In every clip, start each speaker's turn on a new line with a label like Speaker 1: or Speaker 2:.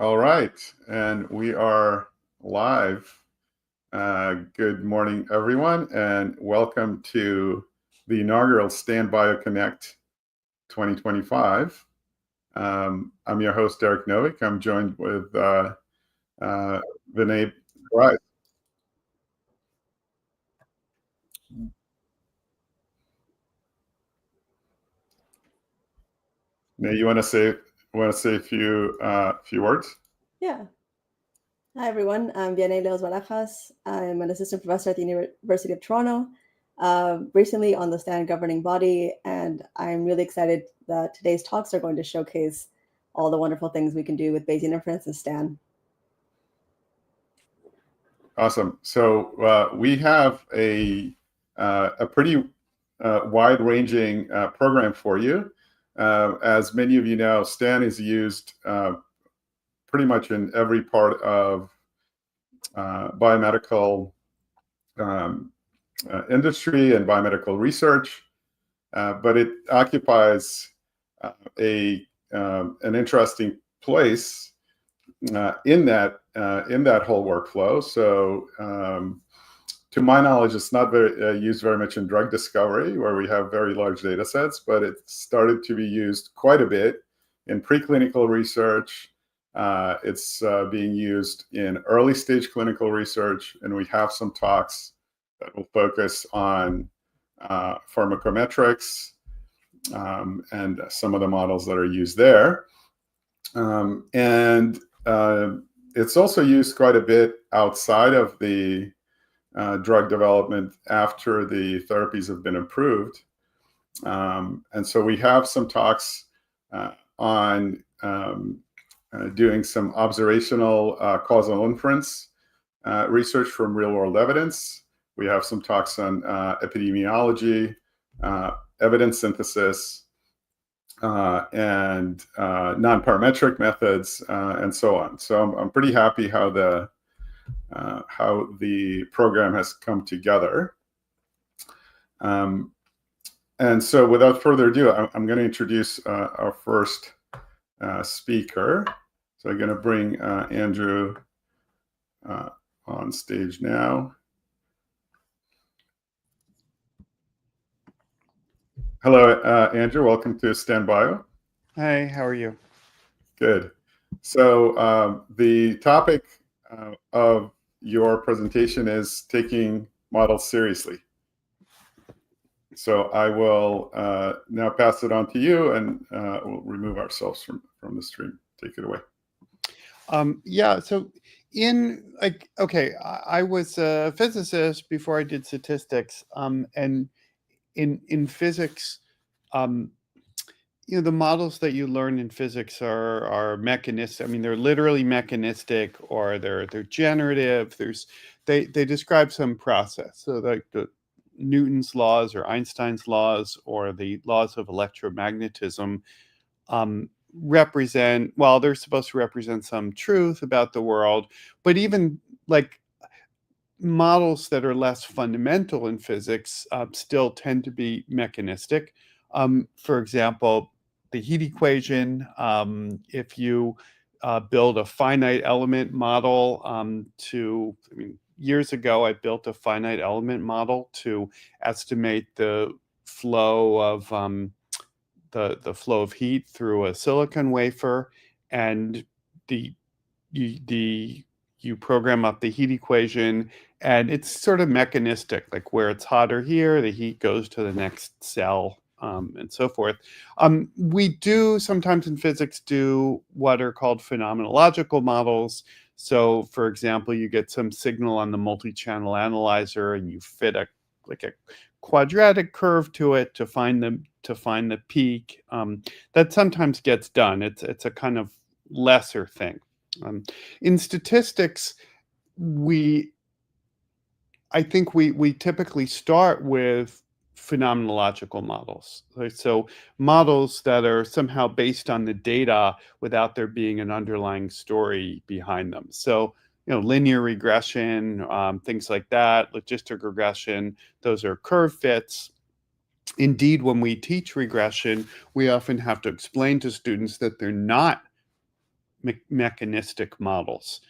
Speaker 1: All right, and we are live. Good morning, everyone, and welcome to the inaugural StanBio Connect 2025. I'm your host, Derek Novick. I'm joined with Vinay. Right. Now, you want to say a few words?
Speaker 2: Yeah. Hi, everyone. I'm Vianney Leos Barajas. I'm an assistant professor at the University of Toronto, recently on the STAN governing body, and I'm really excited that today's talks are going to showcase all the wonderful things we can do with Bayesian inference and STAN.
Speaker 1: Awesome. So we have a pretty wide-ranging program for you. As many of you know, STAN is used pretty much in every part of biomedical industry and biomedical research, but it occupies an interesting place in that whole workflow. So, to my knowledge, it's not used very much in drug discovery, where we have very large data sets, but it started to be used quite a bit in preclinical research. It's being used in early stage clinical research, and we have some talks that will focus on pharmacometrics and some of the models that are used there. And it's also used quite a bit outside of the drug development after the therapies have been approved. And so we have some talks on doing some observational causal inference research from real-world evidence. We have some talks on epidemiology, evidence synthesis, and non-parametric methods, and so on. So I'm pretty happy how the program has come together. And so without further ado, I'm going to introduce our first speaker. So I'm going to bring Andrew on stage now. Hello, Andrew. Welcome to StanBio.
Speaker 3: Hi, how are you?
Speaker 1: Good. So the topic of your presentation is taking models seriously. So I will now pass it on to you, and we'll remove ourselves from the stream. Take it away.
Speaker 3: Yeah, so I was a physicist before I did statistics, and in physics, the models that you learn in physics are mechanistic. I mean, they're literally mechanistic, or they're generative. They describe some process. So like the Newton's laws or Einstein's laws or the laws of electromagnetism represent, well, they're supposed to represent some truth about the world, but even like models that are less fundamental in physics still tend to be mechanistic. For example, the heat equation, if you build a finite element model years ago, I built a finite element model to estimate the flow of the flow of heat through a silicon wafer, and you program up the heat equation, and it's sort of mechanistic, like where it's hotter here, the heat goes to the next cell, and so forth. We do sometimes in physics do what are called phenomenological models. So, for example, you get some signal on the multi-channel analyzer, and you fit a quadratic curve to it to find the peak. That sometimes gets done. It's a kind of lesser thing. In statistics, I think we typically start with phenomenological models. So models that are somehow based on the data without there being an underlying story behind them. So, linear regression, things like that, logistic regression, those are curve fits. Indeed, when we teach regression, we often have to explain to students that they're not mechanistic models.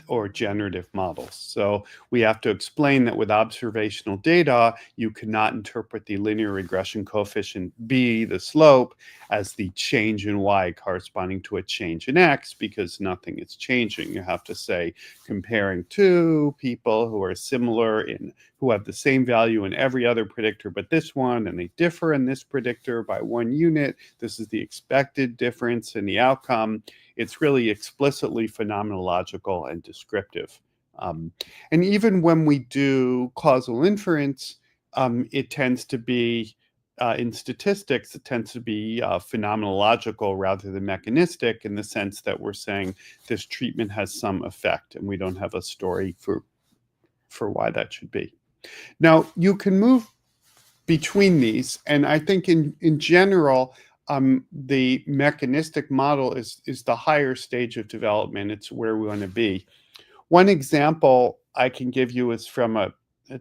Speaker 3: Or generative models. So we have to explain that with observational data, you cannot interpret the linear regression coefficient B, the slope, as the change in Y corresponding to a change in X, because nothing is changing. You have to say, comparing two people who are similar who have the same value in every other predictor but this one, and they differ in this predictor by 1 unit. This is the expected difference in the outcome. It's really explicitly phenomenological and descriptive. And even when we do causal inference, it tends to be, in statistics, it tends to be phenomenological rather than mechanistic, in the sense that we're saying this treatment has some effect and we don't have a story for why that should be. Now, you can move between these, and I think in general, the mechanistic model is the higher stage of development. It's where we want to be. One example I can give you is from a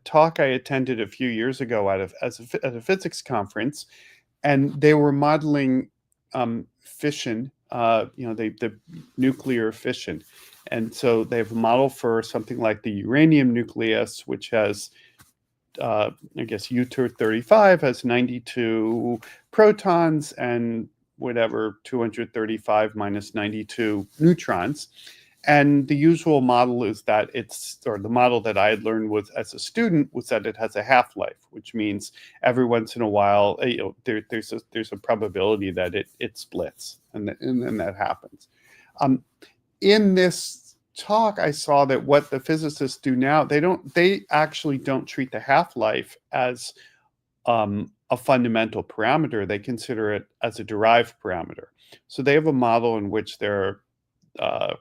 Speaker 3: talk I attended a few years ago at a physics conference, and they were modeling fission, the nuclear fission. And so they have a model for something like the uranium nucleus, which has I guess U-235 has 92 protons and whatever 235 minus 92 neutrons. And the usual model is that the model that I had learned as a student was that it has a half-life, which means every once in a while, there's a probability that it splits, and then that happens. In this talk, I saw that what the physicists do now, they actually don't treat the half-life as a fundamental parameter. They consider it as a derived parameter. So they have a model in which there are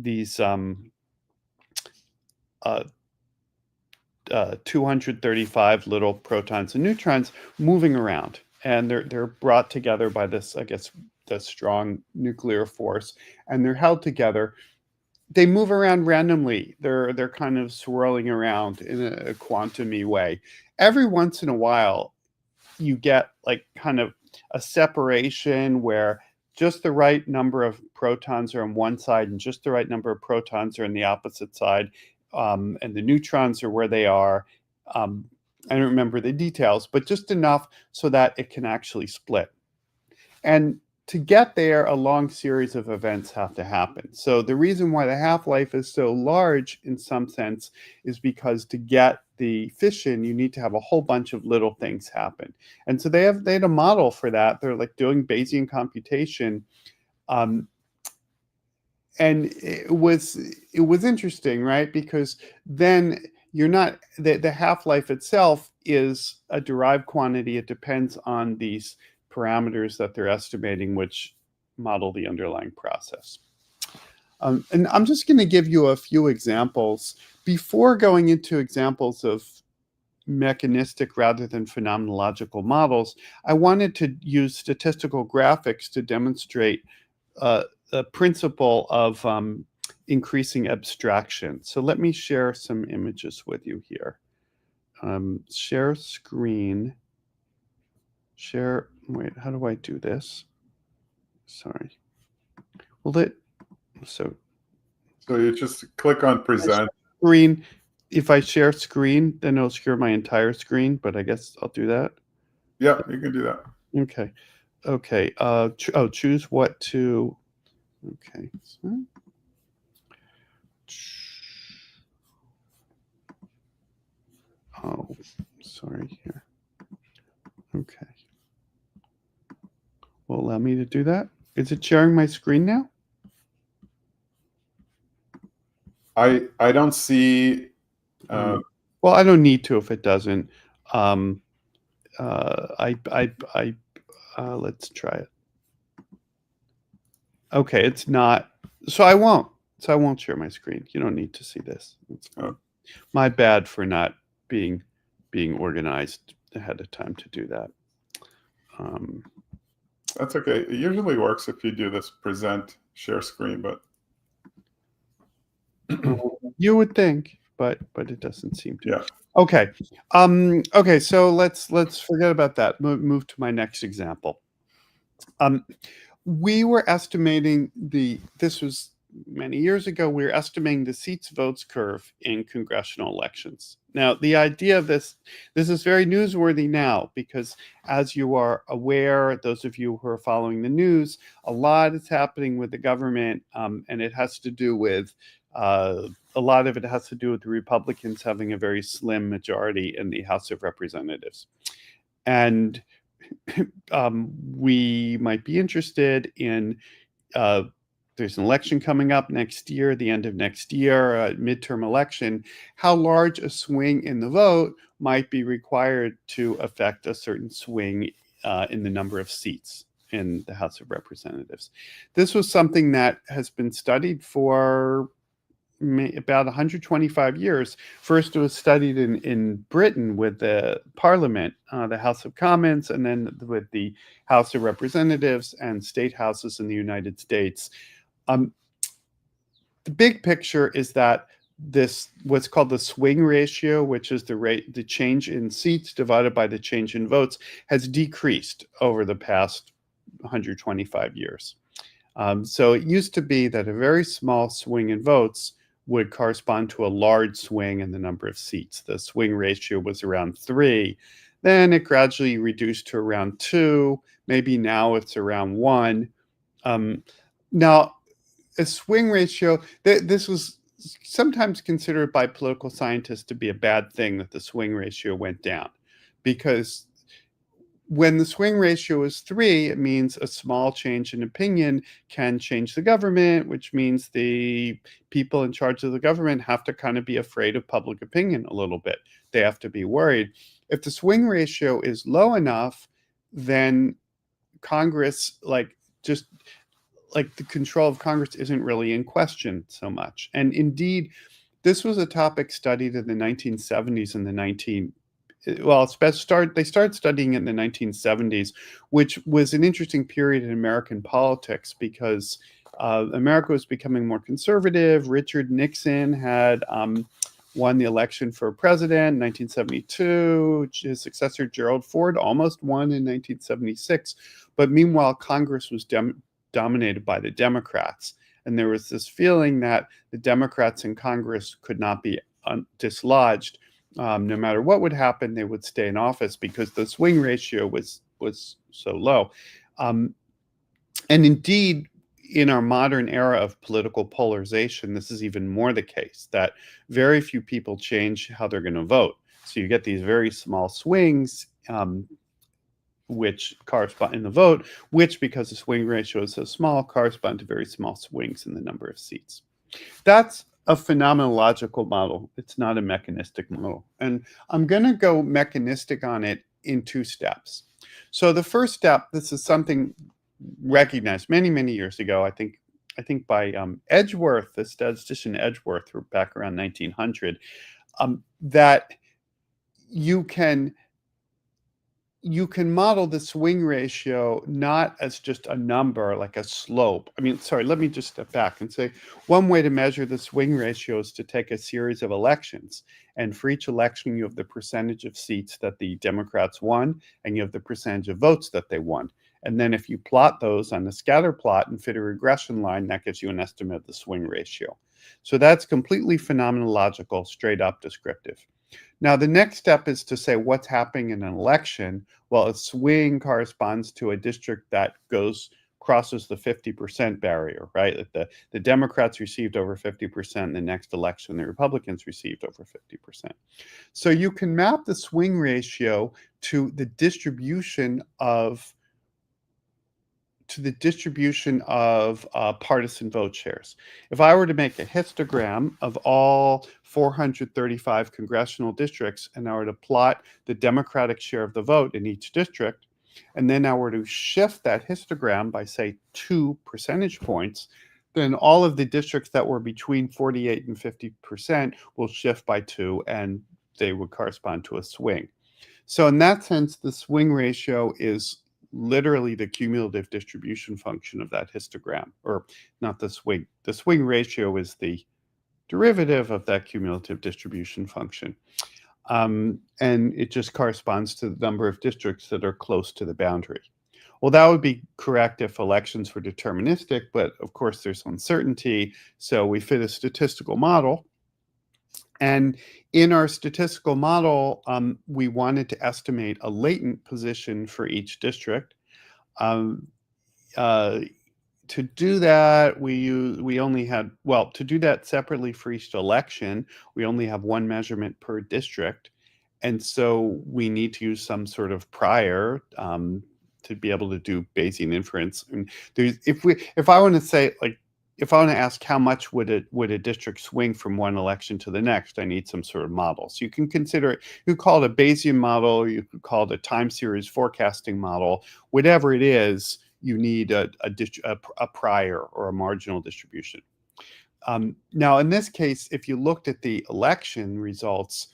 Speaker 3: these 235 little protons and neutrons moving around, and they're brought together by this, I guess, the strong nuclear force, and they're held together. They move around randomly. They're kind of swirling around in a quantum-y way. Every once in a while, you get like kind of a separation where just the right number of protons are on one side and just the right number of protons are on the opposite side, and the neutrons are where they are. I don't remember the details, but just enough so that it can actually split. And to get there, a long series of events have to happen. So the reason why the half-life is so large in some sense is because to get the fission, you need to have a whole bunch of little things happen. And so they had a model for that. They're like doing Bayesian computation. And it was interesting, right? Because then you're not, the half-life itself is a derived quantity. It depends on these parameters that they're estimating, which model the underlying process. And I'm just going to give you a few examples. Before going into examples of mechanistic rather than phenomenological models, I wanted to use statistical graphics to demonstrate the principle of increasing abstraction. So let me share some images with you here. Share screen. Share, wait, how do I do this? Sorry. So
Speaker 1: you just click on present.
Speaker 3: Screen. If I share screen, then it'll share my entire screen, but I guess I'll do that.
Speaker 1: Yeah, you can do that.
Speaker 3: Okay. Okay. Choose what to, okay. Oh, sorry here. Okay. Will allow me to do that? Is it sharing my screen now?
Speaker 1: I don't see.
Speaker 3: Well, I don't need to if it doesn't. Let's try it. Okay, it's not. So I won't share my screen. You don't need to see this. My bad for not being organized ahead of time to do that.
Speaker 1: That's okay. It usually works if you do this present share screen, but
Speaker 3: you would think, but it doesn't seem to.
Speaker 1: Yeah.
Speaker 3: Okay. Okay. So let's forget about that. Move to my next example. we were estimating this was many years ago, we were estimating the seats votes curve in congressional elections. Now, the idea of this is very newsworthy now, because as you are aware, those of you who are following the news, a lot is happening with the government, and it has to do with, a lot of it has to do with the Republicans having a very slim majority in the House of Representatives. And we might be interested in, there's an election coming up next year, the end of next year, a midterm election, how large a swing in the vote might be required to affect a certain swing in the number of seats in the House of Representatives. This was something that has been studied for about 125 years. First, it was studied in Britain with the Parliament, the House of Commons, and then with the House of Representatives and state houses in the United States. The big picture is that this, what's called the swing ratio, which is the change in seats divided by the change in votes, has decreased over the past 125 years. So it used to be that a very small swing in votes would correspond to a large swing in the number of seats. The swing ratio was around 3. Then it gradually reduced to around 2. Maybe now it's around 1. Now, a swing ratio, this was sometimes considered by political scientists to be a bad thing, that the swing ratio went down, because when the swing ratio is 3, it means a small change in opinion can change the government, which means the people in charge of the government have to kind of be afraid of public opinion a little bit. They have to be worried. If the swing ratio is low enough, then Congress, the control of Congress isn't really in question so much. And indeed, this was a topic studied in the 1970s and they started studying it in the 1970s, which was an interesting period in American politics, because America was becoming more conservative. Richard Nixon had won the election for president in 1972. His successor, Gerald Ford, almost won in 1976. But meanwhile, Congress was dominated by the Democrats. And there was this feeling that the Democrats in Congress could not be dislodged. No matter what would happen, they would stay in office because the swing ratio was so low. And indeed, in our modern era of political polarization, this is even more the case, that very few people change how they're going to vote. So you get these very small swings, which correspond in the vote, which, because the swing ratio is so small, correspond to very small swings in the number of seats. That's a phenomenological model. It's not a mechanistic model. And I'm going to go mechanistic on it in 2 steps. So the first step, this is something recognized many, many years ago, I think by Edgeworth, the statistician Edgeworth, back around 1900, that you can model the swing ratio not as just a number, like a slope. Let me just step back and say, one way to measure the swing ratio is to take a series of elections. And for each election, you have the percentage of seats that the Democrats won, and you have the percentage of votes that they won. And then if you plot those on a scatter plot and fit a regression line, that gives you an estimate of the swing ratio. So that's completely phenomenological, straight up descriptive. Now, the next step is to say what's happening in an election. Well, a swing corresponds to a district that crosses the 50% barrier, right? The Democrats received over 50%, the next election, the Republicans received over 50%. So you can map the swing ratio to the distribution of partisan vote shares. If I were to make a histogram of all 435 congressional districts, and I were to plot the Democratic share of the vote in each district, and then I were to shift that histogram by, say, 2 percentage points, then all of the districts that were between 48 and 50% will shift by 2, and they would correspond to a swing. So in that sense, the swing ratio is literally the cumulative distribution function of that histogram, or not the swing. The swing ratio is the derivative of that cumulative distribution function. And it just corresponds to the number of districts that are close to the boundary. Well, that would be correct if elections were deterministic, but of course there's uncertainty. So we fit a statistical model. And in our statistical model, we wanted to estimate a latent position for each district. To do that, to do that separately for each election, we only have one measurement per district. And so we need to use some sort of prior to be able to do Bayesian inference. And if I want to say, like, if I want to ask how much would a district swing from one election to the next, I need some sort of model. So you can consider it, you could call it a Bayesian model, you could call it a time series forecasting model, whatever it is, you need a prior or a marginal distribution. Now, in this case, if you looked at the election results,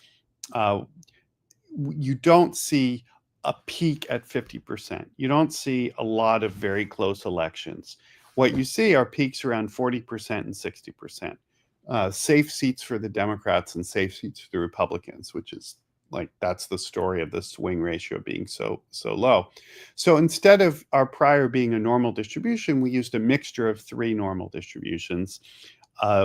Speaker 3: you don't see a peak at 50%. You don't see a lot of very close elections. What you see are peaks around 40% and 60%. Safe seats for the Democrats and safe seats for the Republicans, which is like, that's the story of the swing ratio being so low. So instead of our prior being a normal distribution, we used a mixture of three normal distributions.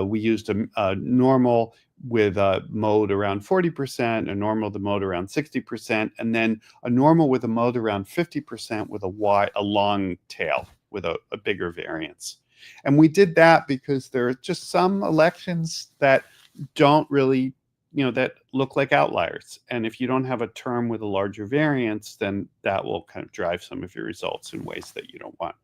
Speaker 3: We used a normal with a mode around 40%, a normal with a mode around 60%, and then a normal with a mode around 50% with a long tail with a bigger variance. And we did that because there are just some elections that don't really, that look like outliers. And if you don't have a term with a larger variance, then that will kind of drive some of your results in ways that you don't want.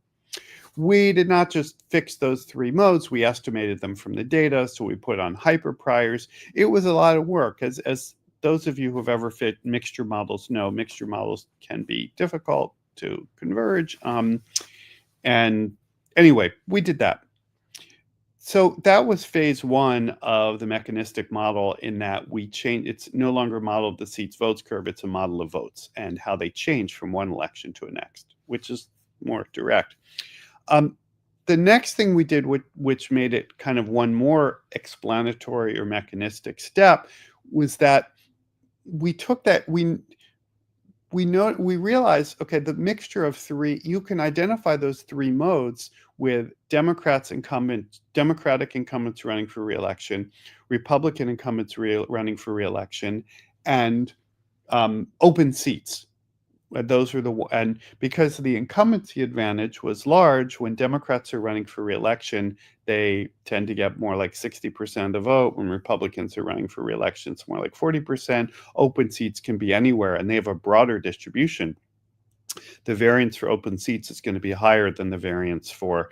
Speaker 3: We did not just fix those three modes, we estimated them from the data, so we put on hyper priors. It was a lot of work. As those of you who have ever fit mixture models know, mixture models can be difficult to converge. And anyway, we did that. So that was phase one of the mechanistic model, in that we changed, it's no longer a model of the seats votes curve, it's a model of votes and how they change from one election to the next, which is more direct. The next thing we did, which made it kind of one more explanatory or mechanistic step, was that we took that, we realized, okay, the mixture of three, you can identify those three modes with Democratic incumbents running for re-election, Republican incumbents running for re-election, and open seats. Those are and because the incumbency advantage was large, when Democrats are running for re-election, they tend to get more like 60% of the vote. When Republicans are running for re-election, it's more like 40%. Open seats can be anywhere, and they have a broader distribution. The variance for open seats is going to be higher than the variance for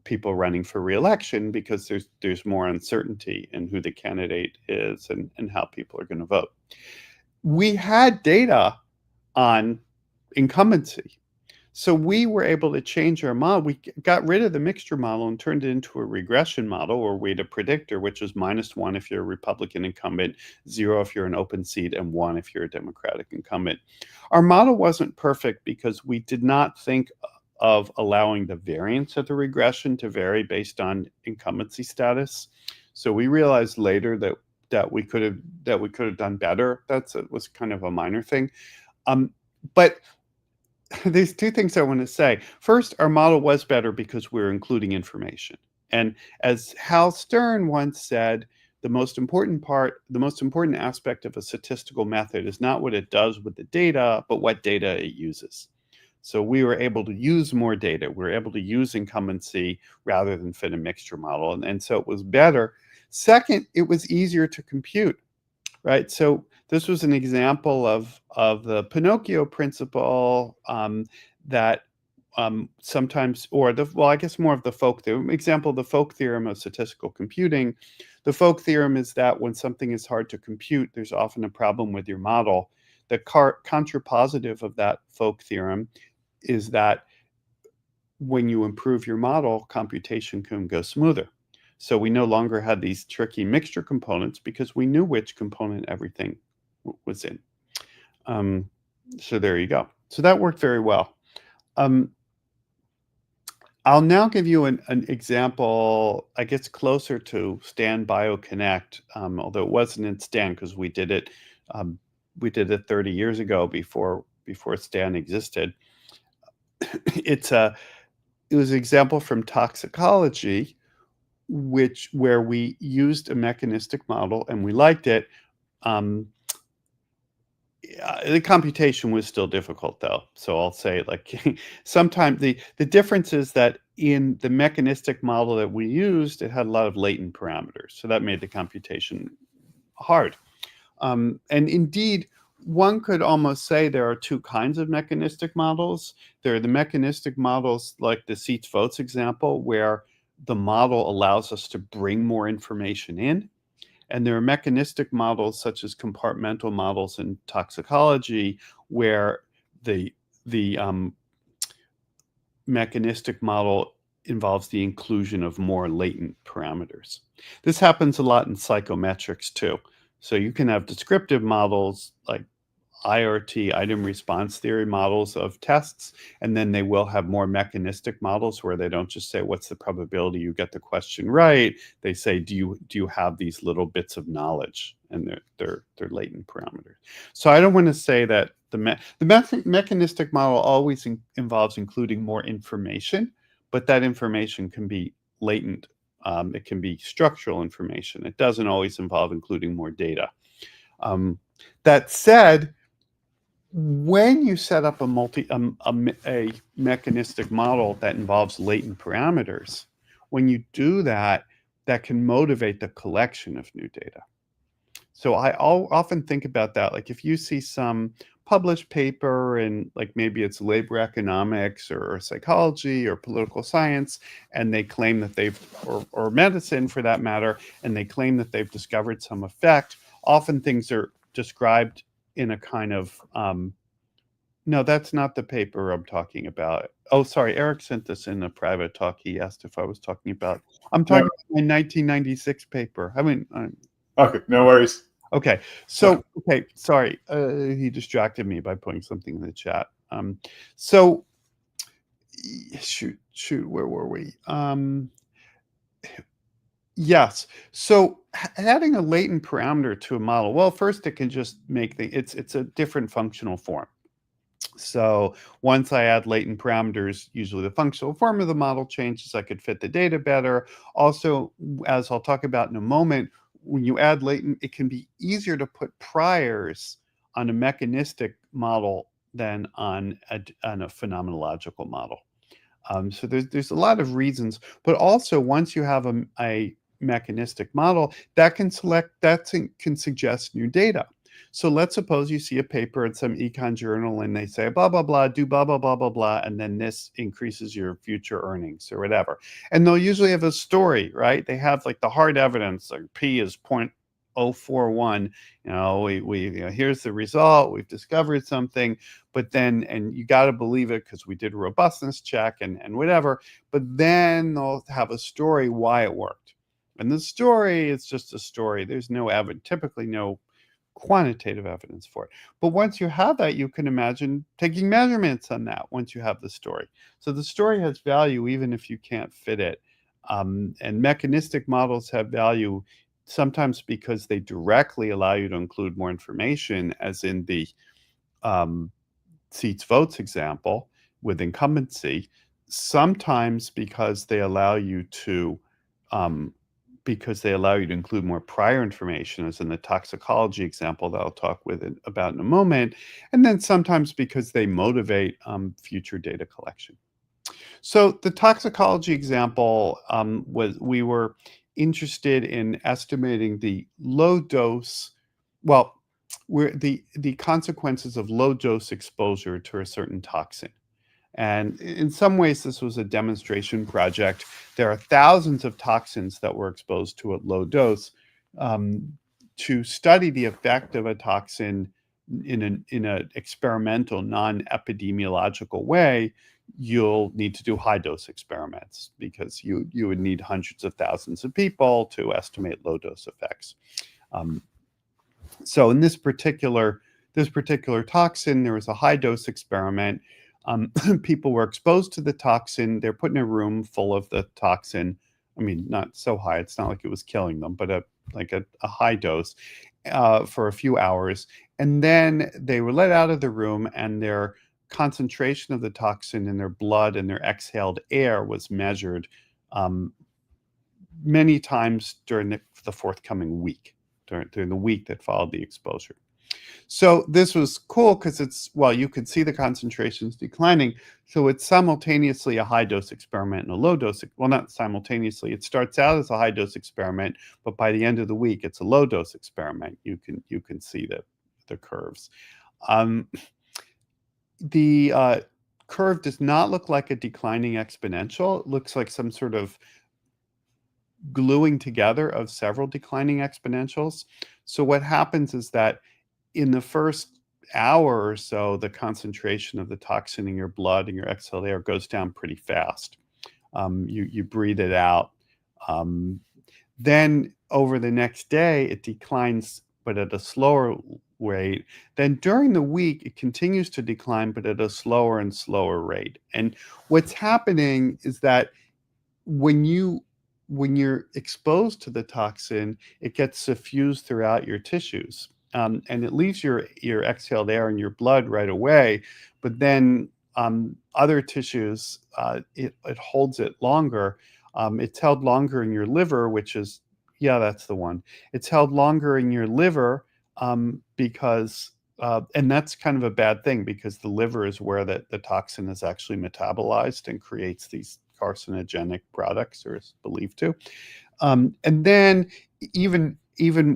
Speaker 3: people running for re-election, because there's more uncertainty in who the candidate is and how people are going to vote. We had data on incumbency. So we were able to change our model. We got rid of the mixture model and turned it into a regression model, or we had a predictor, which was -1 if you're a Republican incumbent, 0 if you're an open seat, and 1 if you're a Democratic incumbent. Our model wasn't perfect because we did not think of allowing the variance of the regression to vary based on incumbency status. So we realized later that we could have done better. It was kind of a minor thing. But there's two things I want to say. First, our model was better because we're including information. And as Hal Stern once said, the most important aspect of a statistical method is not what it does with the data, but what data it uses. So we were able to use more data. We were able to use incumbency rather than fit a mixture model. And so it was better. Second, it was easier to compute, right? So this was an example of the Pinocchio principle that sometimes, I guess more of the folk theorem. Example, the folk theorem of statistical computing. The folk theorem is that when something is hard to compute, there's often a problem with your model. The contrapositive of that folk theorem is that when you improve your model, computation can go smoother. So we no longer had these tricky mixture components because we knew which component everything was in. So there you go. So that worked very well. I'll now give you an example, I guess closer to StanBio Connect, although it wasn't in Stan because we did it 30 years ago before Stan existed. it was an example from Toxicology, where we used a mechanistic model and we liked it. The computation was still difficult, though. So I'll say, like, sometimes the difference is that in the mechanistic model that we used, it had a lot of latent parameters. So that made the computation hard. And indeed, one could almost say there are two kinds of mechanistic models. There are the mechanistic models like the seats votes example, where the model allows us to bring more information in. And there are mechanistic models such as compartmental models in toxicology, where the mechanistic model involves the inclusion of more latent parameters. This happens a lot in psychometrics too. So you can have descriptive models like IRT, item response theory models of tests, and then they will have more mechanistic models where they don't just say what's the probability you get the question right. They say, do you have these little bits of knowledge, and they're latent parameters. So I don't want to say that the mechanistic model always involves including more information, but that information can be latent. It can be structural information. It doesn't always involve including more data. That said, when you set up a mechanistic model that involves latent parameters, when you do that, that can motivate the collection of new data. So I'll often think about that. Like if you see some published paper in, like, maybe it's labor economics or psychology or political science, and they claim that or medicine for that matter, and they claim that they've discovered some effect, often things are described in a kind of, no, that's not the paper I'm talking about. Oh, sorry, Eric sent this in a private talk. He asked if I was talking about, I'm talking about my 1996 paper. I mean,
Speaker 1: okay, no worries.
Speaker 3: Okay, so, okay, sorry, he distracted me by putting something in the chat. So, shoot, where were we? Yes, so adding a latent parameter to a model, well, first it can just make it's a different functional form. So once I add latent parameters, usually the functional form of the model changes. I could fit the data better. Also, as I'll talk about in a moment, when you add latent, it can be easier to put priors on a mechanistic model than on a phenomenological model. So there's a lot of reasons, but also once you have a mechanistic model, that can suggest new data. So let's suppose you see a paper in some econ journal and they say, blah, blah, blah, do blah, blah, blah, blah, blah, and then this increases your future earnings or whatever. And they'll usually have a story, right? They have like the hard evidence, like P is 0.041. You know, here's the result. We've discovered something, but then, and you got to believe it because we did a robustness check and whatever, but then they'll have a story why it worked. And the story is just a story. There's typically no quantitative evidence for it. But once you have that, you can imagine taking measurements on that once you have the story. So the story has value even if you can't fit it. And mechanistic models have value sometimes because they directly allow you to include more information, as in the seats votes example with incumbency, sometimes because they allow you to include more prior information, as in the toxicology example that I'll talk about in a moment, and then sometimes because they motivate future data collection. So the toxicology example we were interested in estimating the low dose, the consequences of low dose exposure to a certain toxin. And in some ways, this was a demonstration project. There are thousands of toxins that were exposed to at low dose. To study the effect of a toxin in an experimental, non-epidemiological way, you'll need to do high dose experiments because you would need hundreds of thousands of people to estimate low dose effects. So in this particular toxin, there was a high dose experiment. People were exposed to the toxin. They're put in a room full of the toxin. I mean, not so high. It's not like it was killing them, but a high dose for a few hours. And then they were let out of the room and their concentration of the toxin in their blood and their exhaled air was measured many times during the forthcoming week, during the week that followed the exposure. So this was cool because you could see the concentrations declining. So it's simultaneously a high dose experiment and a low dose. Well, not simultaneously. It starts out as a high dose experiment, but by the end of the week, it's a low dose experiment. You can see the curves. The curve does not look like a declining exponential. It looks like some sort of gluing together of several declining exponentials. So what happens is that in the first hour or so, the concentration of the toxin in your blood and your exhaled air goes down pretty fast. You breathe it out. Then over the next day, it declines, but at a slower rate. Then during the week, it continues to decline, but at a slower and slower rate. And what's happening is that when you're exposed to the toxin, it gets suffused throughout your tissues. And it leaves your exhaled air in your blood right away, but then other tissues, it holds it longer. It's held longer in your liver, which is, yeah, that's the one. It's held longer in your liver because, and that's kind of a bad thing because the liver is where the toxin is actually metabolized and creates these carcinogenic products, or is believed to. And then even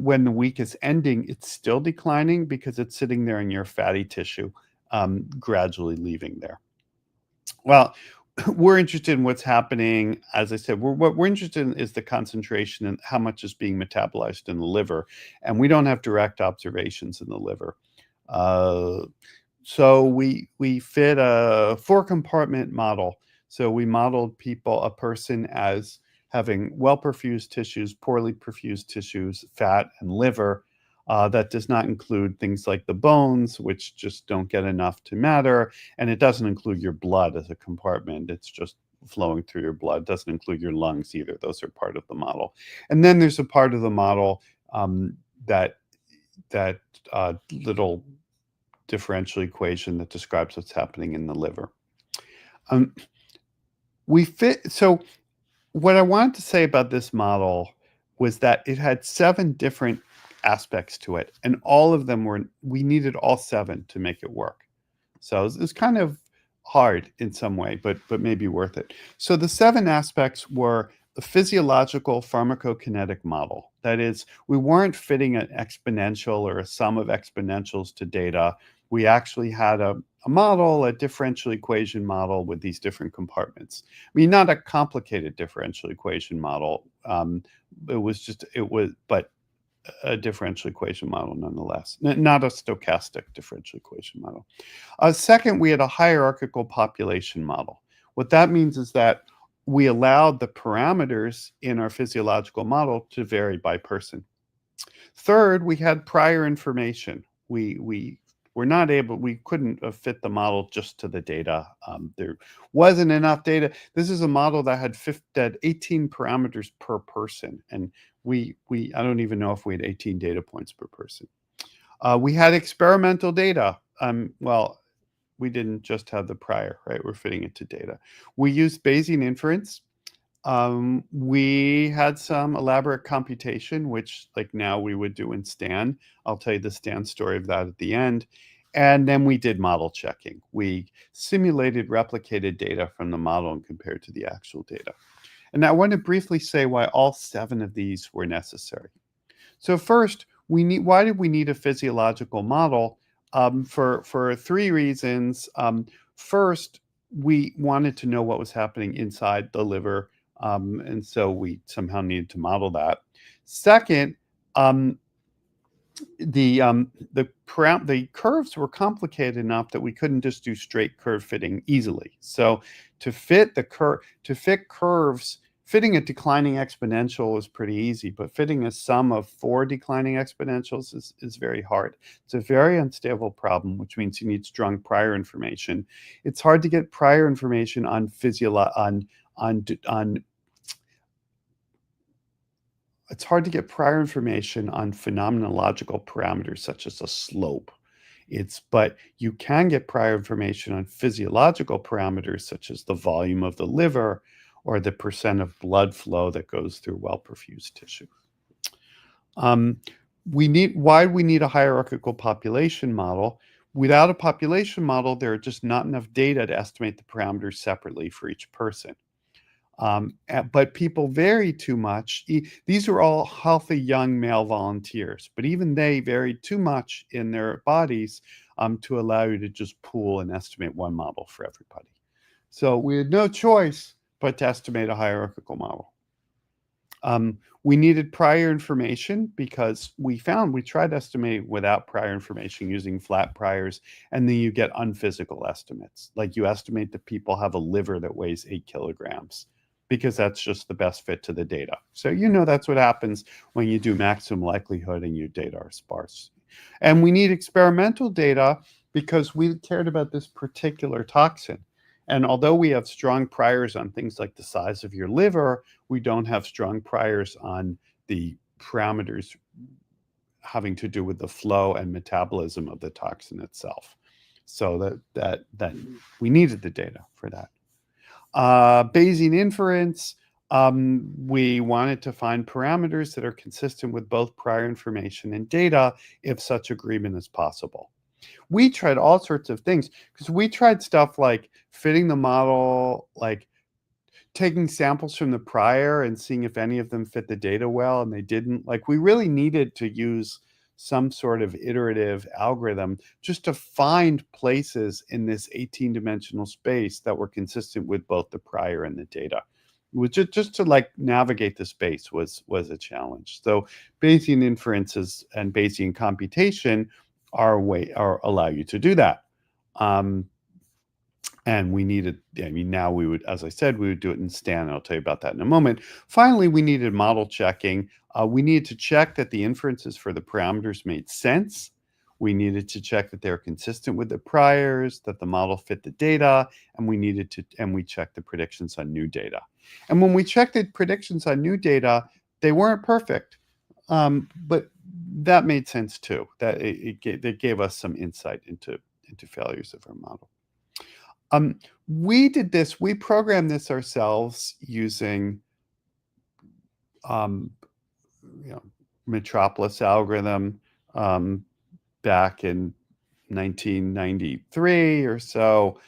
Speaker 3: when the week is ending, it's still declining because it's sitting there in your fatty tissue, gradually leaving there. Well, we're interested in what's happening. As I said, what we're interested in is the concentration and how much is being metabolized in the liver. And we don't have direct observations in the liver. So we fit a 4-compartment model. So we modeled a person as having well-perfused tissues, poorly perfused tissues, fat, and liver. That does not include things like the bones, which just don't get enough to matter. And it doesn't include your blood as a compartment. It's just flowing through your blood. It doesn't include your lungs either. Those are part of the model. And then there's a part of the model that little differential equation that describes what's happening in the liver. So what I wanted to say about this model was that it had 7 different aspects to it, and all of them we needed all 7 to make it work. So it was kind of hard in some way, but maybe worth it. So the 7 aspects were the physiological pharmacokinetic model. That is, we weren't fitting an exponential or a sum of exponentials to data. We actually had a model, a differential equation model with these different compartments. I mean, not a complicated differential equation model. But a differential equation model nonetheless, not a stochastic differential equation model. Second, we had a hierarchical population model. What that means is that we allowed the parameters in our physiological model to vary by person. Third, we had prior information. We couldn't fit the model just to the data. There wasn't enough data. This is a model that had 18 parameters per person, and I don't even know if we had 18 data points per person. We had experimental data. Well, we didn't just have the prior, right? We're fitting it to data. We used Bayesian inference. We had some elaborate computation, which like now we would do in Stan. I'll tell you the Stan story of that at the end. And then we did model checking. We simulated replicated data from the model and compared to the actual data. And I want to briefly say why all 7 of these were necessary. So first, why did we need a physiological model? For 3 reasons. First, we wanted to know what was happening inside the liver, and so we somehow needed to model that. Second, the curves were complicated enough that we couldn't just do straight curve fitting easily. So to fit curves, fitting a declining exponential is pretty easy, but fitting a sum of 4 declining exponentials is very hard. It's a very unstable problem, which means you need strong prior information. It's hard to get prior information on it's hard to get prior information on phenomenological parameters such as a slope. But you can get prior information on physiological parameters such as the volume of the liver or the percent of blood flow that goes through well-perfused tissue. Why we need a hierarchical population model? Without a population model, there are just not enough data to estimate the parameters separately for each person. But people vary too much. These are all healthy young male volunteers, but even they varied too much in their bodies to allow you to just pool and estimate one model for everybody. So we had no choice but to estimate a hierarchical model. We needed prior information because we tried estimating without prior information using flat priors, and then you get unphysical estimates. Like you estimate that people have a liver that weighs 8 kilograms because that's just the best fit to the data. So that's what happens when you do maximum likelihood and your data are sparse. And we need experimental data because we cared about this particular toxin. And although we have strong priors on things like the size of your liver, we don't have strong priors on the parameters having to do with the flow and metabolism of the toxin itself. So that we needed the data for that. Bayesian inference, we wanted to find parameters that are consistent with both prior information and data if such agreement is possible. We tried all sorts of things because we tried stuff like fitting the model, like taking samples from the prior and seeing if any of them fit the data well, and they didn't. Like we really needed to use some sort of iterative algorithm just to find places in this 18-dimensional space that were consistent with both the prior and the data. Just to like navigate the space was a challenge. So Bayesian inferences and Bayesian computation allow you to do that. And we needed, now we would, as I said, we would do it in Stan. I'll tell you about that in a moment. Finally, we needed model checking. We needed to check that the inferences for the parameters made sense. We needed to check that they're consistent with the priors, that the model fit the data, and we checked the predictions on new data. And when we checked the predictions on new data, they weren't perfect, but that made sense too. That it gave us some insight into failures of our model. We did this. We programmed this ourselves using, Metropolis algorithm back in 1993 or so.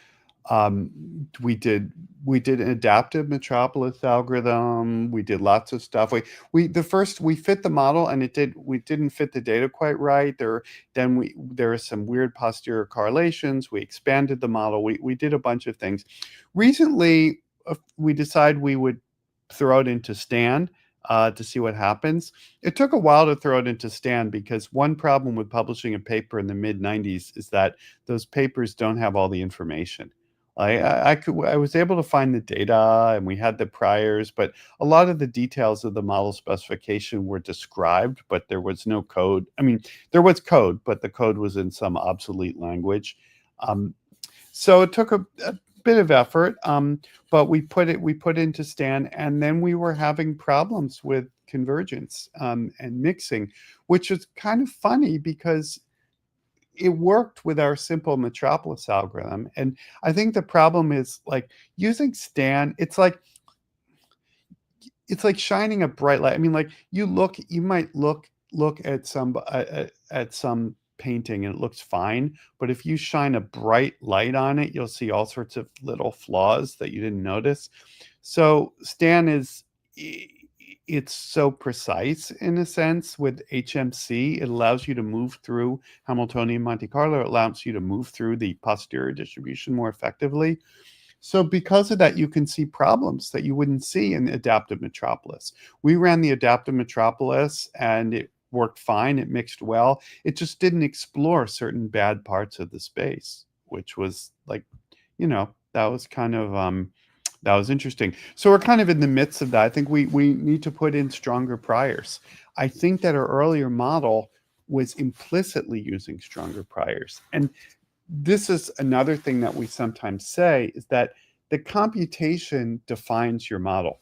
Speaker 3: We did an adaptive Metropolis algorithm. We did lots of stuff. We fit the model and we didn't fit the data quite right. There are some weird posterior correlations. We expanded the model. We did a bunch of things. Recently, we decided we would throw it into Stan to see what happens. It took a while to throw it into Stan because one problem with publishing a paper in the mid-90s is that those papers don't have all the information. I was able to find the data and we had the priors, but a lot of the details of the model specification were described, but there was no code. I mean, there was code, but the code was in some obsolete language. So it took a bit of effort, but we put it into Stan, and then we were having problems with convergence and mixing, which was kind of funny because it worked with our simple Metropolis algorithm. And I think the problem is like using Stan, it's like shining a bright light. I mean, like you might look at some painting and it looks fine, but if you shine a bright light on it, you'll see all sorts of little flaws that you didn't notice. So Stan it's so precise in a sense with HMC. It allows you to move through Hamiltonian Monte Carlo. It allows you to move through the posterior distribution more effectively. So because of that, you can see problems that you wouldn't see in adaptive Metropolis. We ran the adaptive Metropolis and it worked fine. It mixed well. It just didn't explore certain bad parts of the space, which was like, that was kind of, that was interesting. So we're kind of in the midst of that. I think we need to put in stronger priors. I think that our earlier model was implicitly using stronger priors. And this is another thing that we sometimes say is that the computation defines your model.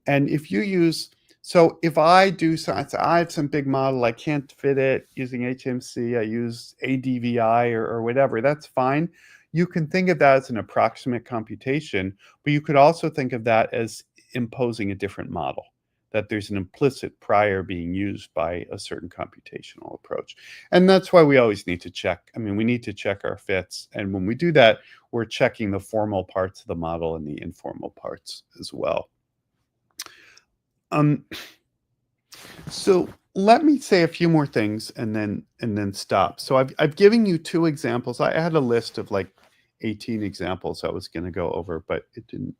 Speaker 3: And if you use So if I do science, I have some big model, I can't fit it using HMC, I use ADVI or whatever, that's fine. You can think of that as an approximate computation, but you could also think of that as imposing a different model, that there's an implicit prior being used by a certain computational approach. And that's why we always need to check. I mean, we need to check our fits. And when we do that, we're checking the formal parts of the model and the informal parts as well. So let me say a few more things and then stop. So I've given you 2 examples. I had a list of like 18 examples I was going to go over, but it didn't.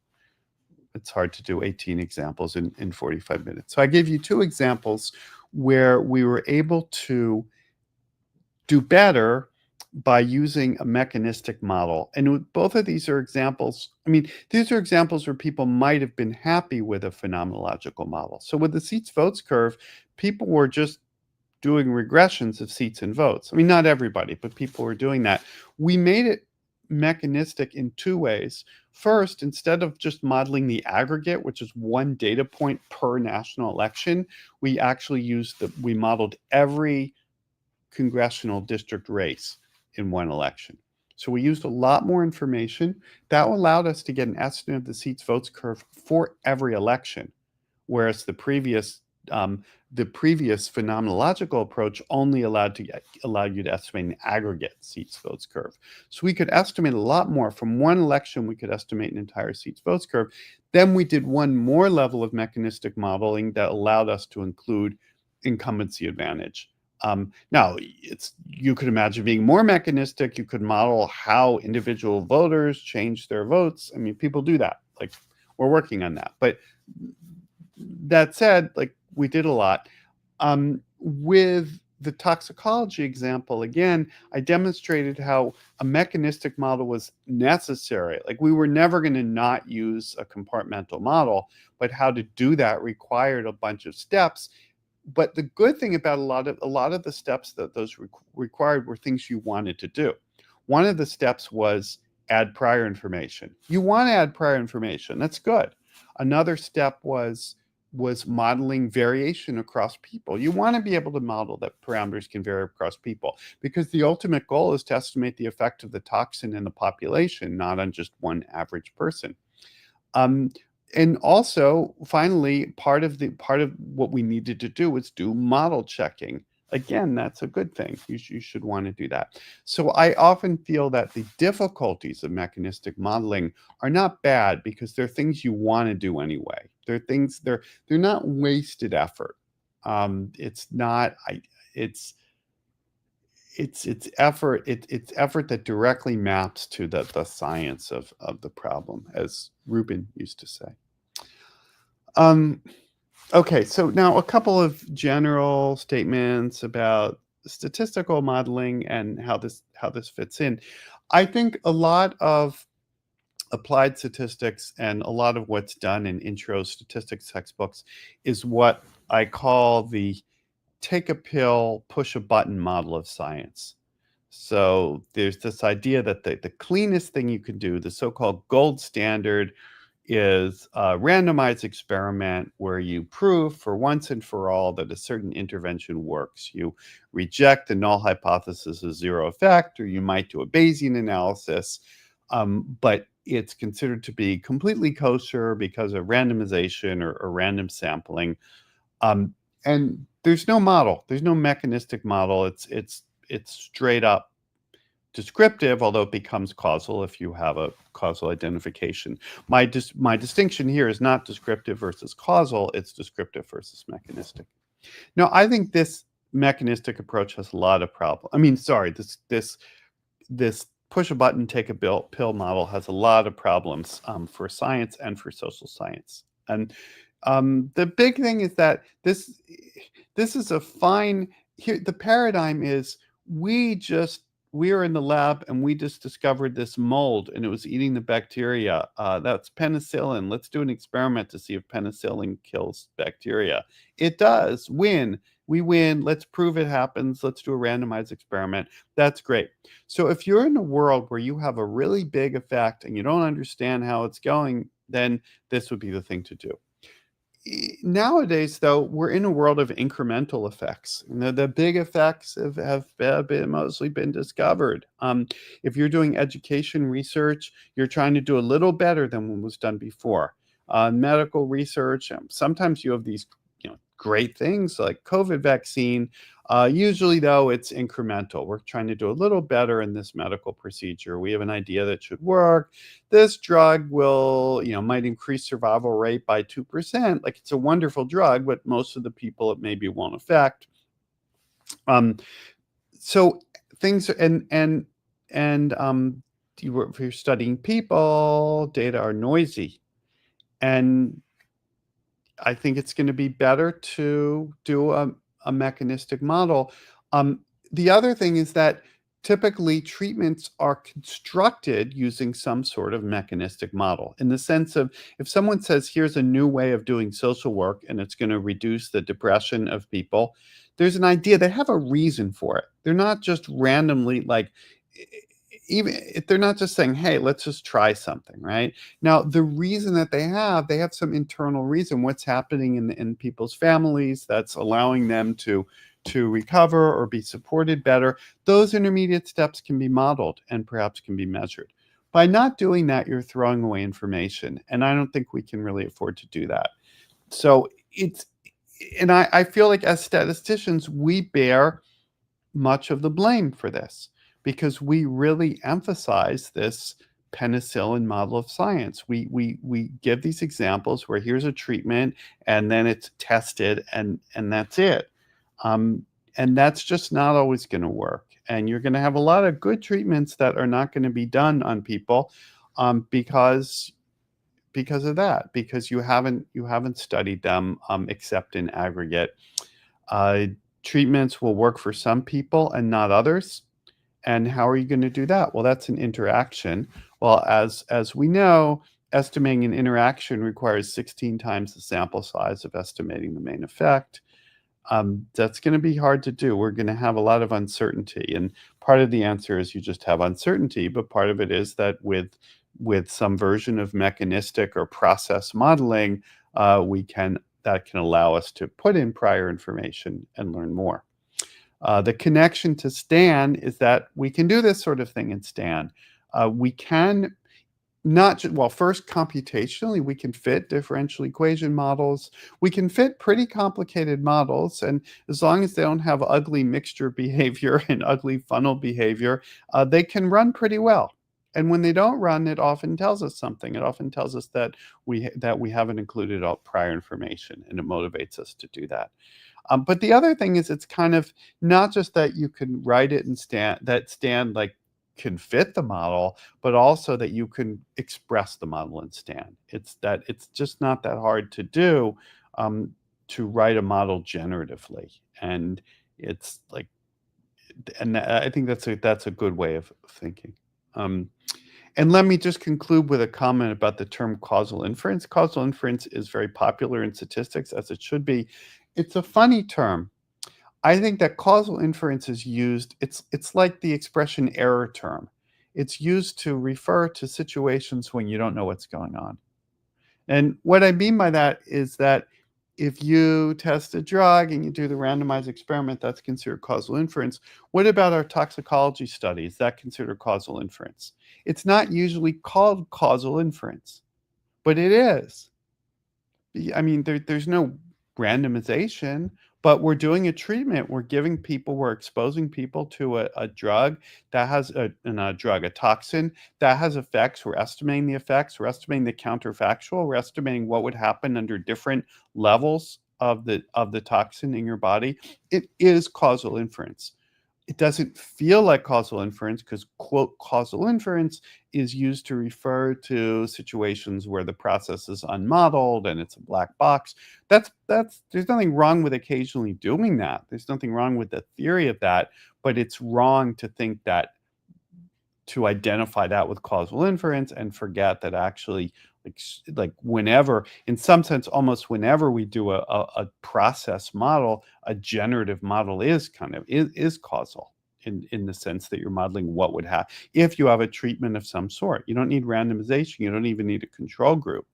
Speaker 3: It's hard to do 18 examples in 45 minutes. So I gave you 2 examples where we were able to do better by using a mechanistic model. And both of these are examples. I mean, these are examples where people might have been happy with a phenomenological model. So with the seats votes curve, people were just doing regressions of seats and votes. I mean, not everybody, but people were doing that. We made it mechanistic in 2 ways. First, instead of just modeling the aggregate, which is 1 data point per national election, we actually we modeled every congressional district race in 1 election. So we used a lot more information. That allowed us to get an estimate of the seats votes curve for every election, whereas the previous phenomenological approach only allowed you to estimate an aggregate seats votes curve. So we could estimate a lot more. From 1 election, we could estimate an entire seats votes curve. Then we did 1 more level of mechanistic modeling that allowed us to include incumbency advantage. Now, you could imagine being more mechanistic. You could model how individual voters change their votes. I mean, people do that. Like, we're working on that. But that said, like, we did a lot. With the toxicology example, again, I demonstrated how a mechanistic model was necessary. Like, we were never going to not use a compartmental model, but how to do that required a bunch of steps. But the good thing about a lot of the steps that those required were things you wanted to do. One of the steps was add prior information. You want to add prior information. That's good. Another step was modeling variation across people. You want to be able to model that parameters can vary across people, because the ultimate goal is to estimate the effect of the toxin in the population, not on just 1 average person. And also, finally, part of what we needed to do was do model checking. Again, that's a good thing. You should want to do that. So I often feel that the difficulties of mechanistic modeling are not bad, because they're things you want to do anyway. They're not wasted effort. It's effort that directly maps to the science of the problem, as Rubin used to say. Okay, so now a couple of general statements about statistical modeling and how this fits in. I think a lot of applied statistics and a lot of what's done in intro statistics textbooks is what I call the take a pill, push a button model of science. So there's this idea that the cleanest thing you can do, the so-called gold standard, is a randomized experiment where you prove for once and for all that a certain intervention works. You reject the null hypothesis of 0 effect, or you might do a Bayesian analysis, but it's considered to be completely kosher because of randomization or random sampling. And there's no model. There's no mechanistic model. It's straight up descriptive, although it becomes causal if you have a causal identification. My distinction here is not descriptive versus causal, it's descriptive versus mechanistic. Now, I think this mechanistic approach has a lot of problems. I mean, sorry, this push a button, take a pill model has a lot of problems for science and for social science. And the big thing is that this is a fine, here the paradigm is we are in the lab and we just discovered this mold and it was eating the bacteria. That's penicillin. Let's do an experiment to see if penicillin kills bacteria. It does. We win. Let's prove it happens. Let's do a randomized experiment. That's great. So if you're in a world where you have a really big effect and you don't understand how it's going, then this would be the thing to do. nowadays, though, we're in a world of incremental effects. And the big effects have been mostly been discovered. If you're doing education research, you're trying to do a little better than what was done before. Medical research, sometimes you have these great things like COVID vaccine. Usually, though, it's incremental. We're trying to do a little better in this medical procedure. We have an idea that should work. This drug will, might increase survival rate by 2%. Like, it's a wonderful drug, but most of the people it maybe won't affect. So things if you're studying people, data are noisy, and I think it's going to be better to do a mechanistic model. The other thing is that typically treatments are constructed using some sort of mechanistic model, in the sense of, if someone says, here's a new way of doing social work and it's going to reduce the depression of people, there's an idea. They have a reason for it. They're not just randomly, like, even if they're not just saying, hey, let's just try something, right? Now, the reason that they have some internal reason, what's happening in people's families that's allowing them to recover or be supported better. Those intermediate steps can be modeled and perhaps can be measured. By not doing that, you're throwing away information, and I don't think we can really afford to do that. So I feel like as statisticians, we bear much of the blame for this, because we really emphasize this penicillin model of science. We give these examples where here's a treatment and then it's tested and that's it. And that's just not always going to work. And you're going to have a lot of good treatments that are not going to be done on people because of that, because you haven't studied them except in aggregate. Treatments will work for some people and not others. And how are you going to do that? Well, that's an interaction. Well, as we know, estimating an interaction requires 16 times the sample size of estimating the main effect. That's going to be hard to do. We're going to have a lot of uncertainty. And part of the answer is you just have uncertainty, but part of it is that with some version of mechanistic or process modeling, that can allow us to put in prior information and learn more. The connection to STAN is that we can do this sort of thing in STAN. We can first, computationally, we can fit differential equation models. We can fit pretty complicated models, and as long as they don't have ugly mixture behavior and ugly funnel behavior, they can run pretty well. And when they don't run, it often tells us something. It often tells us that we haven't included all prior information, and it motivates us to do that. But the other thing is, it's kind of not just that you can write it in STAN, that STAN can fit the model, but also that you can express the model in STAN. It's just not that hard to do, to write a model generatively, and it's like, and I think that's a good way of thinking. And let me just conclude with a comment about the term causal inference. Causal inference is very popular in statistics, as it should be. It's a funny term. I think that causal inference is used, it's like the expression error term. It's used to refer to situations when you don't know what's going on. And what I mean by that is that if you test a drug and you do the randomized experiment, that's considered causal inference. What about our toxicology studies? That considered causal inference. It's not usually called causal inference, but it is. I mean, there's no randomization, but we're doing a treatment. We're exposing people to a drug that has a toxin that has effects. We're estimating the effects. We're estimating the counterfactual. We're estimating what would happen under different levels of the toxin in your body. It is causal inference. It doesn't feel like causal inference because, quote, causal inference is used to refer to situations where the process is unmodeled and it's a black box. There's nothing wrong with occasionally doing that. There's nothing wrong with the theory of that, but it's wrong to think that, to identify that with causal inference and forget that actually, like whenever, in some sense, almost whenever we do a process model, a generative model is causal in the sense that you're modeling what would happen if you have a treatment of some sort. You don't need randomization. You don't even need a control group.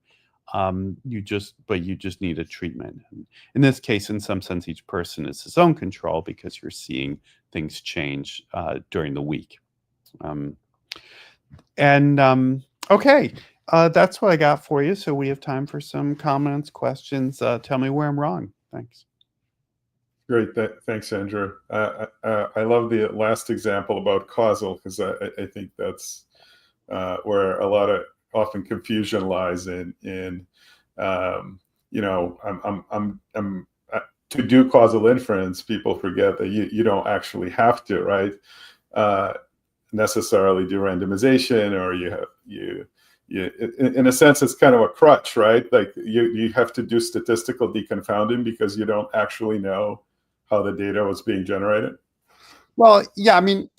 Speaker 3: You just need a treatment. In this case, in some sense, each person is his own control because you're seeing things change during the week. Okay, that's what I got for you. So we have time for some comments, questions. Tell me where I'm wrong. Thanks.
Speaker 1: Great, thanks, Andrew. I love the last example about causal, because I think that's where a lot of often confusion lies in you know, to do causal inference, people forget that you don't actually have to, right, necessarily do randomization, or you in a sense it's kind of a crutch, right? Like you have to do statistical deconfounding because you don't actually know how the data was being generated.
Speaker 3: Well, yeah, I mean,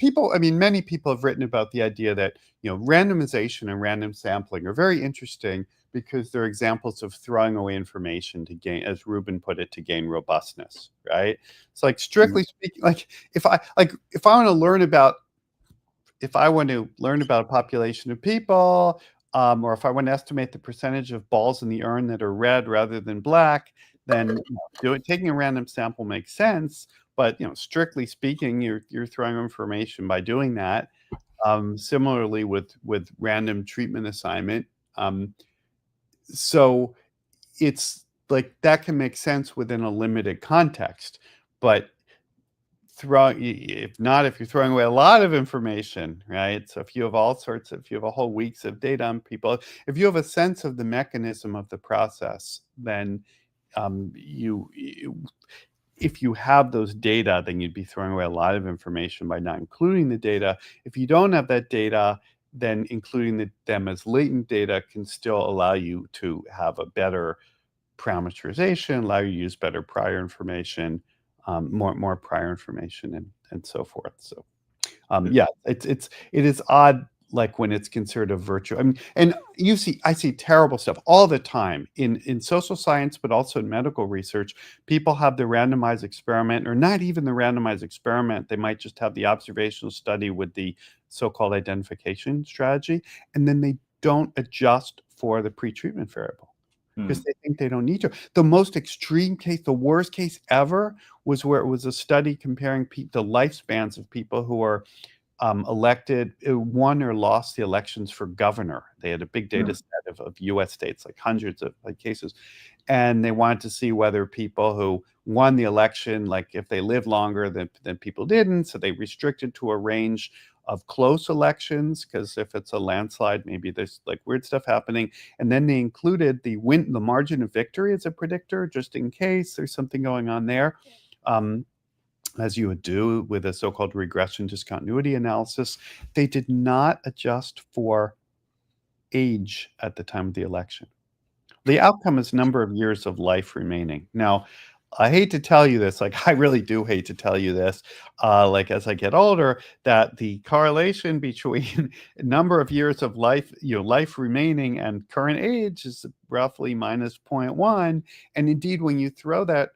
Speaker 3: many people have written about the idea that, you know, randomization and random sampling are very interesting because they're examples of throwing away information to gain, as Ruben put it, to gain robustness, right? It's like, strictly speaking, like if I want to learn about a population of people, or if I want to estimate the percentage of balls in the urn that are red rather than black, then taking a random sample makes sense. But strictly speaking, you're throwing information by doing that. Similarly with random treatment assignment, so it's like that can make sense within a limited context, but if you're throwing away a lot of information, right? So if you have if you have a whole weeks of data on people, if you have a sense of the mechanism of the process, then if you have those data, then you'd be throwing away a lot of information by not including the data. If you don't have that data, then including them as latent data can still allow you to have a better parameterization, allow you to use better prior information, more prior information, and so forth. So yeah, it is odd, like when it's considered a virtue. I mean, and I see terrible stuff all the time in social science, but also in medical research. People have the randomized experiment, or not even the randomized experiment. They might just have the observational study with the so-called identification strategy, and then they don't adjust for the pretreatment variable because they think they don't need to. The most extreme case, the worst case ever, was where it was a study comparing the lifespans of people who are elected, won or lost the elections for governor. They had a big data set of U.S. states, like hundreds of cases, and they wanted to see whether people who won the election, like if they lived longer than people didn't. So they restricted to a range of close elections, because if it's a landslide, maybe there's like weird stuff happening. And then they included the margin of victory as a predictor, just in case there's something going on there. As you would do with a so-called regression discontinuity analysis. They did not adjust for age at the time of the election. The outcome is number of years of life remaining. Now, I hate to tell you this, like I really do hate to tell you this, like as I get older, that the correlation between number of years of life, life remaining, and current age is roughly minus 0.1. And indeed, when you throw the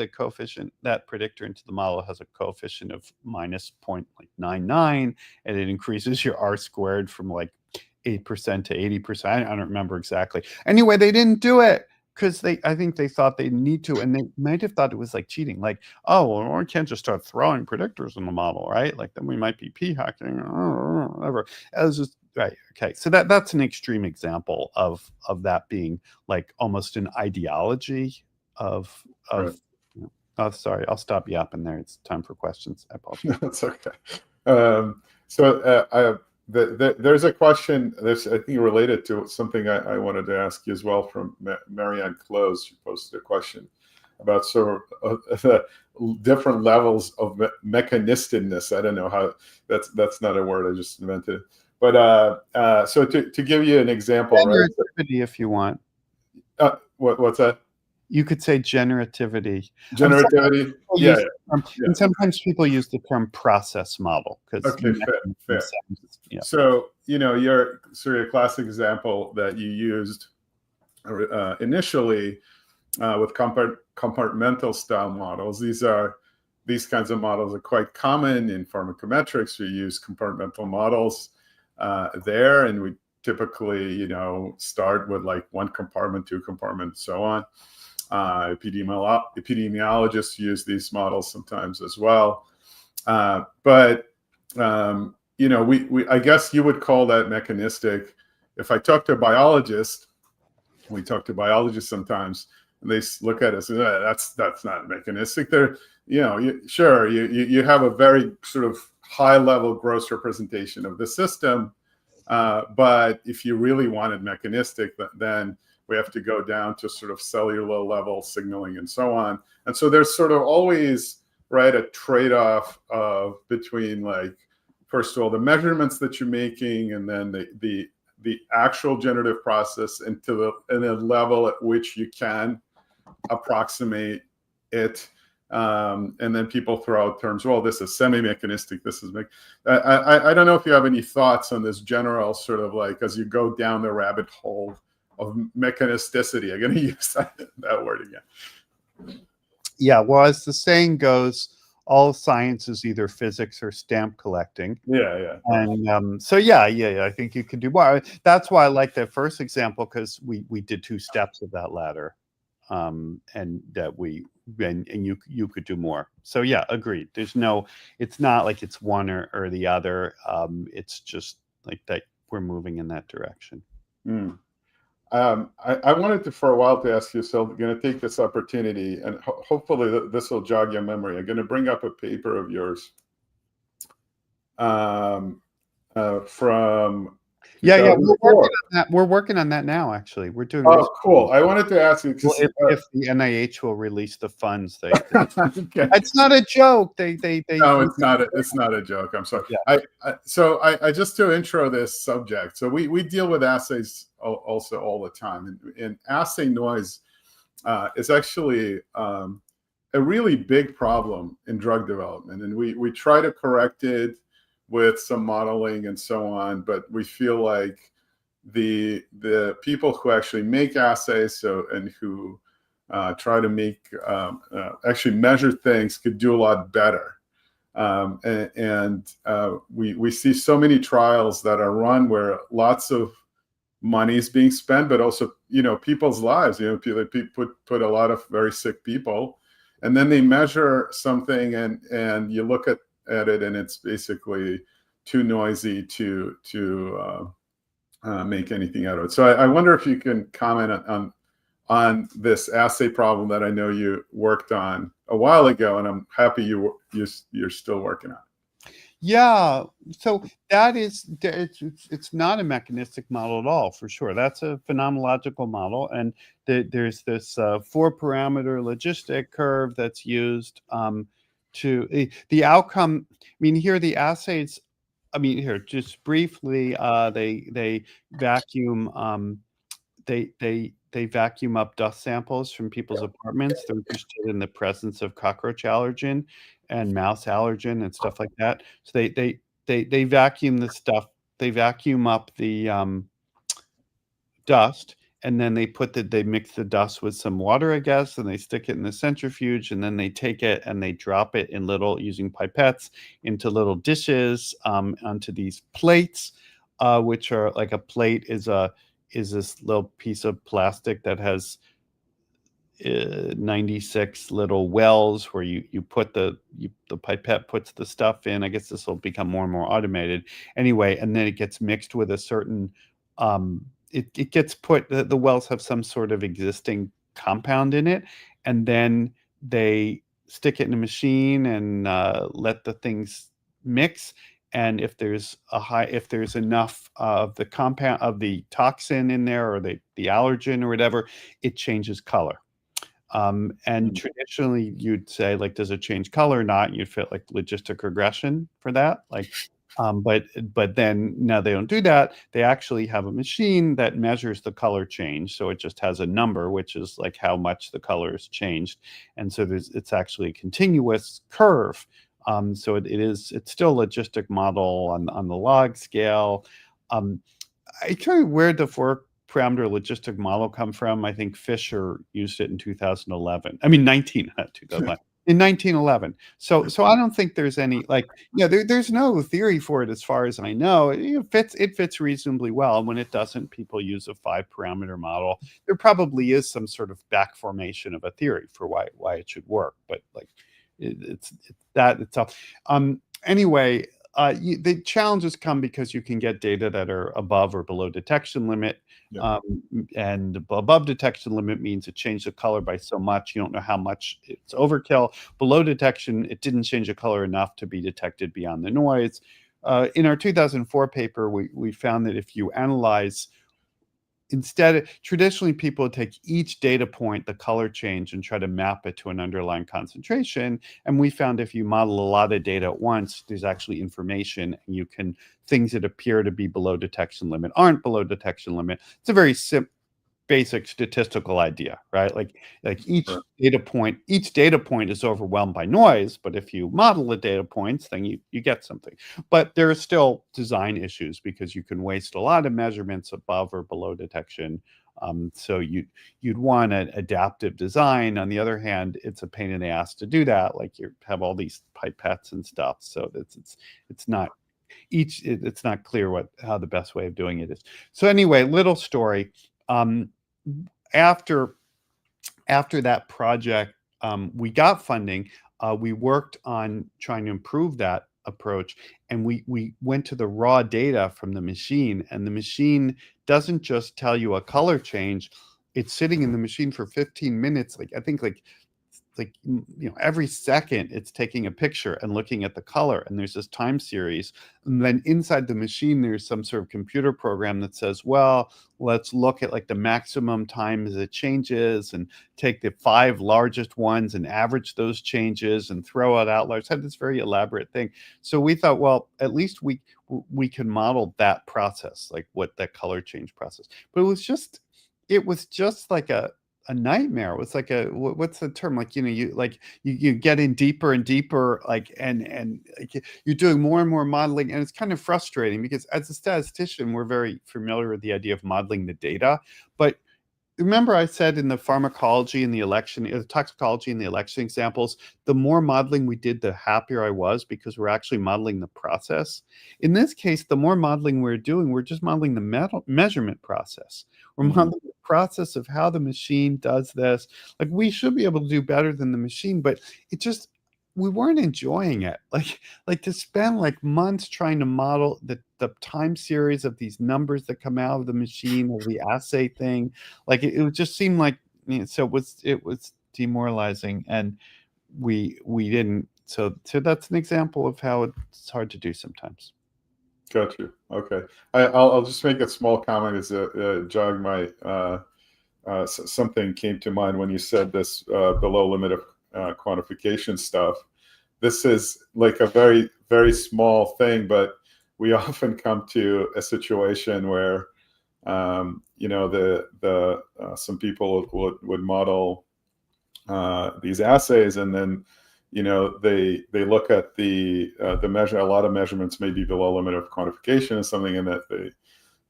Speaker 3: coefficient, that predictor, into the model, it has a coefficient of minus 0.99, and it increases your R squared from like 8% to 80%. I don't remember exactly. Anyway, they didn't do it because I think they thought they need to, and they might have thought it was like cheating. Like, oh, well, we can't just start throwing predictors in the model, right? Like then we might be p-hacking or whatever. It was just right. Okay, so that's an extreme example of that being like almost an ideology of. Right. Oh, sorry, I'll stop yapping there. It's time for questions. I apologize.
Speaker 1: That's okay. There's a question that's, I think, related to something I wanted to ask you as well, from Marianne Close. She posted a question about sort of different levels of mechanisticness. I don't know how that's not a word I just invented. But so to give you an example,
Speaker 3: generativity, right? If you want.
Speaker 1: What's that?
Speaker 3: You could say generativity.
Speaker 1: Generativity, yeah.
Speaker 3: And sometimes people use the term process model.
Speaker 1: Okay, fair. Yeah. So, your sort of classic example that you used initially with compartmental style models, these kinds of models are quite common in pharmacometrics. We use compartmental models there, and we typically, start with like one compartment, two compartments, so on. Epidemiologists use these models sometimes as well. But I guess you would call that mechanistic. If I talk to a biologist, we talk to biologists sometimes, and they look at us and say, that's not mechanistic. They're, sure, you have a very sort of high level gross representation of the system. But if you really wanted mechanistic, then we have to go down to sort of cellular level signaling and so on. And so there's sort of always, right, a trade-off between, like, first of all, the measurements that you're making, and then the actual generative process into a level at which you can approximate it. And then people throw out terms, well, this is semi-mechanistic, this is I don't know if you have any thoughts on this general sort of, like, as you go down the rabbit hole of mechanisticity. I'm going to use that word again.
Speaker 3: Yeah, well, as the saying goes, all science is either physics or stamp collecting.
Speaker 1: Yeah.
Speaker 3: And so yeah, I think you could do more. That's why I like that first example, because we did 2 steps of that ladder, and that and you could do more. So yeah, agreed. It's not like it's one or the other. It's just like that we're moving in that direction.
Speaker 1: I wanted to, for a while, to ask you, so I'm going to take this opportunity, and hopefully this will jog your memory. I'm going to bring up a paper of yours from
Speaker 3: Yeah, we're working on that now, actually. We're doing
Speaker 1: research. Cool. I wanted to ask you,
Speaker 3: well, if the NIH will release the funds,
Speaker 1: okay.
Speaker 3: It's not a joke. They
Speaker 1: No, it's not a joke. I'm sorry.
Speaker 3: Yeah.
Speaker 1: I just to intro this subject. So we deal with assays also all the time, and assay noise is actually a really big problem in drug development, and we try to correct it with some modeling and so on, but we feel like the people who actually make assays and who try to make actually measure things could do a lot better. We see so many trials that are run where lots of money is being spent, but also, people's lives, people put a lot of very sick people, and then they measure something and you look at it and it's basically too noisy to make anything out of it. So I wonder if you can comment on this assay problem that I know you worked on a while ago, and I'm happy you're still working on it.
Speaker 3: Yeah, so it's not a mechanistic model at all, for sure. That's a phenomenological model, and there's this 4-parameter logistic curve that's used to the outcome. I mean, here the assays. I mean, here just briefly, they vacuum they vacuum up dust samples from people's apartments. They're interested in the presence of cockroach allergen and mouse allergen and stuff like that. So they vacuum the stuff. They vacuum up the dust, and then they mix the dust with some water, I guess, and they stick it in the centrifuge, and then they take it and they drop it in using pipettes into little dishes onto these plates, which are like a plate is this little piece of plastic that has 96 little wells where you put the pipette puts the stuff in. I guess this will become more and more automated anyway, and then it gets mixed with a certain it gets put, the wells have some sort of existing compound in it, and then they stick it in a machine and let the things mix. And if there's enough of the compound of the toxin in there, or the allergen or whatever, it changes color. And traditionally you'd say, like, does it change color or not? You'd fit like logistic regression for that. Like, but then now they don't do that. They actually have a machine that measures the color change. So it just has a number, which is like how much the color has changed. And so it's actually a continuous curve. So it's still a logistic model on the log scale. I tell you where the 4-parameter logistic model come from. I think Fisher used it in 2011. I mean, 2011. in 1911. So I don't think there's any there's no theory for it as far as I know. It fits reasonably well. And when it doesn't, people use a 5-parameter model. There probably is some sort of back formation of a theory for why it should work, but like it's that itself. Anyway, the challenges come because you can get data that are above or below detection limit.
Speaker 1: Yeah.
Speaker 3: And above detection limit means it changed the color by so much, you don't know how much it's overkill. Below detection, it didn't change the color enough to be detected beyond the noise. In our 2004 paper, we found that if you analyze, traditionally people would take each data point, the color change, and try to map it to an underlying concentration. And we found if you model a lot of data at once, there's actually information, and things that appear to be below detection limit aren't below detection limit. It's a very basic statistical idea, right? Like each data point is overwhelmed by noise, but if you model the data points, then you get something. But there are still design issues because you can waste a lot of measurements above or below detection. So you'd want an adaptive design. On the other hand, it's a pain in the ass to do that. Like you have all these pipettes and stuff, so it's not clear how the best way of doing it is. So anyway, little story. After that project, we got funding. We worked on trying to improve that approach, and we went to the raw data from the machine, and the machine doesn't just tell you a color change. It's sitting in the machine for 15 minutes. Every second it's taking a picture and looking at the color, and there's this time series, and then inside the machine there's some sort of computer program that says, well, let's look at the maximum time as it changes and take the 5 largest ones and average those changes and throw out outliers. Had this very elaborate thing. So we thought, well, at least we can model that process, like what that color change process. But it was just like a nightmare. It was like what's the term? You get in deeper and deeper, and you're doing more and more modeling, and it's kind of frustrating because as a statistician, we're very familiar with the idea of modeling the data. But remember I said in the pharmacology and the toxicology and the election examples, the more modeling we did, the happier I was because we're actually modeling the process. In this case, the more modeling we're doing, we're just modeling the measurement process. We're modeling the process of how the machine does this. Like, we should be able to do better than the machine, but we weren't enjoying it. Like to spend months trying to model the time series of these numbers that come out of the machine or the assay thing. It would just seem so it was demoralizing, and we didn't. So that's an example of how it's hard to do sometimes.
Speaker 1: Got you. Okay. I'll just make a small comment as a jog my something came to mind when you said this below limit of quantification stuff. This is like a very, very small thing, but we often come to a situation where some people would model these assays, and then they look at the measure. A lot of measurements may be below limit of quantification or something, and that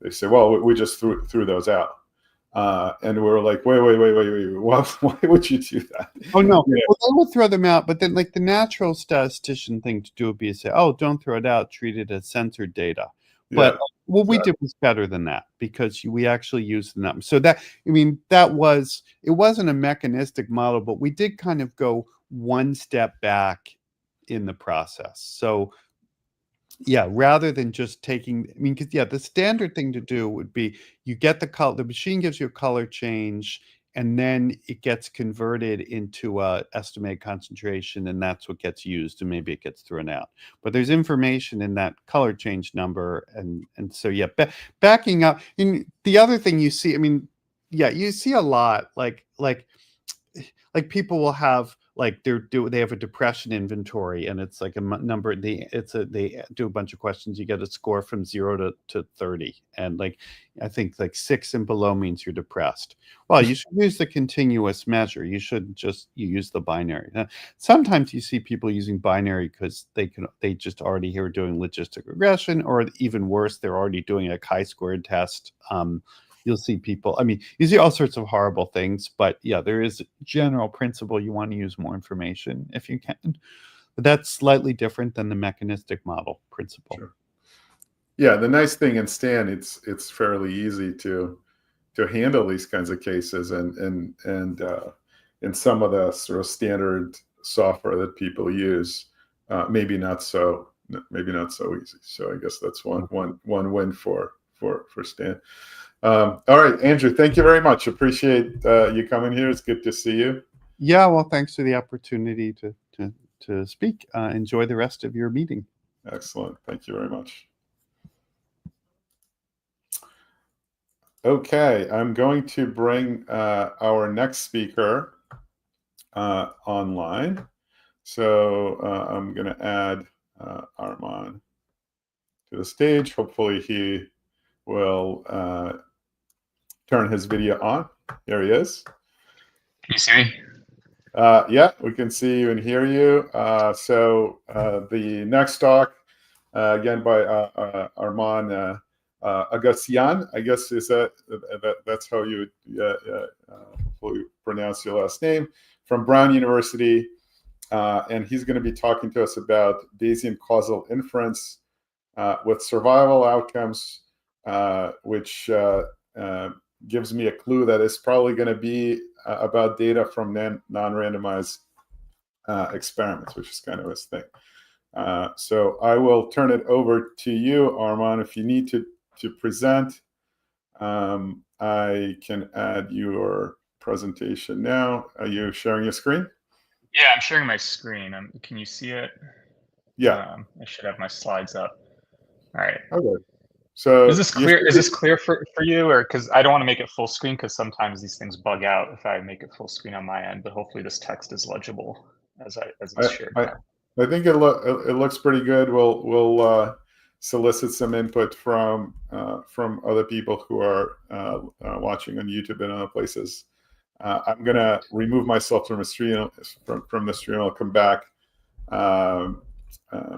Speaker 1: they say, well, we just threw those out. And we're like, wait, why would you do that?
Speaker 3: Oh, no. Yeah. Well, they would throw them out, but then the natural statistician thing to do would be to say, oh, don't throw it out, treat it as censored data. But what we did was better than that because we actually used the numbers. So it wasn't a mechanistic model, but we did kind of go one step back in the process. So yeah, rather than just because the standard thing to do would be you get the color, the machine gives you a color change, and then it gets converted into a estimated concentration, and that's what gets used, and maybe it gets thrown out. But there's information in that color change number, and so backing up. And the other thing you see, you see a lot like people will have they have a depression inventory, and it's like a number. They do a bunch of questions. You get a score from 0 to 30, and I think 6 and below means you're depressed. Well, you should use the continuous measure. You shouldn't just use the binary. Now, sometimes you see people using binary because they just already are doing logistic regression, or even worse, they're already doing a chi-squared test. you'll see people, I mean, you see all sorts of horrible things, but yeah, there is a general principle. You want to use more information if you can. But that's slightly different than the mechanistic model principle.
Speaker 1: Sure. Yeah, the nice thing in Stan, it's fairly easy to handle these kinds of cases, and in some of the sort of standard software that people use, maybe not so easy. So I guess that's one win for Stan. All right, Andrew, thank you very much. Appreciate you coming here. It's good to see you.
Speaker 3: Yeah, well, thanks for the opportunity to speak. Enjoy the rest of your meeting.
Speaker 1: Excellent. Thank you very much. Okay, I'm going to bring our next speaker online. So I'm going to add Arman to the stage. Hopefully he will turn his video on. There he is.
Speaker 4: Can you see me?
Speaker 1: Yeah, we can see you and hear you. So the next talk, again by Arman Agassian, I guess is that's how you pronounce your last name, from Brown University, and he's going to be talking to us about Bayesian causal inference with survival outcomes, which gives me a clue that it's probably going to be about data from non-randomized experiments, which is kind of his thing. So I will turn it over to you, Arman. If you need to present, I can add your presentation now. Are you sharing your screen?
Speaker 4: Yeah, I'm sharing my screen. Can you see it?
Speaker 1: Yeah.
Speaker 4: I should have my slides up. All right.
Speaker 1: Okay. So
Speaker 4: is this clear? Is this clear for you, or because I don't want to make it full screen because sometimes these things bug out if I make it full screen on my end. But hopefully this text is legible as it's shared.
Speaker 1: I think it looks pretty good. We'll solicit some input from other people who are watching on YouTube and other places. I'm gonna remove myself from the stream. I'll come back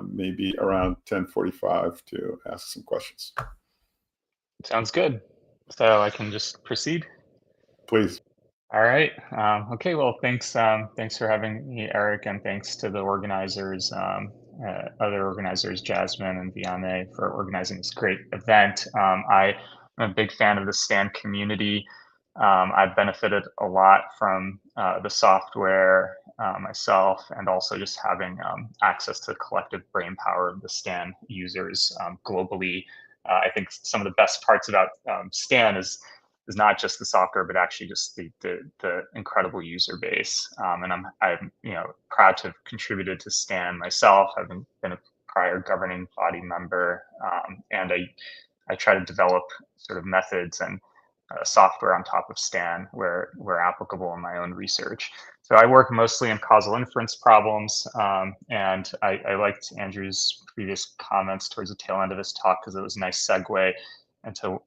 Speaker 1: maybe around 10:45 to ask some questions.
Speaker 4: Sounds good. So I can just proceed.
Speaker 1: Please.
Speaker 4: All right. Okay. Well, thanks for having me, Eric, and thanks to the organizers, other organizers, Jasmine and Vianney, for organizing this great event. I'm a big fan of the STAN community. I've benefited a lot from the software myself, and also just having access to the collective brain power of the STAN users globally. I think some of the best parts about STAN is not just the software, but actually just the incredible user base. And I'm proud to have contributed to STAN myself. I've been a prior governing body member, and I try to develop sort of methods and software on top of STAN where applicable in my own research. So I work mostly in causal inference problems, and I liked Andrew's previous comments towards the tail end of his talk because it was a nice segue into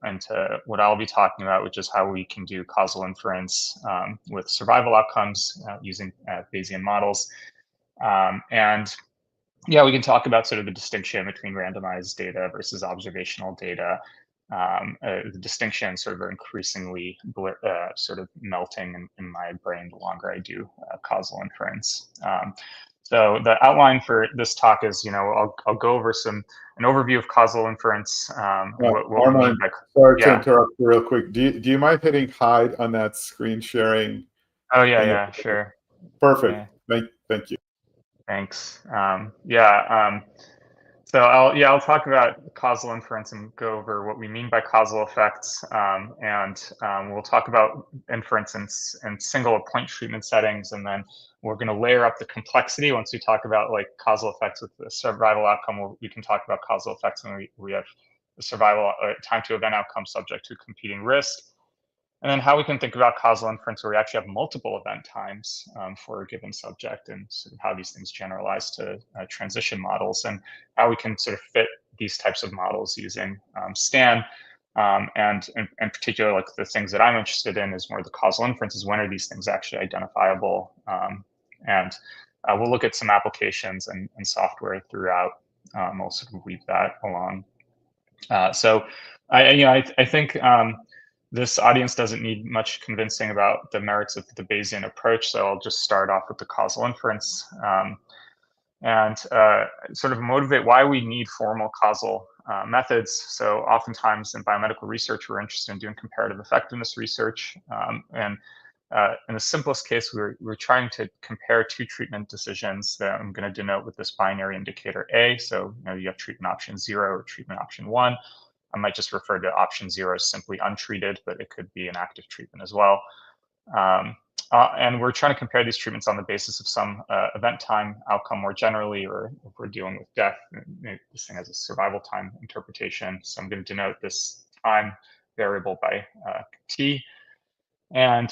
Speaker 4: what I'll be talking about, which is how we can do causal inference with survival outcomes using Bayesian models. And yeah, we can talk about sort of the distinction between randomized data versus observational data. The distinctions sort of are increasingly sort of melting in my brain the longer I do causal inference. So the outline for this talk is, I'll go over an overview of causal inference. What we mean by,
Speaker 1: sorry to interrupt you real quick. Do you mind hitting hide on that screen sharing?
Speaker 4: Oh yeah, sure.
Speaker 1: Perfect. Yeah. Thank you.
Speaker 4: Thanks. So I'll talk about causal inference and go over what we mean by causal effects, and we'll talk about inference in single point treatment settings, and then we're going to layer up the complexity. Once we talk about like causal effects with the survival outcome, we can talk about causal effects when we have the survival time to event outcome subject to competing risk. And then how we can think about causal inference where we actually have multiple event times for a given subject, and sort of how these things generalize to transition models, and how we can sort of fit these types of models using STAN. And in particular, like the things that I'm interested in is more the causal inferences. When are these things actually identifiable? And we'll look at some applications and software throughout. We'll sort of weave that along. So I think This audience doesn't need much convincing about the merits of the Bayesian approach, so I'll just start off with the causal inference and sort of motivate why we need formal causal methods. So oftentimes in biomedical research, we're interested in doing comparative effectiveness research. And in the simplest case, we're trying to compare two treatment decisions that I'm going to denote with this binary indicator A. So you have treatment option 0 or treatment option 1. I might just refer to option 0 as simply untreated, but it could be an active treatment as well. And we're trying to compare these treatments on the basis of some event time outcome more generally, or if we're dealing with death, this thing has a survival time interpretation. So I'm going to denote this time variable by t. And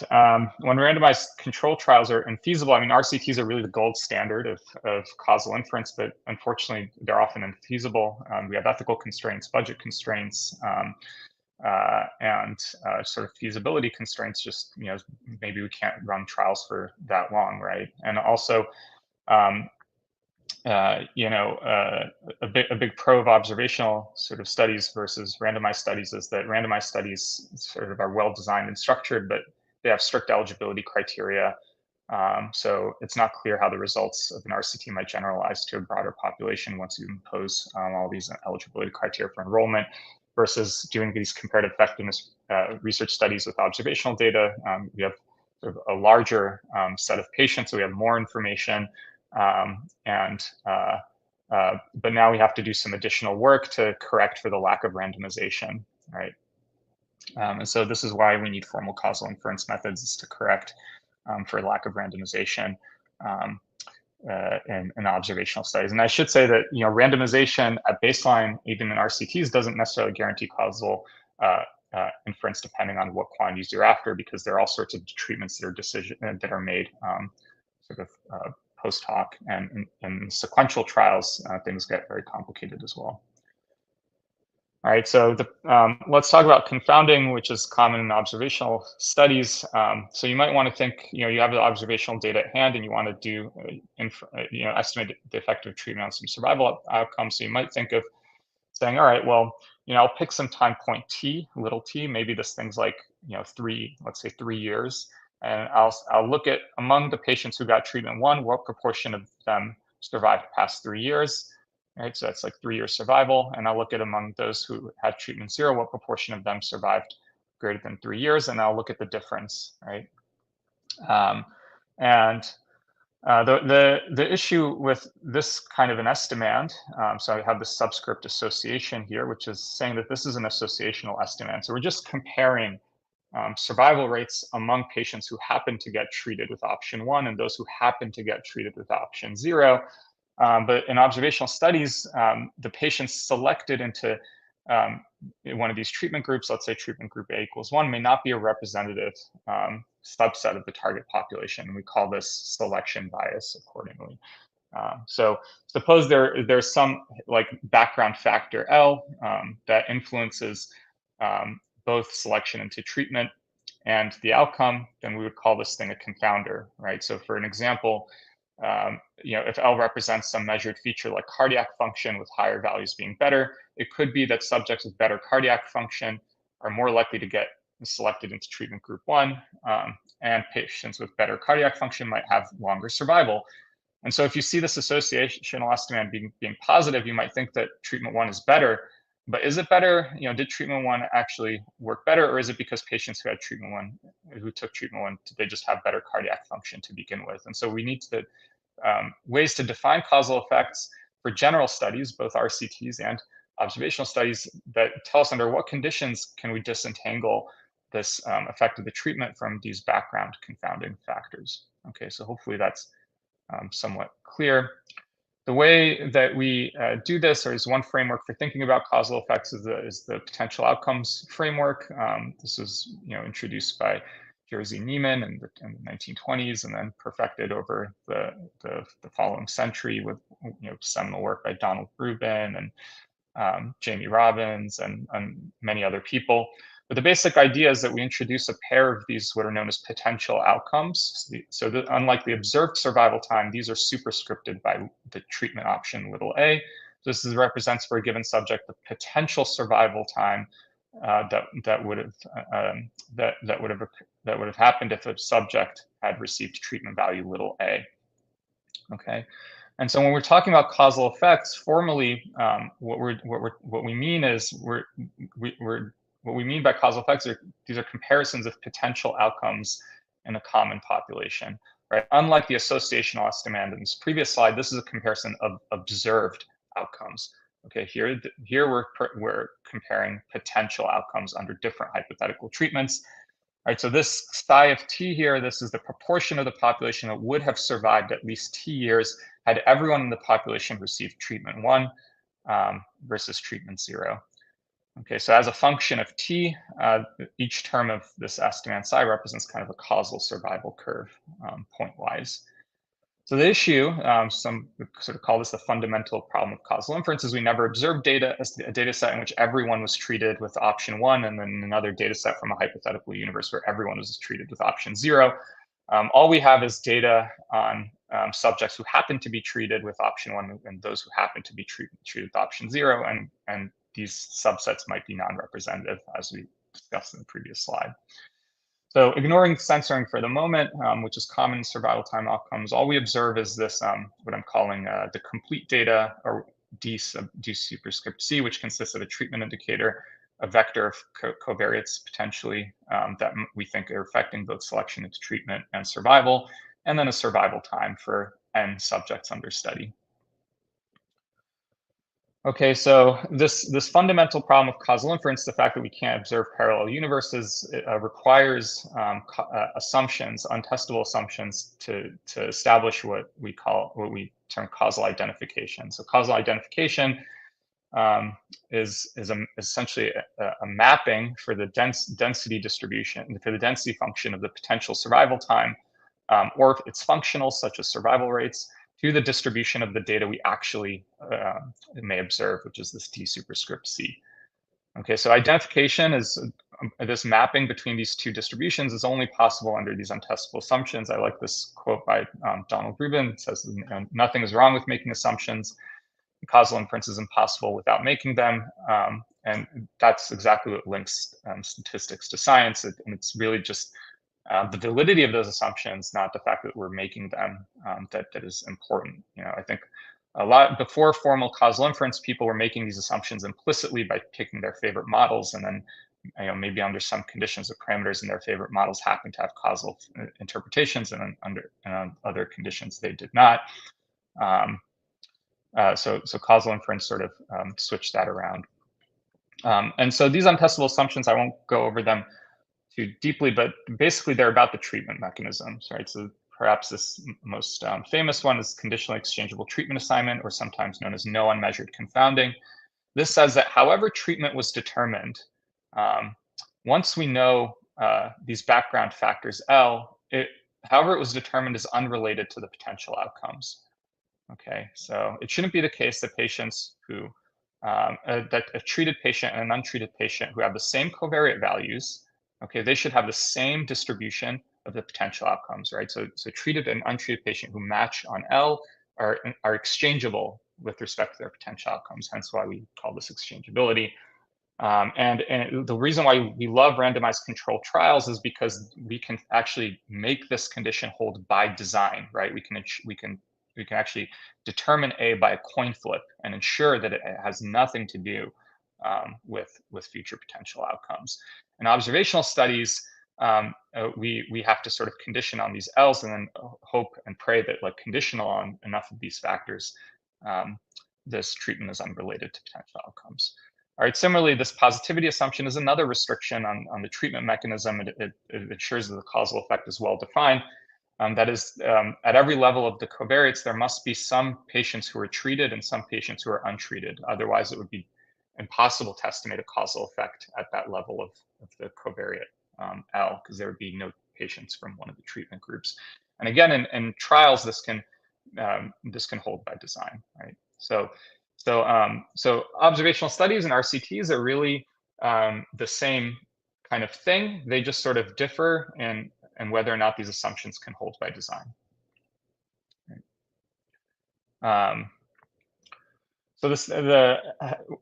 Speaker 4: when randomized control trials are infeasible, I mean, RCTs are really the gold standard of causal inference, but unfortunately, they're often infeasible. We have ethical constraints, budget constraints, and sort of feasibility constraints. Just maybe we can't run trials for that long, right? And also, a big pro of observational sort of studies versus randomized studies is that randomized studies sort of are well designed and structured, but they have strict eligibility criteria. So it's not clear how the results of an RCT might generalize to a broader population once you impose all these eligibility criteria for enrollment, versus doing these comparative effectiveness research studies with observational data. We have sort of a larger set of patients, so we have more information. But now we have to do some additional work to correct for the lack of randomization, right? And so this is why we need formal causal inference methods, is to correct for lack of randomization in observational studies. And I should say that randomization at baseline, even in RCTs, doesn't necessarily guarantee causal inference depending on what quantities you're after, because there are all sorts of treatments that are made sort of post hoc, and in sequential trials, things get very complicated as well. All right, so let's talk about confounding, which is common in observational studies. So you might want to think, you have the observational data at hand, and you want to do, estimate the effective treatment on some survival outcomes. So you might think of saying, all right, well, I'll pick some time point t, little t. Maybe this thing's like, let's say 3 years. And I'll look at, among the patients who got treatment 1, what proportion of them survived past 3 years, right? So that's like 3-year survival. And I'll look at, among those who had treatment 0, what proportion of them survived greater than 3 years, and I'll look at the difference, right? The issue with this kind of an estimand, so I have the subscript association here, which is saying that this is an associational estimand. So we're just comparing survival rates among patients who happen to get treated with option 1 and those who happen to get treated with option 0. But in observational studies, the patients selected into one of these treatment groups, let's say treatment group A equals 1, may not be a representative subset of the target population. We call this selection bias accordingly. So suppose there's some like background factor L that influences both selection into treatment and the outcome, then we would call this thing a confounder, right? So for an example, if L represents some measured feature like cardiac function with higher values being better, it could be that subjects with better cardiac function are more likely to get selected into treatment group 1, and patients with better cardiac function might have longer survival. And so if you see this associational estimand being positive, you might think that treatment 1 is better. But is it better? Did treatment 1 actually work better, or is it because patients who had treatment 1, who took treatment 1, they just have better cardiac function to begin with? And so we need to ways to define causal effects for general studies, both RCTs and observational studies, that tell us under what conditions can we disentangle this effect of the treatment from these background confounding factors. Okay, so hopefully that's somewhat clear. The way that we do this, or is one framework for thinking about causal effects, is the potential outcomes framework. This was introduced by Jerzy Neiman in the 1920s, and then perfected over the following century with seminal work by Donald Rubin and Jamie Robbins and many other people. But the basic idea is that we introduce a pair of these, what are known as potential outcomes. So unlike the observed survival time, these are superscripted by the treatment option little a. This represents for a given subject the potential survival time that would have happened if a subject had received treatment value little a. Okay, and so when we're talking about causal effects, formally, what we mean is what we mean by causal effects are these are comparisons of potential outcomes in a common population, right? Unlike the associational estimand in this previous slide, this is a comparison of observed outcomes. Okay, here we're comparing potential outcomes under different hypothetical treatments. All right, so this psi of t here, this is the proportion of the population that would have survived at least t years had everyone in the population received treatment 1 versus treatment 0. Okay, so as a function of t, each term of this estimand psi represents kind of a causal survival curve point-wise. So the issue, some sort of call this the fundamental problem of causal inference, is we never observed data as a data set in which everyone was treated with option 1, and then another data set from a hypothetical universe where everyone was treated with option 0. All we have is data on subjects who happen to be treated with option 1 and those who happen to be treated with option 0, and these subsets might be non-representative, as we discussed in the previous slide. So ignoring censoring for the moment, which is common in survival time outcomes, all we observe is this, what I'm calling the complete data, or D superscript C, which consists of a treatment indicator, a vector of covariates potentially that we think are affecting both selection into treatment and survival, and then a survival time for n subjects under study. Okay, so this fundamental problem of causal inference, the fact that we can't observe parallel universes, requires assumptions, untestable assumptions, to establish what we term causal identification. So causal identification is essentially a mapping for the density distribution, for the density function of the potential survival time, or if it's functional, such as survival rates, to the distribution of the data we actually may observe, which is this D superscript C. Okay, so identification is this mapping between these two distributions is only possible under these untestable assumptions. I like this quote by Donald Rubin. It says, nothing is wrong with making assumptions. Causal inference is impossible without making them. And that's exactly what links statistics to science. And it's really just the validity of those assumptions, not the fact that we're making them, that is important. I think a lot before formal causal inference, people were making these assumptions implicitly by picking their favorite models, and then maybe under some conditions, the parameters in their favorite models happen to have causal interpretations, and under other conditions they did not. So causal inference sort of switched that around. And so these untestable assumptions, I won't go over them too deeply, but basically they're about the treatment mechanisms, right? So perhaps this most famous one is conditionally exchangeable treatment assignment, or sometimes known as no unmeasured confounding. This says that however treatment was determined, once we know these background factors L, however it was determined is unrelated to the potential outcomes. Okay, so it shouldn't be the case that patients who, that a treated patient and an untreated patient who have the same covariate values, okay, they should have the same distribution of the potential outcomes, right? So treated and untreated patient who match on L are exchangeable with respect to their potential outcomes, hence why we call this exchangeability. And the reason why we love randomized controlled trials is because we can actually make this condition hold by design, right? We can actually determine A by a coin flip and ensure that it has nothing to do with future potential outcomes. In observational studies, we have to sort of condition on these L's and then hope and pray that, like, conditional on enough of these factors, this treatment is unrelated to potential outcomes. All right, similarly, this positivity assumption is another restriction on the treatment mechanism. It ensures that the causal effect is well defined. That is, at every level of the covariates, there must be some patients who are treated and some patients who are untreated. Otherwise, it would be impossible to estimate a causal effect at that level of the covariate L, because there would be no patients from one of the treatment groups. And again, in trials, this can hold by design, right? So observational studies and RCTs are really the same kind of thing. They just sort of differ in whether or not these assumptions can hold by design. So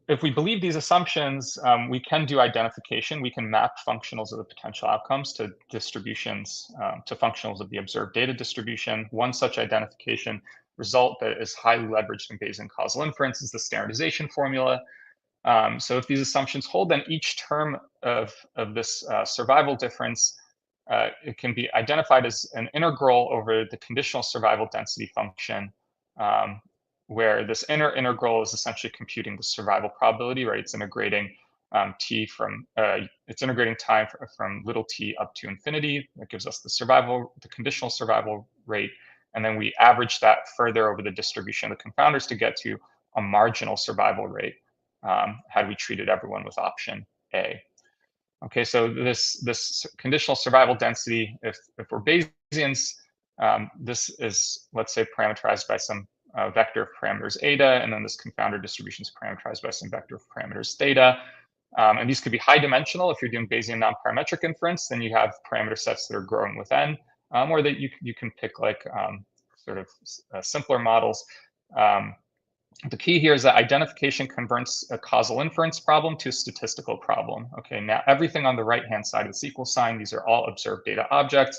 Speaker 4: if we believe these assumptions, we can do identification. We can map functionals of the potential outcomes to distributions, to functionals of the observed data distribution. One such identification result that is highly leveraged in Bayesian causal inference is the standardization formula. So if these assumptions hold, then each term of this survival difference, it can be identified as an integral over the conditional survival density function, where this integral is essentially computing the survival probability, right? It's integrating it's integrating time from little t up to infinity. That gives us the conditional survival rate, and then we average that further over the distribution of the confounders to get to a marginal survival rate, had we treated everyone with option A. Okay, so this conditional survival density, if we're Bayesians, this is, let's say, parameterized by some vector of parameters eta, and then this confounder distribution is parameterized by some vector of parameters theta. And these could be high dimensional. If you're doing Bayesian non-parametric inference, then you have parameter sets that are growing with n, or that you can pick like sort of simpler models. The key here is that identification converts a causal inference problem to a statistical problem. Okay, now everything on the right-hand side of this equal sign, these are all observed data objects.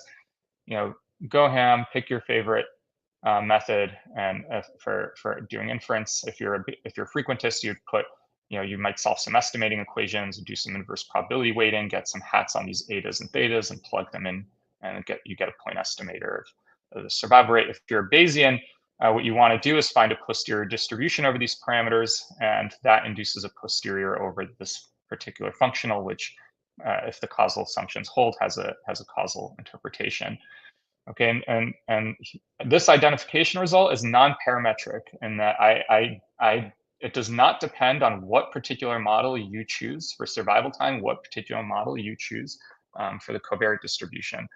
Speaker 4: Go ham, pick your favorite method, and for doing inference. If you're a frequentist, you'd put, you might solve some estimating equations, do some inverse probability weighting, get some hats on these etas and thetas, and plug them in, and you get a point estimator of the survival rate. If you're a Bayesian, what you want to do is find a posterior distribution over these parameters, and that induces a posterior over this particular functional, which, if the causal assumptions hold, has a causal interpretation. Okay, and this identification result is non-parametric in that it does not depend on what particular model you choose for survival time, what particular model you choose for the covariate distribution.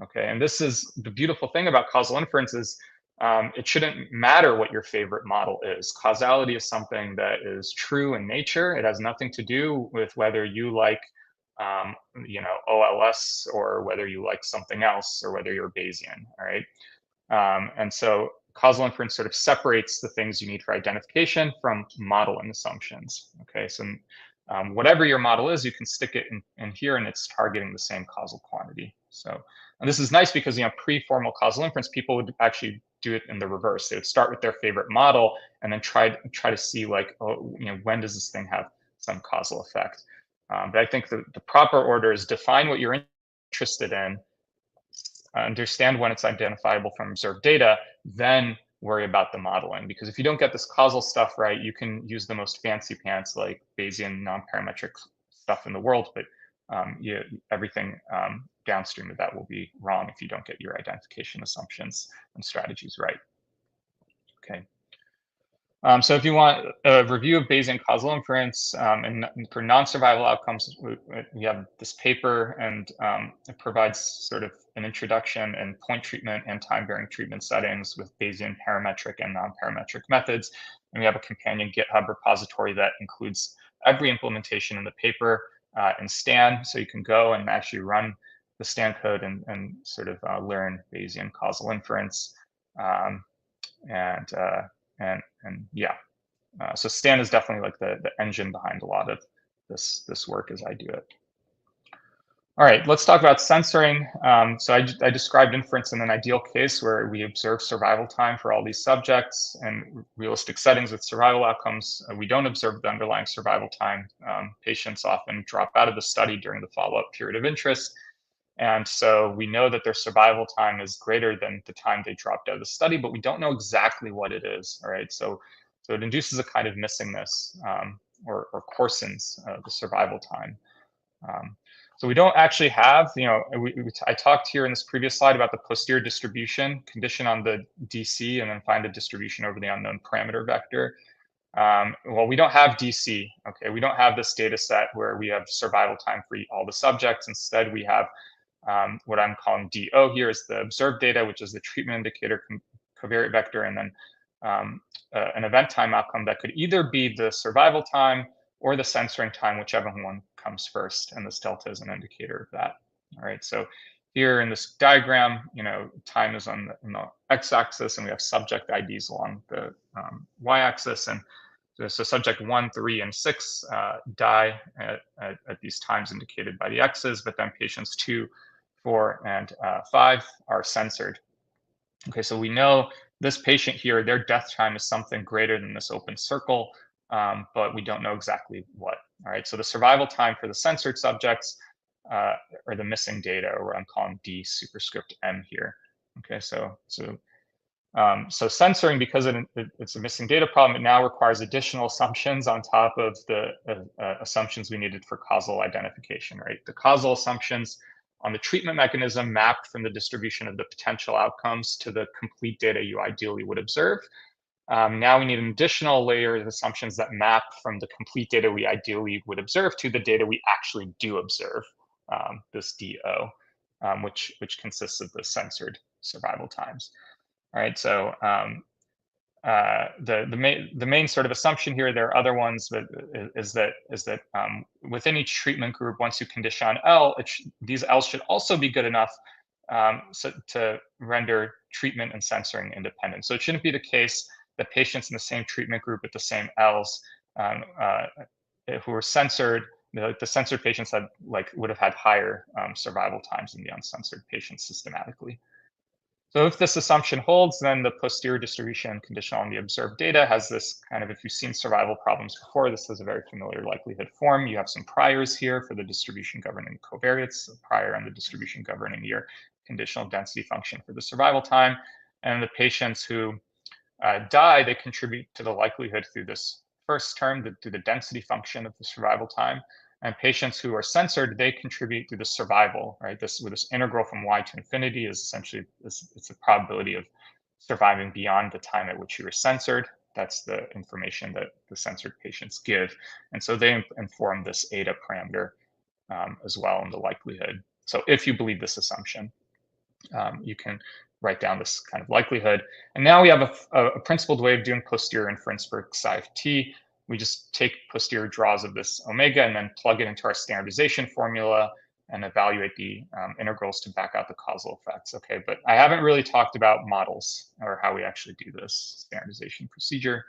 Speaker 4: Okay, and this is the beautiful thing about causal inference is it shouldn't matter what your favorite model is. Causality is something that is true in nature. It has nothing to do with whether you like OLS or whether you like something else or whether you're Bayesian, all right? And so causal inference sort of separates the things you need for identification from modeling assumptions, okay? So whatever your model is, you can stick it in here and it's targeting the same causal quantity. So, and this is nice because, pre-formal causal inference, people would actually do it in the reverse. They would start with their favorite model and then try to see like, when does this thing have some causal effect? But I think the proper order is define what you're interested in, understand when it's identifiable from observed data, then worry about the modeling. Because if you don't get this causal stuff right, you can use the most fancy pants like Bayesian non-parametric stuff in the world, but everything downstream of that will be wrong if you don't get your identification assumptions and strategies right. Okay. So if you want a review of Bayesian causal inference and for non-survival outcomes, we have this paper, and it provides sort of an introduction and point treatment and time-varying treatment settings with Bayesian parametric and non-parametric methods. And we have a companion GitHub repository that includes every implementation in the paper in Stan, so you can go and actually run the Stan code and sort of learn Bayesian causal inference. So Stan is definitely like the engine behind a lot of this work as I do it. All right, let's talk about censoring. So I described inference in an ideal case where we observe survival time for all these subjects, and realistic settings with survival outcomes, we don't observe the underlying survival time. Patients often drop out of the study during the follow-up period of interest. And so we know that their survival time is greater than the time they dropped out of the study, but we don't know exactly what it is, all right? So it induces a kind of missingness or coarsens the survival time. So we don't actually have, I talked here in this previous slide about the posterior distribution, condition on the DC, and then find a distribution over the unknown parameter vector. Well, we don't have DC, okay? We don't have this data set where we have survival time for all the subjects. Instead, we have what I'm calling DO here is the observed data, which is the treatment indicator covariate vector, and then an event time outcome that could either be the survival time or the censoring time, whichever one comes first, and this delta is an indicator of that. All right, so here in this diagram, time is on the x-axis, and we have subject IDs along the y-axis, and So subject 1, 3, and 6 die at these times indicated by the X's, but then patients 2, 4, and 5 are censored. Okay, so we know this patient here, their death time is something greater than this open circle, but we don't know exactly what. All right, so the survival time for the censored subjects are the missing data, or what I'm calling D superscript M here. Okay, so censoring, because it's a missing data problem, it now requires additional assumptions on top of the assumptions we needed for causal identification, right? The causal assumptions on the treatment mechanism mapped from the distribution of the potential outcomes to the complete data you ideally would observe. Now we need an additional layer of assumptions that map from the complete data we ideally would observe to the data we actually do observe, this DO, which consists of the censored survival times. All right, so the main sort of assumption here, there are other ones, but is that within each treatment group, once you condition on L, these L's should also be good enough to render treatment and censoring independent. So it shouldn't be the case that patients in the same treatment group with the same L's who were censored, the censored patients would have had higher survival times than the uncensored patients systematically. So if this assumption holds, then the posterior distribution conditional on the observed data has this kind of, if you've seen survival problems before, this is a very familiar likelihood form. You have some priors here for the distribution governing covariates, a prior on the distribution governing your conditional density function for the survival time. And the patients who die, they contribute to the likelihood through this first term, through the density function of the survival time. And patients who are censored, they contribute through the survival, right? With this integral from y to infinity is essentially, it's a probability of surviving beyond the time at which you were censored. That's the information that the censored patients give. And so they inform this eta parameter as well in the likelihood. So if you believe this assumption, you can write down this kind of likelihood. And now we have a principled way of doing posterior inference for psi of t. We just take posterior draws of this omega and then plug it into our standardization formula and evaluate the integrals to back out the causal effects. Okay, but I haven't really talked about models or how we actually do this standardization procedure.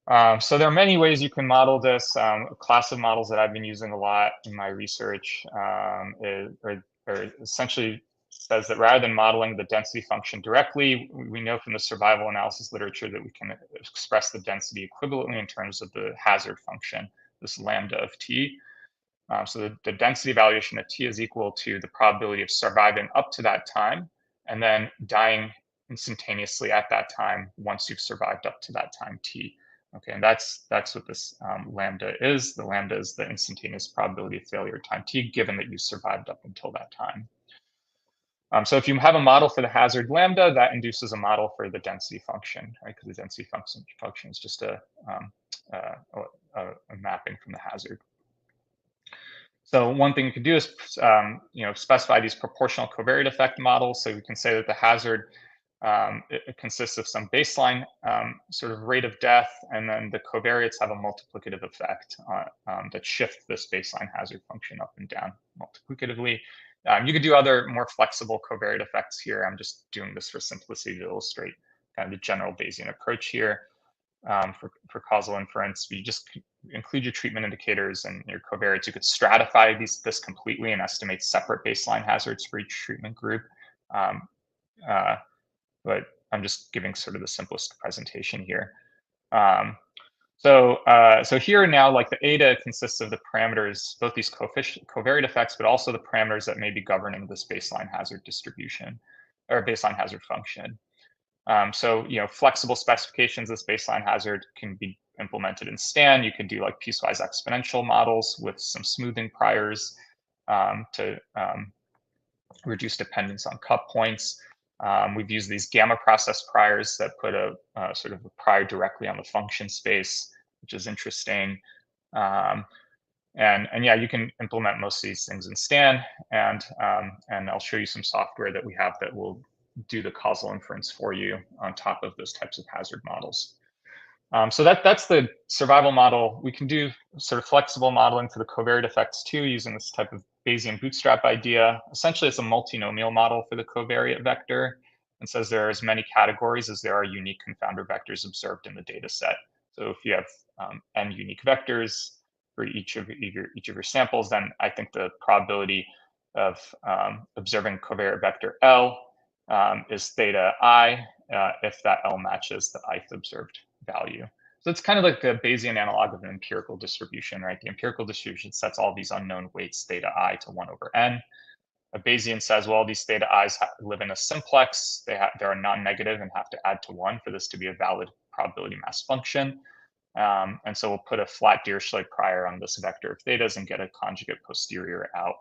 Speaker 4: So there are many ways you can model this. A class of models that I've been using a lot in my research are essentially says that rather than modeling the density function directly, we know from the survival analysis literature that we can express the density equivalently in terms of the hazard function, this lambda of t. So the density evaluation of t is equal to the probability of surviving up to that time and then dying instantaneously at that time once you've survived up to that time t. Okay, and that's what this lambda is. The lambda is the instantaneous probability of failure at time t, given that you survived up until that time. So if you have a model for the hazard lambda, that induces a model for the density function, right? Because the density function is just a mapping from the hazard. So one thing you could do is specify these proportional covariate effect models. So we can say that the hazard it consists of some baseline sort of rate of death, and then the covariates have a multiplicative effect that shift this baseline hazard function up and down multiplicatively. You could do other more flexible covariate effects here. I'm just doing this for simplicity to illustrate kind of the general Bayesian approach here for causal inference. You just include your treatment indicators and your covariates. You could stratify this completely and estimate separate baseline hazards for each treatment group. But I'm just giving sort of the simplest presentation here. So here now, like the eta consists of the parameters, both these covariate effects, but also the parameters that may be governing this baseline hazard distribution or baseline hazard function. So flexible specifications of this baseline hazard can be implemented in STAN. You could do like piecewise exponential models with some smoothing priors to reduce dependence on cut points. We've used these gamma process priors that put a sort of a prior directly on the function space, which is interesting. And yeah, you can implement most of these things in STAN, and I'll show you some software that we have that will do the causal inference for you on top of those types of hazard models. So that's the survival model. We can do sort of flexible modeling for the covariate effects too, using this type of Bayesian bootstrap idea. Essentially, it's a multinomial model for the covariate vector, and says there are as many categories as there are unique confounder vectors observed in the data set. So if you have n unique vectors for each of your samples, then I think the probability of observing covariate vector L is theta I if that L matches the ith observed value. So it's kind of like the Bayesian analog of an empirical distribution, right? The empirical distribution sets all these unknown weights theta I to 1 over n. A Bayesian says, well, these theta i's live in a simplex. They are non-negative and have to add to 1 for this to be a valid probability mass function. And so we'll put a flat Dirichlet prior on this vector of thetas and get a conjugate posterior out.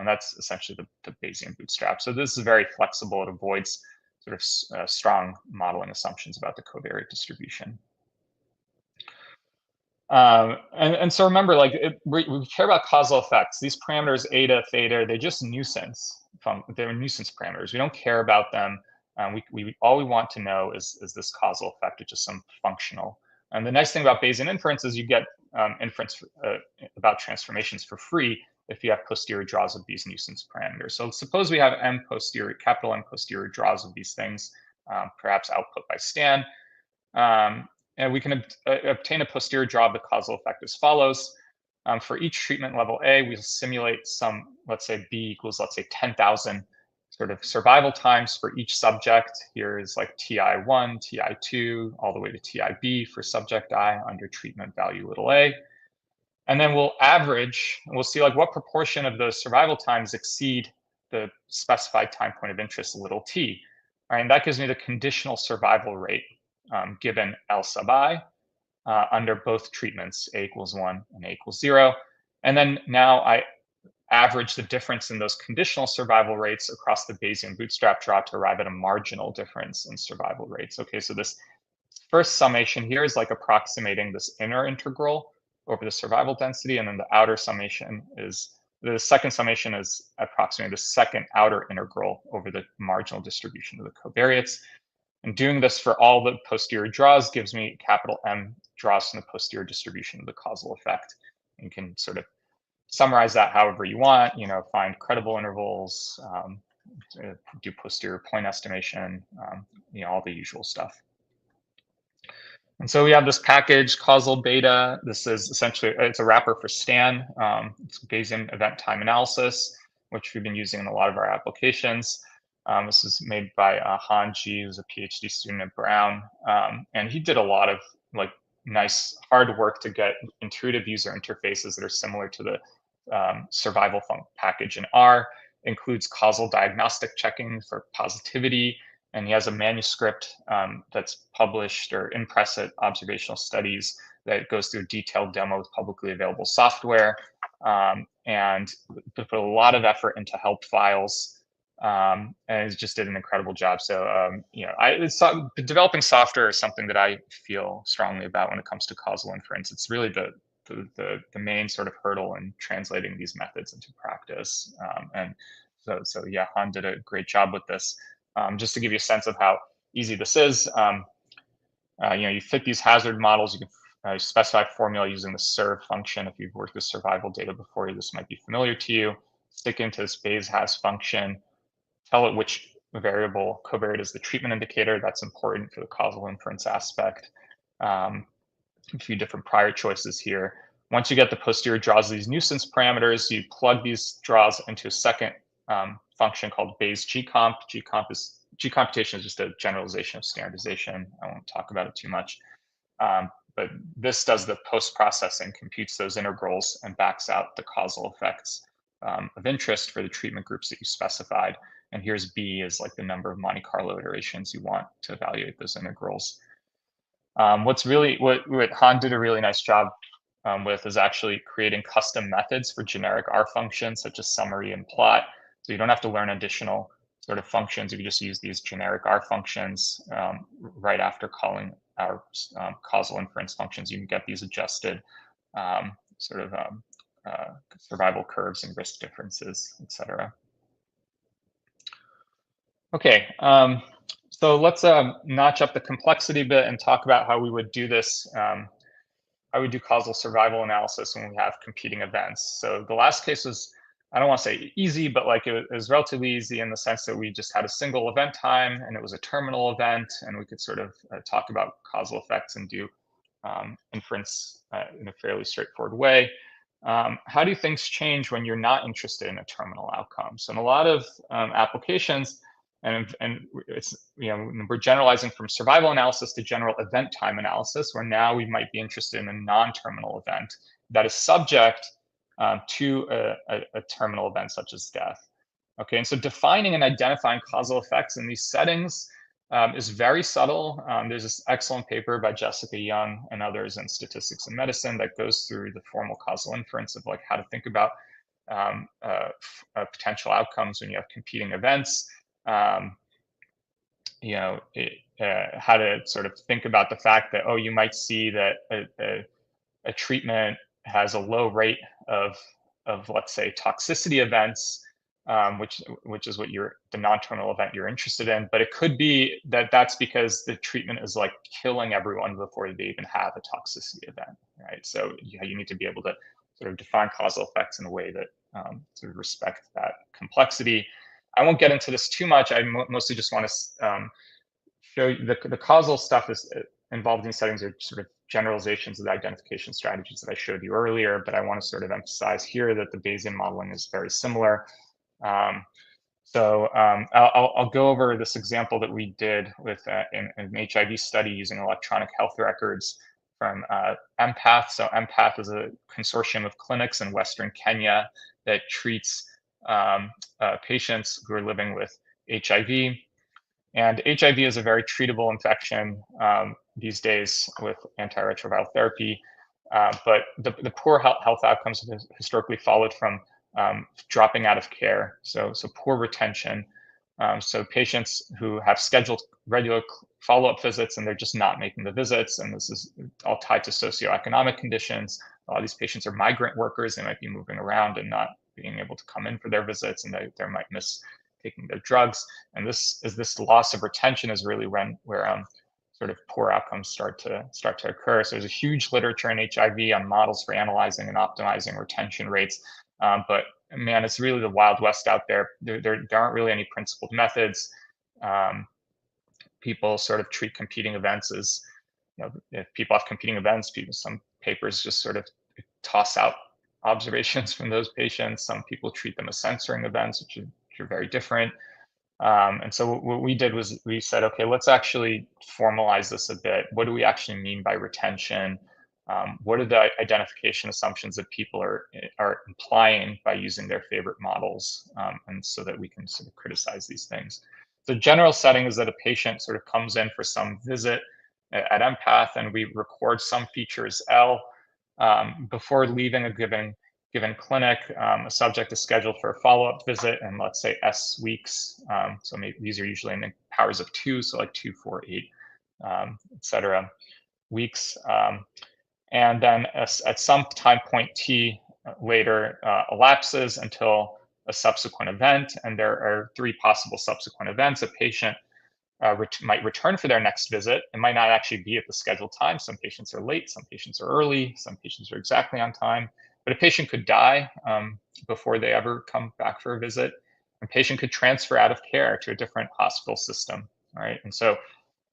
Speaker 4: That's essentially the Bayesian bootstrap. So this is very flexible. It avoids sort of strong modeling assumptions about the covariate distribution. And so remember, like we care about causal effects. These parameters, eta, theta, they're just nuisance. They're nuisance parameters. We don't care about them. All we want to know is this causal effect, which is some functional. And the nice thing about Bayesian inference is you get inference about transformations for free if you have posterior draws of these nuisance parameters. So suppose we have capital M posterior draws of these things, perhaps output by Stan. And we can obtain a posterior draw of the causal effect as follows. For each treatment level A, we'll simulate some, let's say B equals, let's say 10,000 sort of survival times for each subject. Here is like TI1, TI2, all the way to TIB for subject I under treatment value little a. And then we'll average, and we'll see like what proportion of those survival times exceed the specified time point of interest little t. All right, and that gives me the conditional survival rate given L sub I under both treatments, A equals 1 and A equals 0. And then now I average the difference in those conditional survival rates across the Bayesian bootstrap draw to arrive at a marginal difference in survival rates. Okay, so this first summation here is like approximating this inner integral over the survival density, and then the outer summation is, the second summation is approximating the second outer integral over the marginal distribution of the covariates. And doing this for all the posterior draws gives me capital M draws from the posterior distribution of the causal effect. And you can sort of summarize that however you want, find credible intervals, do posterior point estimation, all the usual stuff. And so we have this package, Causal Beta. This is essentially, it's a wrapper for Stan. It's Bayesian event time analysis, which we've been using in a lot of our applications. This is made by Han Ji, who's a PhD student at Brown. And he did a lot of like nice hard work to get intuitive user interfaces that are similar to the survival package in R. Includes causal diagnostic checking for positivity. And he has a manuscript that's published or in press at Observational Studies that goes through a detailed demo with publicly available software, and put a lot of effort into help files, and he just did an incredible job. So, developing software is something that I feel strongly about when it comes to causal inference. It's really the main sort of hurdle in translating these methods into practice. And so yeah, Han did a great job with this. Just to give you a sense of how easy this is, you fit these hazard models. You can specify formula using the serve function. If you've worked with survival data before, this might be familiar to you. Stick into this Bayes has function. Tell it which variable covariate is the treatment indicator. That's important for the causal inference aspect. A few different prior choices here. Once you get the posterior draws of these nuisance parameters, you plug these draws into a second function called Bayes gcomp. Gcomputation is just a generalization of standardization. I won't talk about it too much. But this does the post-processing, computes those integrals, and backs out the causal effects of interest for the treatment groups that you specified. And here's B is like the number of Monte Carlo iterations you want to evaluate those integrals. What Han did a really nice job with is actually creating custom methods for generic R functions, such as summary and plot. So you don't have to learn additional sort of functions. You can just use these generic R functions right after calling our causal inference functions. You can get these adjusted survival curves and risk differences, etc. Okay, so let's notch up the complexity a bit and talk about how we would do this, how we do causal survival analysis when we have competing events. So the last case was, I don't want to say easy, but like it was relatively easy in the sense that we just had a single event time and it was a terminal event, and we could sort of talk about causal effects and do inference in a fairly straightforward way. How do things change when you're not interested in a terminal outcome? So in a lot of applications, and it's, we're generalizing from survival analysis to general event time analysis, where now we might be interested in a non-terminal event that is subject to a terminal event such as death. Okay, and so defining and identifying causal effects in these settings is very subtle. There's this excellent paper by Jessica Young and others in Statistics and Medicine that goes through the formal causal inference of like how to think about potential outcomes when you have competing events. How to sort of think about the fact that, oh, you might see that a treatment has a low rate of let's say toxicity events, which is what the non-terminal event you're interested in, but it could be that that's because the treatment is like killing everyone before they even have a toxicity event, right? So you need to be able to sort of define causal effects in a way that sort of respect that complexity. I won't get into this too much. I mostly just want to show you the causal stuff is involved in these settings are sort of generalizations of the identification strategies that I showed you earlier, but I want to sort of emphasize here that the Bayesian modeling is very similar. I'll go over this example that we did with an HIV study using electronic health records from Empath. So Empath is a consortium of clinics in Western Kenya that treats patients who are living with HIV. And HIV is a very treatable infection these days with antiretroviral therapy. But the poor health outcomes have historically followed from dropping out of care, so poor retention. So patients who have scheduled regular follow-up visits and they're just not making the visits, and this is all tied to socioeconomic conditions. A lot of these patients are migrant workers. They might be moving around and not being able to come in for their visits, and they might miss taking their drugs. And this loss of retention is really where sort of poor outcomes start to occur. So there's a huge literature in HIV on models for analyzing and optimizing retention rates. But man, it's really the Wild West out there. There aren't really any principled methods. People sort of treat competing events as, if people have competing events, some papers just sort of toss out observations from those patients. Some people treat them as censoring events, which are very different. And so what we did was we said, okay, let's actually formalize this a bit. What do we actually mean by retention? What are the identification assumptions that people are implying by using their favorite models, and so that we can sort of criticize these things. The general setting is that a patient sort of comes in for some visit at Empath, and we record some features L. Before leaving a given clinic, a subject is scheduled for a follow-up visit in, let's say, S weeks. So maybe these are usually in the powers of 2, so like 2, 4, 8, etc. weeks. And then at some time point T later elapses until a subsequent event, and there are 3 possible subsequent events. A patient might return for their next visit. It might not actually be at the scheduled time. Some patients are late, some patients are early, some patients are exactly on time. But a patient could die before they ever come back for a visit. A patient could transfer out of care to a different hospital system, right? And so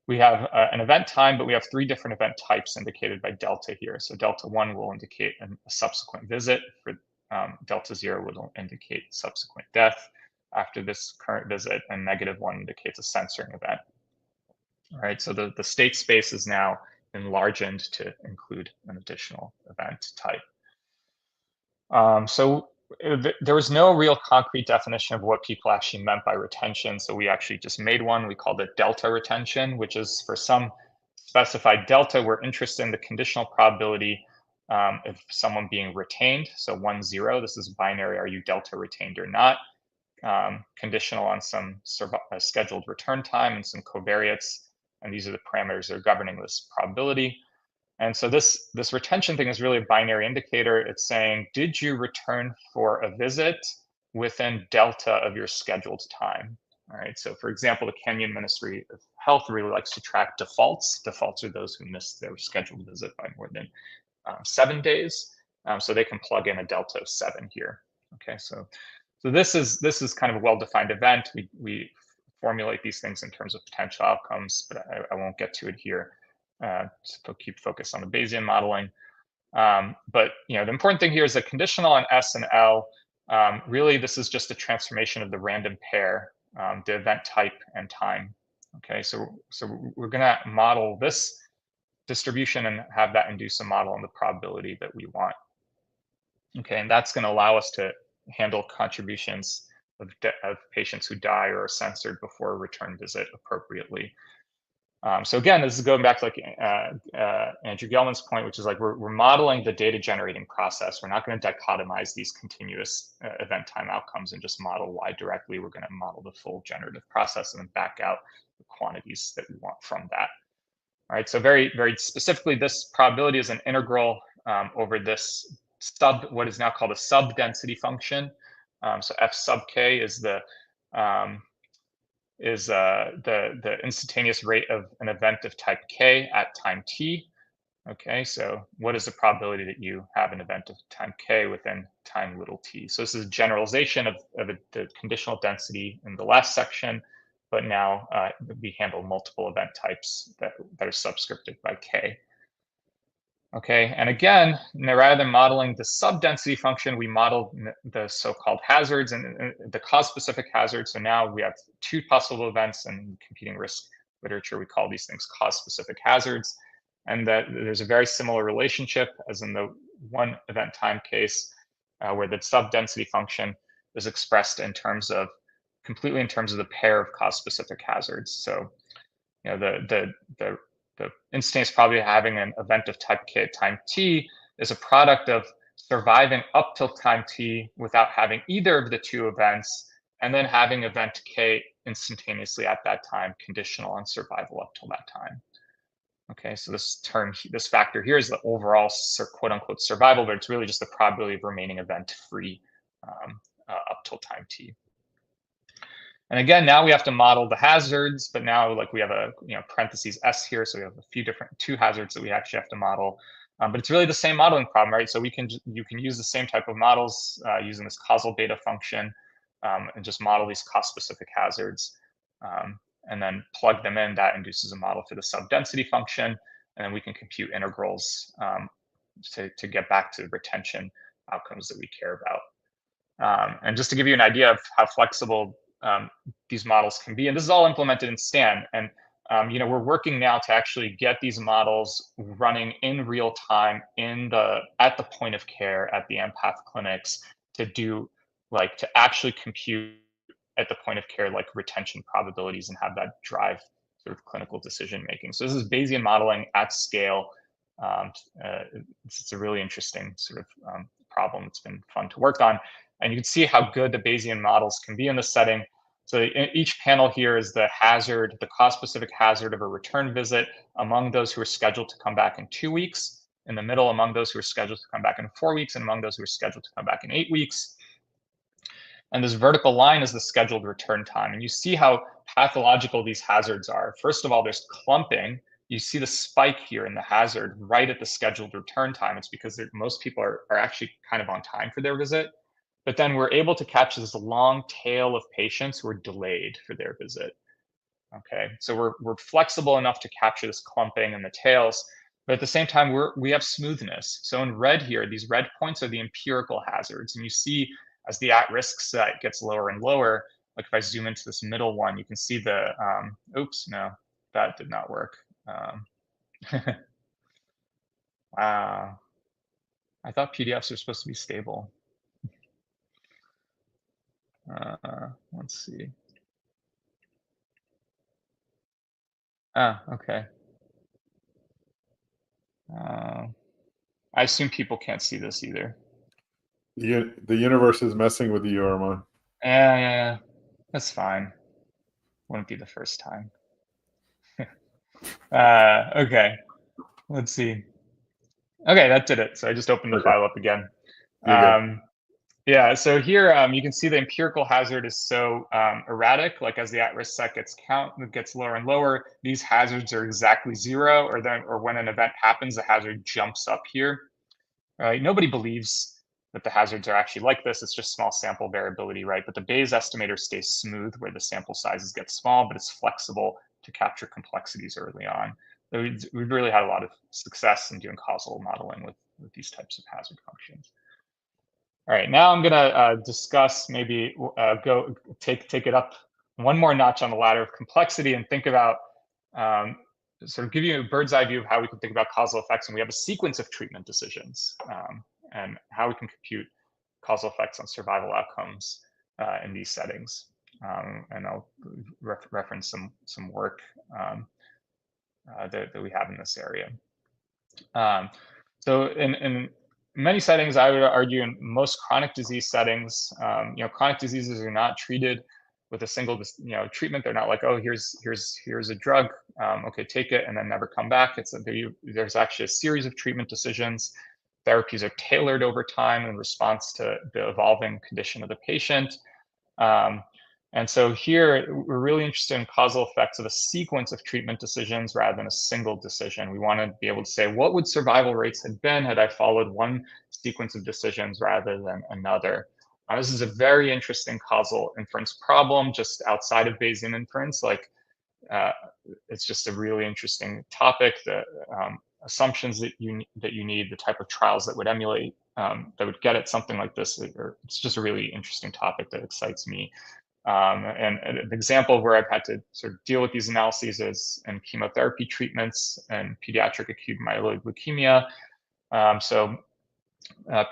Speaker 4: we have an event time, but we have 3 different event types indicated by delta here. So delta 1 will indicate a subsequent visit. For delta 0 will indicate subsequent death after this current visit, and -1 indicates a censoring event. All right, so the state space is now enlarged to include an additional event type. So there was no real concrete definition of what people actually meant by retention. So we actually just made one. We called it delta retention, which is for some specified delta, we're interested in the conditional probability of someone being retained. So 1, 0, this is binary, are you delta retained or not? Conditional on some scheduled return time and some covariates. And these are the parameters that are governing this probability. And so this retention thing is really a binary indicator. It's saying, did you return for a visit within delta of your scheduled time? All right, so for example, the Kenyan Ministry of Health really likes to track defaults. Defaults are those who missed their scheduled visit by more than 7 days. So they can plug in a delta of 7 here. Okay, so this is kind of a well-defined event. We formulate these things in terms of potential outcomes, but I won't get to it here. keep focused on the Bayesian modeling. But the important thing here is that conditional on S and L, really this is just a transformation of the random pair, the event type and time. Okay, so we're going to model this distribution and have that induce a model on the probability that we want. Okay, and that's going to allow us to handle contributions of patients who die or are censored before a return visit appropriately. So again, this is going back to like Andrew Gelman's point, which is like we're modeling the data generating process. We're not going to dichotomize these continuous event time outcomes and just model Y directly. We're going to model the full generative process and then back out the quantities that we want from that. All right, so very, very specifically, this probability is an integral over this what is now called a sub-density function. So f sub k is the instantaneous rate of an event of type k at time t. Okay, so what is the probability that you have an event of time k within time little t? So this is a generalization of the conditional density in the last section, but now we handle multiple event types that are subscripted by k. Okay, and again, rather than modeling the sub-density function, we modeled the so-called hazards and the cause-specific hazards. So now we have two possible events, and competing risk literature, we call these things cause-specific hazards. And that there's a very similar relationship as in the one event time case, where the sub-density function is expressed in terms of completely in terms of the pair of cause-specific hazards. So, the instantaneous probability of having an event of type k at time t is a product of surviving up till time t without having either of the two events, and then having event k instantaneously at that time, conditional on survival up till that time. Okay, so this factor here is the overall quote unquote survival, but it's really just the probability of remaining event free up till time t. And again, now we have to model the hazards, but now like we have a parentheses S here, so we have a few two hazards that we actually have to model. But it's really the same modeling problem, right? So you can use the same type of models using this causal beta function and just model these cost-specific hazards and then plug them in. That induces a model for the sub-density function, and then we can compute integrals to get back to the retention outcomes that we care about. And just to give you an idea of how flexible these models can be, and this is all implemented in Stan, and we're working now to actually get these models running in real time at the point of care at the empath clinics to actually compute at the point of care like retention probabilities and have that drive sort of clinical decision making. So this is Bayesian modeling at scale. It's a really interesting sort of problem. It's been fun to work on. And you can see how good the Bayesian models can be in this setting. So each panel here is the hazard, the cause-specific hazard of a return visit among those who are scheduled to come back in 2 weeks. In the middle, among those who are scheduled to come back in 4 weeks, and among those who are scheduled to come back in 8 weeks. And this vertical line is the scheduled return time. And you see how pathological these hazards are. First of all, there's clumping. You see the spike here in the hazard right at the scheduled return time. It's because most people are actually kind of on time for their visit. But then we're able to catch this long tail of patients who are delayed for their visit. Okay, so we're flexible enough to capture this clumping and the tails, but at the same time, we have smoothness. So in red here, these red points are the empirical hazards. And you see as the at-risk set gets lower and lower, like if I zoom into this middle one, you can see the, oops, no, that did not work. Wow, I thought PDFs are supposed to be stable. Let's see. Okay. I assume people can't see this either.
Speaker 1: The universe is messing with you, Armand.
Speaker 4: Yeah, that's fine. Wouldn't be the first time. Okay, let's see. Okay, that did it. So I just opened the file up again. Yeah, so here you can see the empirical hazard is so erratic. Like as the at-risk set gets lower and lower, these hazards are exactly zero, or when an event happens, the hazard jumps up here. Right? Nobody believes that the hazards are actually like this. It's just small sample variability, right? But the Bayes estimator stays smooth where the sample sizes get small, but it's flexible to capture complexities early on. we've really had a lot of success in doing causal modeling with these types of hazard functions. All right, now I'm gonna discuss, maybe go take it up one more notch on the ladder of complexity and think about, sort of give you a bird's eye view of how we can think about causal effects. And we have a sequence of treatment decisions and how we can compute causal effects on survival outcomes in these settings. And I'll reference some work that we have in this area. So in many settings, I would argue in most chronic disease settings, chronic diseases are not treated with a single, treatment. They're not like, oh, here's a drug, okay, take it and then never come back. There's actually a series of treatment decisions. Therapies are tailored over time in response to the evolving condition of the patient. And so here, we're really interested in causal effects of a sequence of treatment decisions rather than a single decision. We want to be able to say, what would survival rates have been had I followed one sequence of decisions rather than another? This is a very interesting causal inference problem just outside of Bayesian inference. It's just a really interesting topic. The assumptions that you need, the type of trials that would emulate, that would get at something like this, it's just a really interesting topic that excites me. And an example where I've had to sort of deal with these analyses is in chemotherapy treatments and pediatric acute myeloid leukemia.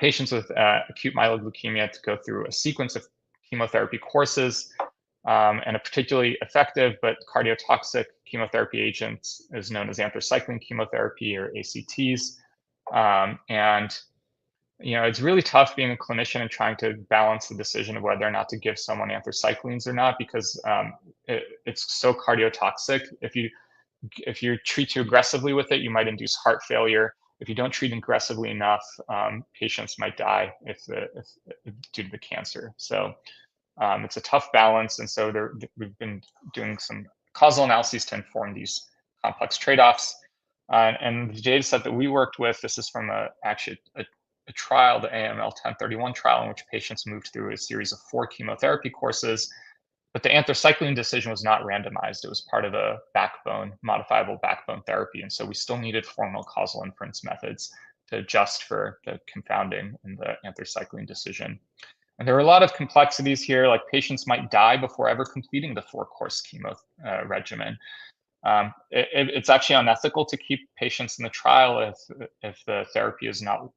Speaker 4: Patients with acute myeloid leukemia to go through a sequence of chemotherapy courses, and a particularly effective but cardiotoxic chemotherapy agent is known as anthracycline chemotherapy, or ACTs. It's really tough being a clinician and trying to balance the decision of whether or not to give someone anthracyclines or not, because it's so cardiotoxic. If you treat too aggressively with it, you might induce heart failure. If you don't treat aggressively enough, patients might die due to the cancer. So it's a tough balance. And so we've been doing some causal analyses to inform these complex trade-offs. And the data set that we worked with, this is from actually a trial, the AML 1031 trial, in which patients moved through a series of 4 chemotherapy courses, but the anthracycline decision was not randomized. It was part of a modifiable backbone therapy. And so we still needed formal causal inference methods to adjust for the confounding in the anthracycline decision. And there are a lot of complexities here, like patients might die before ever completing the 4-course chemo regimen. It's actually unethical to keep patients in the trial if the therapy is not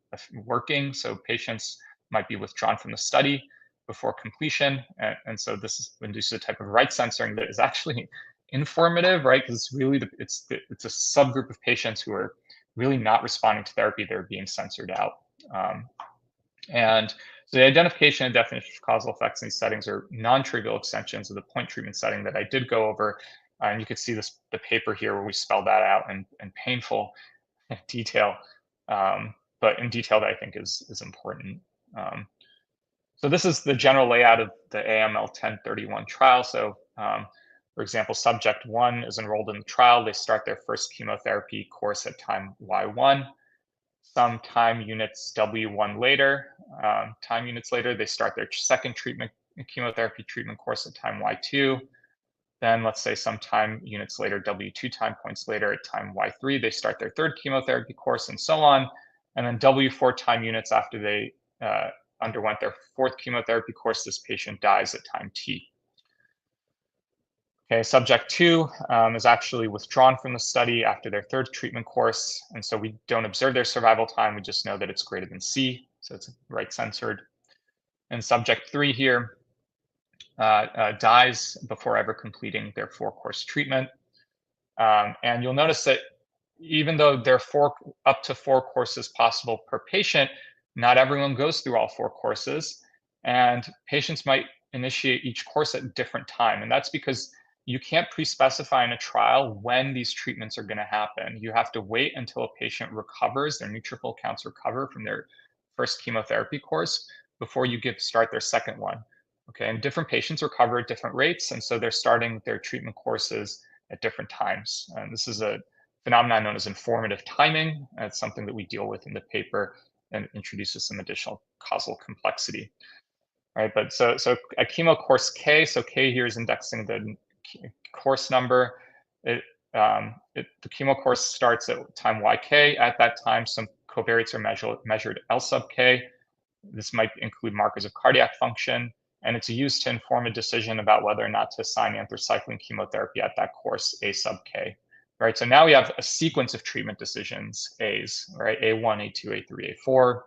Speaker 4: working. So patients might be withdrawn from the study before completion. And so this induces a type of right censoring that is actually informative, right? Because it's really, it's a subgroup of patients who are really not responding to therapy. They're being censored out. And so the identification and definition of causal effects in these settings are non-trivial extensions of the point treatment setting that I did go over. And you can see the paper here where we spell that out in painful detail, but in detail that I think is important. So this is the general layout of the AML 1031 trial. So for example, subject 1 is enrolled in the trial. They start their first chemotherapy course at time Y1. Some time units W1 later, they start their second chemotherapy treatment course at time Y2. Then let's say some time units later, W2 time points later at time Y3, they start their third chemotherapy course and so on. And then W4 time units after they underwent their 4th chemotherapy course, this patient dies at time T. Okay, subject 2 is actually withdrawn from the study after their 3rd treatment course. And so we don't observe their survival time. We just know that it's greater than C. So it's right censored. And subject 3 here dies before ever completing their 4-course treatment. And you'll notice that even though there are up to 4 courses possible per patient, not everyone goes through all 4 courses. And patients might initiate each course at a different time. And that's because you can't pre-specify in a trial when these treatments are going to happen. You have to wait until a patient recovers, their neutrophil counts recover from their first chemotherapy course before you start their second one. Okay, and different patients recover at different rates, and so they're starting their treatment courses at different times. And this is a phenomenon known as informative timing. It's something that we deal with in the paper and introduces some additional causal complexity. All right, but so a chemo course K, so K here is indexing the course number. the chemo course starts at time yk. At that time, some covariates are measured L sub k. This might include markers of cardiac function, and it's used to inform a decision about whether or not to assign anthracycline chemotherapy at that course A sub k. Right, so now we have a sequence of treatment decisions, A's, right, A1, A2, A3, A4.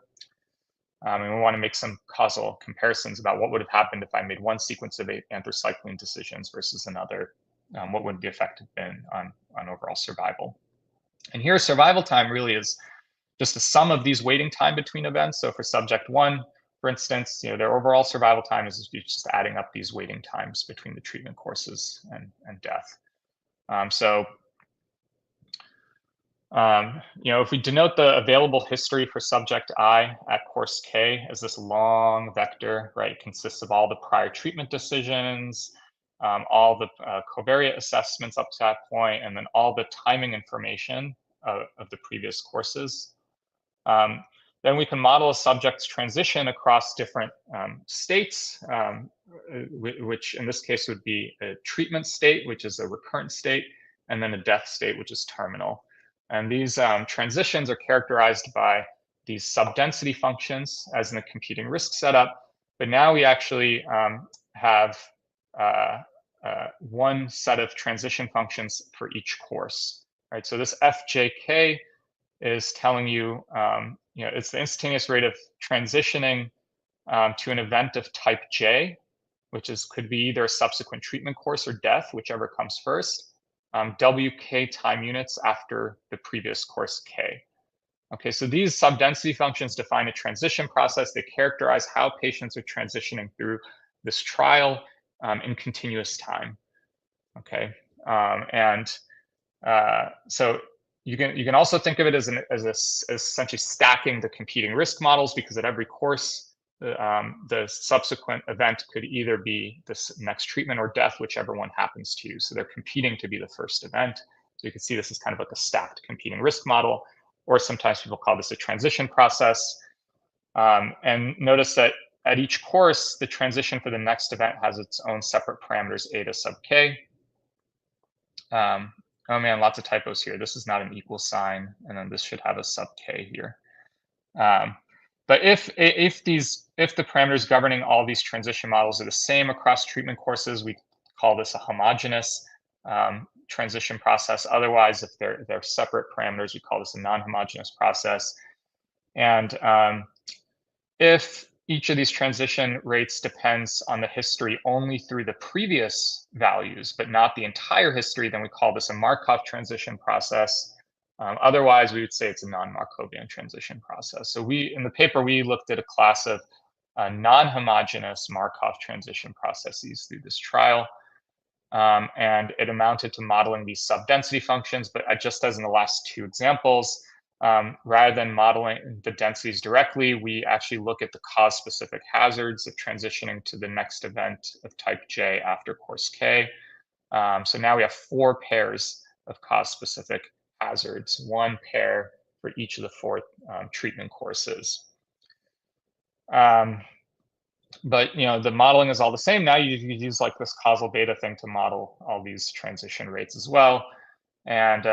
Speaker 4: And we want to make some causal comparisons about what would have happened if I made one sequence of anthracycline decisions versus another. What would the effect have been on overall survival? And here, survival time really is just a sum of these waiting time between events. So for subject 1, for instance, their overall survival time is just adding up these waiting times between the treatment courses and death. If we denote the available history for subject I at course K as this long vector, right, it consists of all the prior treatment decisions, all the covariate assessments up to that point, and then all the timing information of the previous courses. Then we can model a subject's transition across different states, which in this case would be a treatment state, which is a recurrent state, and then a death state, which is terminal. And these transitions are characterized by these subdensity functions, as in the computing risk setup. But now we actually have one set of transition functions for each course, right? So this FJK is telling you, it's the instantaneous rate of transitioning to an event of type J, which could be either a subsequent treatment course or death, whichever comes first. WK time units after the previous course K. Okay, so these subdensity functions define a transition process. They characterize how patients are transitioning through this trial in continuous time. Okay, so you can also think of it as essentially stacking the competing risk models, because at every course, the subsequent event could either be this next treatment or death, whichever one happens to. So they're competing to be the first event. So you can see this is kind of like a stacked competing risk model, or sometimes people call this a transition process. And notice that at each course, the transition for the next event has its own separate parameters, eta sub k. Oh man, lots of typos here. This is not an equal sign, and then this should have a sub k here. But if the parameters governing all these transition models are the same across treatment courses, we call this a homogeneous transition process. Otherwise, if they're separate parameters, we call this a non-homogeneous process. And if each of these transition rates depends on the history only through the previous values, but not the entire history, then we call this a Markov transition process. Otherwise, we would say it's a non-Markovian transition process. So in the paper, we looked at a class of non-homogeneous Markov transition processes through this trial. And it amounted to modeling these subdensity functions, but just as in the last two examples, rather than modeling the densities directly, we actually look at the cause-specific hazards of transitioning to the next event of type J after course K. So now we have 4 pairs of cause-specific hazards, 1 pair for each of the 4 treatment courses. But the modeling is all the same. Now you use like this causal beta thing to model all these transition rates as well. And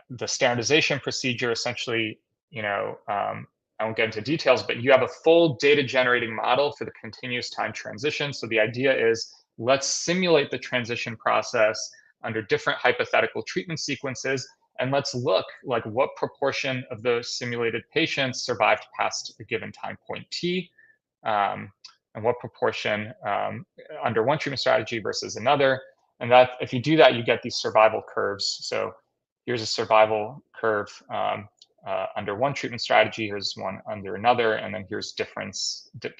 Speaker 4: the standardization procedure essentially, I won't get into details, but you have a full data generating model for the continuous time transition. So the idea is, let's simulate the transition process under different hypothetical treatment sequences, and let's look like what proportion of the simulated patients survived past a given time point t, and what proportion under one treatment strategy versus another. And that, if you do that, you get these survival curves. So here's a survival curve under one treatment strategy, here's one under another, and then here's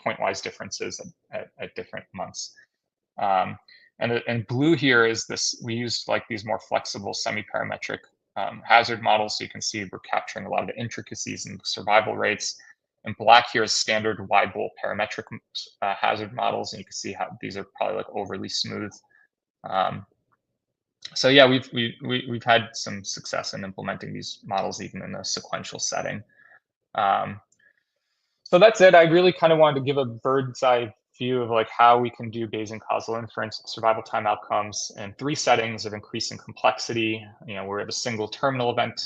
Speaker 4: point-wise differences at different months. And blue here is this, we used like these more flexible semi-parametric hazard models. So you can see we're capturing a lot of the intricacies in survival rates. And black here is standard Weibull parametric hazard models. And you can see how these are probably like overly smooth. So yeah, we've had some success in implementing these models even in a sequential setting. So that's it. I really kind of wanted to give a bird's eye view of like how we can do Bayesian causal inference with survival time outcomes in 3 settings of increasing complexity. You know, we have a single terminal event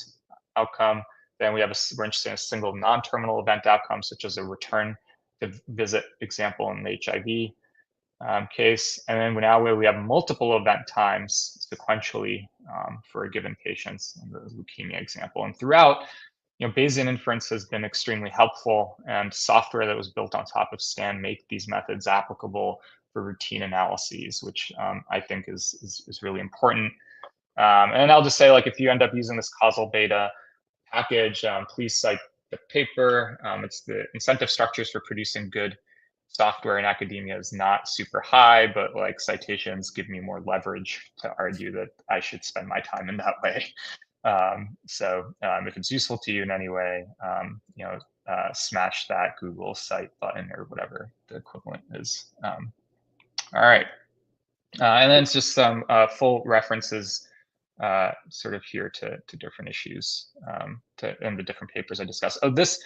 Speaker 4: outcome. Then we're interested in a single non-terminal event outcome, such as a return to visit example in the HIV case. And then now we have multiple event times sequentially for a given patient in the leukemia example. And throughout, you know, Bayesian inference has been extremely helpful, and software that was built on top of Stan make these methods applicable for routine analyses, which I think is really important. And I'll just say, like, if you end up using this causal beta package, please cite the paper. It's the incentive structures for producing good software in academia is not super high, but like citations give me more leverage to argue that I should spend my time in that way. So if it's useful to you in any way, you know, smash that Google cite button or whatever the equivalent is. All right. And then it's just some full references sort of here to different issues and the different papers I discussed. Oh, this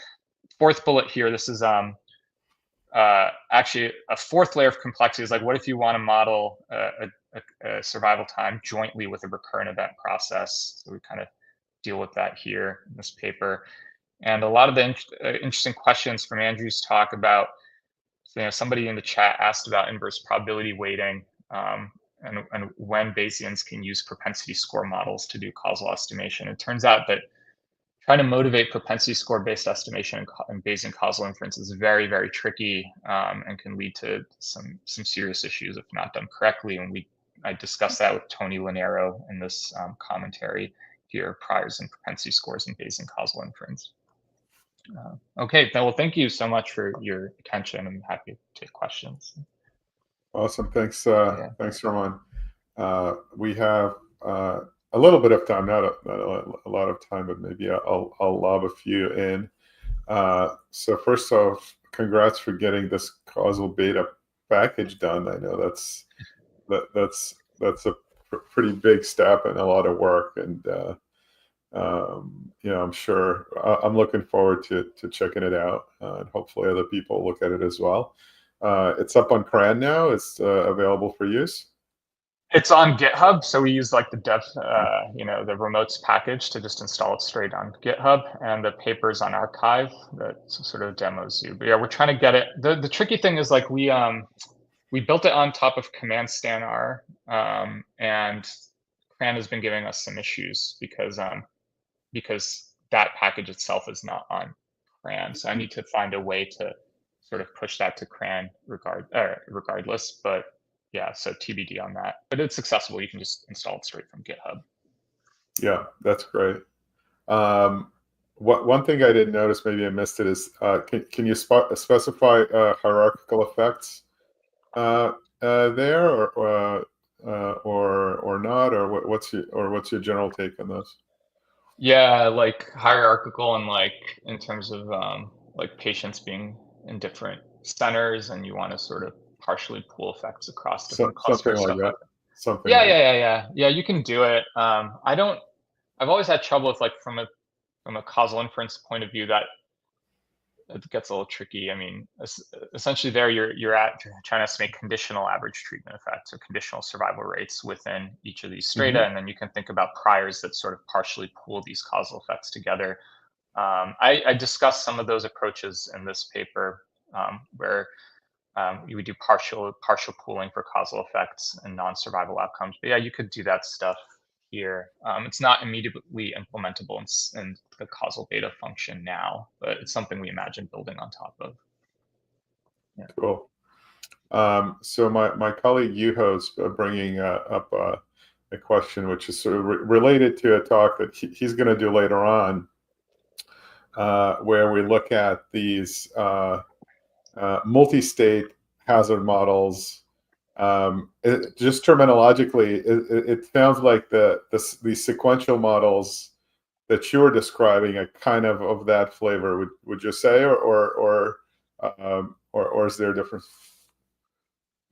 Speaker 4: 4th bullet here, this is actually a 4th layer of complexity is like, what if you want to model a survival time jointly with a recurrent event process? So we kind of deal with that here in this paper. And a lot of the interesting questions from Andrew's talk about, you know, somebody in the chat asked about inverse probability weighting and when Bayesians can use propensity score models to do causal estimation. It turns out that trying to motivate propensity score based estimation and Bayesian causal inference is very, very tricky and can lead to some serious issues if not done correctly. And I discussed that with Tony Linero in this commentary here, priors and propensity scores in Bayesian causal inference. Okay, well, thank you so much for your attention. I'm happy to take questions.
Speaker 1: Awesome, thanks, thanks, Roman. We have a little bit of time, not a lot of time, but maybe I'll lob a few in. So first off, congrats for getting this causal beta package done. I know that's a pretty big step and a lot of work, and you know, I'm sure I'm looking forward to checking it out, and hopefully other people look at it as well. It's up on CRAN now. It's available for use.
Speaker 4: It's on GitHub, so we use like the dev, you know, the remotes package to just install it straight on GitHub, and the paper's on archive that sort of demos you. But yeah, we're trying to get it. The tricky thing is like we built it on top of command stan R, and CRAN has been giving us some issues because that package itself is not on CRAN. So I need to find a way to sort of push that to CRAN regardless, but yeah, so TBD on that. But it's accessible. You can just install it straight from GitHub.
Speaker 1: Yeah, that's great. One thing I didn't notice, maybe I missed it, is can you specify hierarchical effects there, or not, or what's your general take on this?
Speaker 4: Yeah, like hierarchical and like in terms of like patients being in different centers, and you want to sort of partially pool effects across different clusters.
Speaker 1: Something like that. Something.
Speaker 4: Yeah. You can do it. I've always had trouble with, like, from a causal inference point of view, that it gets a little tricky. I mean, essentially there you're trying to estimate conditional average treatment effects or conditional survival rates within each of these strata, and then you can think about priors that sort of partially pool these causal effects together. I discussed some of those approaches in this paper, where you would do partial pooling for causal effects and non-survival outcomes. But yeah, you could do that stuff here. It's not immediately implementable in the causal beta function now, but it's something we imagine building on top of. Yeah.
Speaker 1: Cool. So my colleague Yuho's bringing up a question which is sort of related to a talk that he's going to do later on, where we look at these multi-state hazard models. Just terminologically, it sounds like the sequential models that you're describing are kind of that flavor. Would you say, or is there a difference?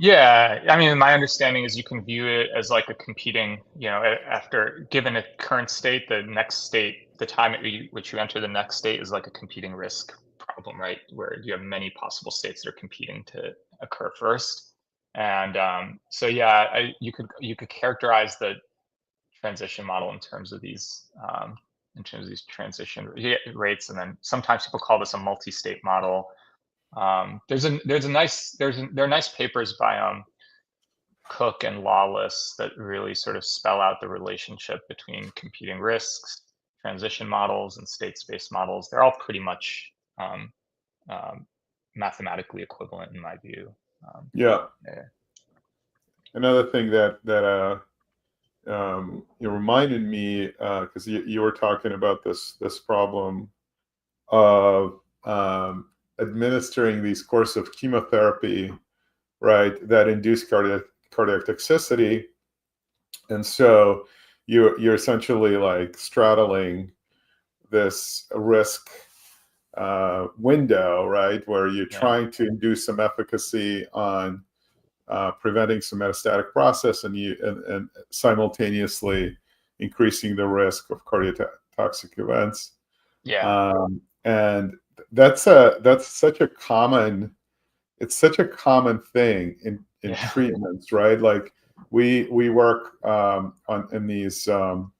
Speaker 4: Yeah, I mean, my understanding is you can view it as like a competing, you know, after given a current state, the next state, the time at which you enter the next state is like a competing risk problem, right? Where you have many possible states that are competing to occur first. And so yeah, you could characterize the transition model in terms of these transition rates, and then sometimes people call this a multi-state model. There are nice papers by Cook and Lawless that really sort of spell out the relationship between computing risks, transition models, and state space models. They're all pretty much mathematically equivalent in my view.
Speaker 1: Yeah. Another thing that it reminded me, because you were talking about this problem of administering these course of chemotherapy, right, that induce cardiac toxicity, and so you're essentially like straddling this risk window, right, where you're trying to induce some efficacy on preventing some metastatic process, and simultaneously increasing the risk of cardiotoxic events. And that's such a common thing in treatments, right? Like we work in these in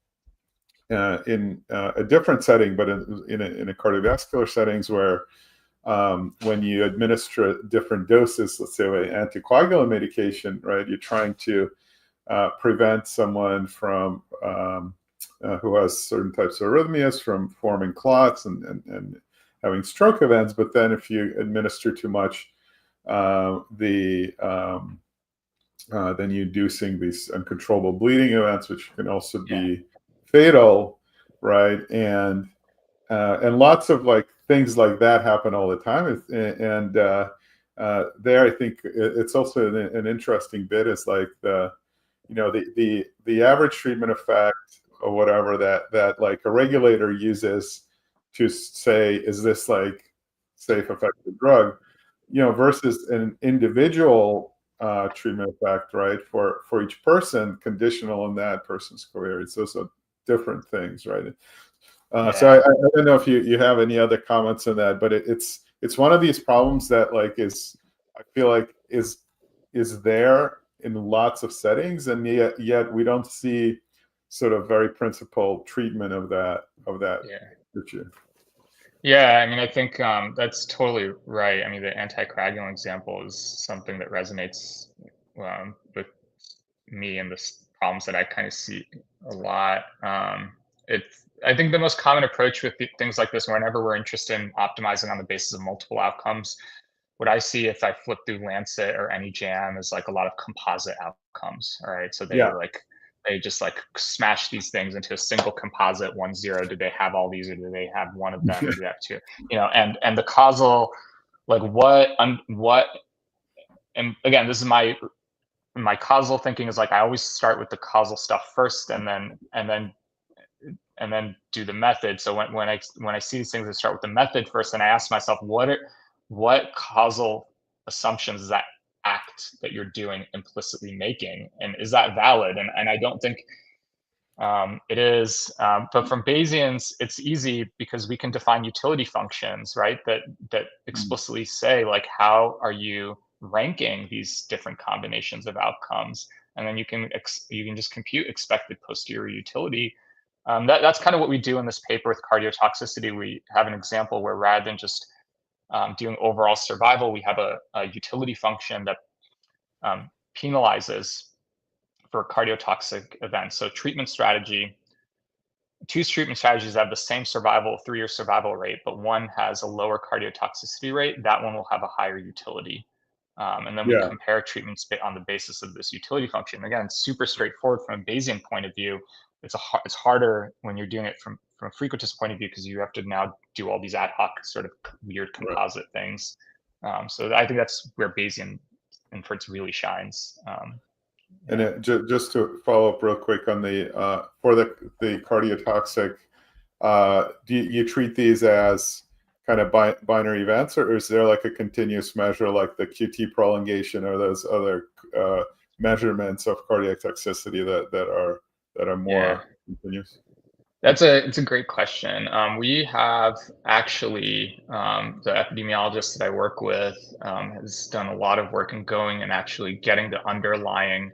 Speaker 1: a different setting, but in a cardiovascular settings where when you administer different doses, let's say of an anticoagulant medication, right, you're trying to prevent someone from who has certain types of arrhythmias from forming clots and having stroke events. But then if you administer too much, then you're inducing these uncontrollable bleeding events, which can also be fatal, right? And lots of like things like that happen all the time. And there, I think it's also an interesting bit is like the average treatment effect or whatever that like a regulator uses to say, is this like safe, effective drug, versus an individual treatment effect, right, for each person, conditional on that person's covariance. Those are different things, right? So I don't know if you have any other comments on that, but it's one of these problems that like I feel like is there in lots of settings, and yet we don't see sort of very principled treatment of that issue.
Speaker 4: Yeah, I mean, I think that's totally right. I mean, the anticoagulant example is something that resonates with me and the problems that I kind of see a lot. I think the most common approach with things like this, whenever we're interested in optimizing on the basis of multiple outcomes, what I see if I flip through Lancet or any jam is like a lot of composite outcomes. All right, so they just like smash these things into a single composite 1, 0. Do they have all these, or do they have one of them, or do they have two? And the causal, like what, and again, this is my causal thinking is like I always start with the causal stuff first, and then do the method. So when I see these things, I start with the method first, and I ask myself, what causal assumptions is that act that you're doing implicitly making, and is that valid? And I don't think it is. But from Bayesians, it's easy because we can define utility functions, right? That explicitly say like, how are you ranking these different combinations of outcomes? And then you can just compute expected posterior utility. That's kind of what we do in this paper with cardiotoxicity. We have an example where rather than just doing overall survival, we have a utility function that penalizes for cardiotoxic events. So treatment strategy, two treatment strategies have the same 3-year survival rate, but one has a lower cardiotoxicity rate. That one will have a higher utility. And then we compare treatments on the basis of this utility function. Again, super straightforward from a Bayesian point of view. It's harder when you're doing it from a frequentist point of view, because you have to now do all these ad hoc sort of weird composite things. So I think that's where Bayesian inference really shines.
Speaker 1: And just to follow up real quick on the for the cardiotoxic, do you treat these as kind of binary events, or is there like a continuous measure like the QT prolongation or those other measurements of cardiac toxicity that are more continuous?
Speaker 4: It's a great question. We have actually the epidemiologist that I work with has done a lot of work in going and actually getting the underlying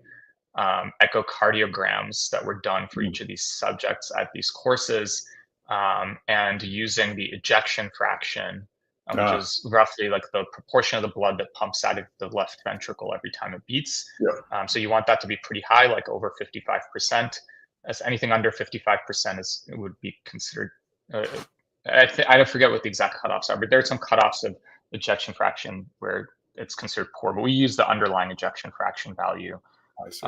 Speaker 4: echocardiograms that were done for each of these subjects at these courses, and using the ejection fraction, which is roughly like the proportion of the blood that pumps out of the left ventricle every time it beats.
Speaker 1: Yeah.
Speaker 4: So you want that to be pretty high, like over 55%. As anything under 55% would be considered. I don't forget what the exact cutoffs are, but there are some cutoffs of ejection fraction where it's considered poor. But we use the underlying ejection fraction value.
Speaker 1: I see.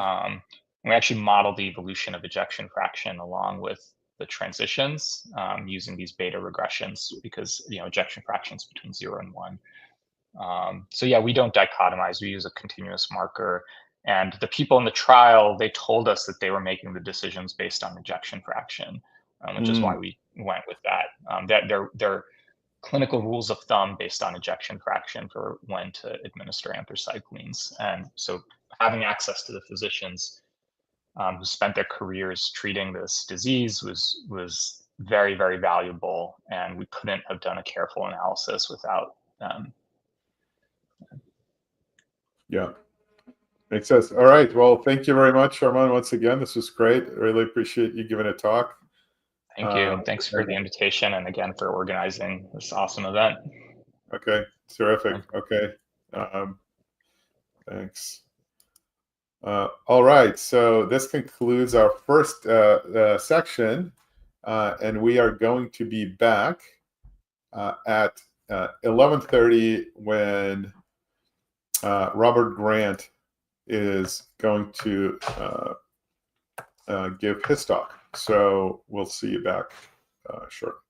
Speaker 4: We actually model the evolution of ejection fraction along with the transitions using these beta regressions, because ejection fractions between 0 and 1. So yeah, we don't dichotomize. We use a continuous marker. And the people in the trial, they told us that they were making the decisions based on ejection fraction, which is why we went with that. That their clinical rules of thumb based on ejection fraction for when to administer anthracyclines. And so having access to the physicians who spent their careers treating this disease was very, very valuable. And we couldn't have done a careful analysis without them.
Speaker 1: Yeah. Makes sense. All right. Well, thank you very much, Armand, once again. This was great. I really appreciate you giving a talk.
Speaker 4: Thank you. Thanks for the invitation, and again for organizing this awesome event.
Speaker 1: Okay. Terrific. Okay. Thanks. All right. So this concludes our first section, and we are going to be back at 11:30 when Robert Grant is going to give his talk. So we'll see you back shortly.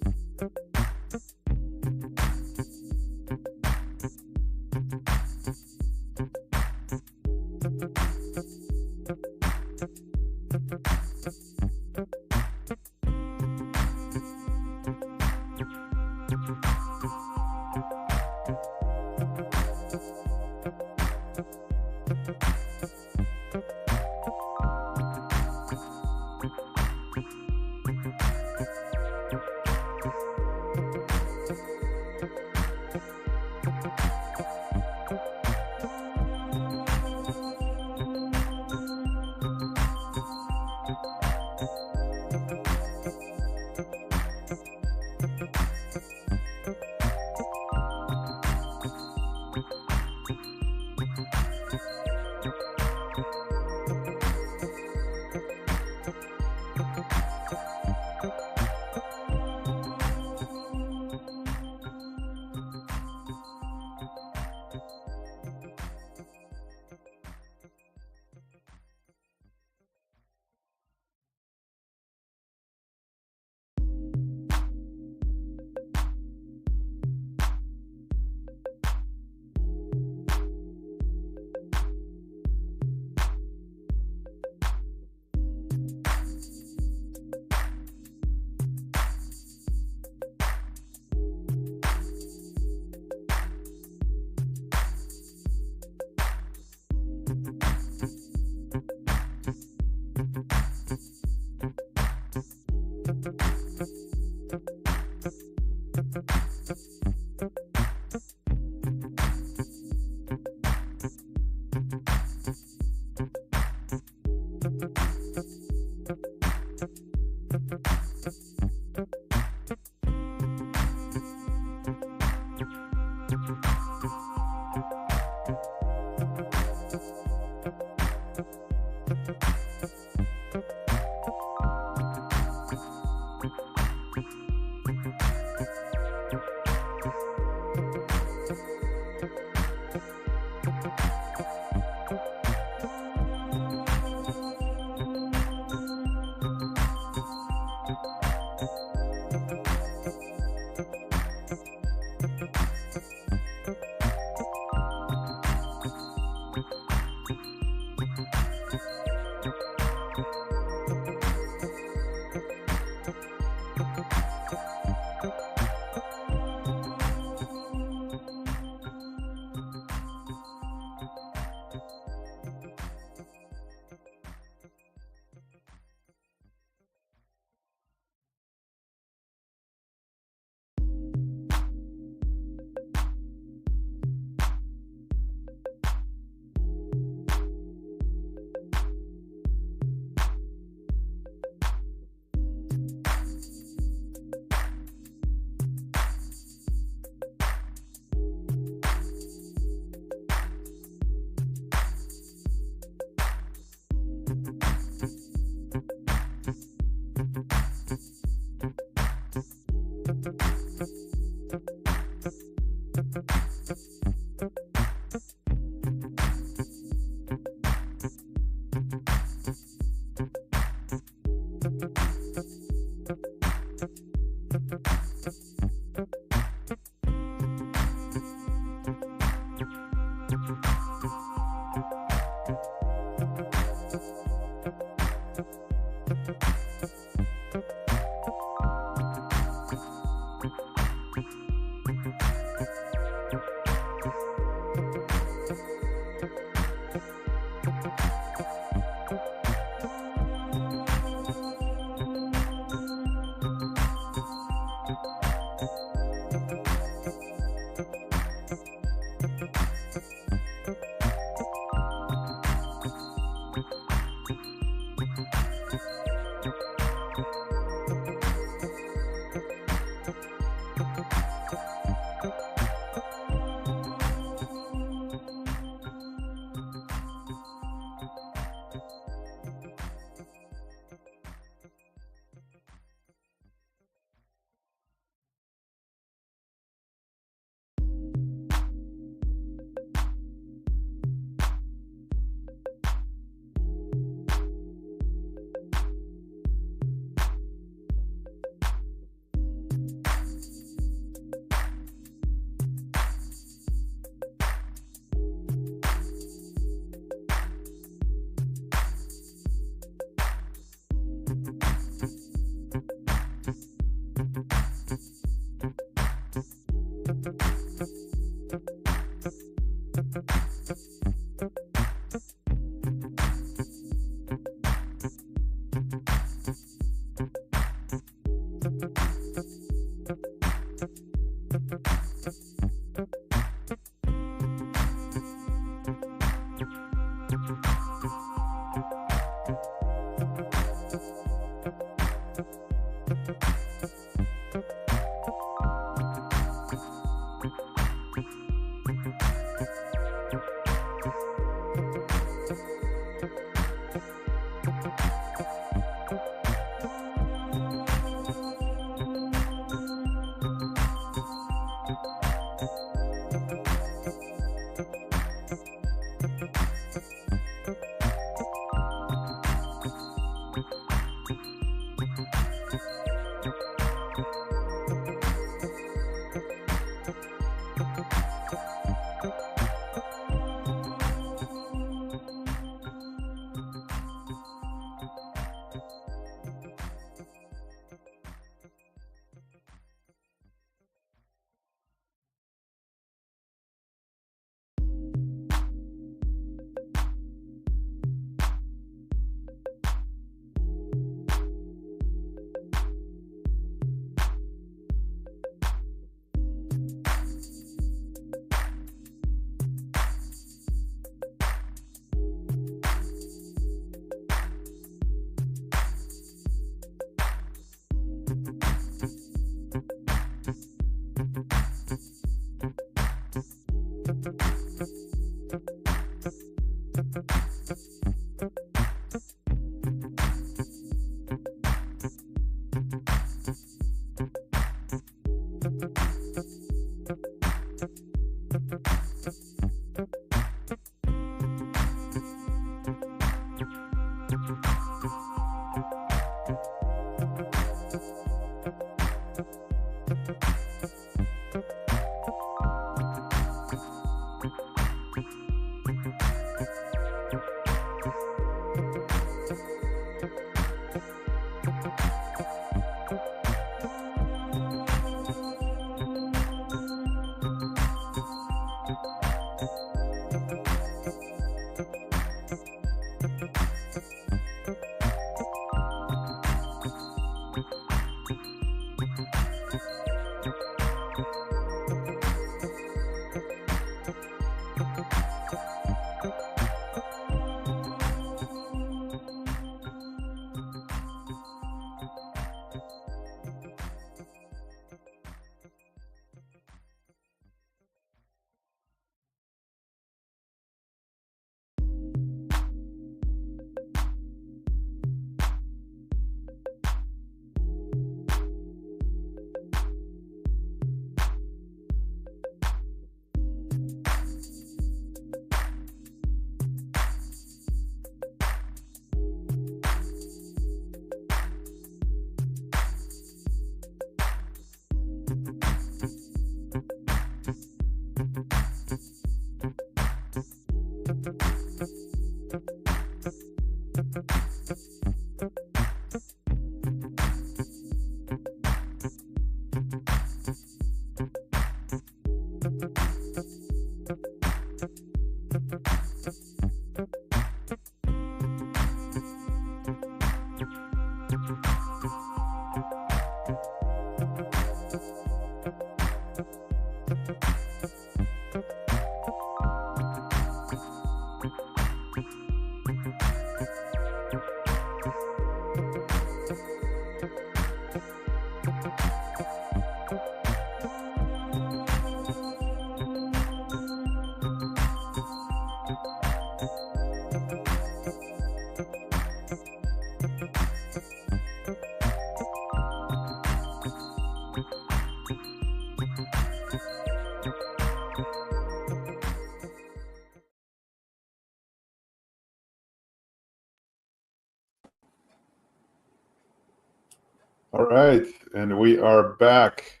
Speaker 1: All right, and we are back.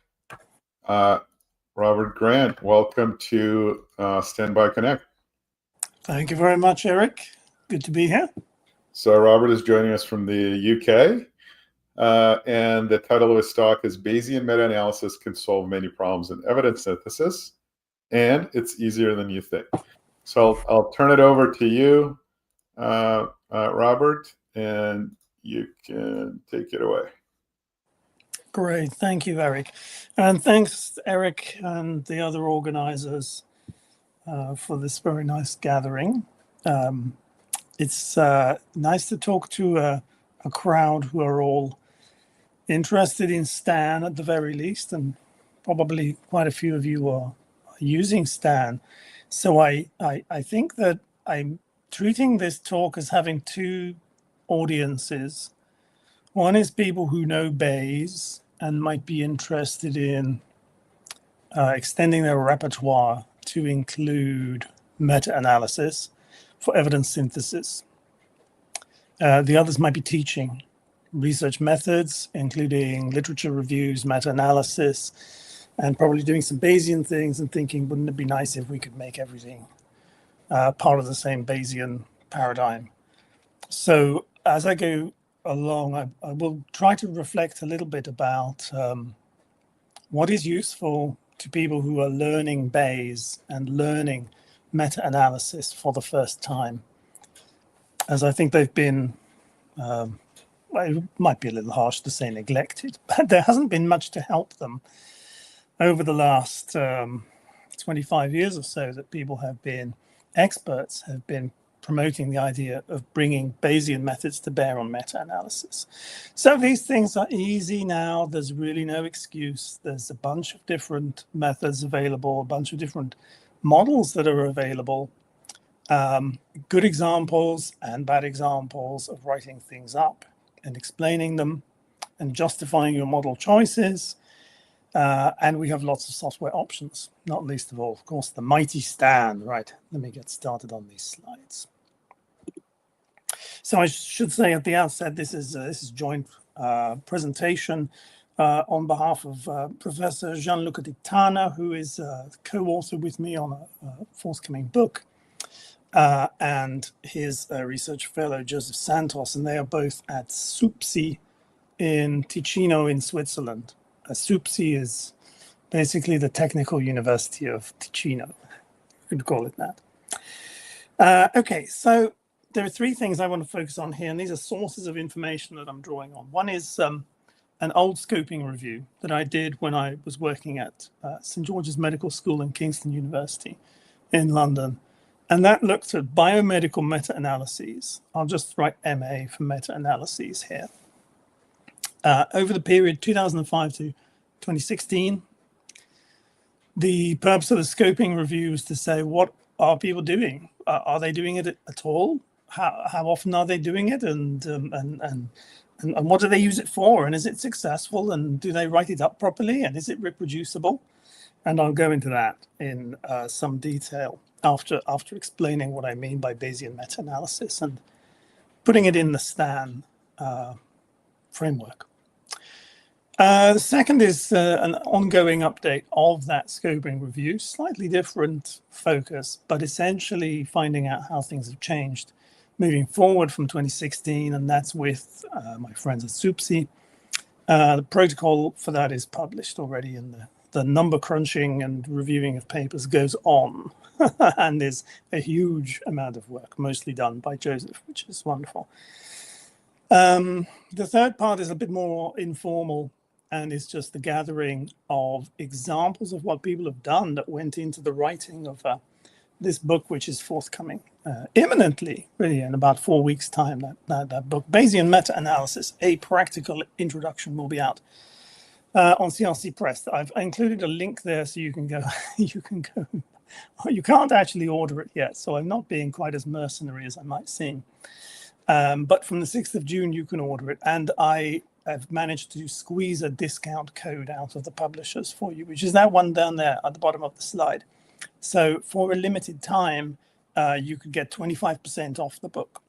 Speaker 1: Robert Grant, welcome to StanBio Connect.
Speaker 5: Thank you very much, Eric. Good to be here.
Speaker 1: So Robert is joining us from the UK, and the title of his talk is Bayesian Meta-Analysis Can Solve Many Problems in Evidence Synthesis, and It's Easier Than You Think. So I'll turn it over to you, Robert, and you can take it away.
Speaker 5: Great. Thank you, Eric. And thanks, Eric, and the other organizers for this very nice gathering. It's nice to talk to a crowd who are all interested in Stan at the very least, and probably quite a few of you are using Stan. So I think that I'm treating this talk as having two audiences. One is people who know Bayes and might be interested in extending their repertoire to include meta-analysis for evidence synthesis. The others might be teaching research methods, including literature reviews, meta-analysis, and probably doing some Bayesian things and thinking, wouldn't it be nice if we could make everything part of the same Bayesian paradigm? So as I go along, I will try to reflect a little bit about what is useful to people who are learning Bayes and learning meta-analysis for the first time, as I think they've been, well, it might be a little harsh to say neglected, but there hasn't been much to help them over the last 25 years or so that people have been, experts have been promoting the idea of bringing Bayesian methods to bear on meta-analysis. So these things are easy now. There's really no excuse. There's a bunch of different methods available, a bunch of different models that are available, good examples and bad examples of writing things up and explaining them and justifying your model choices. And we have lots of software options, not least of all, of course, the mighty Stan. Right, let me get started on these slides. So I should say at the outset, this is a joint presentation on behalf of Professor Gianluca Di Tana, who is co-author with me on a forthcoming book, and his research fellow, Joseph Santos, and they are both at SUPSI in Ticino in Switzerland. SUPSI is basically the Technical University of Ticino, you could call it that. Okay, so there are three things I want to focus on here, and these are sources of information that I'm drawing on. One is an old scoping review that I did when I was working at St. George's Medical School and Kingston University in London. And that looked at biomedical meta-analyses. I'll just write MA for meta-analyses here. Over the period 2005 to 2016, the purpose of the scoping review was to say, what are people doing? Are they doing it at all? How often are they doing it? And what do they use it for? And is it successful? And do they write it up properly? And is it reproducible? And I'll go into that in some detail after explaining what I mean by Bayesian meta-analysis and putting it in the STAN framework. The second is an ongoing update of that scoping review, slightly different focus, but essentially finding out how things have changed moving forward from 2016, and that's with my friends at SUPSI. The protocol for that is published already in the the number crunching and reviewing of papers goes on. And there's a huge amount of work, mostly done by Joseph, which is wonderful. The third part is a bit more informal, and it's just the gathering of examples of what people have done that went into the writing of this book, which is forthcoming imminently, really, in about 4 weeks' time. That book, Bayesian Meta-Analysis, A Practical Introduction, will be out on CRC Press. I've included a link there so you can go. You can go. You can't actually order it yet, so I'm not being quite as mercenary as I might seem. But from the 6th of June, you can order it. And I have managed to squeeze a discount code out of the publishers for you, which is that one down there at the bottom of the slide. So for a limited time, you could get 25% off the book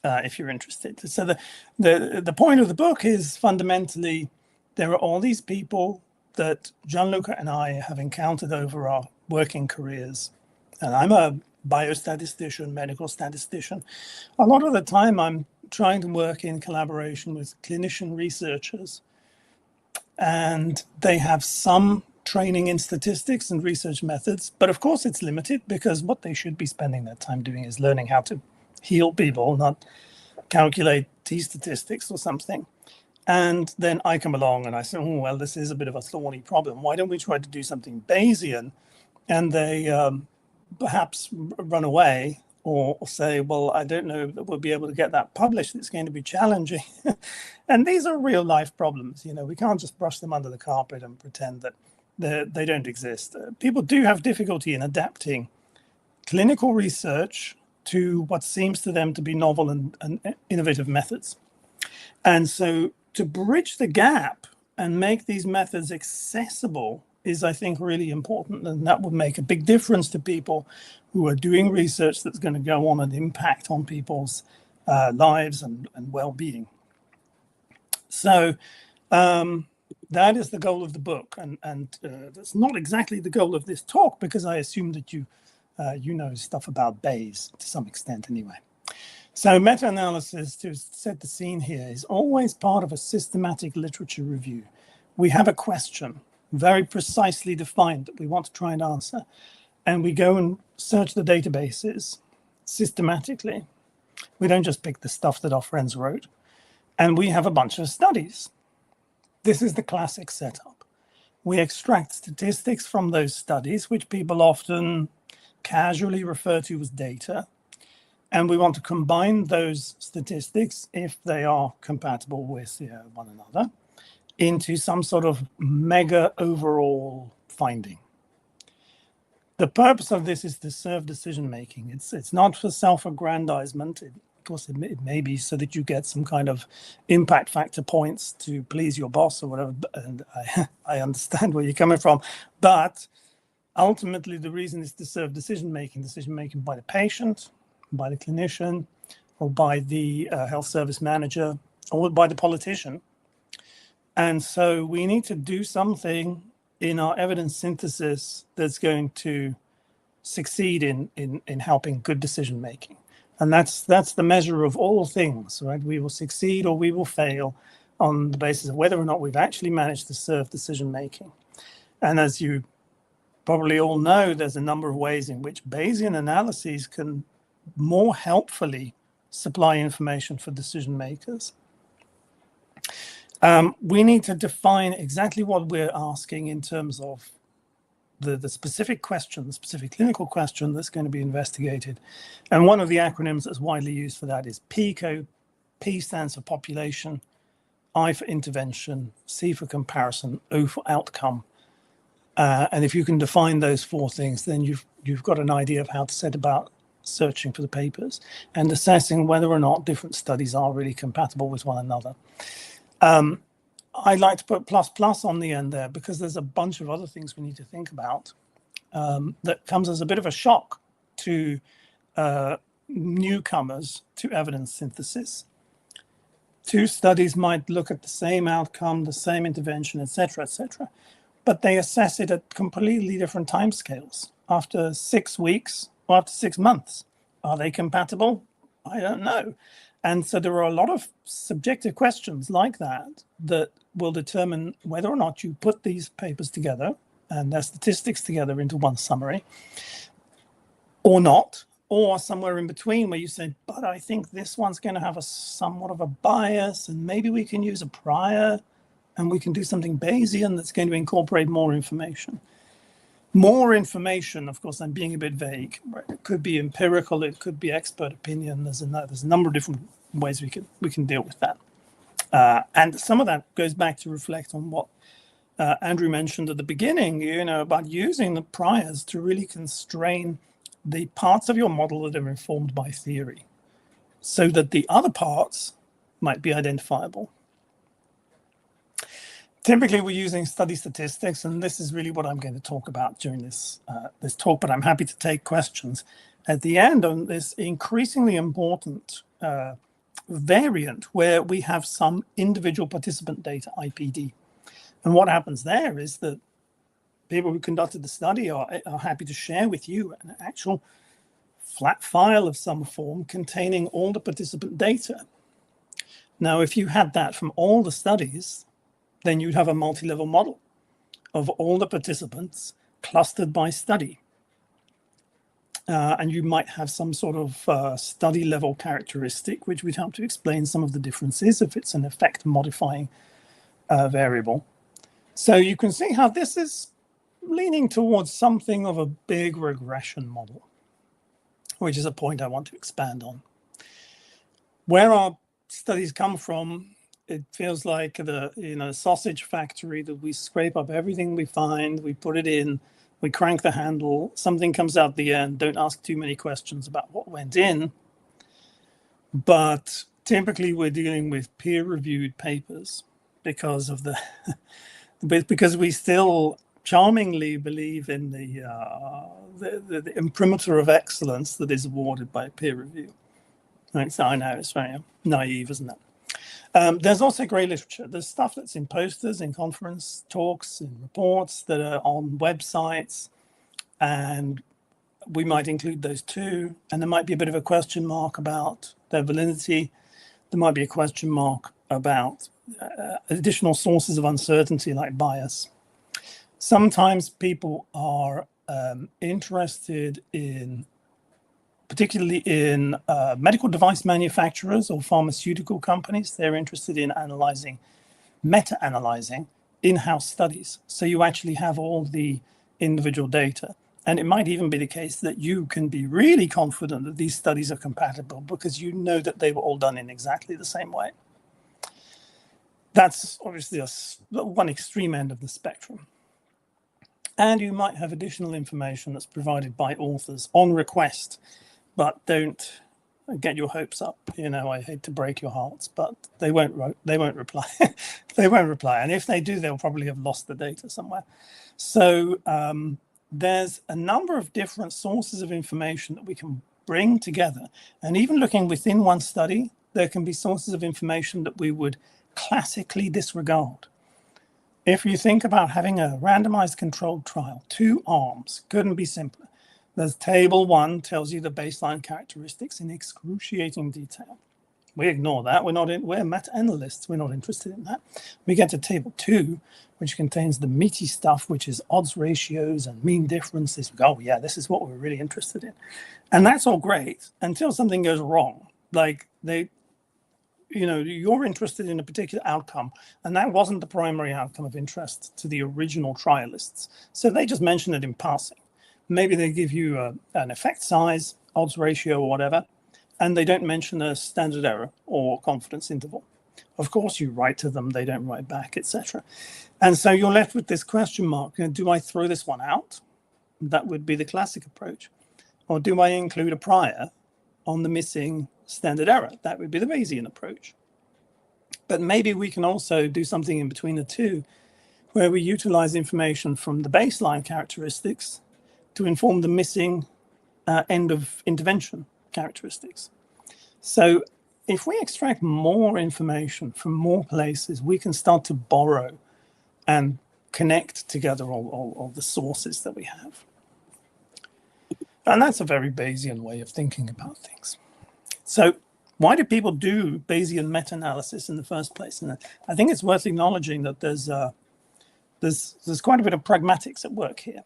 Speaker 5: if you're interested. So the point of the book is fundamentally, there are all these people that Gianluca and I have encountered over our working careers. And I'm a biostatistician, medical statistician. A lot of the time I'm trying to work in collaboration with clinician researchers, and they have some training in statistics and research methods, but of course it's limited, because what they should be spending their time doing is learning how to heal people, not calculate t-statistics or something. And then I come along and I say, oh, well, this is a bit of a thorny problem. Why don't we try to do something Bayesian? And they perhaps run away or say, well, I don't know that we'll be able to get that published. It's going to be challenging. And these are real life problems. You know, we can't just brush them under the carpet and pretend that they don't exist. People do have difficulty in adapting clinical research to what seems to them to be novel and innovative methods. And so to bridge the gap and make these methods accessible is, I think, really important. And that would make a big difference to people who are doing research that's going to go on and impact on people's lives and well-being. So that is the goal of the book. And that's not exactly the goal of this talk, because I assume that you know stuff about Bayes to some extent anyway. So meta-analysis, to set the scene here, is always part of a systematic literature review. We have a question, very precisely defined, that we want to try and answer. And we go and search the databases systematically. We don't just pick the stuff that our friends wrote. And we have a bunch of studies. This is the classic setup. We extract statistics from those studies, which people often casually refer to as data. And we want to combine those statistics, if they are compatible with one another, into some sort of mega overall finding. The purpose of this is to serve decision making. It's not for self-aggrandizement. Of course, it may be so that you get some kind of impact factor points to please your boss or whatever. And I understand where you're coming from. But ultimately, the reason is to serve decision making by the patient, by the clinician, or by the health service manager, or by the politician. And so we need to do something in our evidence synthesis that's going to succeed in helping good decision making. And that's the measure of all things, right? We will succeed or we will fail on the basis of whether or not we've actually managed to serve decision making. And as you probably all know, there's a number of ways in which Bayesian analyses can more helpfully supply information for decision makers. We need to define exactly what we're asking in terms of the specific question, the specific clinical question that's going to be investigated. And one of the acronyms that's widely used for that is PICO. P stands for population, I for intervention, C for comparison, O for outcome. And if you can define those four things, then you've got an idea of how to set about searching for the papers and assessing whether or not different studies are really compatible with one another. I'd like to put ++ on the end there, because there's a bunch of other things we need to think about that comes as a bit of a shock to newcomers to evidence synthesis. Two studies might look at the same outcome, the same intervention, etc., but they assess it at completely different timescales. After 6 weeks or after 6 months, are they compatible? I don't know. And so there are a lot of subjective questions like that will determine whether or not you put these papers together and their statistics together into one summary or not, or somewhere in between where you say, but I think this one's going to have a somewhat of a bias, and maybe we can use a prior and we can do something Bayesian that's going to incorporate more information. More information, of course, I'm being a bit vague. Right? It could be empirical, it could be expert opinion. There's a number of different ways we can deal with that. And some of that goes back to reflect on what Andrew mentioned at the beginning, about using the priors to really constrain the parts of your model that are informed by theory so that the other parts might be identifiable. Typically, we're using study statistics, and this is really what I'm going to talk about during this talk, but I'm happy to take questions at the end on this increasingly important variant where we have some individual participant data, IPD. And what happens there is that people who conducted the study are happy to share with you an actual flat file of some form containing all the participant data. Now, if you had that from all the studies, then you'd have a multi-level model of all the participants clustered by study. And you might have some sort of study level characteristic, which would help to explain some of the differences if it's an effect modifying variable. So you can see how this is leaning towards something of a big regression model, which is a point I want to expand on. Where our studies come from, it feels like the sausage factory that we scrape up everything we find, we put it in, we crank the handle, something comes out the end, don't ask too many questions about what went in. But typically we're dealing with peer-reviewed papers because of because we still charmingly believe in the imprimatur of excellence that is awarded by peer review. Right, so I know it's very naive, isn't it? There's also great literature. There's stuff that's in posters, in conference talks, in reports that are on websites, and we might include those too. And there might be a bit of a question mark about their validity. There might be a question mark about additional sources of uncertainty like bias. Sometimes people are interested in, particularly in medical device manufacturers or pharmaceutical companies, they're interested in analyzing, meta-analyzing in-house studies. So you actually have all the individual data. And it might even be the case that you can be really confident that these studies are compatible because you know that they were all done in exactly the same way. That's obviously one extreme end of the spectrum. And you might have additional information that's provided by authors on request, but don't get your hopes up. I hate to break your hearts, but they won't reply. They won't reply. And if they do, they'll probably have lost the data somewhere. So there's a number of different sources of information that we can bring together. And even looking within one study, there can be sources of information that we would classically disregard. If you think about having a randomized controlled trial, 2 arms, couldn't be simpler. There's table 1 tells you the baseline characteristics in excruciating detail. We ignore that. We're meta-analysts. We're not interested in that. We get to table 2, which contains the meaty stuff, which is odds ratios and mean differences. Oh yeah, this is what we're really interested in. And that's all great until something goes wrong. Like you're interested in a particular outcome, and that wasn't the primary outcome of interest to the original trialists. So they just mention it in passing. Maybe they give you an effect size, odds ratio, or whatever, and they don't mention a standard error or confidence interval. Of course, you write to them, they don't write back, etc. And so you're left with this question mark. Do I throw this one out? That would be the classic approach. Or do I include a prior on the missing standard error? That would be the Bayesian approach. But maybe we can also do something in between the two, where we utilize information from the baseline characteristics to inform the missing end of intervention characteristics. So if we extract more information from more places, we can start to borrow and connect together all the sources that we have. And that's a very Bayesian way of thinking about things. So why do people do Bayesian meta-analysis in the first place? And I think it's worth acknowledging that there's quite a bit of pragmatics at work here.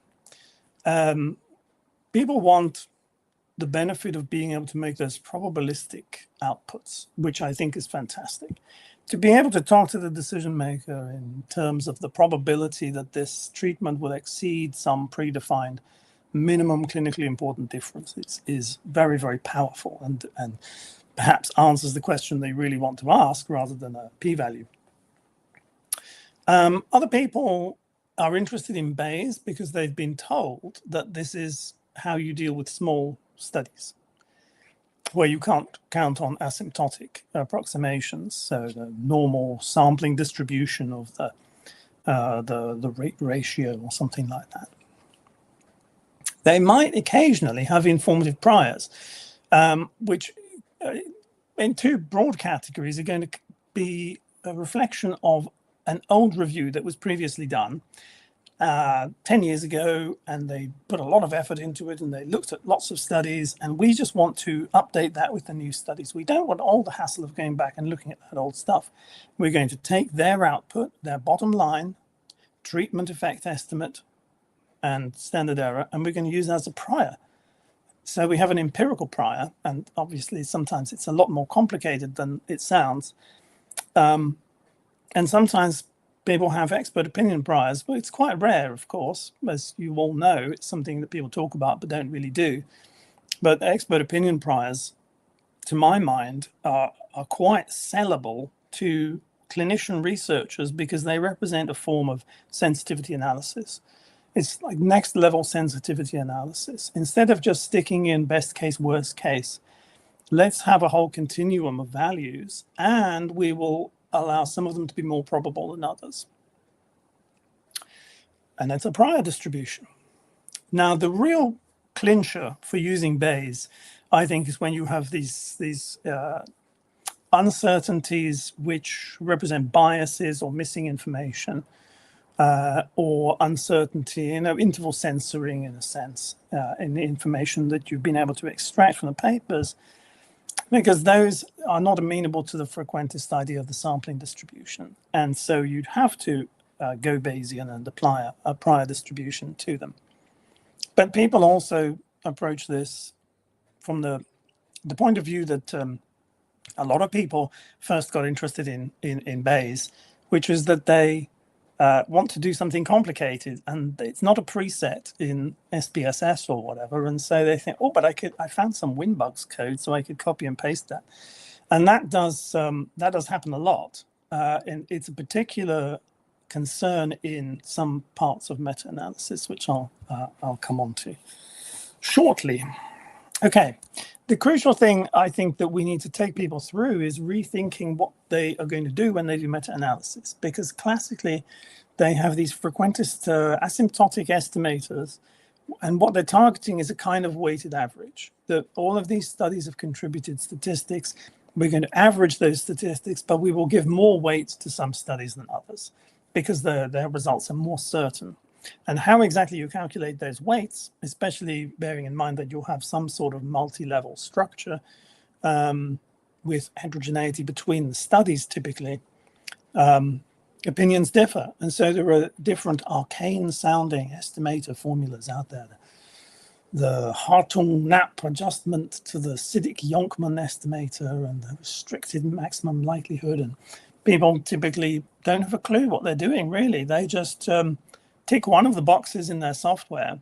Speaker 5: People want the benefit of being able to make those probabilistic outputs, which I think is fantastic. To be able to talk to the decision maker in terms of the probability that this treatment will exceed some predefined minimum clinically important differences is very, very powerful and perhaps answers the question they really want to ask rather than a p-value. Other people are interested in Bayes because they've been told that this is how you deal with small studies, where you can't count on asymptotic approximations, so the normal sampling distribution of the rate ratio or something like that. They might occasionally have informative priors, which in two broad categories are going to be a reflection of an old review that was previously done 10 years ago, and they put a lot of effort into it and they looked at lots of studies, and we just want to update that with the new studies. We don't want all the hassle of going back and looking at that old stuff. We're going to take their output, their bottom line, treatment effect estimate, and standard error, and we're going to use that as a prior. So we have an empirical prior, and obviously sometimes it's a lot more complicated than it sounds. And sometimes people have expert opinion priors, but it's quite rare, of course. As you all know, it's something that people talk about but don't really do. But expert opinion priors, to my mind, are quite sellable to clinician researchers because they represent a form of sensitivity analysis. It's like next level sensitivity analysis. Instead of just sticking in best case, worst case, let's have a whole continuum of values, and we will allow some of them to be more probable than others. And that's a prior distribution. Now, the real clincher for using Bayes, I think, is when you have these uncertainties which represent biases or missing information, or uncertainty, interval censoring in a sense, in the information that you've been able to extract from the papers, because those are not amenable to the frequentist idea of the sampling distribution. And so you'd have to go Bayesian and apply a prior distribution to them. But people also approach this from the point of view that a lot of people first got interested in Bayes, which is that they want to do something complicated, and it's not a preset in SPSS or whatever, and so they think, oh, but I found some Winbugs code, so I could copy and paste that, and that does happen a lot, and it's a particular concern in some parts of meta-analysis, which I'll come on to shortly. Okay, the crucial thing I think that we need to take people through is rethinking what they are going to do when they do meta-analysis, because classically they have these frequentist asymptotic estimators, and what they're targeting is a kind of weighted average. That all of these studies have contributed statistics. We're going to average those statistics, but we will give more weight to some studies than others because their results are more certain. And how exactly you calculate those weights, especially bearing in mind that you'll have some sort of multi-level structure with heterogeneity between the studies typically, opinions differ. And so there are different arcane sounding estimator formulas out there. The Hartung-Knapp adjustment to the Siddick-Yonkman estimator and the restricted maximum likelihood. And people typically don't have a clue what they're doing, really. They just tick one of the boxes in their software,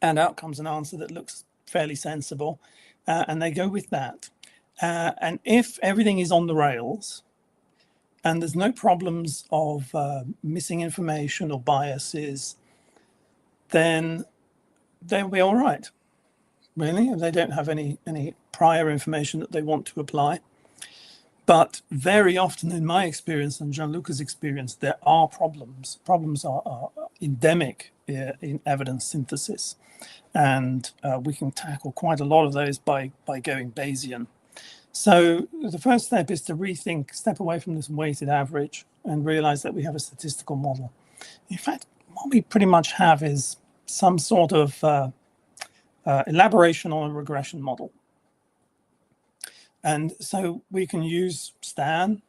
Speaker 5: and out comes an answer that looks fairly sensible, and they go with that. And if everything is on the rails, and there's no problems of missing information or biases, then they'll be all right, really. They don't have any prior information that they want to apply. But very often, in my experience and Gianluca's experience, there are problems. Problems are endemic in evidence synthesis. And we can tackle quite a lot of those by going Bayesian. So the first step is to rethink, step away from this weighted average and realize that we have a statistical model. In fact, what we pretty much have is some sort of elaboration on a regression model. And so we can use Stan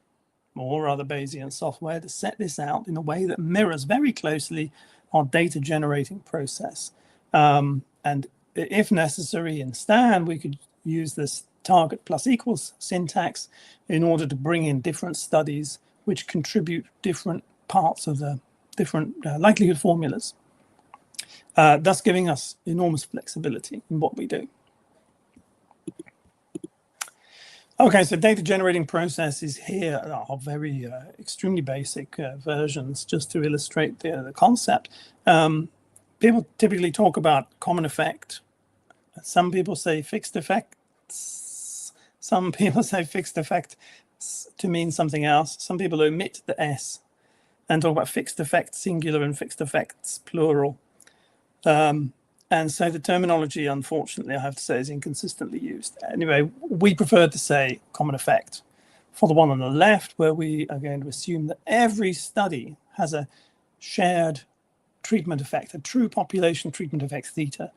Speaker 5: or other Bayesian software to set this out in a way that mirrors very closely our data generating process. And if necessary in Stan, we could use this target plus equals syntax in order to bring in different studies which contribute different parts of the different likelihood formulas, thus giving us enormous flexibility in what we do. Okay, so data generating processes here are very extremely basic versions just to illustrate the concept. People typically talk about common effect. Some people say fixed effects. Some people say fixed effect to mean something else. Some people omit the S and talk about fixed effects singular and fixed effects plural. And so the terminology, unfortunately, I have to say, is inconsistently used. Anyway, we prefer to say common effect for the one on the left, where we are going to assume that every study has a shared treatment effect, a true population treatment effect theta.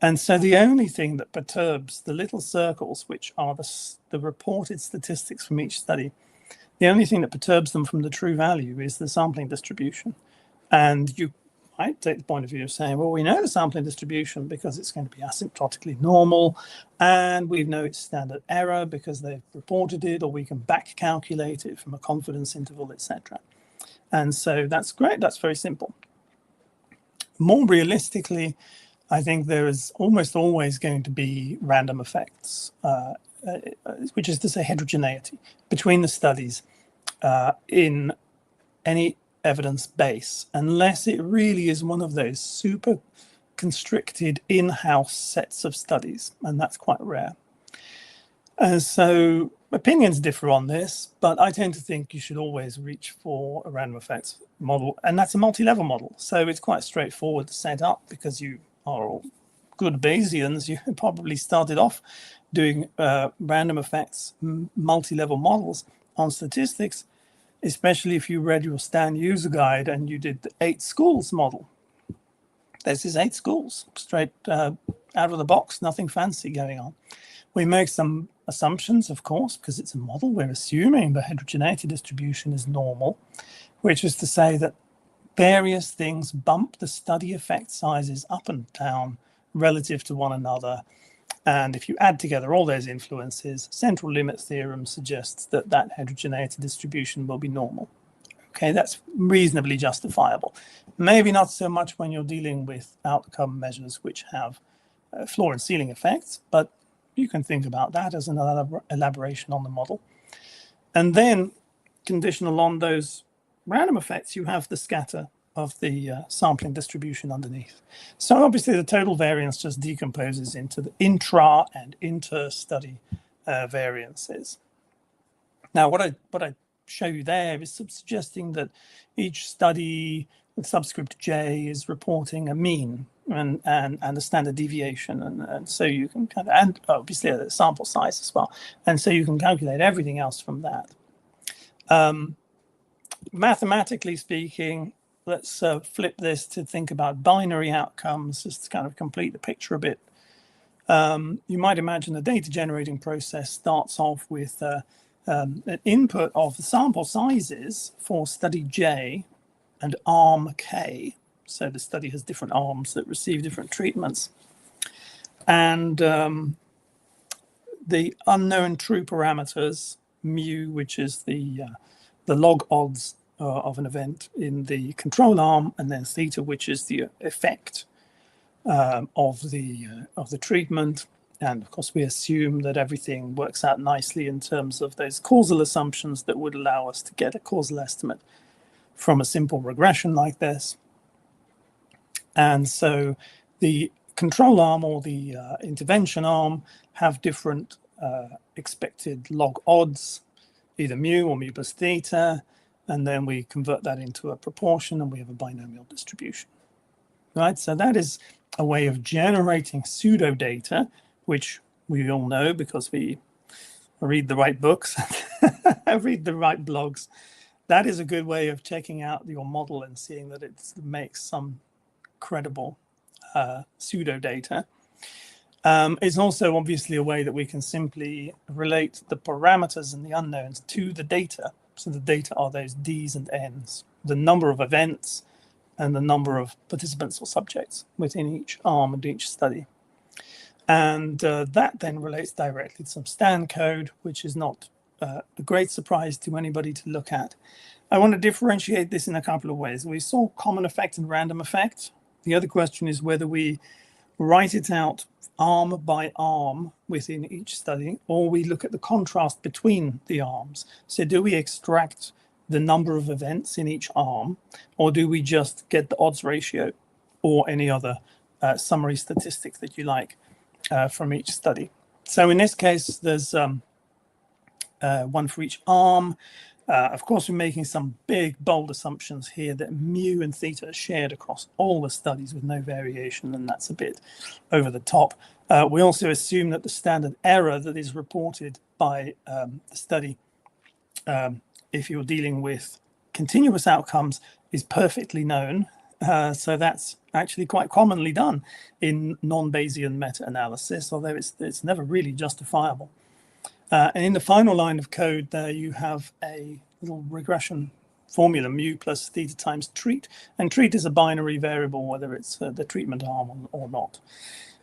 Speaker 5: And so the only thing that perturbs the little circles, which are the reported statistics from each study, the only thing that perturbs them from the true value is the sampling distribution. And you might take the point of view of saying, well, we know the sampling distribution because it's going to be asymptotically normal, and we know its standard error because they've reported it, or we can back calculate it from a confidence interval, etc. And so that's great. That's very simple. More realistically, I think there is almost always going to be random effects, which is to say heterogeneity between the studies in any evidence base, unless it really is one of those super constricted in-house sets of studies, and that's quite rare. And so opinions differ on this, but I tend to think you should always reach for a random effects model, and that's a multi-level model. So it's quite straightforward to set up because you are all good Bayesians. You probably started off doing random effects multi-level models on statistics, especially if you read your Stan user guide and you did the 8 schools model. This is 8 schools, straight out of the box, nothing fancy going on. We make some assumptions, of course, because it's a model. We're assuming the heterogeneity distribution is normal, which is to say that various things bump the study effect sizes up and down relative to one another. And if you add together all those influences, central limit theorem suggests that that heterogeneity distribution will be normal. Okay, that's reasonably justifiable. Maybe not so much when you're dealing with outcome measures which have floor and ceiling effects, but you can think about that as another elaboration on the model. And then, conditional on those random effects, you have the scatter of the sampling distribution underneath. So obviously the total variance just decomposes into the intra and inter-study variances. Now, what I show you there is suggesting that each study with subscript J is reporting a mean and a standard deviation, and so you can kind of, and obviously a sample size as well, and so you can calculate everything else from that. Mathematically speaking, let's flip this to think about binary outcomes, just to kind of complete the picture a bit. You might imagine the data generating process starts off with an input of the sample sizes for study J and arm K. So the study has different arms that receive different treatments. And the unknown true parameters, mu, which is the log odds of an event in the control arm, and then theta, which is the effect of the treatment. And of course, we assume that everything works out nicely in terms of those causal assumptions that would allow us to get a causal estimate from a simple regression like this. And so the control arm or the intervention arm have different expected log odds, either mu or mu plus theta, and then we convert that into a proportion and we have a binomial distribution, right? So that is a way of generating pseudo data, which we all know because we read the right books, read the right blogs. That is a good way of checking out your model and seeing that it makes some credible pseudo data. It's also obviously a way that we can simply relate the parameters and the unknowns to the data. So the data are those Ds and Ns, the number of events and the number of participants or subjects within each arm and each study. And that then relates directly to some STAN code, which is not a great surprise to anybody to look at. I want to differentiate this in a couple of ways. We saw common effect and random effect. The other question is whether we write it out arm by arm within each study, or we look at the contrast between the arms. So do we extract the number of events in each arm, or do we just get the odds ratio or any other summary statistics that you like from each study? So in this case, there's one for each arm. Of course, we're making some big, bold assumptions here that mu and theta are shared across all the studies with no variation, and that's a bit over the top. We also assume that the standard error that is reported by the study, if you're dealing with continuous outcomes, is perfectly known. So that's actually quite commonly done in non-Bayesian meta-analysis, although it's never really justifiable. And in the final line of code there, you have a little regression formula, mu plus theta times treat. And treat is a binary variable, whether it's the treatment arm or not.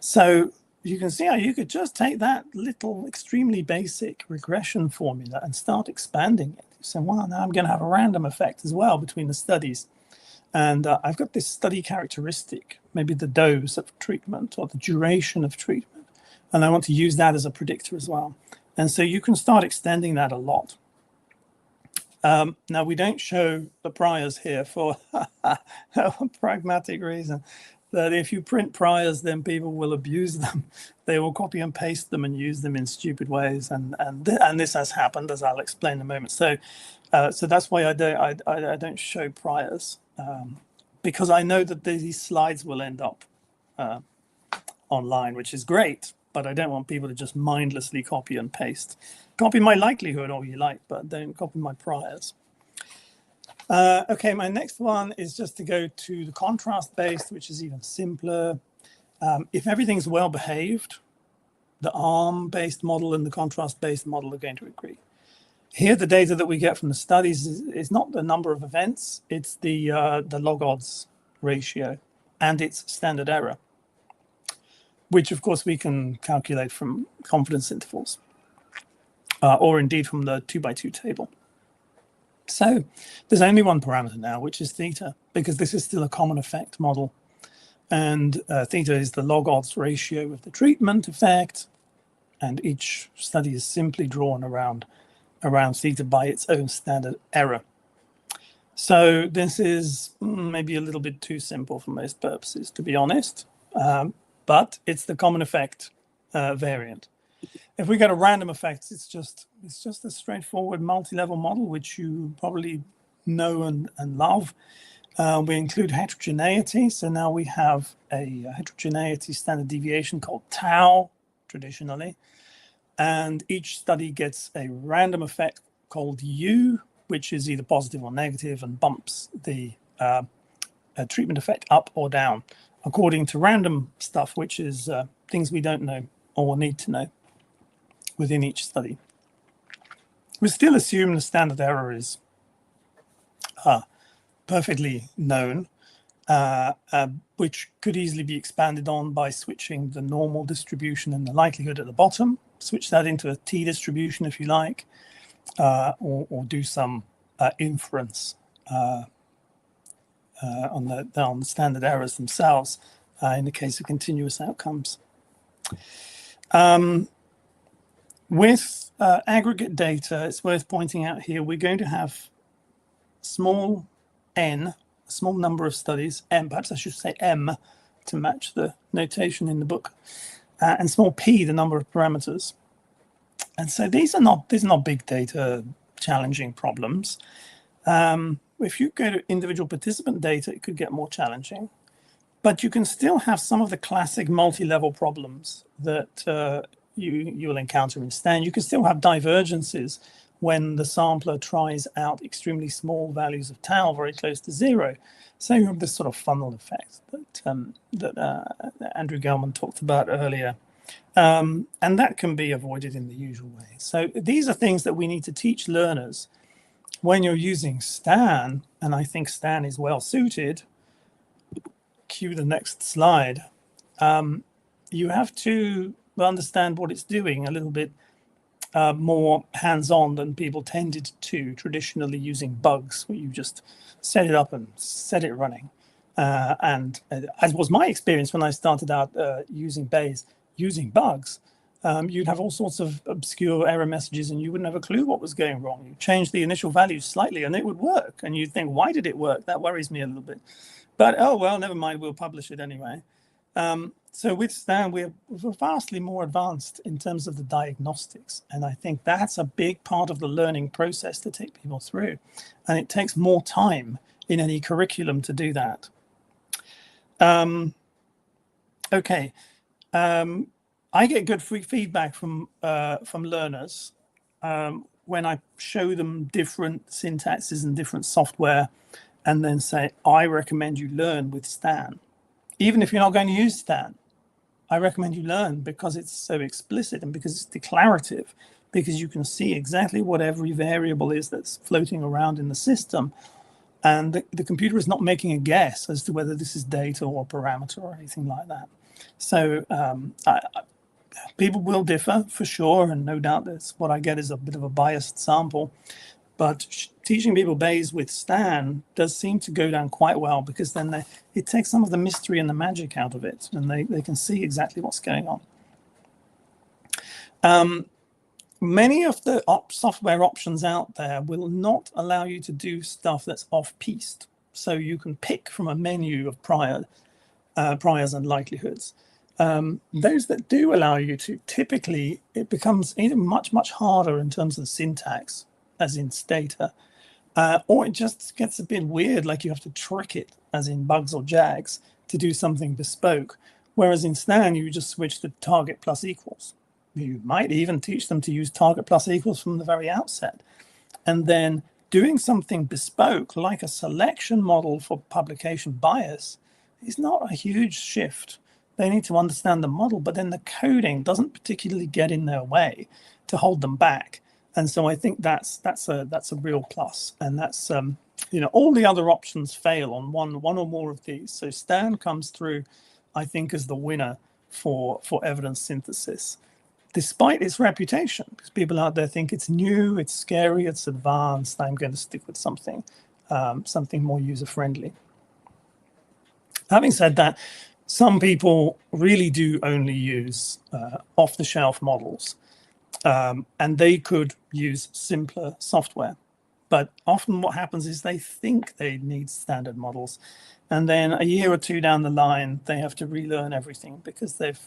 Speaker 5: So you can see how you could just take that little extremely basic regression formula and start expanding it. So, well, now I'm going to have a random effect as well between the studies. And I've got this study characteristic, maybe the dose of treatment or the duration of treatment. And I want to use that as a predictor as well. And so you can start extending that a lot. Now, we don't show the priors here for a pragmatic reason, that if you print priors, then people will abuse them. They will copy and paste them and use them in stupid ways. And this has happened, as I'll explain in a moment. So that's why I don't show priors, because I know that these slides will end up online, which is great. But I don't want people to just mindlessly copy and paste. Copy my likelihood all you like, but don't copy my priors. Okay, my next one is just to go to the contrast-based, which is even simpler. If everything's well behaved, the arm-based model and the contrast-based model are going to agree. Here, the data that we get from the studies is not the number of events, it's the log odds ratio and its standard error, which of course we can calculate from confidence intervals, or indeed from the 2x2 table. So there's only one parameter now, which is theta, because this is still a common effect model. And theta is the log odds ratio of the treatment effect. And each study is simply drawn around theta by its own standard error. So this is maybe a little bit too simple for most purposes, to be honest. But it's the common effect variant. If we go to random effects, it's just a straightforward multi-level model, which you probably know and love. We include heterogeneity. So now we have a heterogeneity standard deviation called tau, traditionally. And each study gets a random effect called U, which is either positive or negative and bumps the treatment effect up or down, according to random stuff, which is things we don't know or need to know within each study. We still assume the standard error is perfectly known, which could easily be expanded on by switching the normal distribution and the likelihood at the bottom, switch that into a t distribution if you like, or do some inference on the standard errors themselves in the case of continuous outcomes. With aggregate data, it's worth pointing out here, we're going to have small n, a small number of studies, m, perhaps I should say m, to match the notation in the book, and small p, the number of parameters. And so these are not big data challenging problems. If you go to individual participant data, it could get more challenging. But you can still have some of the classic multi-level problems that you will encounter in STAN. You can still have divergences when the sampler tries out extremely small values of tau very close to zero. So you have this sort of funnel effect that Andrew Gelman talked about earlier. And that can be avoided in the usual way. So these are things that we need to teach learners when you're using Stan, and I think Stan is well suited. Cue the next slide. You have to understand what it's doing a little bit more hands-on than people tended to traditionally using bugs, where you just set it up and set it running. And as was my experience when I started out using Bayes, using bugs, you'd have all sorts of obscure error messages and you wouldn't have a clue what was going wrong. You change the initial values slightly and it would work. And you'd think, why did it work? That worries me a little bit. But, oh, well, never mind, we'll publish it anyway. So with Stan, we're vastly more advanced in terms of the diagnostics. And I think that's a big part of the learning process to take people through. And it takes more time in any curriculum to do that. Okay. I get good feedback from learners when I show them different syntaxes and different software and then say, I recommend you learn with Stan. Even if you're not going to use Stan, I recommend you learn because it's so explicit and because it's declarative, because you can see exactly what every variable is that's floating around in the system. And the computer is not making a guess as to whether this is data or parameter or anything like that. So people will differ for sure, and no doubt that's what I get is a bit of a biased sample. But teaching people Bayes with Stan does seem to go down quite well, because then it takes some of the mystery and the magic out of it, and they can see exactly what's going on. Many of the software options out there will not allow you to do stuff that's off-piste. So you can pick from a menu of priors and likelihoods. Those that do allow you to, typically, it becomes either much, much harder in terms of the syntax, as in Stata, or it just gets a bit weird, like you have to trick it, as in bugs or jags, to do something bespoke. Whereas in Stan, you just switch to target plus equals. You might even teach them to use target plus equals from the very outset. And then doing something bespoke, like a selection model for publication bias, is not a huge shift. They need to understand the model, but then the coding doesn't particularly get in their way to hold them back. And so I think that's a real plus. And that's all the other options fail on one or more of these. So Stan comes through, I think, as the winner for evidence synthesis, despite its reputation, because people out there think it's new, it's scary, it's advanced. I'm going to stick with something more user-friendly. Having said that, some people really do only use off-the-shelf models. And they could use simpler software. But often what happens is they think they need standard models. And then a year or two down the line, they have to relearn everything because they've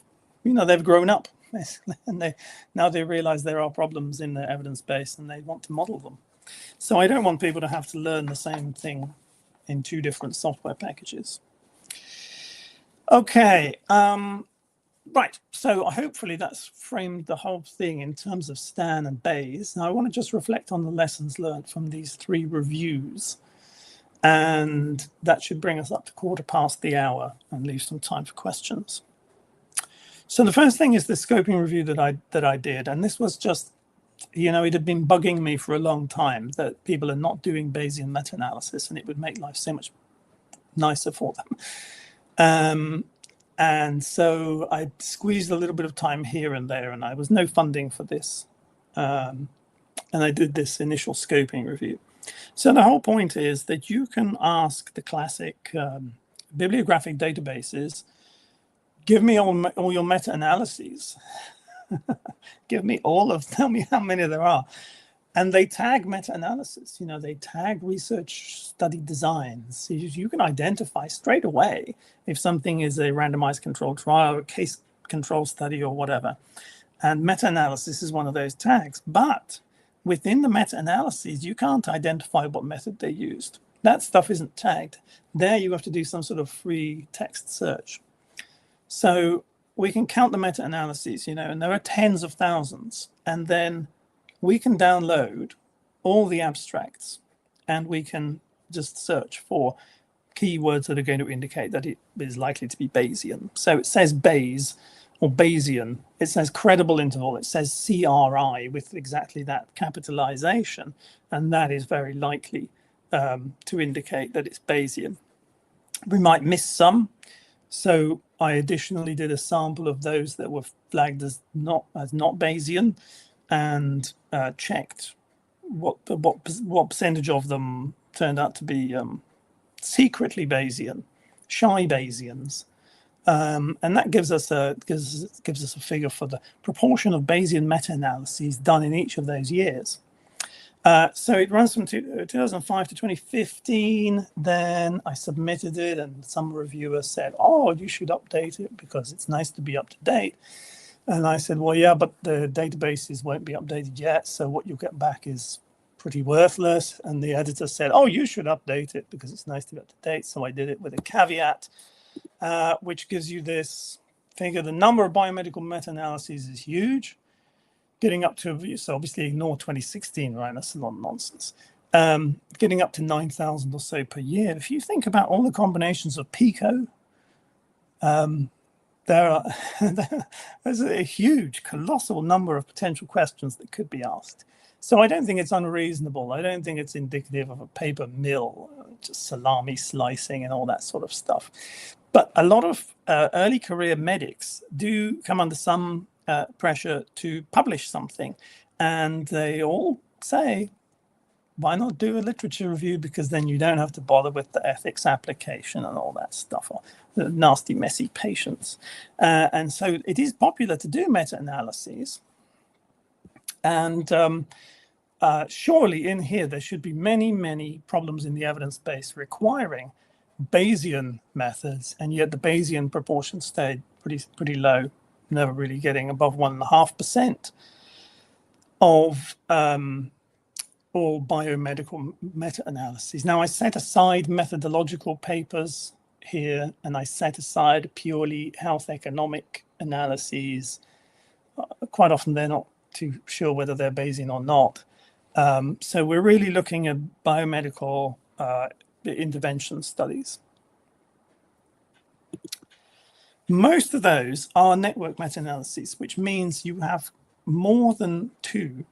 Speaker 5: grown up. And now they realize there are problems in their evidence base and they want to model them. So I don't want people to have to learn the same thing in two different software packages. Okay. Right, so hopefully that's framed the whole thing in terms of Stan and Bayes. Now I want to just reflect on the lessons learned from these 3 reviews. And that should bring us up to 1/4 the hour and leave some time for questions. So the first thing is the scoping review that I did. And this was just, it had been bugging me for a long time that people are not doing Bayesian meta-analysis, and it would make life so much nicer for them. And so I squeezed a little bit of time here and there, and I was no funding for this. And I did this initial scoping review. So the whole point is that you can ask the classic bibliographic databases, give me all your meta-analyses. Give me tell me how many there are. And they tag meta-analysis, they tag research study designs. You can identify straight away if something is a randomized controlled trial or case control study or whatever. And meta-analysis is one of those tags. But within the meta-analyses, you can't identify what method they used. That stuff isn't tagged. There you have to do some sort of free text search. So we can count the meta-analyses, and there are tens of thousands. And then we can download all the abstracts and we can just search for keywords that are going to indicate that it is likely to be Bayesian. So it says Bayes or Bayesian. It says credible interval. It says CRI with exactly that capitalization, and that is very likely to indicate that it's Bayesian. We might miss some. So I additionally did a sample of those that were flagged as not Bayesian, and checked what percentage of them turned out to be secretly Bayesian, shy Bayesians, and that gives us a figure for the proportion of Bayesian meta-analyses done in each of those years. So it runs from 2005 to 2015. Then I submitted it, and some reviewer said, "Oh, you should update it because it's nice to be up to date." And I said, "Well, yeah, but the databases won't be updated yet, so what you'll get back is pretty worthless." And the editor said, "Oh, you should update it because it's nice to be up to date." So I did it with a caveat, which gives you this figure. The number of biomedical meta-analyses is huge. Getting up to, so obviously ignore 2016, right? That's a lot of nonsense. Getting up to 9,000 or so per year. If you think about all the combinations of PICO, there's a huge, colossal number of potential questions that could be asked. So I don't think it's unreasonable. I don't think it's indicative of a paper mill, just salami slicing and all that sort of stuff. But a lot of early career medics do come under some pressure to publish something, and they all say, why not do a literature review, because then you don't have to bother with the ethics application and all that stuff, or the nasty messy patients. And so it is popular to do meta-analyses, and surely in here there should be many problems in the evidence base requiring Bayesian methods, and yet the Bayesian proportion stayed pretty low, never really getting above 1.5% of all biomedical meta-analyses. Now, I set aside methodological papers here, and I set aside purely health economic analyses. Quite often they're not too sure whether they're Bayesian or not. So we're really looking at biomedical intervention studies. Most of those are network meta-analyses, which means you have more than 2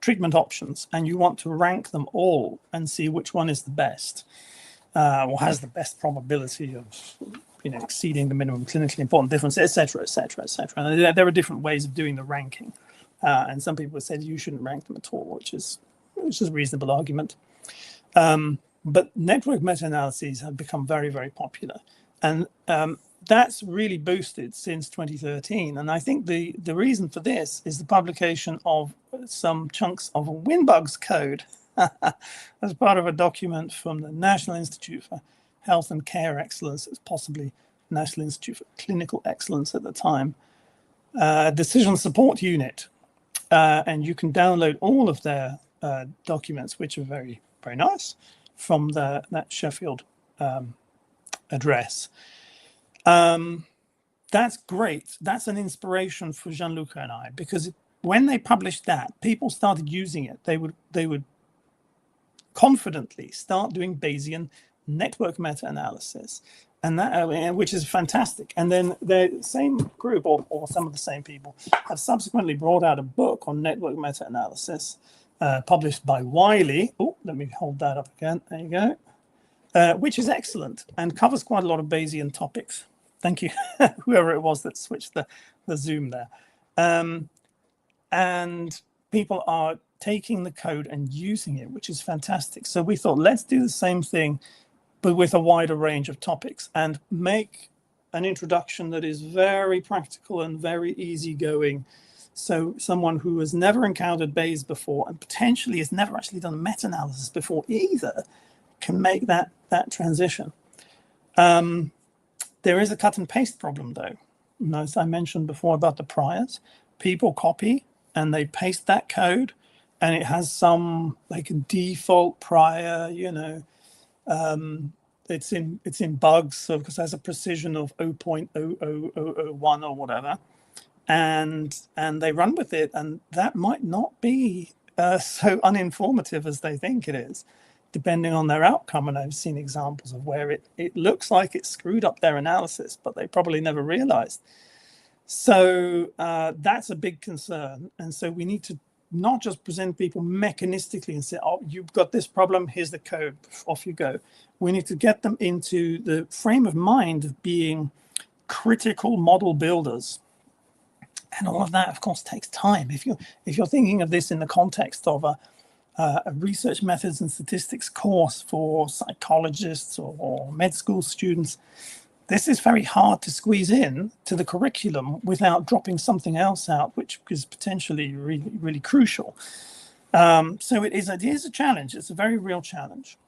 Speaker 5: treatment options and you want to rank them all and see which one is the best, or has the best probability of exceeding the minimum clinically important difference, etc., etc., etc. And there are different ways of doing the ranking, and some people said you shouldn't rank them at all, which is a reasonable argument. But network meta-analyses have become very popular, and that's really boosted since 2013. And I think the reason for this is the publication of some chunks of Winbug's code as part of a document from the National Institute for Health and Care Excellence. It's possibly National Institute for Clinical Excellence at the time, Decision Support Unit. And you can download all of their documents, which are very nice, from that Sheffield address. That's great. That's an inspiration for Gianluca and I, because when they published that, people started using it. They would confidently start doing Bayesian network meta-analysis, and that, which is fantastic. And then the same group, or some of the same people, have subsequently brought out a book on network meta-analysis, published by Wiley. Oh, let me hold that up again. There you go. Which is excellent and covers quite a lot of Bayesian topics. Thank you, whoever it was that switched the Zoom there. And people are taking the code and using it, which is fantastic. So we thought, let's do the same thing, but with a wider range of topics, and make an introduction that is very practical and very easygoing. So someone who has never encountered Bayes before, and potentially has never actually done a meta-analysis before either, can make that transition. There is a cut and paste problem, though. And as I mentioned before about the priors, people copy and they paste that code, and it has some like a default prior, it's in bugs, so because it has a precision of 0.00001 or whatever, and they run with it, and that might not be so uninformative as they think it is, depending on their outcome. And I've seen examples of where it looks like it screwed up their analysis, but they probably never realized So that's a big concern. And so we need to not just present people mechanistically and say, oh, you've got this problem, here's the code, off you go. We need to get them into the frame of mind of being critical model builders. And all of that, of course, takes time. If you're thinking of this in the context of a research methods and statistics course for psychologists or med school students, this is very hard to squeeze in to the curriculum without dropping something else out, which is potentially really, really crucial. So it is a challenge. It's a very real challenge.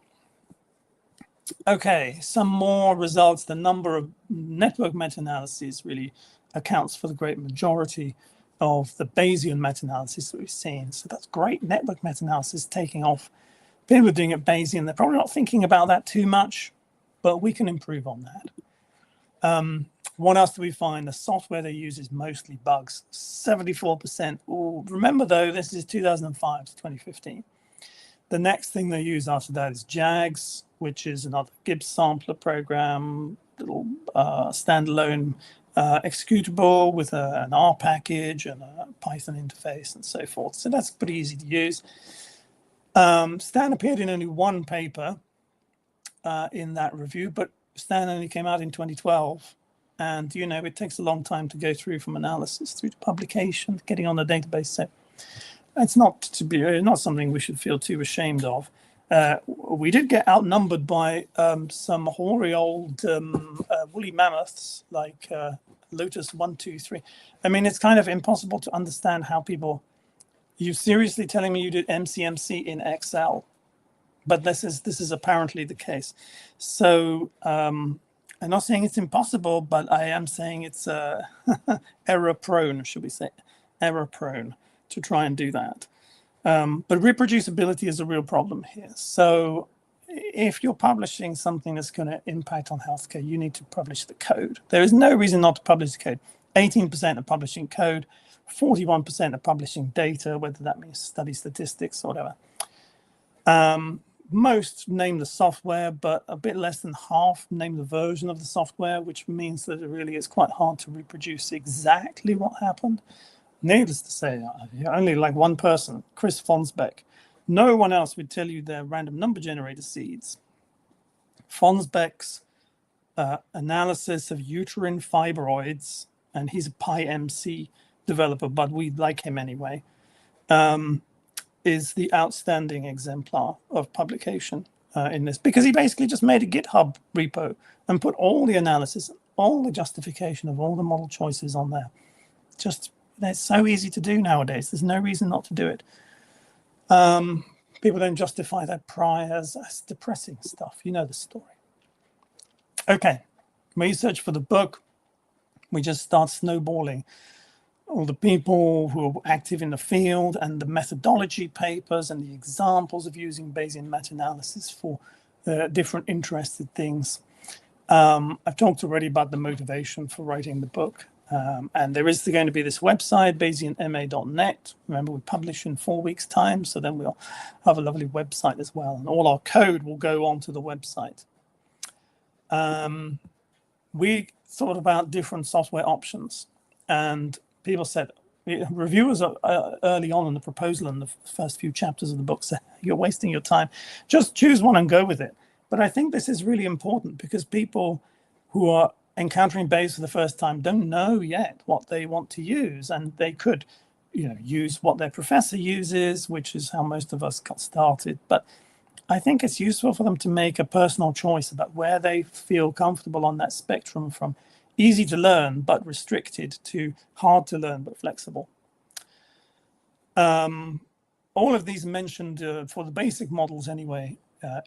Speaker 5: Okay, some more results. The number of network meta-analyses really accounts for the great majority of the Bayesian meta-analysis that we've seen. So that's great. Network meta-analysis taking off. People are doing it Bayesian. They're probably not thinking about that too much, but we can improve on that. What else do we find? The software they use is mostly bugs, 74%. Ooh, remember, though, this is 2005 to 2015. The next thing they use after that is JAGS, which is another Gibbs sampler program, little standalone executable with an R package and a Python interface and so forth. So that's pretty easy to use. Stan appeared in only one paper in that review, but Stan only came out in 2012. And, you know, it takes a long time to go through from analysis through to publication, getting on the database. So it's not something we should feel too ashamed of. We did get outnumbered by some hoary old woolly mammoths like Lotus 1, 2, 3. I mean, it's kind of impossible to understand how people. You seriously telling me you did MCMC in Excel? But this is apparently the case. So I'm not saying it's impossible, but I am saying it's error prone, should we say, error prone to try and do that. But reproducibility is a real problem here. So if you're publishing something that's going to impact on healthcare, you need to publish the code. There is no reason not to publish the code. 18% are publishing code, 41% are publishing data, whether that means study statistics or whatever. Most name the software, but a bit less than half name the version of the software, which means that it really is quite hard to reproduce exactly what happened. Needless to say, only like one person, Chris Fonsbeck. No one else would tell you their random number generator seeds. Fonsbeck's analysis of uterine fibroids, and he's a PyMC developer, but we like him anyway, is the outstanding exemplar of publication in this, because he basically just made a GitHub repo and put all the analysis, all the justification of all the model choices on there. Just, it's so easy to do nowadays. There's no reason not to do it. People don't justify their priors. That's depressing stuff. You know the story. Okay, research for the book. We just start snowballing. All the people who are active in the field and the methodology papers and the examples of using Bayesian meta-analysis for different interested things. I've talked already about the motivation for writing the book. And there is going to be this website, bayesianma.net. Remember, we publish in 4 weeks' time, so then we'll have a lovely website as well. And all our code will go onto the website. We thought about different software options, and people said, reviewers early on in the proposal and the first few chapters of the book said, you're wasting your time. Just choose one and go with it. But I think this is really important because people who are encountering Bayes for the first time don't know yet what they want to use, and they could, use what their professor uses, which is how most of us got started. But I think it's useful for them to make a personal choice about where they feel comfortable on that spectrum from easy to learn but restricted to hard to learn but flexible. All of these mentioned for the basic models anyway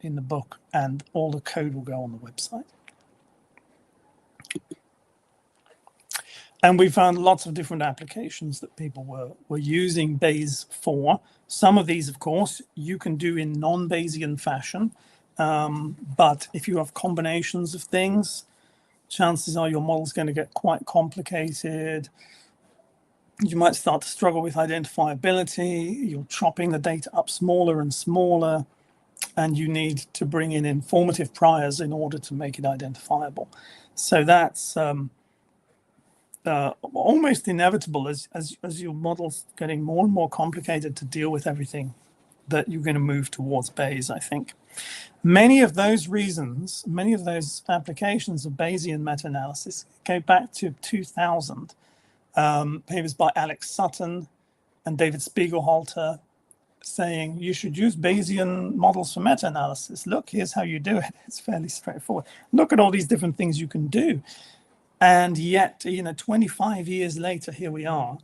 Speaker 5: in the book, and all the code will go on the website. And we found lots of different applications that people were using Bayes for. Some of these, of course, you can do in non-Bayesian fashion. But if you have combinations of things, chances are your model's going to get quite complicated. You might start to struggle with identifiability. You're chopping the data up smaller and smaller, and you need to bring in informative priors in order to make it identifiable. So that's almost inevitable as your model's getting more and more complicated to deal with everything, that you're going to move towards Bayes, I think. Many of those reasons, many of those applications of Bayesian meta-analysis go back to 2000. Papers by Alex Sutton and David Spiegelhalter saying you should use Bayesian models for meta-analysis. Look, here's how you do it. It's fairly straightforward. Look at all these different things you can do. And yet, 25 years later, here we are.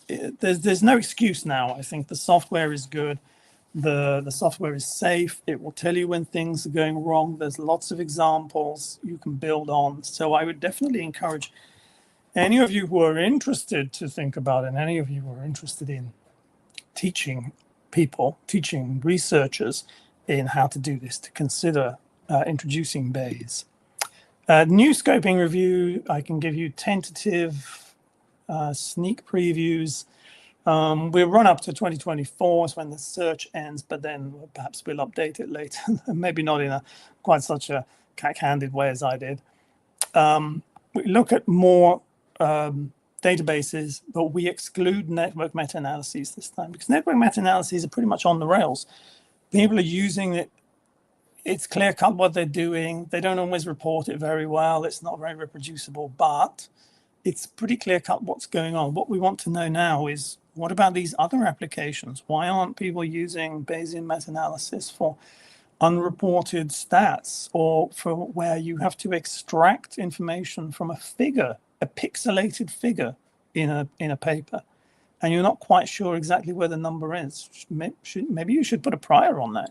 Speaker 5: There's no excuse now. I think the software is good. The software is safe. It will tell you when things are going wrong. There's lots of examples you can build on. So I would definitely encourage any of you who are interested to think about it, and any of you who are interested in teaching people, teaching researchers in how to do this, to consider introducing Bayes. New scoping review, I can give you tentative sneak previews. We'll run up to 2024 when the search ends, but then perhaps we'll update it later. Maybe not in quite such a cack-handed way as I did. We look at more databases, but we exclude network meta-analyses this time, because network meta-analyses are pretty much on the rails. People are using it. It's clear-cut what they're doing. They don't always report it very well. It's not very reproducible, but it's pretty clear-cut what's going on. What we want to know now is, what about these other applications? Why aren't people using Bayesian meta-analysis for unreported stats, or for where you have to extract information from a figure, a pixelated figure in a paper, and you're not quite sure exactly where the number is? Maybe you should put a prior on that,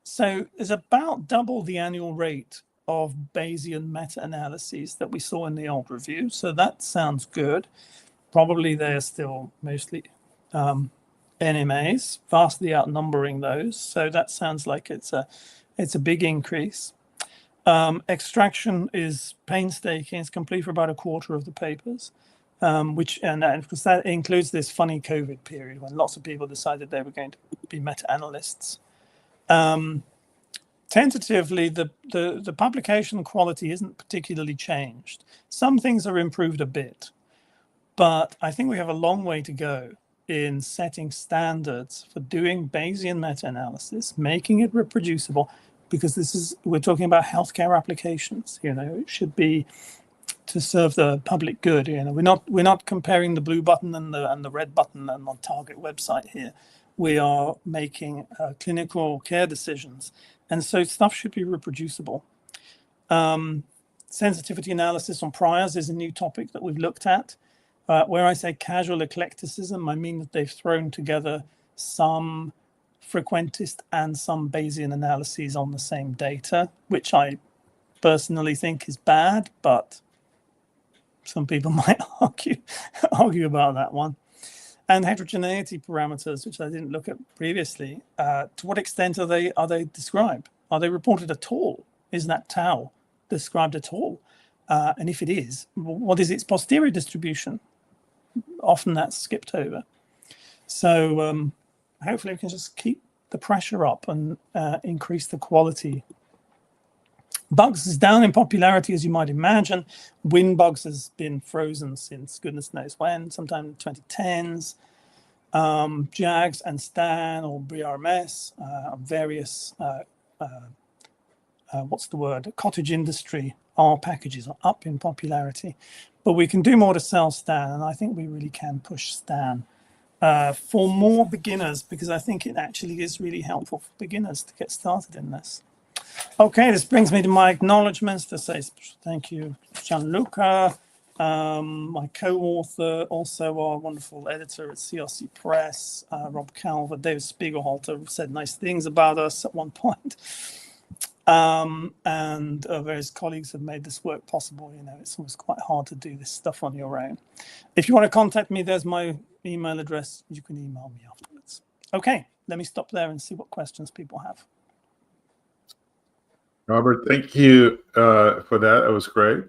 Speaker 5: So there's about double the annual rate of Bayesian meta-analyses that we saw in the old review. So that sounds good. Probably they're still mostly NMAs, vastly outnumbering those. So that sounds like it's a big increase. Extraction is painstaking. It's complete for about a quarter of the papers, and of course that includes this funny COVID period when lots of people decided they were going to be meta-analysts. Tentatively, the publication quality isn't particularly changed. Some things are improved a bit, but I think we have a long way to go in setting standards for doing Bayesian meta-analysis, making it reproducible, because we're talking about healthcare applications. It should be to serve the public good. We're not comparing the blue button and the red button on the target website here. We are making clinical care decisions, and so stuff should be reproducible. Sensitivity analysis on priors is a new topic that we've looked at. Where I say casual eclecticism, I mean that they've thrown together some frequentist and some Bayesian analyses on the same data, which I personally think is bad, but some people might argue about that one. And heterogeneity parameters, which I didn't look at previously. To what extent are they described? Are they reported at all? Is that tau described at all? And if it is, what is its posterior distribution? Often that's skipped over. So hopefully we can just keep the pressure up and increase the quality. Bugs is down in popularity, as you might imagine. WinBugs has been frozen since goodness knows when, sometime in the 2010s. JAGS and STAN or BRMS, various, cottage industry R packages are up in popularity. But we can do more to sell STAN, and I think we really can push STAN for more beginners, because I think it actually is really helpful for beginners to get started in this. Okay, this brings me to my acknowledgements to say thank you, Gianluca, my co-author, also our wonderful editor at CRC Press, Rob Calver. David Spiegelhalter said nice things about us at one point. And various colleagues have made this work possible. It's always quite hard to do this stuff on your own. If you want to contact me, there's my email address. You can email me afterwards. Okay, let me stop there and see what questions people have.
Speaker 1: Robert, thank you for that. That was great.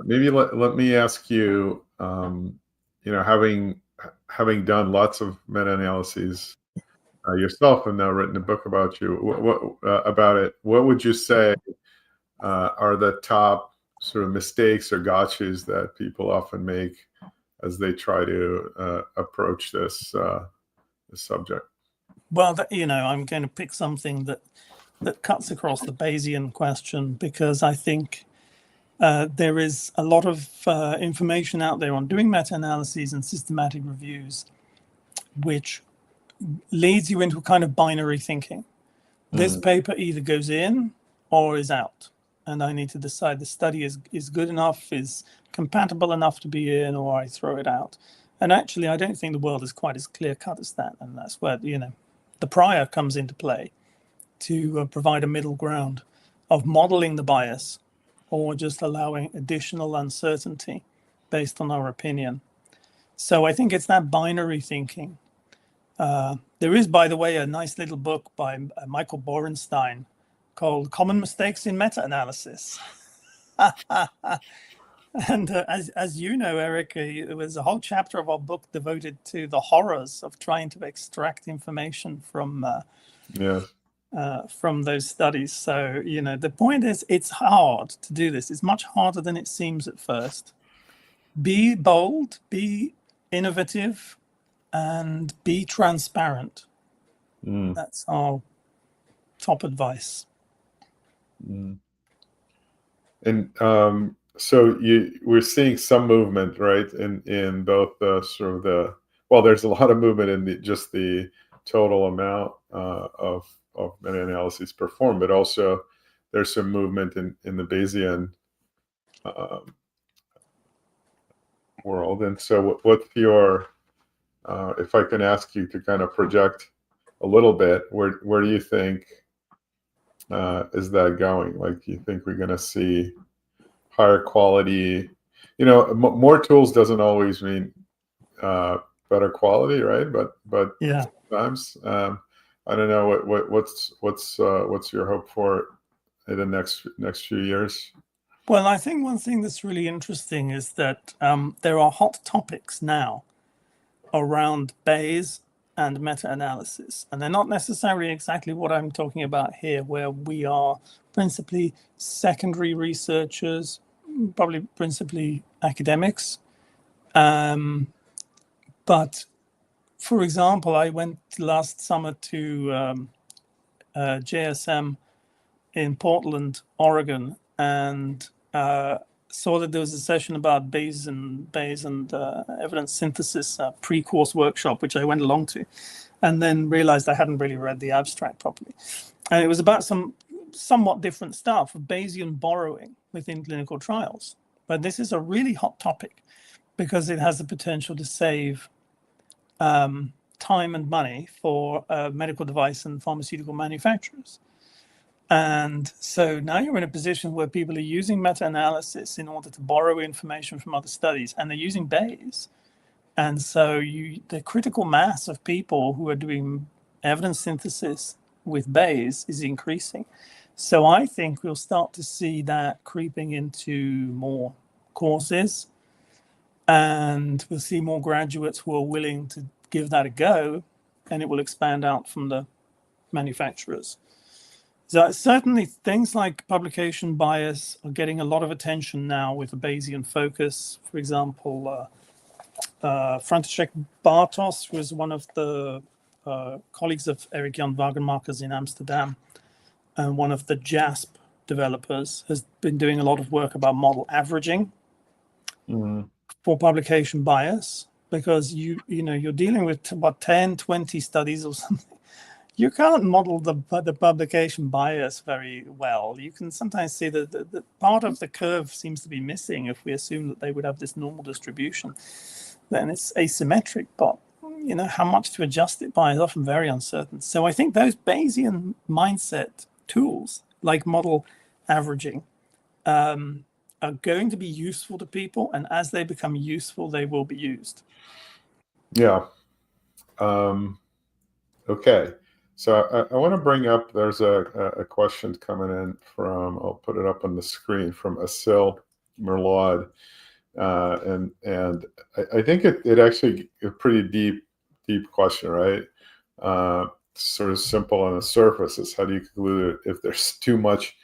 Speaker 1: Maybe let me ask you, having done lots of meta-analyses yourself have now written a book about you. About it? What would you say are the top sort of mistakes or gotchas that people often make as they try to approach this subject?
Speaker 5: Well, I'm going to pick something that cuts across the Bayesian question, because I think there is a lot of information out there on doing meta-analyses and systematic reviews, which leads you into a kind of binary thinking. This paper either goes in or is out, and I need to decide the study is good enough, is compatible enough to be in, or I throw it out. And actually, I don't think the world is quite as clear-cut as that, and that's where the prior comes into play to provide a middle ground of modeling the bias or just allowing additional uncertainty based on our opinion. So I think it's that binary thinking. There is, by the way, a nice little book by Michael Borenstein called Common Mistakes in Meta-Analysis. And as you know, Eric, it was a whole chapter of our book devoted to the horrors of trying to extract information from those studies. So, the point is, it's hard to do this. It's much harder than it seems at first. Be bold, be innovative, and be transparent. That's our top advice.
Speaker 1: And so we're seeing some movement, right, in both the sort of there's a lot of movement in just the total amount of meta-analyses performed, but also there's some movement in the Bayesian world. And so what's your, if I can ask you to kind of project a little bit, where do you think is that going? Like, do you think we're going to see higher quality? More tools doesn't always mean better quality, right? But
Speaker 5: yeah,
Speaker 1: sometimes I don't know what's your hope for in the next few years.
Speaker 5: Well, I think one thing that's really interesting is that there are hot topics now around Bayes and meta-analysis, and they're not necessarily exactly what I'm talking about here, where we are principally secondary researchers, probably principally academics. But for example, I went last summer to JSM in Portland, Oregon, and saw that there was a session about Bayes and evidence synthesis, pre-course workshop, which I went along to, and then realized I hadn't really read the abstract properly. And it was about some somewhat different stuff of Bayesian borrowing within clinical trials. But this is a really hot topic because it has the potential to save time and money for medical device and pharmaceutical manufacturers. And so now you're in a position where people are using meta-analysis in order to borrow information from other studies, and they're using Bayes. And so the critical mass of people who are doing evidence synthesis with Bayes is increasing. So I think we'll start to see that creeping into more courses, and we'll see more graduates who are willing to give that a go, and it will expand out from the manufacturers. So certainly things like publication bias are getting a lot of attention now with a Bayesian focus. For example, František Bartos was one of the colleagues of Erik Jan Wagenmakers in Amsterdam, and one of the JASP developers, has been doing a lot of work about model averaging for publication bias, because you're dealing with about 10, 20 studies or something. You can't model the publication bias very well. You can sometimes see that the part of the curve seems to be missing if we assume that they would have this normal distribution. Then it's asymmetric, but how much to adjust it by is often very uncertain. So I think those Bayesian mindset tools, like model averaging, are going to be useful to people, and as they become useful, they will be used.
Speaker 1: Yeah. Okay. So I want to bring up, there's a question coming in from, I'll put it up on the screen, from Asil Merlaud. And I think it actually a pretty deep question, right? sort of simple on the surface. Is how do you conclude if there's too much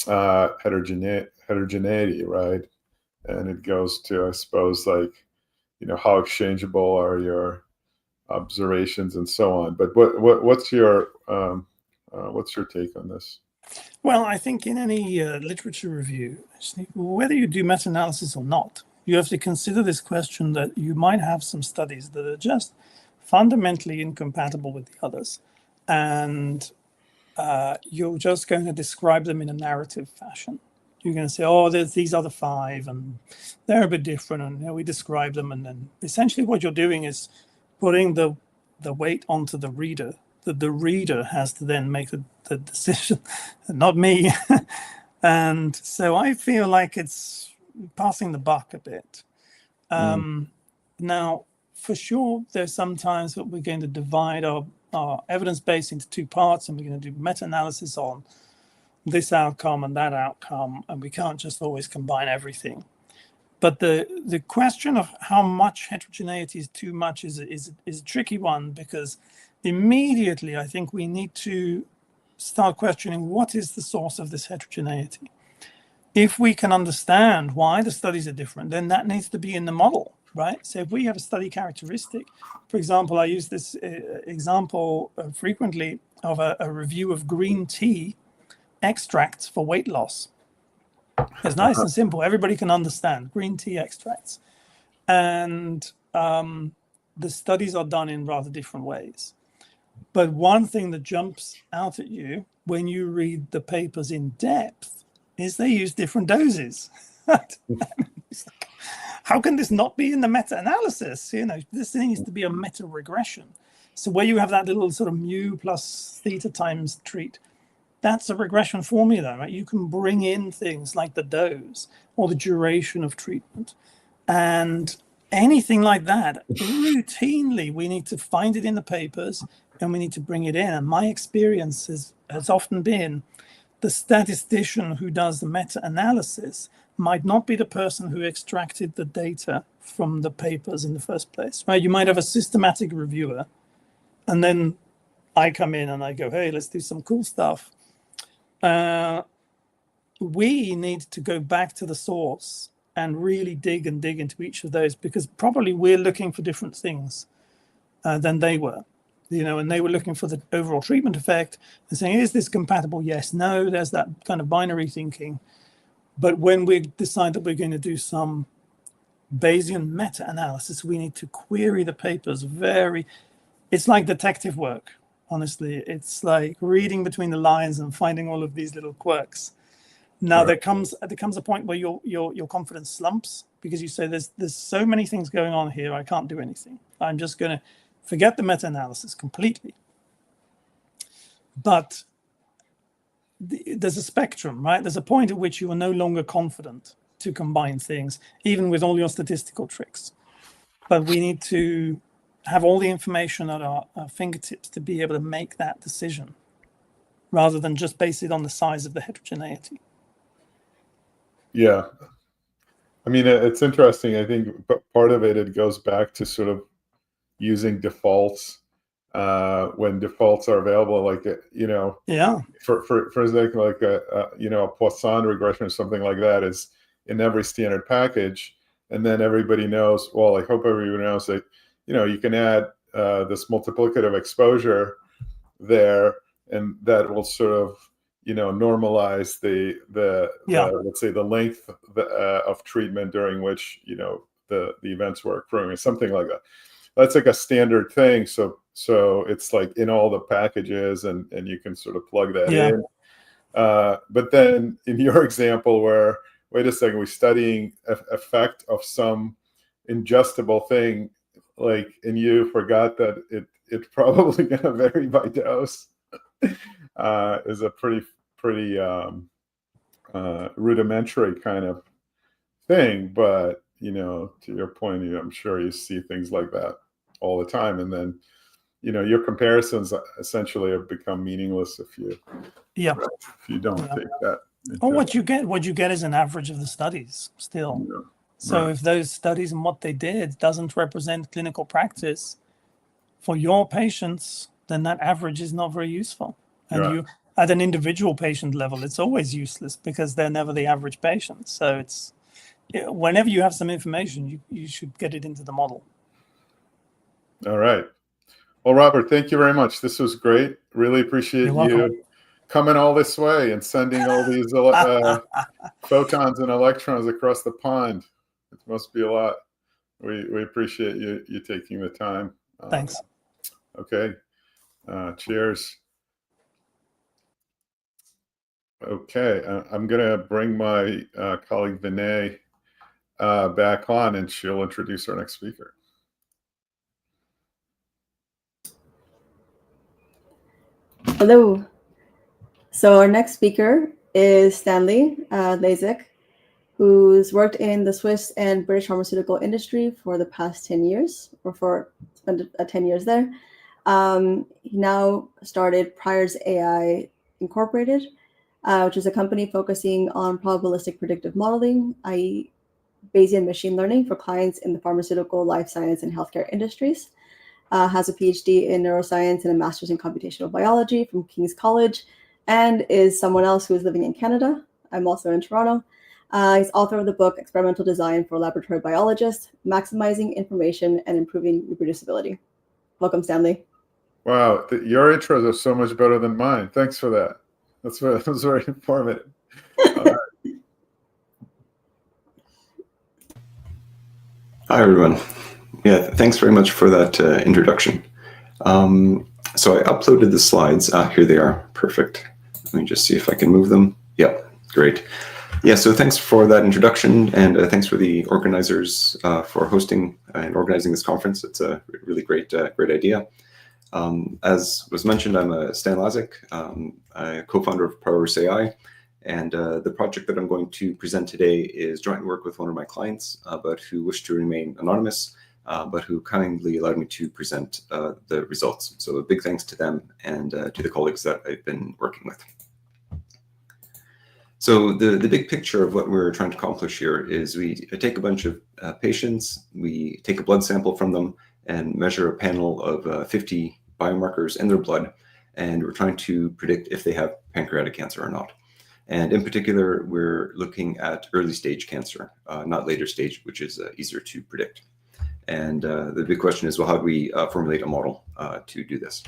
Speaker 1: heterogeneity, right? And it goes to, I suppose, like, how exchangeable are your observations and so on. But what's your take on this?
Speaker 5: Well, I think in any literature review, whether you do meta-analysis or not, you have to consider this question that you might have some studies that are just fundamentally incompatible with the others, and you're just going to describe them in a narrative fashion. You're going to say, oh, there's these other 5, and they're a bit different, and we describe them, and then essentially what you're doing is putting the weight onto the reader, that the reader has to then make the decision, not me. And so I feel like it's passing the buck a bit. Now, for sure, there's sometimes that we're going to divide our evidence base into 2 parts, and we're going to do meta-analysis on this outcome and that outcome, and we can't just always combine everything. But the question of how much heterogeneity is too much is a tricky one, because immediately I think we need to start questioning what is the source of this heterogeneity. If we can understand why the studies are different, then that needs to be in the model, right? So if we have a study characteristic, for example, I use this example frequently of a review of green tea extracts for weight loss. It's nice and simple. Everybody can understand green tea extracts. And the studies are done in rather different ways. But one thing that jumps out at you when you read the papers in depth is they use different doses. How can this not be in the meta-analysis? This needs to be a meta-regression. So where you have that little sort of mu plus theta times treat, that's a regression formula, right? You can bring in things like the dose or the duration of treatment and anything like that. Routinely, we need to find it in the papers and we need to bring it in. And my experience has often been the statistician who does the meta-analysis might not be the person who extracted the data from the papers in the first place, right? You might have a systematic reviewer, and then I come in and I go, hey, let's do some cool stuff. We need to go back to the source and really dig into each of those, because probably we're looking for different things than they were, and they were looking for the overall treatment effect and saying, is this compatible? Yes, no, there's that kind of binary thinking. But when we decide that we're going to do some Bayesian meta-analysis, we need to query the papers it's like detective work. Honestly, it's like reading between the lines and finding all of these little quirks. Now, there comes a point where your confidence slumps, because you say there's so many things going on here, I can't do anything. I'm just going to forget the meta-analysis completely. But there's a spectrum, right? There's a point at which you are no longer confident to combine things, even with all your statistical tricks. But we need to have all the information at our fingertips to be able to make that decision, rather than just base it on the size of the heterogeneity.
Speaker 1: Yeah. I mean, it's interesting. I think part of it goes back to sort of using defaults when defaults are available, like, for example, like a Poisson regression or something like that is in every standard package. And then everybody knows, well, I hope everyone knows that, you can add this multiplicative exposure there, and that will sort of, normalize the let's say the length of treatment during which, the events were occurring, or something like that. That's like a standard thing. So it's like in all the packages, and you can sort of plug that in. But then in your example where, wait a second, we're studying effect of some ingestible thing, like, and you forgot that it's probably going to vary by dose, is a pretty rudimentary kind of thing. But, to your point, I'm sure you see things like that all the time. And then, your comparisons essentially have become meaningless if you don't take that.
Speaker 5: Or what you get is an average of the studies still.
Speaker 1: Yeah.
Speaker 5: So if those studies and what they did doesn't represent clinical practice for your patients, then that average is not very useful. And
Speaker 1: Right.
Speaker 5: you, at an individual patient level, it's always useless because they're never the average patient. So it's, whenever you have some information, you should get it into the model.
Speaker 1: All right. Well, Robert, thank you very much. This was great. Really appreciate
Speaker 5: You're welcome.
Speaker 1: you coming all this way and sending all these photons and electrons across the pond. It must be a lot. We appreciate you taking the time.
Speaker 5: Thanks.
Speaker 1: Okay. Cheers. Okay. I'm going to bring my colleague Vinay back on, and she'll introduce our next speaker.
Speaker 2: Hello. So our next speaker is Stanley Lazek, who's worked in the Swiss and British pharmaceutical industry for the past 10 years, or for spent 10 years there. He now started Prior's AI Incorporated, which is a company focusing on probabilistic predictive modeling, i.e. Bayesian machine learning for clients in the pharmaceutical, life science, and healthcare industries. Has a PhD in neuroscience and a master's in computational biology from King's College, and is someone else who is living in Canada. I'm also in Toronto. He's author of the book Experimental Design for Laboratory Biologists, Maximizing Information and Improving Reproducibility. Welcome, Stanley.
Speaker 1: Wow, your intros are so much better than mine. Thanks for that. That was very informative. All right.
Speaker 6: Hi, everyone. Yeah, thanks very much for that introduction. So I uploaded the slides. Here they are. Perfect. Let me just see if I can move them. Yeah, great. Yeah, so thanks for that introduction, and thanks for the organizers for hosting and organizing this conference. It's a really great idea. As was mentioned, I'm Stan Lazek, a co-founder of Prior's AI, and the project that I'm going to present today is joint work with one of my clients, but who wish to remain anonymous, but who kindly allowed me to present the results. So a big thanks to them and to the colleagues that I've been working with. So the big picture of what we're trying to accomplish here is we take a bunch of patients, we take a blood sample from them and measure a panel of 50 biomarkers in their blood, and we're trying to predict if they have pancreatic cancer or not. And in particular, we're looking at early stage cancer, not later stage, which is easier to predict. And the big question is, well, how do we formulate a model to do this?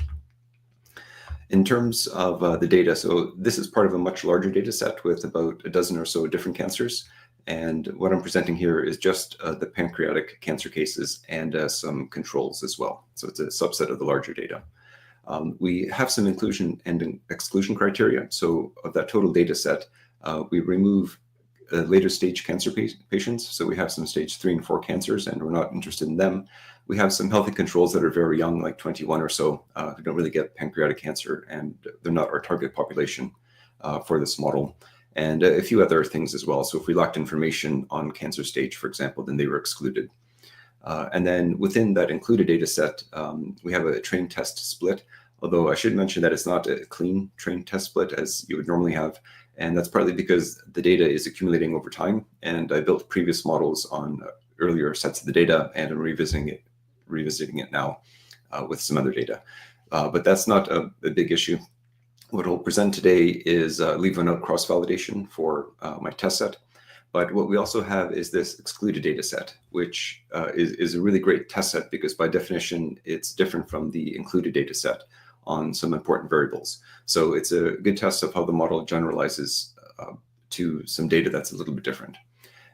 Speaker 6: In terms of the data, so this is part of a much larger data set with about a dozen or so different cancers. And what I'm presenting here is just the pancreatic cancer cases and some controls as well. So it's a subset of the larger data. We have some inclusion and exclusion criteria. So of that total data set, we remove later stage cancer patients. So we have some stage 3 and 4 cancers, and we're not interested in them. We have some healthy controls that are very young, like 21 or so, who don't really get pancreatic cancer, and they're not our target population for this model. And a few other things as well. So if we lacked information on cancer stage, for example, then they were excluded. And then within that included data set, we have a train test split, although I should mention that it's not a clean train test split as you would normally have. And that's partly because the data is accumulating over time. And I built previous models on earlier sets of the data, and I'm revisiting it now with some other data. But that's not a big issue. What I'll present today is leave and out cross-validation for my test set. But what we also have is this excluded data set, which is a really great test set because by definition, it's different from the included data set on some important variables. So it's a good test of how the model generalizes to some data that's a little bit different.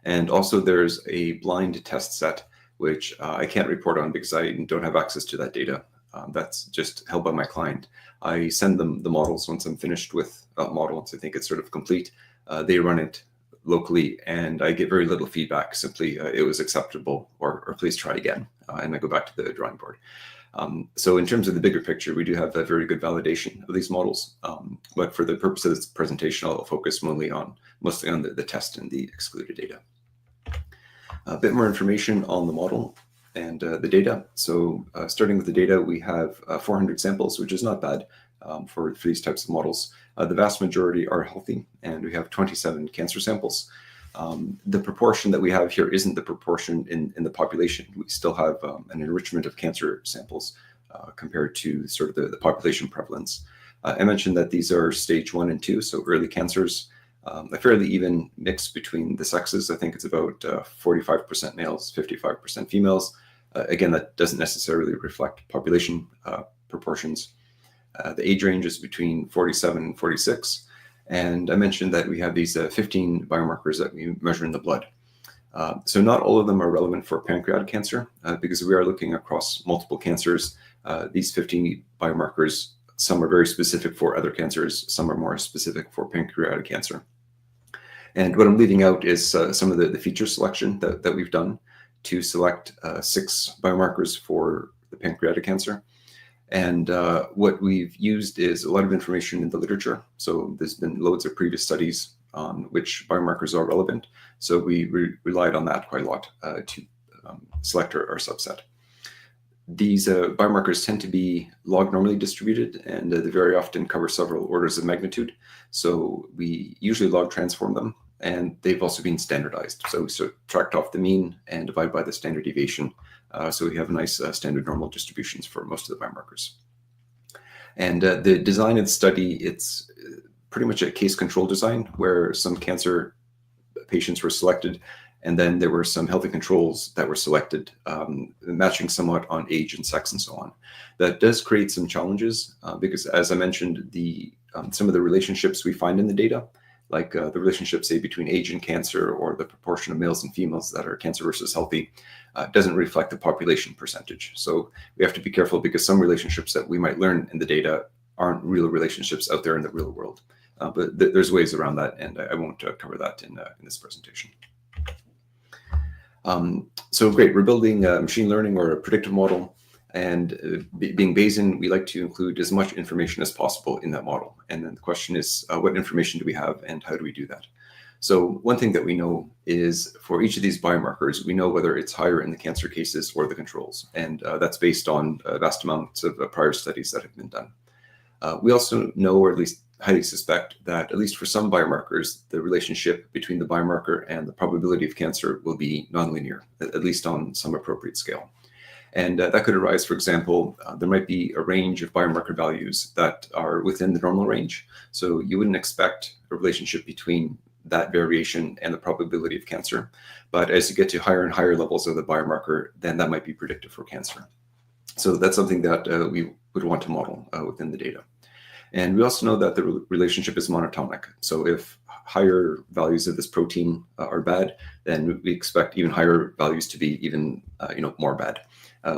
Speaker 6: And also there's a blind test set, which I can't report on because I don't have access to that data. That's just held by my client. I send them the models once I'm finished with models. I think it's sort of complete. They run it locally, and I get very little feedback. Simply, it was acceptable, or please try again. And I go back to the drawing board. So in terms of the bigger picture, we do have a very good validation of these models. But for the purpose of this presentation, I'll focus mostly on the test and the excluded data. A bit more information on the model and the data. So starting with the data, we have 400 samples, which is not bad for these types of models. The vast majority are healthy, and we have 27 cancer samples. The proportion that we have here isn't the proportion in the population. We still have an enrichment of cancer samples compared to sort of the population prevalence. I mentioned that these are stage 1 and 2, so early cancers. A fairly even mix between the sexes. I think it's about 45% males, 55% females. Again, that doesn't necessarily reflect population proportions. The age range is between 47 and 46. And I mentioned that we have these 15 biomarkers that we measure in the blood. So not all of them are relevant for pancreatic cancer because we are looking across multiple cancers. These 15 biomarkers, some are very specific for other cancers, some are more specific for pancreatic cancer. And what I'm leaving out is some of the feature selection that we've done to select 6 biomarkers for the pancreatic cancer. And what we've used is a lot of information in the literature. So there's been loads of previous studies on which biomarkers are relevant. So we relied on that quite a lot to select our subset. These biomarkers tend to be log normally distributed, and they very often cover several orders of magnitude. So we usually log transform them, and they've also been standardized. So we subtract off the mean and divide by the standard deviation. So we have nice standard normal distributions for most of the biomarkers. And the design of the study, it's pretty much a case control design where some cancer patients were selected, and then there were some healthy controls that were selected, matching somewhat on age and sex and so on. That does create some challenges because, as I mentioned, some of the relationships we find in the data, like the relationship, say, between age and cancer, or the proportion of males and females that are cancer versus healthy, doesn't reflect the population percentage. So we have to be careful because some relationships that we might learn in the data aren't real relationships out there in the real world. But there's ways around that, and I won't cover that in this presentation. So great, we're building a machine learning or a predictive model, and being Bayesian, we like to include as much information as possible in that model. And then the question is, what information do we have and how do we do that? So one thing that we know is for each of these biomarkers, we know whether it's higher in the cancer cases or the controls. And that's based on vast amounts of prior studies that have been done. We also know, or at least highly suspect, that at least for some biomarkers, the relationship between the biomarker and the probability of cancer will be nonlinear, at least on some appropriate scale. And that could arise, for example, there might be a range of biomarker values that are within the normal range. So you wouldn't expect a relationship between that variation and the probability of cancer. But as you get to higher and higher levels of the biomarker, then that might be predictive for cancer. So that's something that we would want to model within the data. And we also know that the relationship is monotonic. So if higher values of this protein are bad, then we expect even higher values to be even more bad.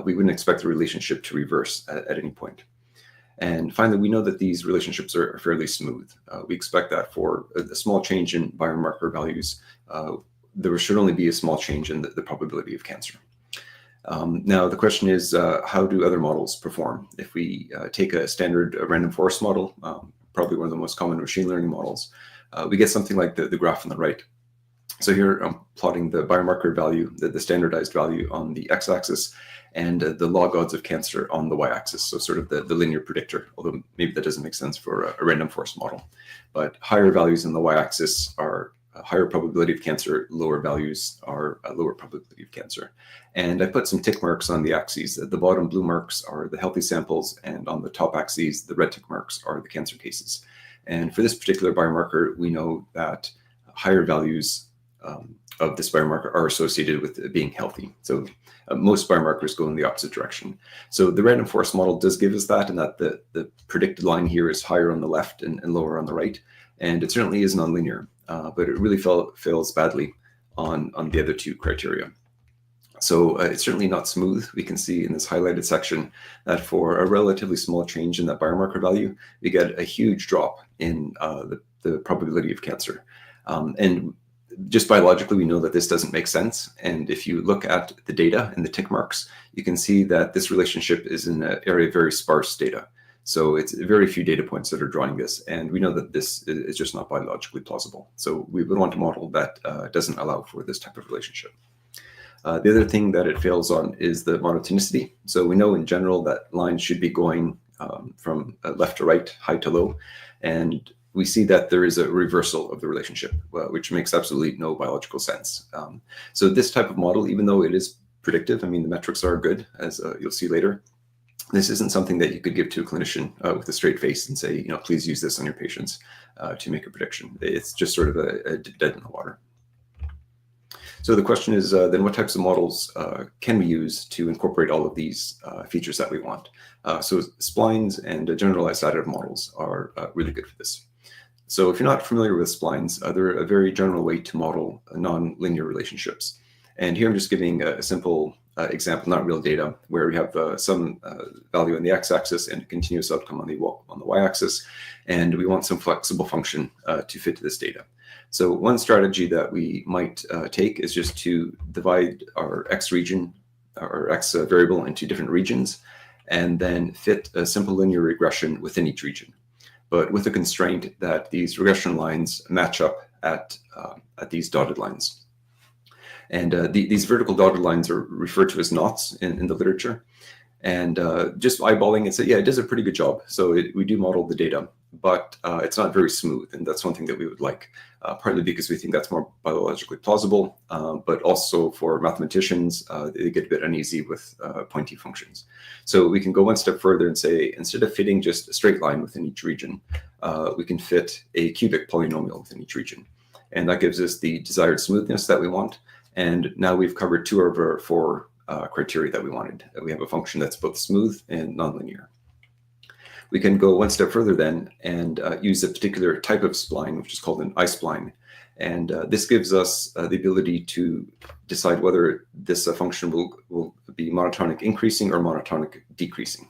Speaker 6: We wouldn't expect the relationship to reverse at any point. And finally, we know that these relationships are fairly smooth. We expect that for a small change in biomarker values, there should only be a small change in the probability of cancer. Now, the question is, how do other models perform? If we take a standard random forest model, probably one of the most common machine learning models, we get something like the graph on the right. So here I'm plotting the biomarker value, the standardized value on the x-axis, and the log odds of cancer on the y-axis, so sort of the linear predictor, although maybe that doesn't make sense for a random forest model. But higher values on the y-axis are a higher probability of cancer, lower values are a lower probability of cancer. And I put some tick marks on the axes. The bottom blue marks are the healthy samples, and on the top axes, the red tick marks are the cancer cases. And for this particular biomarker, we know that higher values of this biomarker are associated with being healthy. So most biomarkers go in the opposite direction. So the random forest model does give us that, and that the predicted line here is higher on the left and lower on the right. And it certainly is nonlinear, but it really fails badly on the other two criteria. So it's certainly not smooth. We can see in this highlighted section that for a relatively small change in that biomarker value, we get a huge drop in the probability of cancer. And just biologically, we know that this doesn't make sense. And if you look at the data and the tick marks, you can see that this relationship is in an area of very sparse data. So it's very few data points that are drawing this. And we know that this is just not biologically plausible. So we would want a model that doesn't allow for this type of relationship. The other thing that it fails on is the monotonicity. So we know in general that lines should be going from left to right, high to low. And we see that there is a reversal of the relationship, which makes absolutely no biological sense. So this type of model, even though it is predictive, I mean, the metrics are good, as you'll see later, This isn't something that you could give to a clinician with a straight face and say, please use this on your patients to make a prediction. It's just sort of a dead in the water. So the question is, then what types of models can we use to incorporate all of these features that we want? So splines and generalized additive models are really good for this. So if you're not familiar with splines, they're a very general way to model non-linear relationships. And here I'm just giving a simple example, not real data, where we have some value on the x-axis and a continuous outcome on the y-axis, and we want some flexible function to fit to this data. So one strategy that we might take is just to divide our x region, or x variable, into different regions, and then fit a simple linear regression within each region, but with a constraint that these regression lines match up at these dotted lines. And these vertical dotted lines are referred to as knots in the literature. And just eyeballing it, yeah, it does a pretty good job. So we do model the data, but it's not very smooth. And that's one thing that we would like, partly because we think that's more biologically plausible, but also for mathematicians, they get a bit uneasy with pointy functions. So we can go one step further and say, instead of fitting just a straight line within each region, we can fit a cubic polynomial within each region. And that gives us the desired smoothness that we want. And now we've covered 2 of our 4 criteria that we wanted. We have a function that's both smooth and nonlinear. We can go one step further then and use a particular type of spline, which is called an I-spline. And this gives us the ability to decide whether this function will be monotonic increasing or monotonic decreasing.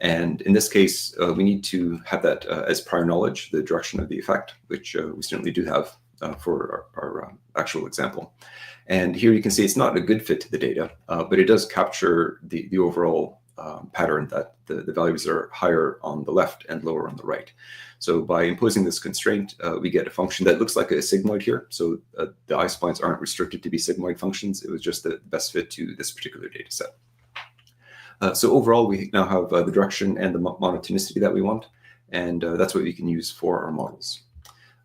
Speaker 6: And in this case, we need to have that as prior knowledge, the direction of the effect, which we certainly do have for our actual example. And here you can see it's not a good fit to the data, but it does capture the overall pattern that the values are higher on the left and lower on the right. So by imposing this constraint, we get a function that looks like a sigmoid here. So the I-splines aren't restricted to be sigmoid functions. It was just the best fit to this particular data set. So overall, we now have the direction and the monotonicity that we want, and that's what we can use for our models.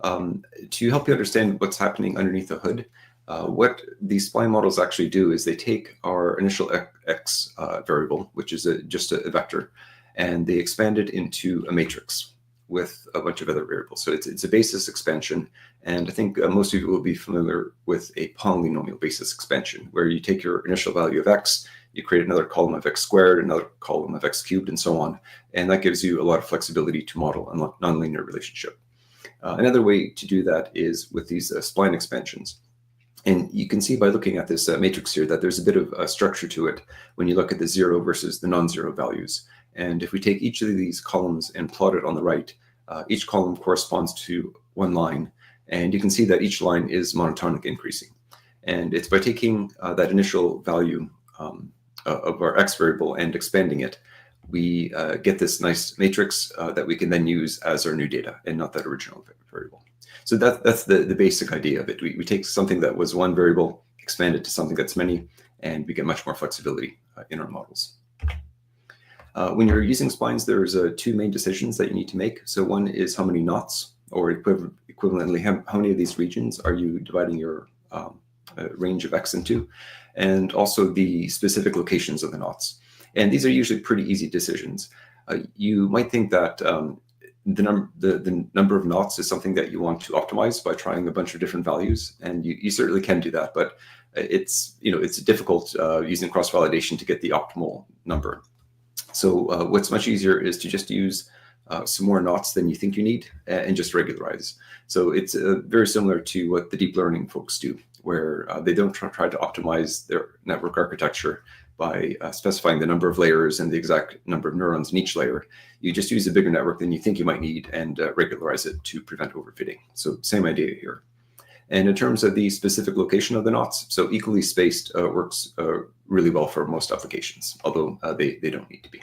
Speaker 6: To help you understand what's happening underneath the hood, what these spline models actually do is they take our initial x variable, which is just a vector, and they expand it into a matrix with a bunch of other variables. So it's a basis expansion, and I think most of you will be familiar with a polynomial basis expansion, where you take your initial value of x, you create another column of x squared, another column of x cubed, and so on, and that gives you a lot of flexibility to model a nonlinear relationship. Another way to do that is with these spline expansions. And you can see by looking at this matrix here that there's a bit of a structure to it when you look at the 0 versus the non-zero values. And if we take each of these columns and plot it on the right, each column corresponds to one line. And you can see that each line is monotonic increasing. And it's by taking that initial value of our x variable and expanding it, we get this nice matrix that we can then use as our new data and not that original variable. So that's the basic idea of it. We take something that was one variable, expand it to something that's many, and we get much more flexibility in our models. When you're using splines, there's 2 main decisions that you need to make. So one is how many knots, or equivalently, how many of these regions are you dividing your range of x into, and also the specific locations of the knots. And these are usually pretty easy decisions. You might think that the number of knots is something that you want to optimize by trying a bunch of different values, and you certainly can do that, but it's difficult using cross-validation to get the optimal number. So what's much easier is to just use some more knots than you think you need and just regularize. So it's very similar to what the deep learning folks do, where they don't try to optimize their network architecture by specifying the number of layers and the exact number of neurons in each layer. You just use a bigger network than you think you might need and regularize it to prevent overfitting. So same idea here. And in terms of the specific location of the knots, so equally spaced works really well for most applications, although they don't need to be.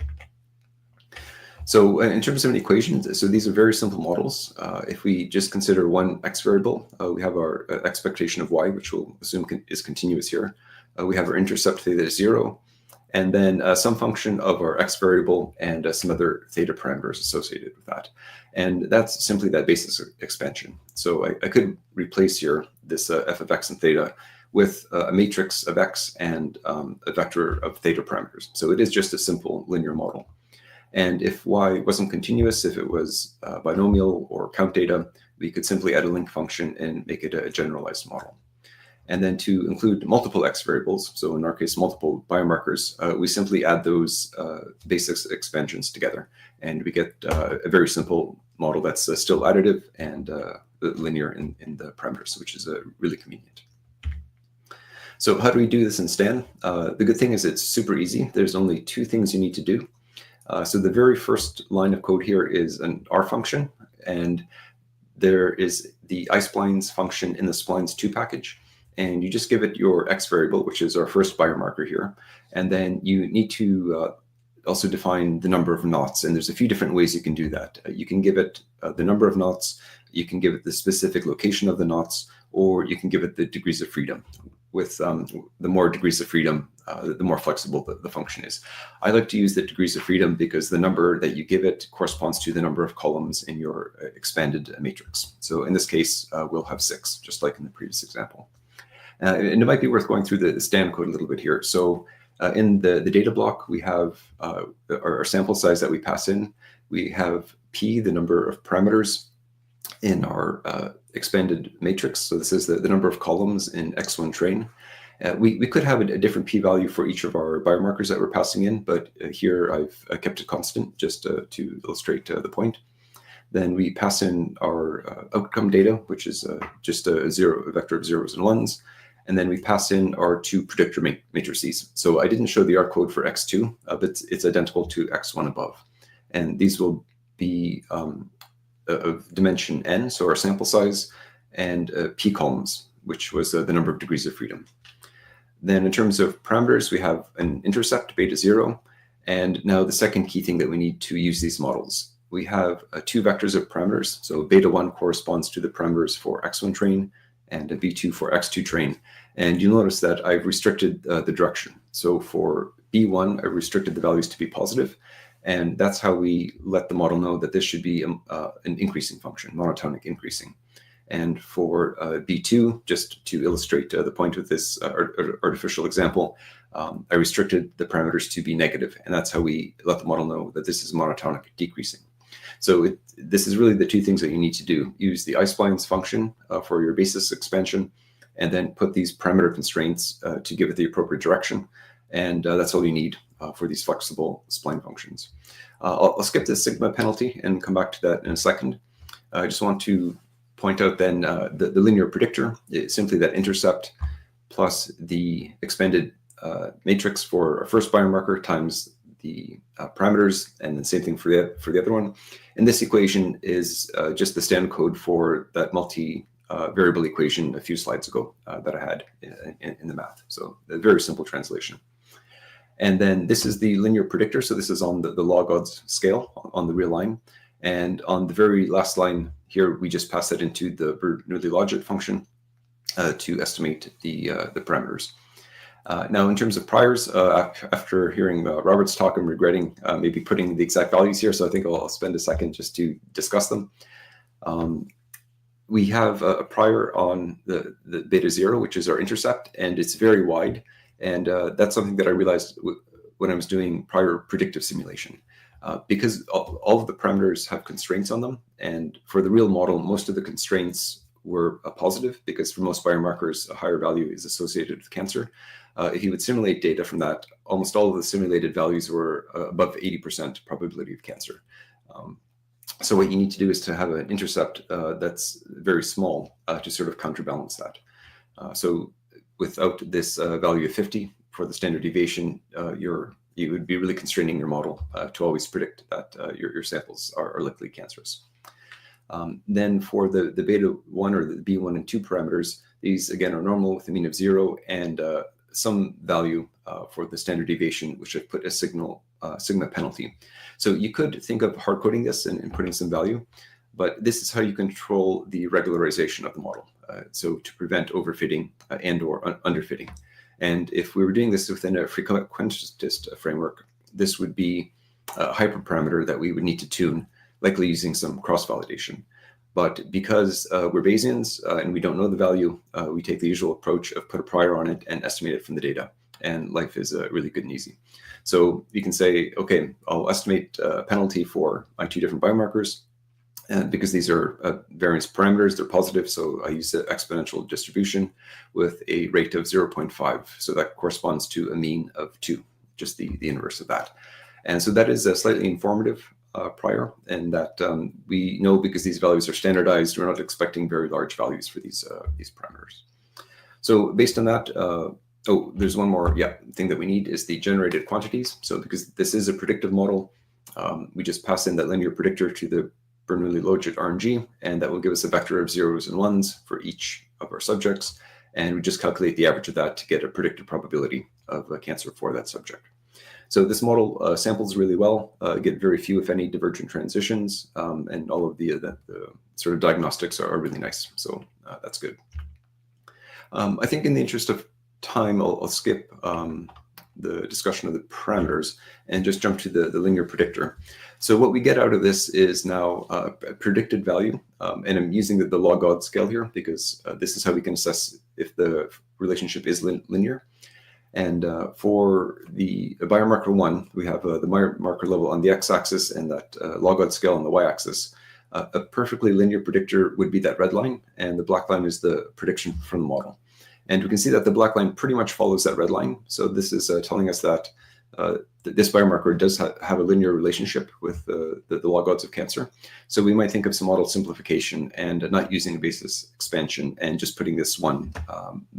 Speaker 6: So in terms of an equation, so these are very simple models. If we just consider one x variable, we have our expectation of y, which we'll assume is continuous here. We have our intercept theta is 0, and then some function of our x variable and some other theta parameters associated with that. And that's simply that basis expansion. So I could replace here this f of x and theta with a matrix of X and a vector of theta parameters. So it is just a simple linear model. And if Y wasn't continuous, if it was binomial or count data, we could simply add a link function and make it a generalized model. And then to include multiple X variables, so in our case, multiple biomarkers, we simply add those basic expansions together. And we get a very simple model that's still additive and linear in the parameters, which is really convenient. So how do we do this in Stan? The good thing is it's super easy. There's only two things you need to do. So the very first line of code here is an R function, and there is the isplines function in the splines2 package. And you just give it your X variable, which is our first biomarker here. And then you need to also define the number of knots. And there's a few different ways you can do that. You can give it the number of knots, you can give it the specific location of the knots, or you can give it the degrees of freedom. With the more degrees of freedom, the more flexible the function is. I like to use the degrees of freedom because the number that you give it corresponds to the number of columns in your expanded matrix. So in this case, we'll have 6, just like in the previous example. And it might be worth going through the Stan code a little bit here. So in the data block, we have our sample size that we pass in. We have P, the number of parameters in our expanded matrix. So this is the number of columns in X1 train. We could have a different p-value for each of our biomarkers that we're passing in, but here I've kept it constant just to illustrate the point. Then we pass in our outcome data, which is just a vector of zeros and ones. And then we pass in our 2 predictor matrices. So I didn't show the R code for X2, but it's identical to X1 above. And these will be of dimension n, so our sample size, and p columns, which was the number of degrees of freedom. Then in terms of parameters, we have an intercept, beta 0. And now the second key thing that we need to use these models. We have 2 vectors of parameters. So beta 1 corresponds to the parameters for X1 train, and a B2 for X2 train. And you'll notice that I've restricted the direction. So for B1, I restricted the values to be positive. And that's how we let the model know that this should be an increasing function, monotonic increasing. And for B2, just to illustrate the point with this artificial example, I restricted the parameters to be negative. And that's how we let the model know that this is monotonic decreasing. So this is really the 2 things that you need to do. Use the isplines function for your basis expansion, and then put these parameter constraints to give it the appropriate direction. And that's all you need for these flexible spline functions. I'll skip the sigma penalty and come back to that in a second. I just want to point out then the linear predictor is simply that intercept plus the expanded matrix for our first biomarker times the parameters, and the same thing for the other one. And this equation is just the standard code for that multi-variable equation a few slides ago that I had in the math. So a very simple translation. And then this is the linear predictor. So this is on the log odds scale on the real line. And on the very last line here, we just pass that into the Bernoulli logit function to estimate the parameters. Now, in terms of priors, after hearing Robert's talk, I'm regretting maybe putting the exact values here, so I think I'll spend a second just to discuss them. We have a prior on the beta 0, which is our intercept, and it's very wide. And that's something that I realized when I was doing prior predictive simulation. Because all of the parameters have constraints on them, and for the real model, most of the constraints were positive, because for most biomarkers, a higher value is associated with cancer. If you would simulate data from that, almost all of the simulated values were above 80% probability of cancer. So what you need to do is to have an intercept that's very small to sort of counterbalance that. So without this value of 50 for the standard deviation, you would be really constraining your model to always predict that your samples are likely cancerous. Then for the beta 1 or the B1 and 2 parameters, these again are normal with a mean of 0 and some value for the standard deviation, which I've put a sigma penalty. So you could think of hard coding this and putting some value, but this is how you control the regularization of the model. So to prevent overfitting and or underfitting. And if we were doing this within a frequentist framework, this would be a hyperparameter that we would need to tune, likely using some cross-validation. But because we're Bayesians and we don't know the value, we take the usual approach of put a prior on it and estimate it from the data. And life is really good and easy. So you can say, okay, I'll estimate a penalty for my 2 different biomarkers. And because these are variance parameters, they're positive. So I use an exponential distribution with a rate of 0.5. So that corresponds to a mean of 2, just the inverse of that. And so that is a slightly informative prior, and that we know because these values are standardized, we're not expecting very large values for these parameters. So based on that, oh, there's one more thing that we need is the generated quantities. So because this is a predictive model, we just pass in that linear predictor to the Bernoulli logit RNG, and that will give us a vector of 0s and 1s for each of our subjects. And we just calculate the average of that to get a predicted probability of cancer for that subject. So this model samples really well, get very few, if any, divergent transitions, and all of the sort of diagnostics are really nice. So that's good. I think in the interest of time, I'll skip the discussion of the parameters and just jump to the linear predictor. So what we get out of this is now a predicted value, and I'm using the log odd scale here because this is how we can assess if the relationship is linear. And for the biomarker 1, we have the biomarker level on the x-axis and that log odd scale on the y-axis. A perfectly linear predictor would be that red line, and the black line is the prediction from the model. And we can see that the black line pretty much follows that red line. So this is telling us that this biomarker does have a linear relationship with the log odds of cancer. So we might think of some model simplification and not using a basis expansion and just putting this one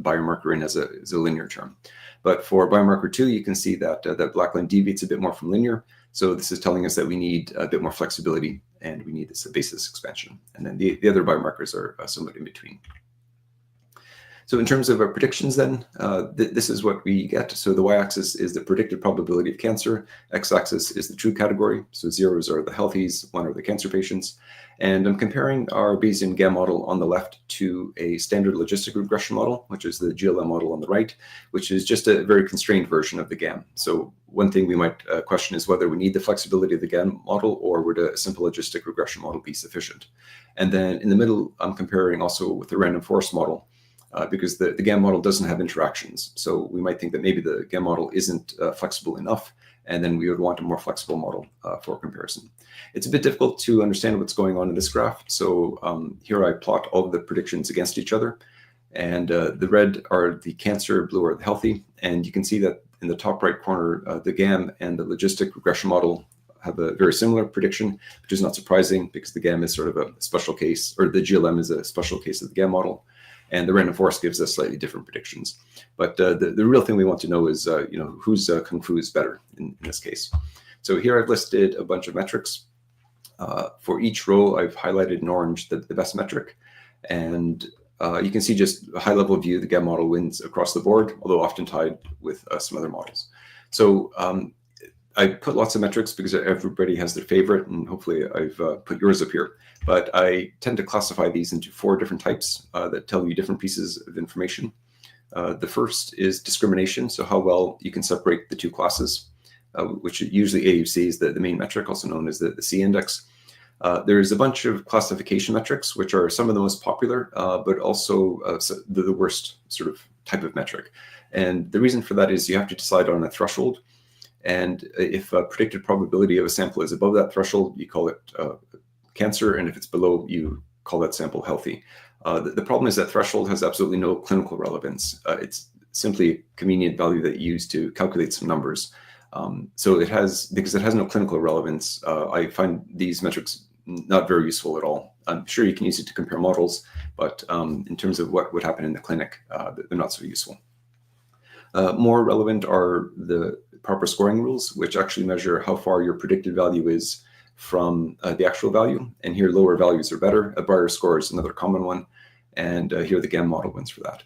Speaker 6: biomarker in as a linear term. But for biomarker 2, you can see that that black line deviates a bit more from linear. So this is telling us that we need a bit more flexibility and we need this basis expansion. And then the other biomarkers are somewhat in between. So in terms of our predictions then, this is what we get. So the y-axis is the predicted probability of cancer. X-axis is the true category. So 0s are the healthies, 1 are the cancer patients. And I'm comparing our Bayesian GAM model on the left to a standard logistic regression model, which is the GLM model on the right, which is just a very constrained version of the GAM. So one thing we might question is whether we need the flexibility of the GAM model or would a simple logistic regression model be sufficient? And then in the middle, I'm comparing also with the random forest model, because the GAM model doesn't have interactions. So we might think that maybe the GAM model isn't flexible enough, and then we would want a more flexible model for comparison. It's a bit difficult to understand what's going on in this graph. So here I plot all of the predictions against each other, and the red are the cancer, blue are the healthy. And you can see that in the top right corner, the GAM and the logistic regression model have a very similar prediction, which is not surprising because the GAM is sort of a special case, or the GLM is a special case of the GAM model. And the random forest gives us slightly different predictions. But the real thing we want to know is, whose Kung Fu is better in this case. So here I've listed a bunch of metrics. For each row, I've highlighted in orange the best metric. And you can see just a high-level view, the GAM model wins across the board, although often tied with some other models. So I put lots of metrics because everybody has their favorite, and hopefully I've put yours up here. But I tend to classify these into 4 different types that tell you different pieces of information. The first is discrimination, so how well you can separate the 2 classes, which usually AUC is the main metric, also known as the C index. There's a bunch of classification metrics, which are some of the most popular, but also the worst sort of type of metric. And the reason for that is you have to decide on a threshold. And if a predicted probability of a sample is above that threshold, you call it cancer. And if it's below, you call that sample healthy. The problem is that threshold has absolutely no clinical relevance. It's simply a convenient value that you use to calculate some numbers. So because it has no clinical relevance, I find these metrics not very useful at all. I'm sure you can use it to compare models, but in terms of what would happen in the clinic, they're not so useful. More relevant are the proper scoring rules, which actually measure how far your predicted value is from the actual value. And here, lower values are better. A Bayer score is another common one. And here, the GAM model wins for that.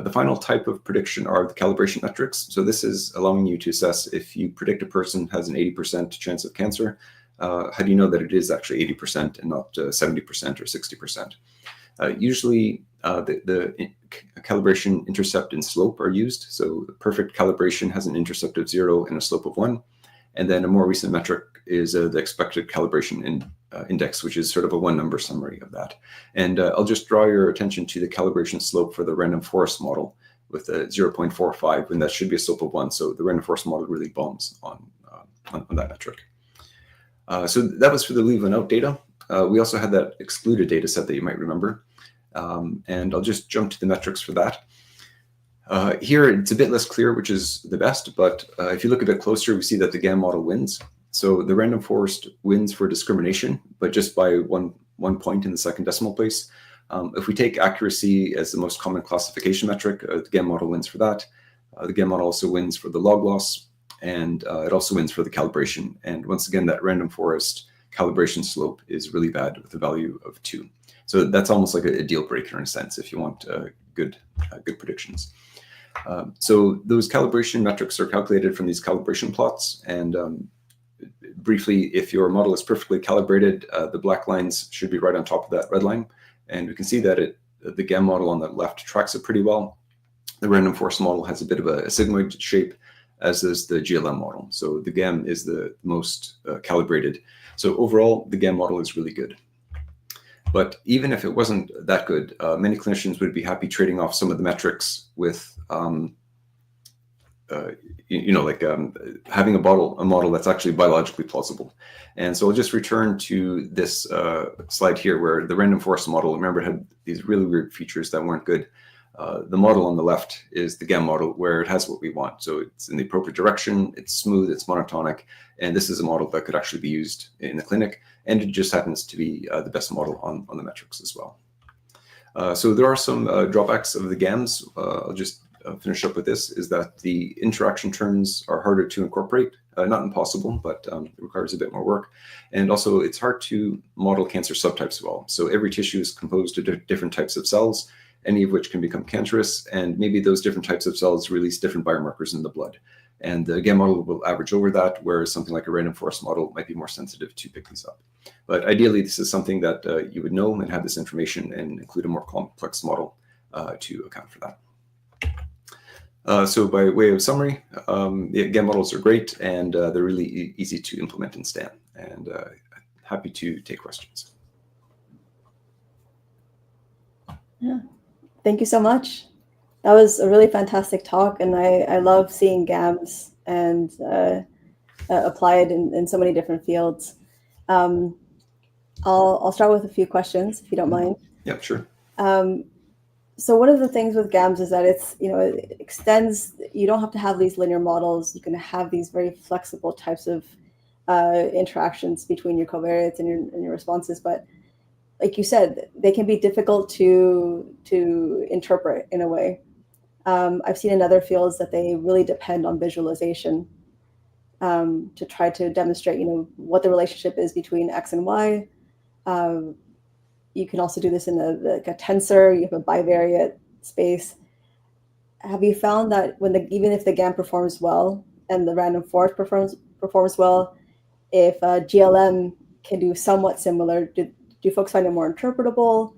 Speaker 6: The final type of prediction are the calibration metrics. So this is allowing you to assess if you predict a person has an 80% chance of cancer, how do you know that it is actually 80% and not 70% or 60%? Usually, the calibration intercept and slope are used. So perfect calibration has an intercept of 0 and a slope of 1. And then a more recent metric is the expected calibration index, which is sort of a one-number summary of that. And I'll just draw your attention to the calibration slope for the random forest model with a 0.45, and that should be a slope of 1. So the random forest model really bombs on that metric. So that was for the leave a note data. We also had that excluded data set that you might remember. And I'll just jump to the metrics for that. Here, it's a bit less clear, which is the best, but if you look a bit closer, we see that the GAM model wins. So the random forest wins for discrimination, but just by one point in the second decimal place. If we take accuracy as the most common classification metric, the GAM model wins for that. The GAM model also wins for the log loss, and it also wins for the calibration. And once again, that random forest calibration slope is really bad with a value of 2. So that's almost like a deal breaker in a sense if you want good predictions. So those calibration metrics are calculated from these calibration plots. And briefly, if your model is perfectly calibrated, the black lines should be right on top of that red line. And we can see that the GAM model on the left tracks it pretty well. The random forest model has a bit of a sigmoid shape, as does the GLM model. So the GAM is the most calibrated. So overall, the GAM model is really good. But even if it wasn't that good, many clinicians would be happy trading off some of the metrics with, having a model that's actually biologically plausible. And so I'll just return to this slide here where the random forest model, remember, had these really weird features that weren't good. The model on the left is the GAM model where it has what we want. So it's in the appropriate direction, it's smooth, it's monotonic, and this is a model that could actually be used in the clinic. And it just happens to be the best model on the metrics as well. So there are some drawbacks of the GAMs. I'll just finish up with this, is that the interaction terms are harder to incorporate. Not impossible, but it requires a bit more work. And also it's hard to model cancer subtypes well. So every tissue is composed of different types of cells, any of which can become cancerous, and maybe those different types of cells release different biomarkers in the blood. And the GAM model will average over that, whereas something like a random forest model might be more sensitive to pick these up. But ideally, this is something that you would know and have this information and include a more complex model to account for that. So by way of summary, the GAM models are great, and they're really easy to implement in STAN. And happy to take questions.
Speaker 2: Yeah. Thank you so much. That was a really fantastic talk, and I love seeing GAMs and applied in so many different fields. I'll start with a few questions, if you don't mind.
Speaker 6: Yeah, sure.
Speaker 2: So one of the things with GAMs is that it extends. You don't have to have these linear models. You can have these very flexible types of interactions between your covariates and your responses, but like you said, they can be difficult to interpret in a way. I've seen in other fields that they really depend on visualization to try to demonstrate, what the relationship is between X and Y. You can also do this in a tensor. You have a bivariate space. Have you found that even if the GAM performs well and the random forest performs well, if GLM can do somewhat similar, do you folks find it more interpretable?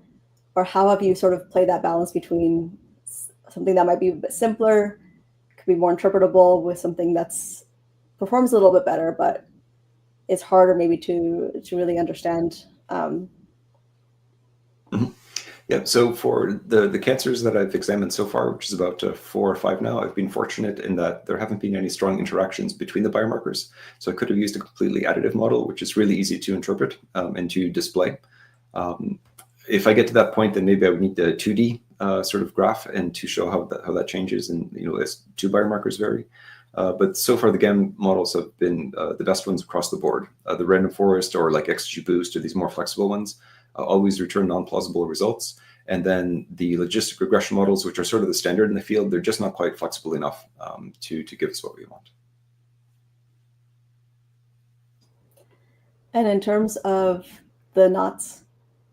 Speaker 2: Or how have you sort of played that balance between something that might be a bit simpler, could be more interpretable, with something that's performs a little bit better, but it's harder maybe to really understand?
Speaker 6: Yeah, so for the cancers that I've examined so far, which is about 4 or 5 now, I've been fortunate in that there haven't been any strong interactions between the biomarkers. So I could have used a completely additive model, which is really easy to interpret and to display. If I get to that point, then maybe I would need the 2D sort of graph and to show how that changes, and as 2 biomarkers vary. But so far, the GAM models have been the best ones across the board. The random forest or like XGBoost or these more flexible ones always return non-plausible results. And then the logistic regression models, which are sort of the standard in the field, they're just not quite flexible enough to give us what we want.
Speaker 2: And in terms of the knots,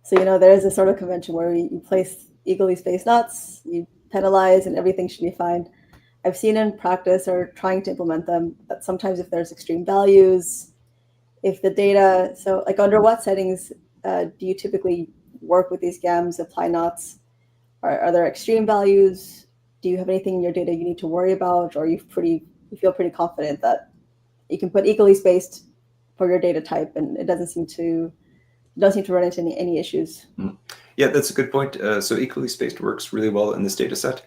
Speaker 2: so there is a sort of convention where you place equally spaced knots, you penalize, and everything should be fine. I've seen in practice, or trying to implement them, that sometimes if there's extreme values, if the data, so like under what settings do you typically work with these GAMs, apply knots? Are there extreme values? Do you have anything in your data you need to worry about, or you feel pretty confident that you can put equally spaced for your data type, and it doesn't seem to run into any issues.
Speaker 6: Yeah, that's a good point. So equally spaced works really well in this data set.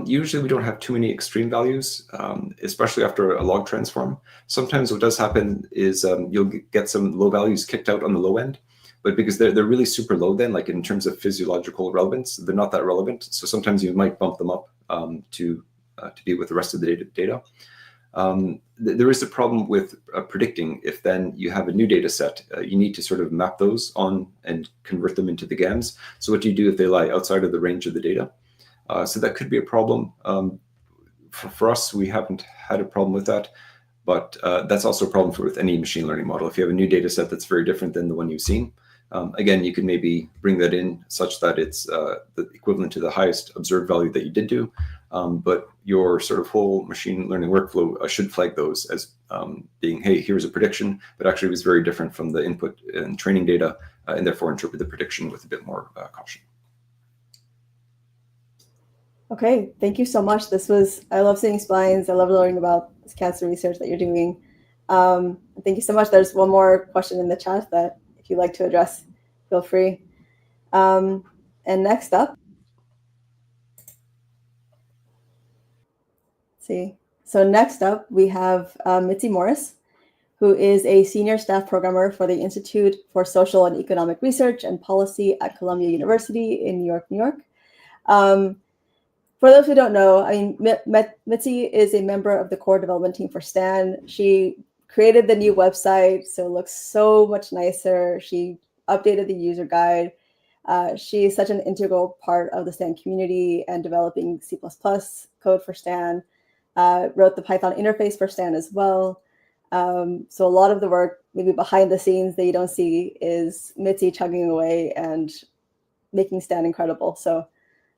Speaker 6: Usually we don't have too many extreme values, especially after a log transform. Sometimes what does happen is you'll get some low values kicked out on the low end, but because they're really super low then, like in terms of physiological relevance, they're not that relevant. So sometimes you might bump them up to be with the rest of the data. There is a problem with predicting if then you have a new data set, you need to sort of map those on and convert them into the GAMs. So what do you do if they lie outside of the range of the data? So that could be a problem. For us, we haven't had a problem with that, but that's also a problem with any machine learning model. If you have a new data set that's very different than the one you've seen, again, you can maybe bring that in such that it's the equivalent to the highest observed value that you did do. But your sort of whole machine learning workflow should flag those as being, hey, here's a prediction, but actually it was very different from the input and training data, and therefore interpret the prediction with a bit more caution.
Speaker 2: Okay, thank you so much. I love seeing splines. I love learning about this cancer research that you're doing. Thank you so much. There's one more question in the chat that if you'd like to address, feel free. And next up, next up, we have Mitzi Morris, who is a senior staff programmer for the Institute for Social and Economic Research and Policy at Columbia University in New York, New York. For those who don't know, I mean, Mitzi is a member of the core development team for STAN. She created the new website, so it looks so much nicer. She updated the user guide. She is such an integral part of the STAN community and developing C++ code for STAN. Wrote the Python interface for STAN as well. So a lot of the work maybe behind the scenes that you don't see is Mitzi chugging away and making STAN incredible. So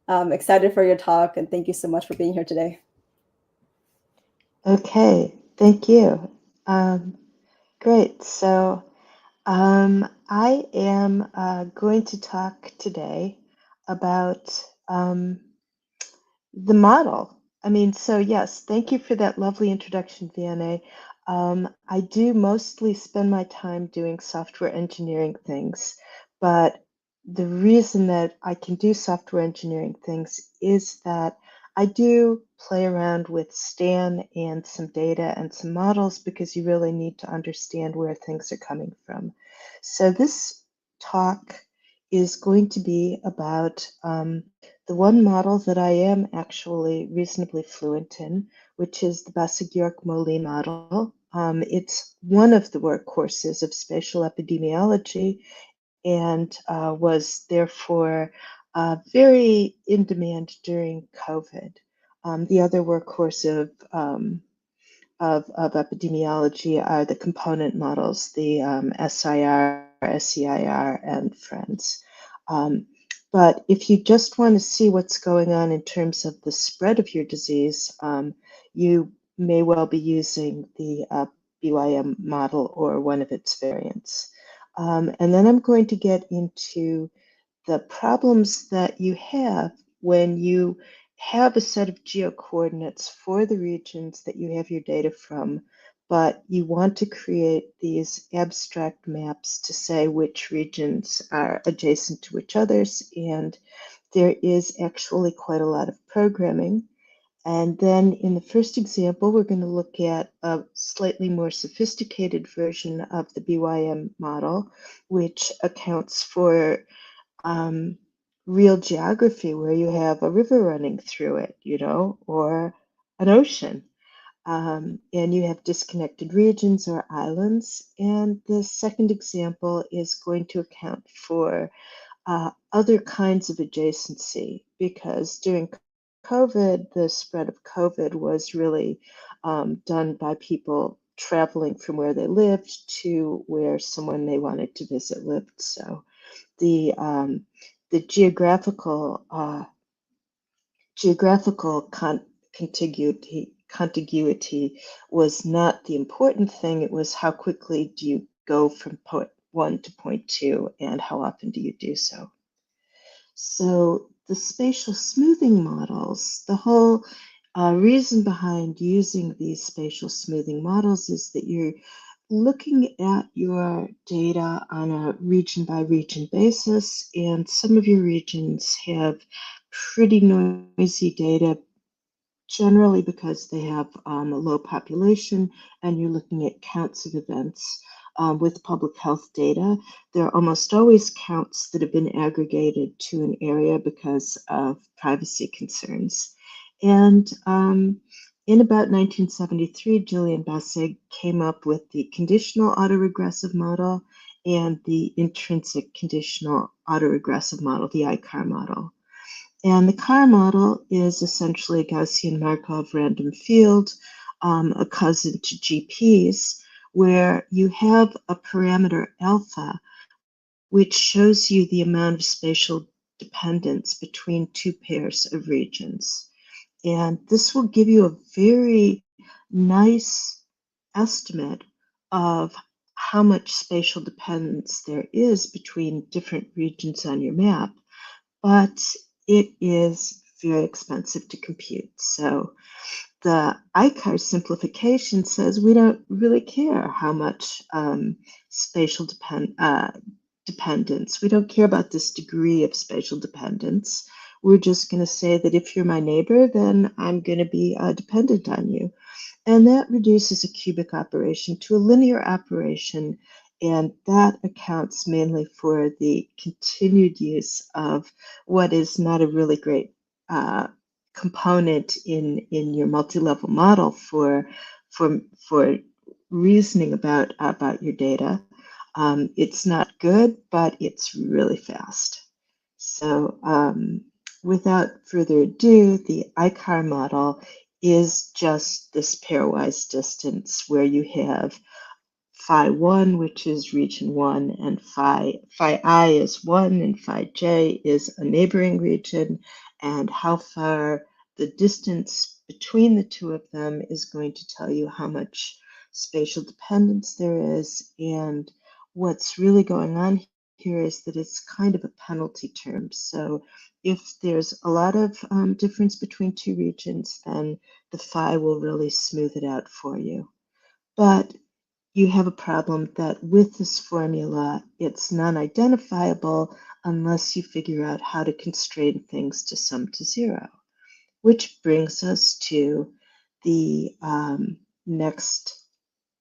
Speaker 2: I'm excited for your talk, and thank you so much for being here today.
Speaker 7: Okay, thank you. Great. So I am going to talk today about the model. I mean, so yes, thank you for that lovely introduction, Vianney. I do mostly spend my time doing software engineering things, but the reason that I can do software engineering things is that I do play around with STAN and some data and some models because you really need to understand where things are coming from. So this talk is going to be about the one model that I am actually reasonably fluent in, which is the Bassig-York-Molin model. It's one of the workhorses of spatial epidemiology and was therefore very in demand during COVID. The other workhorse of epidemiology are the component models, the SIR, SEIR, and FRIENDS. But if you just want to see what's going on in terms of the spread of your disease, you may well be using the BYM model or one of its variants. And then I'm going to get into the problems that you have when you have a set of geocoordinates for the regions that you have your data from, but you want to create these abstract maps to say which regions are adjacent to which others. And there is actually quite a lot of programming. And then in the first example, we're going to look at a slightly more sophisticated version of the BYM model, which accounts for real geography where you have a river running through it, you know, or an ocean. And you have disconnected regions or islands. And the second example is going to account for other kinds of adjacency, because during COVID, the spread of COVID was really done by people traveling from where they lived to where someone they wanted to visit lived. So the geographical contiguity was not the important thing. It was how quickly do you go from point 1 to point 2, and how often do you do so? So the spatial smoothing models, the whole Reason behind using these spatial smoothing models is that you're looking at your data on a region by region basis, and some of your regions have pretty noisy data, generally because they have a low population, and you're looking at counts of events. With public health data, there are almost always counts that have been aggregated to an area because of privacy concerns. And in about 1973, Julian Bassig came up with the conditional autoregressive model and the intrinsic conditional autoregressive model, the ICAR model. And the CAR model is essentially a Gaussian Markov random field, a cousin to GPs, where you have a parameter alpha, which shows you the amount of spatial dependence between two pairs of regions. And this will give you a very nice estimate of how much spatial dependence there is between different regions on your map, but it is very expensive to compute. So the ICAR simplification says we don't really care how much spatial dependence. We don't care about this degree of spatial dependence. We're just going to say that if you're my neighbor, then I'm going to be dependent on you. And that reduces a cubic operation to a linear operation, and that accounts mainly for the continued use of what is not a really great component in your multi-level model for reasoning about your data. It's not good, but it's really fast. So without further ado, the ICAR model is just this pairwise distance where you have phi 1, which is region 1, and phi I is 1, and phi j is a neighboring region, and how far the distance between the two of them is going to tell you how much spatial dependence there is. And what's really going on here is that it's kind of a penalty term. So if there's a lot of difference between two regions, then the phi will really smooth it out for you. But you have a problem that with this formula, it's non-identifiable unless you figure out how to constrain things to sum to zero, which brings us to the next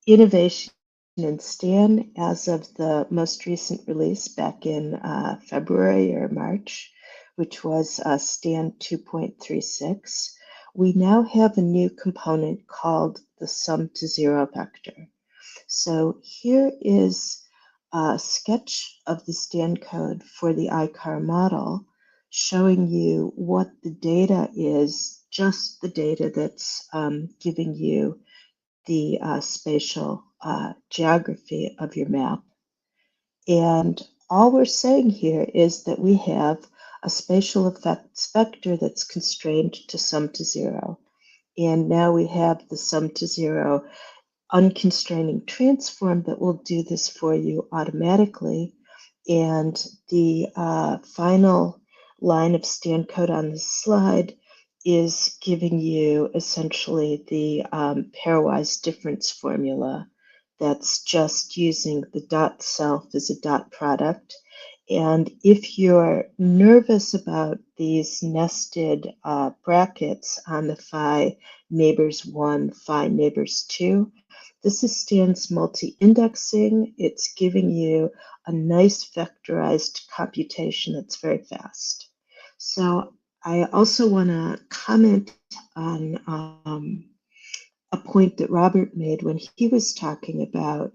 Speaker 7: innovation in STAN as of the most recent release back in February or March, which was STAN 2.36. We now have a new component called the sum to zero vector. So here is a sketch of the STAN code for the ICAR model, showing you what the data is, just the data that's giving you the spatial geography of your map. And all we're saying here is that we have a spatial effects vector that's constrained to sum to zero. And now we have the sum to zero unconstraining transform that will do this for you automatically. And the final line of STAN code on this slide is giving you essentially the pairwise difference formula that's just using the dot self as a dot product. And if you're nervous about these nested brackets on the phi neighbors 1, phi neighbors 2, this is STAN's multi-indexing. It's giving you a nice vectorized computation that's very fast. So I also want to comment on a point that Robert made when he was talking about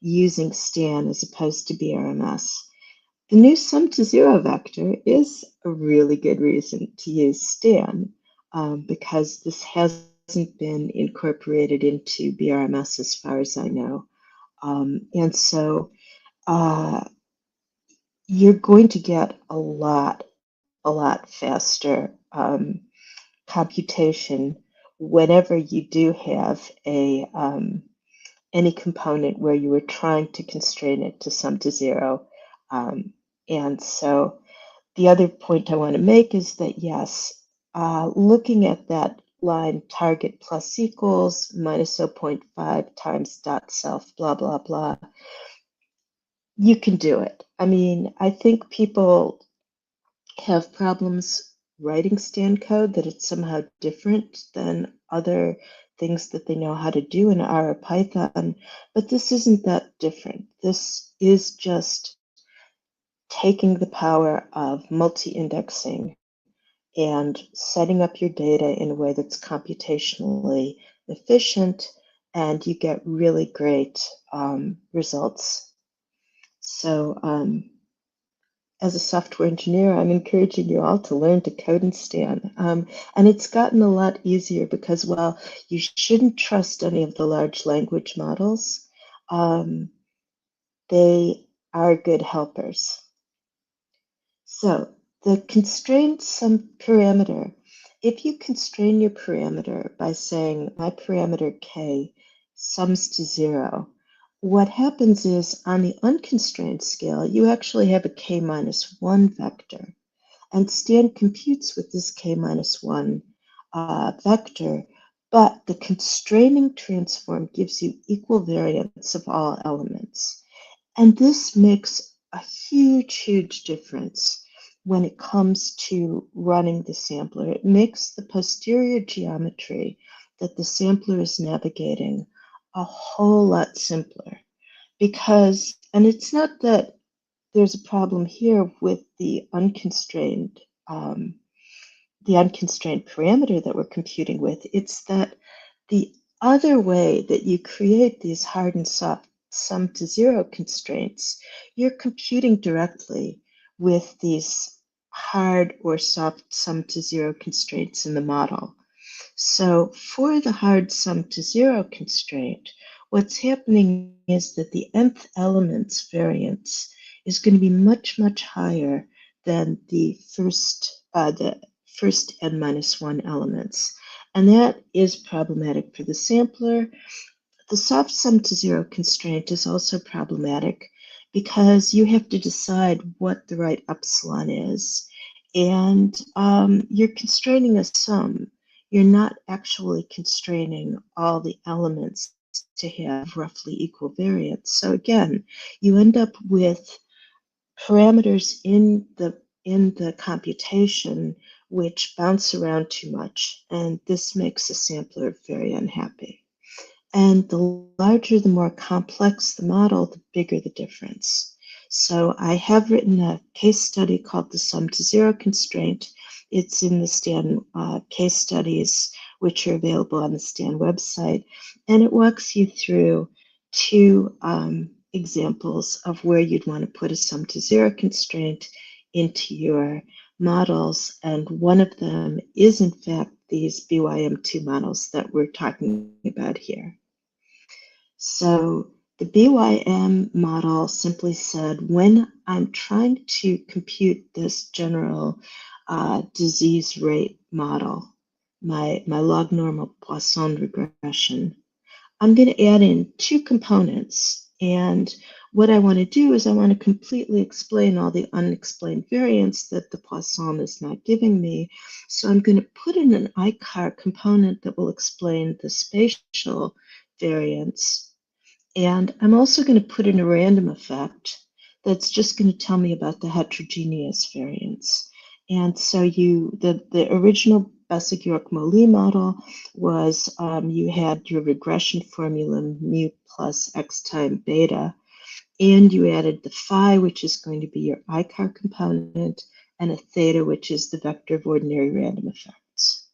Speaker 7: using STAN as opposed to BRMS. The new sum to zero vector is a really good reason to use STAN because this hasn't been incorporated into BRMS as far as I know. And so you're going to get a lot faster computation whenever you do have a any component where you were trying to constrain it to sum to zero. And so the other point I want to make is that, yes, looking at that line target plus equals minus 0.5 times dot self, blah, blah, blah. You can do it. I mean, I think people have problems writing stand code that it's somehow different than other things that they know how to do in R or Python, but this isn't that different. This is just taking the power of multi-indexing and setting up your data in a way that's computationally efficient, and you get really great results. So as a software engineer, I'm encouraging you all to learn to code in Stan. And it's gotten a lot easier because, while you shouldn't trust any of the large language models, they are good helpers. So the constraint sum parameter, if you constrain your parameter by saying my parameter k sums to 0, what happens is on the unconstrained scale, you actually have a k minus 1 vector. And Stan computes with this k minus 1 vector, but the constraining transform gives you equal variance of all elements. And this makes a huge, huge difference when it comes to running the sampler. It makes the posterior geometry that the sampler is navigating a whole lot simpler. Because, and it's not that there's a problem here with the unconstrained parameter that we're computing with. It's that the other way that you create these hard and soft sum to 0 constraints, you're computing directly with these hard or soft sum to 0 constraints in the model. So for the hard sum to 0 constraint, what's happening is that the nth element's variance is going to be much, much higher than the first n minus 1 elements. And that is problematic for the sampler. The soft sum to 0 constraint is also problematic because you have to decide what the right epsilon is. And you're constraining a sum. You're not actually constraining all the elements to have roughly equal variance. So again, you end up with parameters in the computation which bounce around too much, and this makes a sampler very unhappy. And the larger, the more complex the model, the bigger the difference. So I have written a case study called the sum to 0 constraint. It's in the Stan case studies, which are available on the Stan website. And it walks you through two examples of where you'd want to put a sum to 0 constraint into your models. And one of them is, in fact, these BYM2 models that we're talking about here. So the BYM model simply said, when I'm trying to compute this general disease rate model, my log normal Poisson regression, I'm going to add in two components. And what I want to do is I want to completely explain all the unexplained variance that the Poisson is not giving me. So I'm going to put in an ICAR component that will explain the spatial variance. And I'm also going to put in a random effect that's just going to tell me about the heterogeneous variance. And so the original Bessick-York-Mollet model was you had your regression formula mu plus x time beta, and you added the phi, which is going to be your ICAR component, and a theta, which is the vector of ordinary random effects.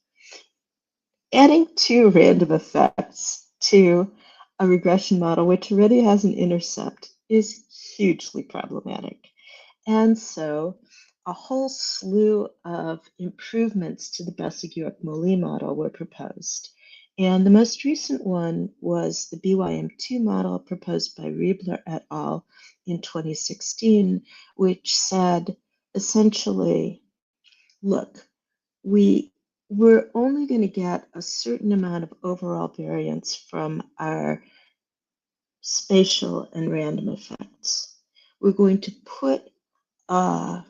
Speaker 7: Adding two random effects to a regression model which already has an intercept is hugely problematic. And so a whole slew of improvements to the Bessick-York-Mollet model were proposed. And the most recent one was the BYM2 model proposed by Riebler et al. In 2016, which said essentially, look, we're only going to get a certain amount of overall variance from our spatial and random effects. We're going to put a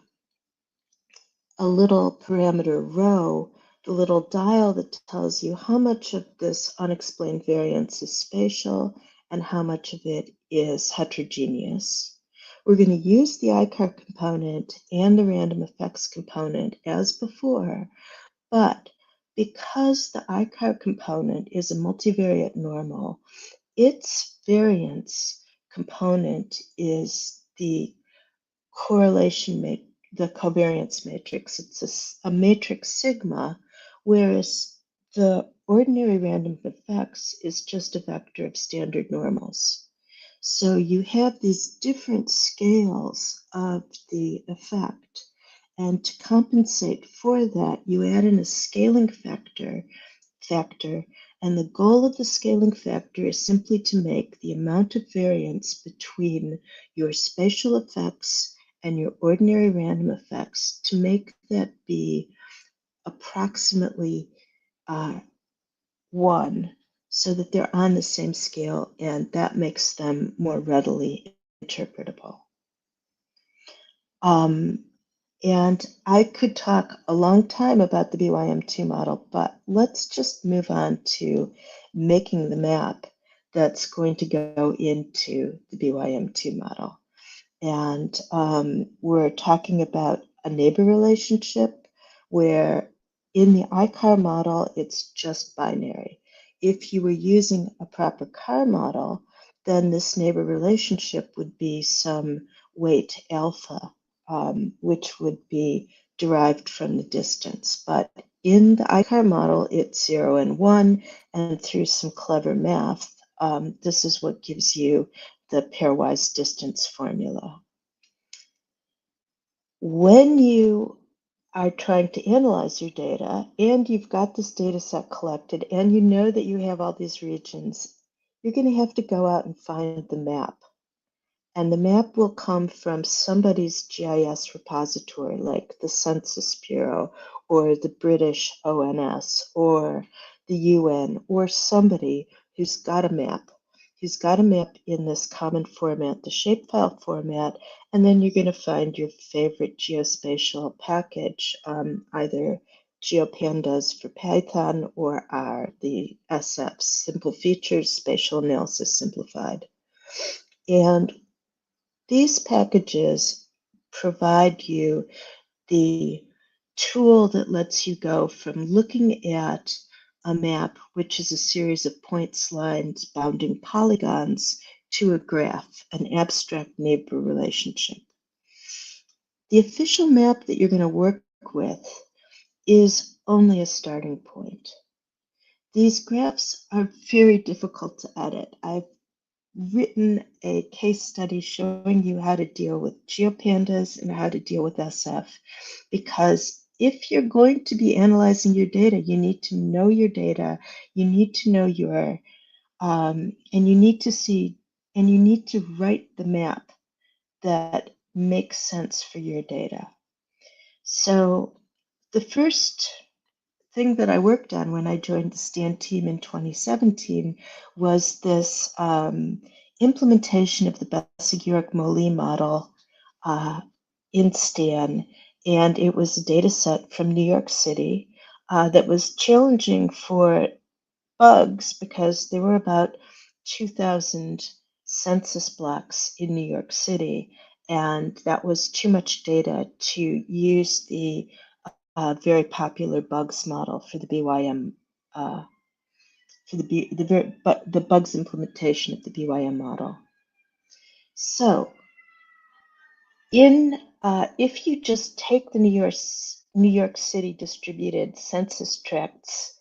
Speaker 7: little parameter rho the little dial that tells you how much of this unexplained variance is spatial and how much of it is heterogeneous. We're going to use the ICAR component and the random effects component as before, but because the ICAR component is a multivariate normal, its variance component is the the covariance matrix. It's a matrix sigma, whereas the ordinary random effects is just a vector of standard normals. So you have these different scales of the effect. And to compensate for that, you add in a scaling factor, and the goal of the scaling factor is simply to make the amount of variance between your spatial effects and your ordinary random effects to make that be approximately 1, so that they're on the same scale, and that makes them more readily interpretable. And I could talk a long time about the BYM2 model, but let's just move on to making the map that's going to go into the BYM2 model. And we're talking about a neighbor relationship where in the ICAR model, it's just binary. If you were using a proper CAR model, then this neighbor relationship would be some weight alpha, which would be derived from the distance. But in the ICAR model, it's 0 and 1, and through some clever math, this is what gives you the pairwise distance formula. When you are trying to analyze your data and you've got this data set collected and you know that you have all these regions, you're going to have to go out and find the map. And the map will come from somebody's GIS repository, like the Census Bureau or the British ONS or the UN, or somebody who's got a map. Who's got a map in this common format, the shapefile format, and then you're going to find your favorite geospatial package, either GeoPandas for Python or R, the SF, Simple Features, Spatial Analysis Simplified. And these packages provide you the tool that lets you go from looking at a map, which is a series of points, lines, bounding polygons, to a graph, an abstract neighbor relationship. The official map that you're going to work with is only a starting point. These graphs are very difficult to edit. I've written a case study showing you how to deal with GeoPandas and how to deal with SF, because if you're going to be analyzing your data, you need to know your data, you need to know your, and you need to write the map that makes sense for your data. So the first thing that I worked on when I joined the STAN team in 2017 was this implementation of the Besseguier-Molly model in STAN, and it was a data set from New York City that was challenging for bugs because there were about 2,000 census blocks in New York City, and that was too much data to use the very popular bugs model for the BYM, for the bugs implementation of the BYM model. So, if you just take the New York City distributed census tracts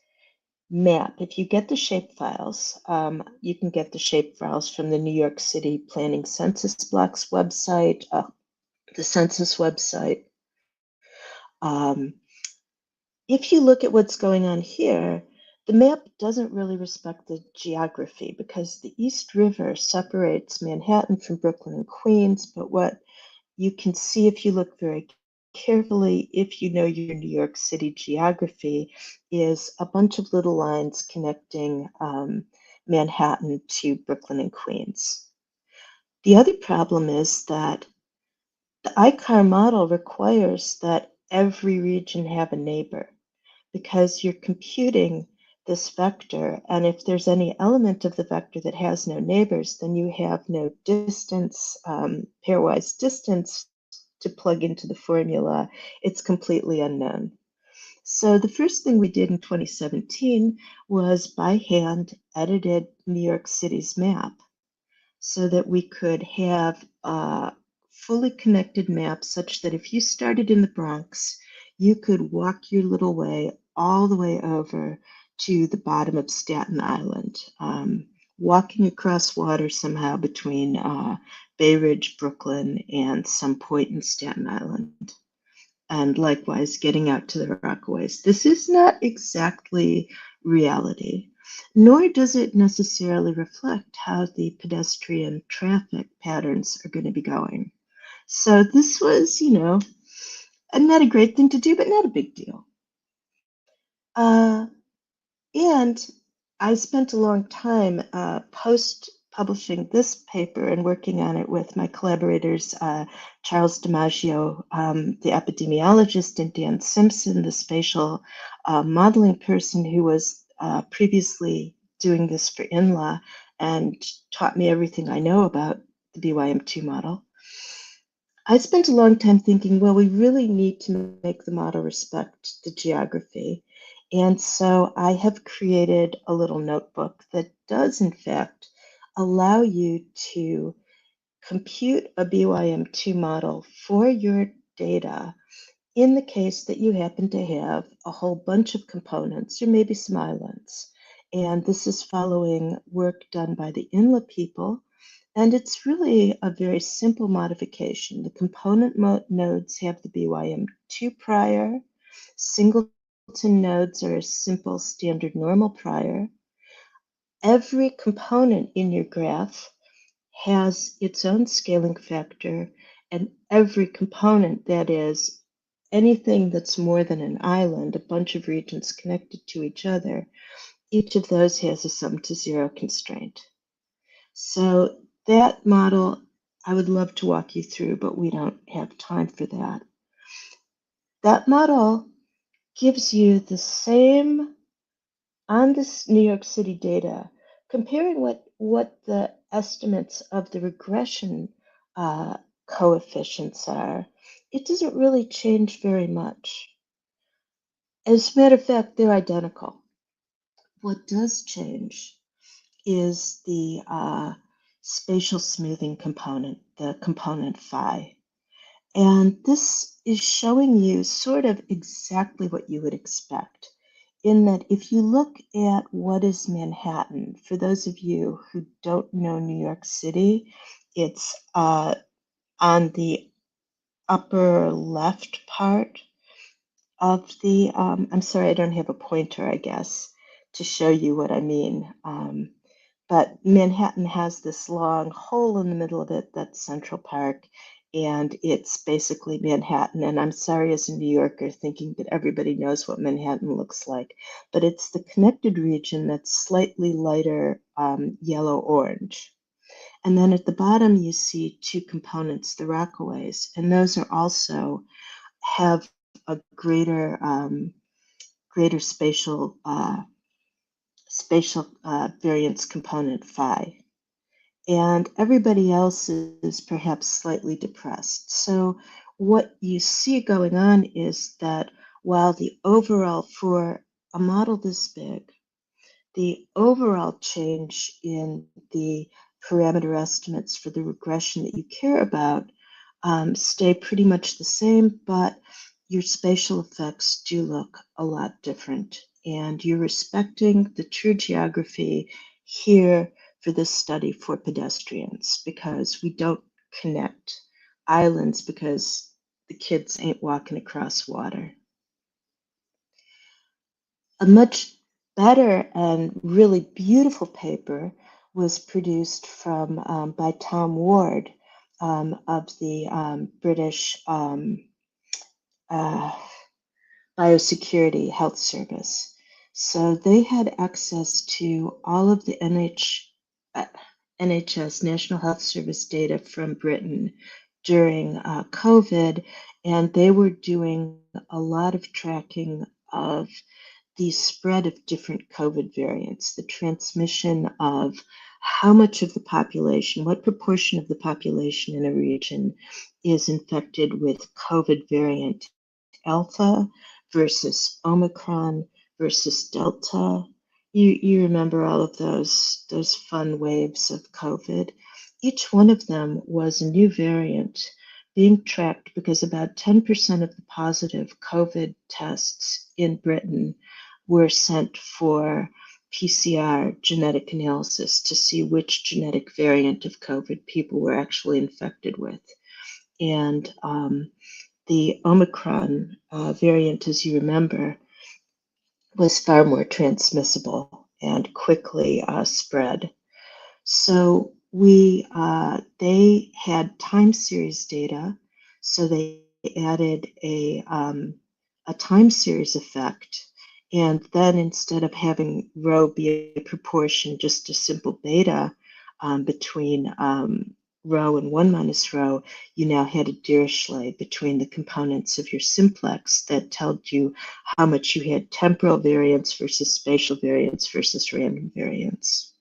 Speaker 7: map, if you get the shapefiles, you can get the shapefiles from the New York City Planning Census Blocks website, the census website. If you look at what's going on here, the map doesn't really respect the geography because the East River separates Manhattan from Brooklyn and Queens, but what you can see if you look very carefully, if you know your New York City geography, is a bunch of little lines connecting Manhattan to Brooklyn and Queens. The other problem is that the ICAR model requires that every region have a neighbor, because you're computing this vector, and if there's any element of the vector that has no neighbors, then you have no distance, pairwise distance to plug into the formula. It's completely unknown. So the first thing we did in 2017 was by hand edited New York City's map so that we could have a fully connected map such that if you started in the Bronx, you could walk your little way all the way over to the bottom of Staten Island, walking across water somehow between Bay Ridge, Brooklyn, and some point in Staten Island. And likewise, getting out to the Rockaways. This is not exactly reality, nor does it necessarily reflect how the pedestrian traffic patterns are going to be going. So this was, not a great thing to do, but not a big deal. And I spent a long time post-publishing this paper and working on it with my collaborators, Charles DiMaggio, the epidemiologist, and Dan Simpson, the spatial modeling person who was previously doing this for INLA and taught me everything I know about the BYM2 model. I spent a long time thinking, well, we really need to make the model respect the geography. And so I have created a little notebook that does, in fact, allow you to compute a BYM2 model for your data in the case that you happen to have a whole bunch of components or maybe some islands. And this is following work done by the INLA people. And it's really a very simple modification. The component nodes have the BYM2 prior. Singleton nodes are a simple standard normal prior. Every component in your graph has its own scaling factor, and every component, that is, anything that's more than an island, a bunch of regions connected to each other, each of those has a sum to zero constraint. So that model, I would love to walk you through, but we don't have time for that. That model gives you the same, on this New York City data, comparing what the estimates of the regression coefficients are. It doesn't really change very much. As a matter of fact, they're identical. What does change is the spatial smoothing component, the component phi. And this is showing you sort of exactly what you would expect, in that if you look at what is Manhattan, for those of you who don't know New York City, it's on the upper left part of the, I'm sorry, I don't have a pointer, I guess, to show you what I mean. But Manhattan has this long hole in the middle of it that's Central Park, and it's basically Manhattan. And I'm sorry, as a New Yorker, thinking that everybody knows what Manhattan looks like, but it's the connected region that's slightly lighter yellow-orange. And then at the bottom, you see two components, the Rockaways, and those are also have a greater spatial variance component phi. And everybody else is perhaps slightly depressed. So what you see going on is that while the overall, for a model this big, the overall change in the parameter estimates for the regression that you care about stay pretty much the same, but your spatial effects do look a lot different. And you're respecting the true geography here for this study for pedestrians, because we don't connect islands because the kids ain't walking across water. A much better and really beautiful paper was produced from by Tom Ward of the British Biosecurity Health Service. So they had access to all of the NHS, National Health Service data from Britain during COVID, and they were doing a lot of tracking of the spread of different COVID variants, the transmission of how much of the population, what proportion of the population in a region is infected with COVID variant Alpha versus Omicron versus Delta. You remember all of those fun waves of COVID. Each one of them was a new variant being tracked because about 10% of the positive COVID tests in Britain were sent for PCR genetic analysis to see which genetic variant of COVID people were actually infected with. And the Omicron variant, as you remember, was far more transmissible and quickly spread. So they had time series data, so they added a time series effect, and then instead of having rho be a proportion, just a simple beta between rho and 1 minus rho, you now had a Dirichlet between the components of your simplex that told you how much you had temporal variance versus spatial variance versus random variance.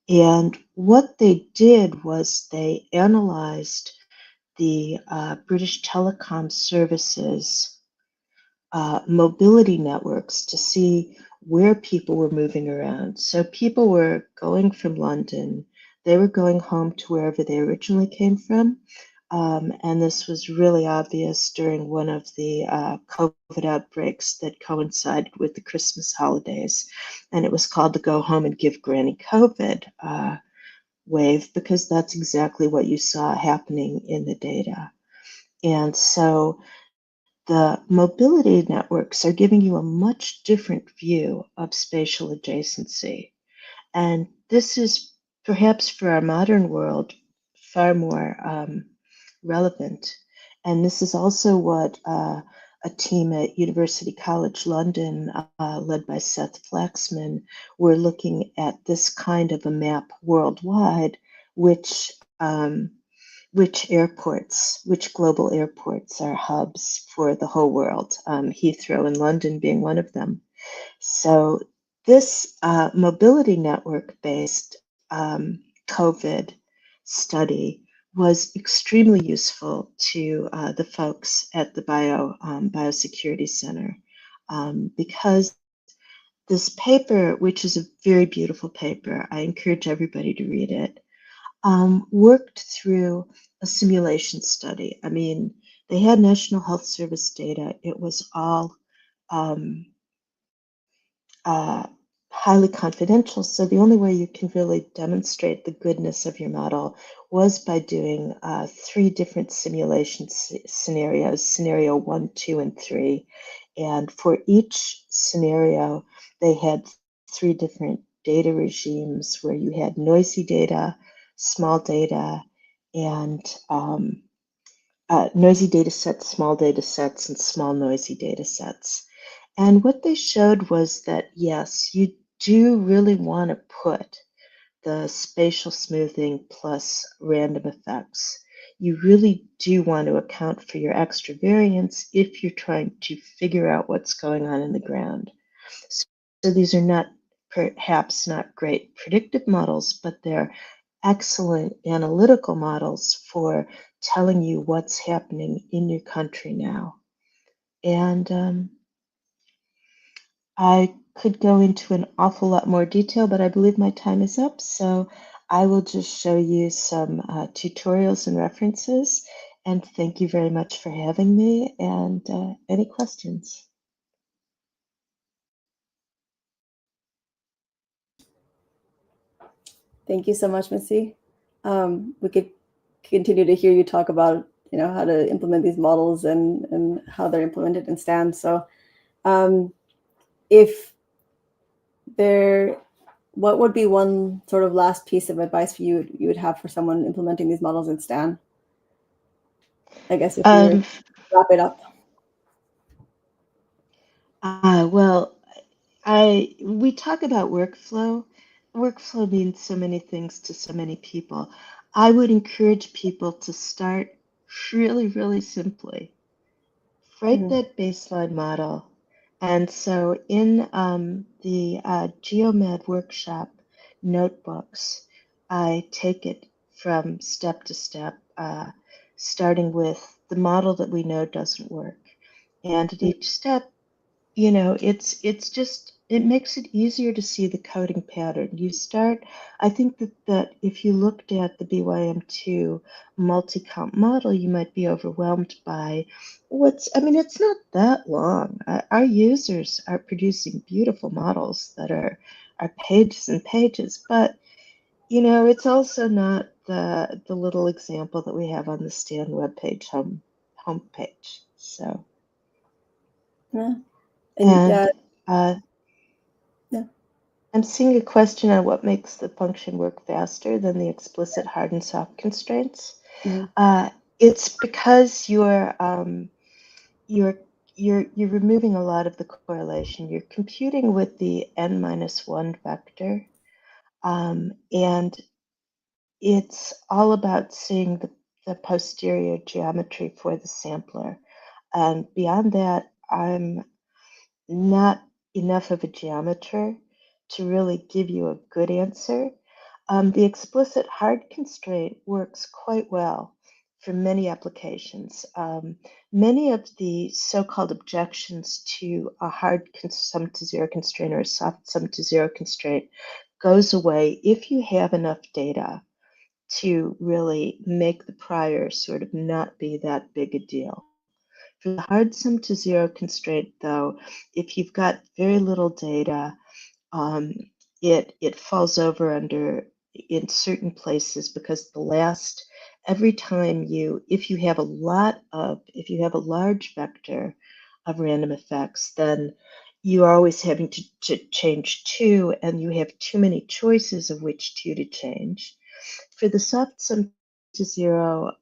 Speaker 7: And what they did was they analyzed the British Telecom Services mobility networks to see where people were moving around. So people were going from London, they were going home to wherever they originally came from. And this was really obvious during one of the COVID outbreaks that coincided with the Christmas holidays. And it was called the Go Home and Give Granny COVID wave, because that's exactly what you saw happening in the data. And so the mobility networks are giving you a much different view of spatial adjacency. And this is perhaps for our modern world far more relevant. And this is also what a team at University College London, led by Seth Flaxman, were looking at this kind of a map worldwide, which airports, which global airports are hubs for the whole world, Heathrow and London being one of them. So this mobility network-based COVID study was extremely useful to the folks at the Biosecurity Center, because this paper, which is a very beautiful paper, I encourage everybody to read it, worked through a simulation study. I mean, they had National Health Service data. It was all highly confidential. So the only way you can really demonstrate the goodness of your model was by doing 3 different simulation scenarios, scenario 1, 2, and 3. And for each scenario, they had 3 different data regimes where you had noisy data, small data, and noisy data sets, small data sets, and small noisy data sets. And what they showed was that, yes, you do really want to put the spatial smoothing plus random effects. You really do want to account for your extra variance if you're trying to figure out what's going on in the ground. So these are not perhaps not great predictive models, but they're excellent analytical models for telling you what's happening in your country now. And I could go into an awful lot more detail, but I believe my time is up. So I will just show you some tutorials and references. And thank you very much for having me. And any questions?
Speaker 2: Thank you so much, Missy. We could continue to hear you talk about, how to implement these models and how they're implemented in STAN. So what would be one sort of last piece of advice you would have for someone implementing these models in STAN? I guess if you were to wrap it up.
Speaker 7: Well, we talk about workflow. Workflow means so many things to so many people. I would encourage people to start really, really simply. Write that baseline model And so in the GeoMed workshop notebooks, I take it from step to step, starting with the model that we know doesn't work. And at each step, you know, it makes it easier to see the coding pattern. You start, I think that if you looked at the BYM2 multi-comp model, you might be overwhelmed by I mean, it's not that long. Our users are producing beautiful models that are pages and pages, but you know, it's also not the little example that we have on the Stan webpage homepage. So,
Speaker 2: Yeah. And
Speaker 7: and
Speaker 2: yeah.
Speaker 7: I'm seeing a question on what makes the function work faster than the explicit hard and soft constraints.
Speaker 2: Mhm.
Speaker 7: It's because you're you're removing a lot of the correlation. You're computing with the n-1 vector, and it's all about seeing the posterior geometry for the sampler. And beyond that, I'm not enough of a geometer to really give you a good answer. The explicit hard constraint works quite well for many applications. Many of the so-called objections to a hard sum to zero constraint or a soft sum to zero constraint goes away if you have enough data to really make the prior sort of not be that big a deal. For the hard sum to zero constraint, though, if you've got very little data, um, it falls over under in certain places because every time if you have a large vector of random effects, then you are always having to change two, and you have too many choices of which two to change. For the soft sum to zero,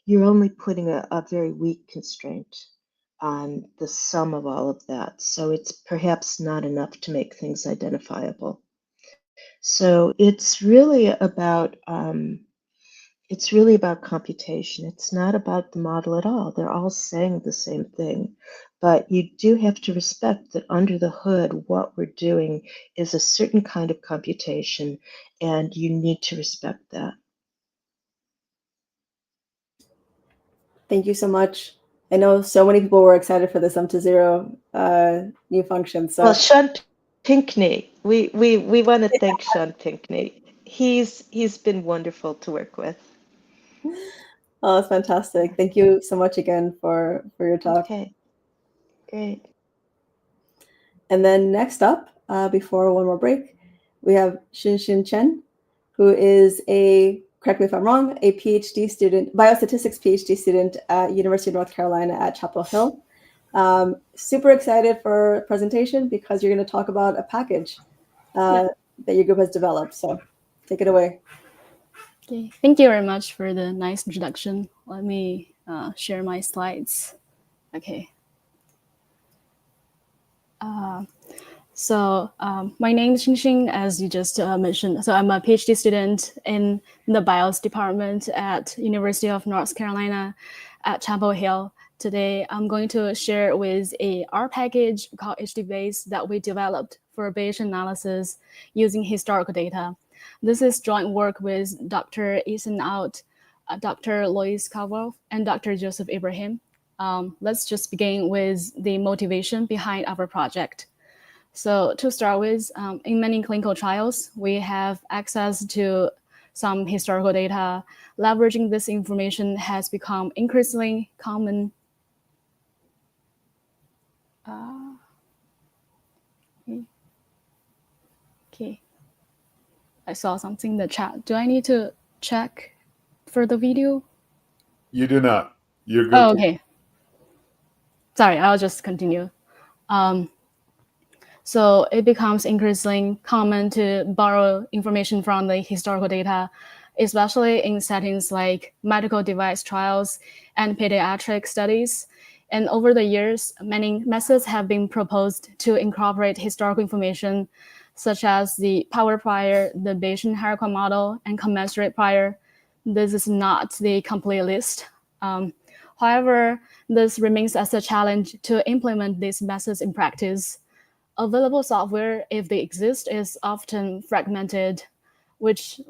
Speaker 7: you're only putting a very weak constraint on the sum of all of that. So it's perhaps not enough to make things identifiable. So it's really about computation. It's not about the model at all. They're all saying the same thing. But you do have to respect that under the hood, what we're doing is a certain kind of computation, and you need to respect that.
Speaker 2: Thank you so much. I know so many people were excited for the sum to zero new function. So
Speaker 7: Well, Sean Pinkney, we want to thank Sean Pinkney. He's been wonderful to work with.
Speaker 2: oh, that's fantastic. Thank you so much again for your talk.
Speaker 7: Okay, great.
Speaker 2: And then next up, before one more break, we have Xin Chen, who is correct me if I'm wrong, a PhD student, biostatistics PhD student at University of North Carolina at Chapel Hill. Super excited for presentation because you're going to talk about a package that your group has developed. So take it away.
Speaker 8: Okay, thank you very much for the nice introduction. Let me share my slides. Okay. So my name is Xingxing, as you just mentioned. So I'm a PhD student in the BIOS department at University of North Carolina at Chapel Hill. Today, I'm going to share with a R package called HDBase that we developed for Bayesian analysis using historical data. This is joint work with Dr. Ethan Out, Dr. Lois Causal, and Dr. Joseph Ibrahim. Let's just begin with the motivation behind our project. So to start with, in many clinical trials, we have access to some historical data. Leveraging this information has become increasingly common. Okay. I saw something in the chat. Do I need to check for the video?
Speaker 1: You do not. You're good.
Speaker 8: Oh, okay. Sorry, I'll just continue. So it becomes increasingly common to borrow information from the historical data, especially in settings like medical device trials and pediatric studies. And over the years, many methods have been proposed to incorporate historical information, such as the power prior, the Bayesian hierarchical model, and commensurate prior. This is not the complete list. However, this remains as a challenge to implement these methods in practice. Available software, if they exist, is often fragmented, which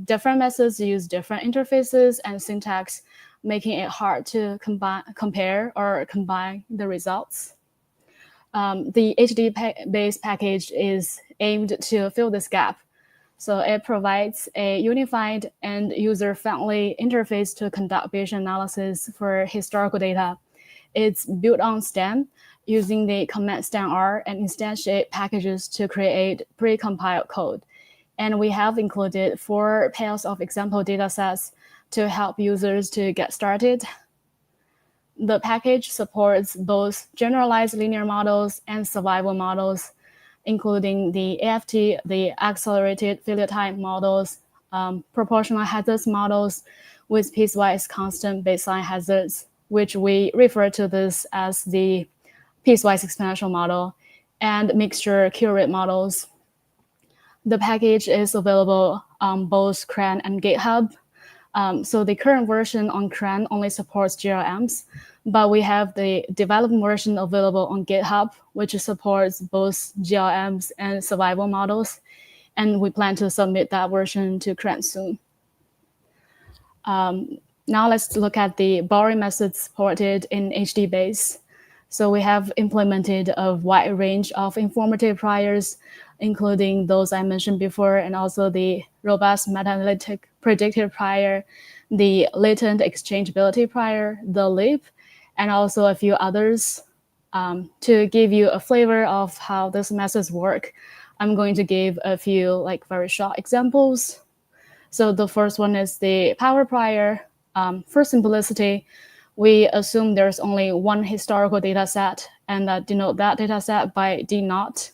Speaker 8: different methods use different interfaces and syntax, making it hard to compare or combine the results. The HD-based package is aimed to fill this gap. So it provides a unified and user-friendly interface to conduct Bayesian analysis for historical data. It's built on Stan, using the command stan-r and instantiate packages to create pre-compiled code. And we have included 4 pairs of example datasets to help users to get started. The package supports both generalized linear models and survival models, including the AFT, the accelerated failure time models, proportional hazards models with piecewise constant baseline hazards, which we refer to this as the piecewise exponential model, and mixture Q-rate models. The package is available on both CRAN and GitHub. So the current version on CRAN only supports GLMs, but we have the developed version available on GitHub, which supports both GLMs and survival models. And we plan to submit that version to CRAN soon. Now let's look at the borrowing methods supported in HDBase. So we have implemented a wide range of informative priors, including those I mentioned before, and also the robust meta-analytic predictive prior, the latent exchangeability prior, the leap, and also a few others. To give you a flavor of how these methods work, I'm going to give a few very short examples. So the first one is the power prior. For simplicity, we assume there's only one historical data set and that denote that data set by D0.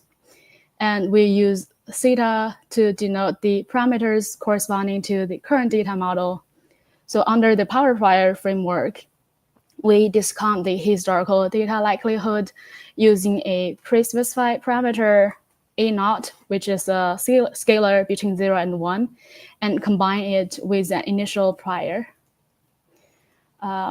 Speaker 8: And we use theta to denote the parameters corresponding to the current data model. So under the power prior framework, we discount the historical data likelihood using a pre-specified parameter A0, which is a scalar between 0 and 1, and combine it with an initial prior.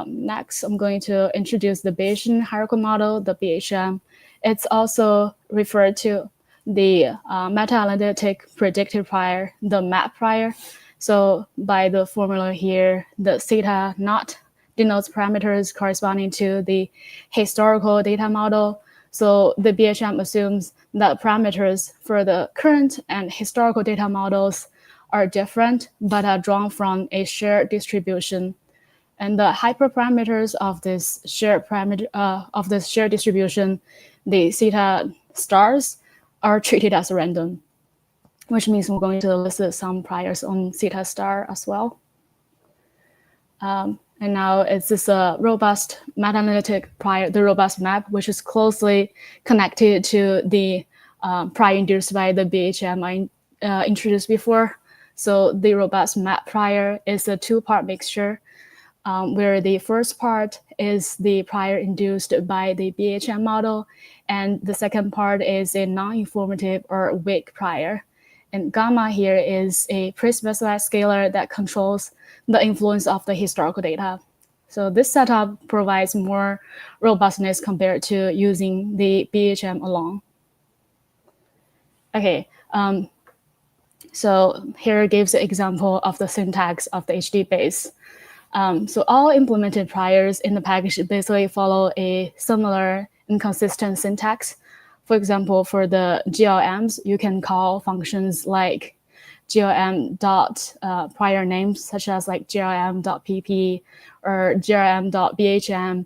Speaker 8: Next, I'm going to introduce the Bayesian hierarchical model, the BHM. It's also referred to the meta-analytic predictive prior, the MAP prior. So by the formula here, the theta naught denotes parameters corresponding to the historical data model. So the BHM assumes that parameters for the current and historical data models are different, but are drawn from a shared distribution. And the hyperparameters of this shared distribution, the theta stars, are treated as random, which means we're going to list some priors on theta star as well. And now it's this robust meta-analytic prior, the robust map, which is closely connected to the prior induced by the BHM I introduced before. So the robust map prior is a 2-part mixture, where the first part is the prior induced by the BHM model, and the second part is a non-informative or weak prior. And gamma here is a pre-specified scalar that controls the influence of the historical data. So this setup provides more robustness compared to using the BHM alone. Okay, so here gives an example of the syntax of the HDBase. So all implemented priors in the package basically follow a similar and consistent syntax. For example, for the GLMs, you can call functions like GLM dot prior names, such as GLM.pp or GLM.bhm.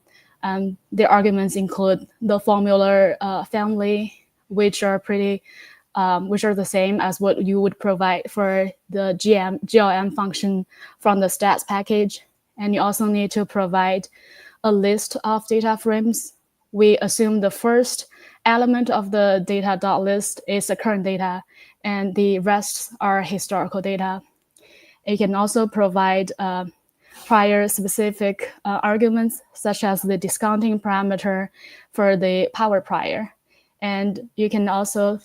Speaker 8: The arguments include the formula family, which are the same as what you would provide for the GLM function from the stats package. And you also need to provide a list of data frames. We assume the first element of the data.list is the current data, and the rest are historical data. You can also provide prior specific arguments, such as the discounting parameter for the power prior. And you can also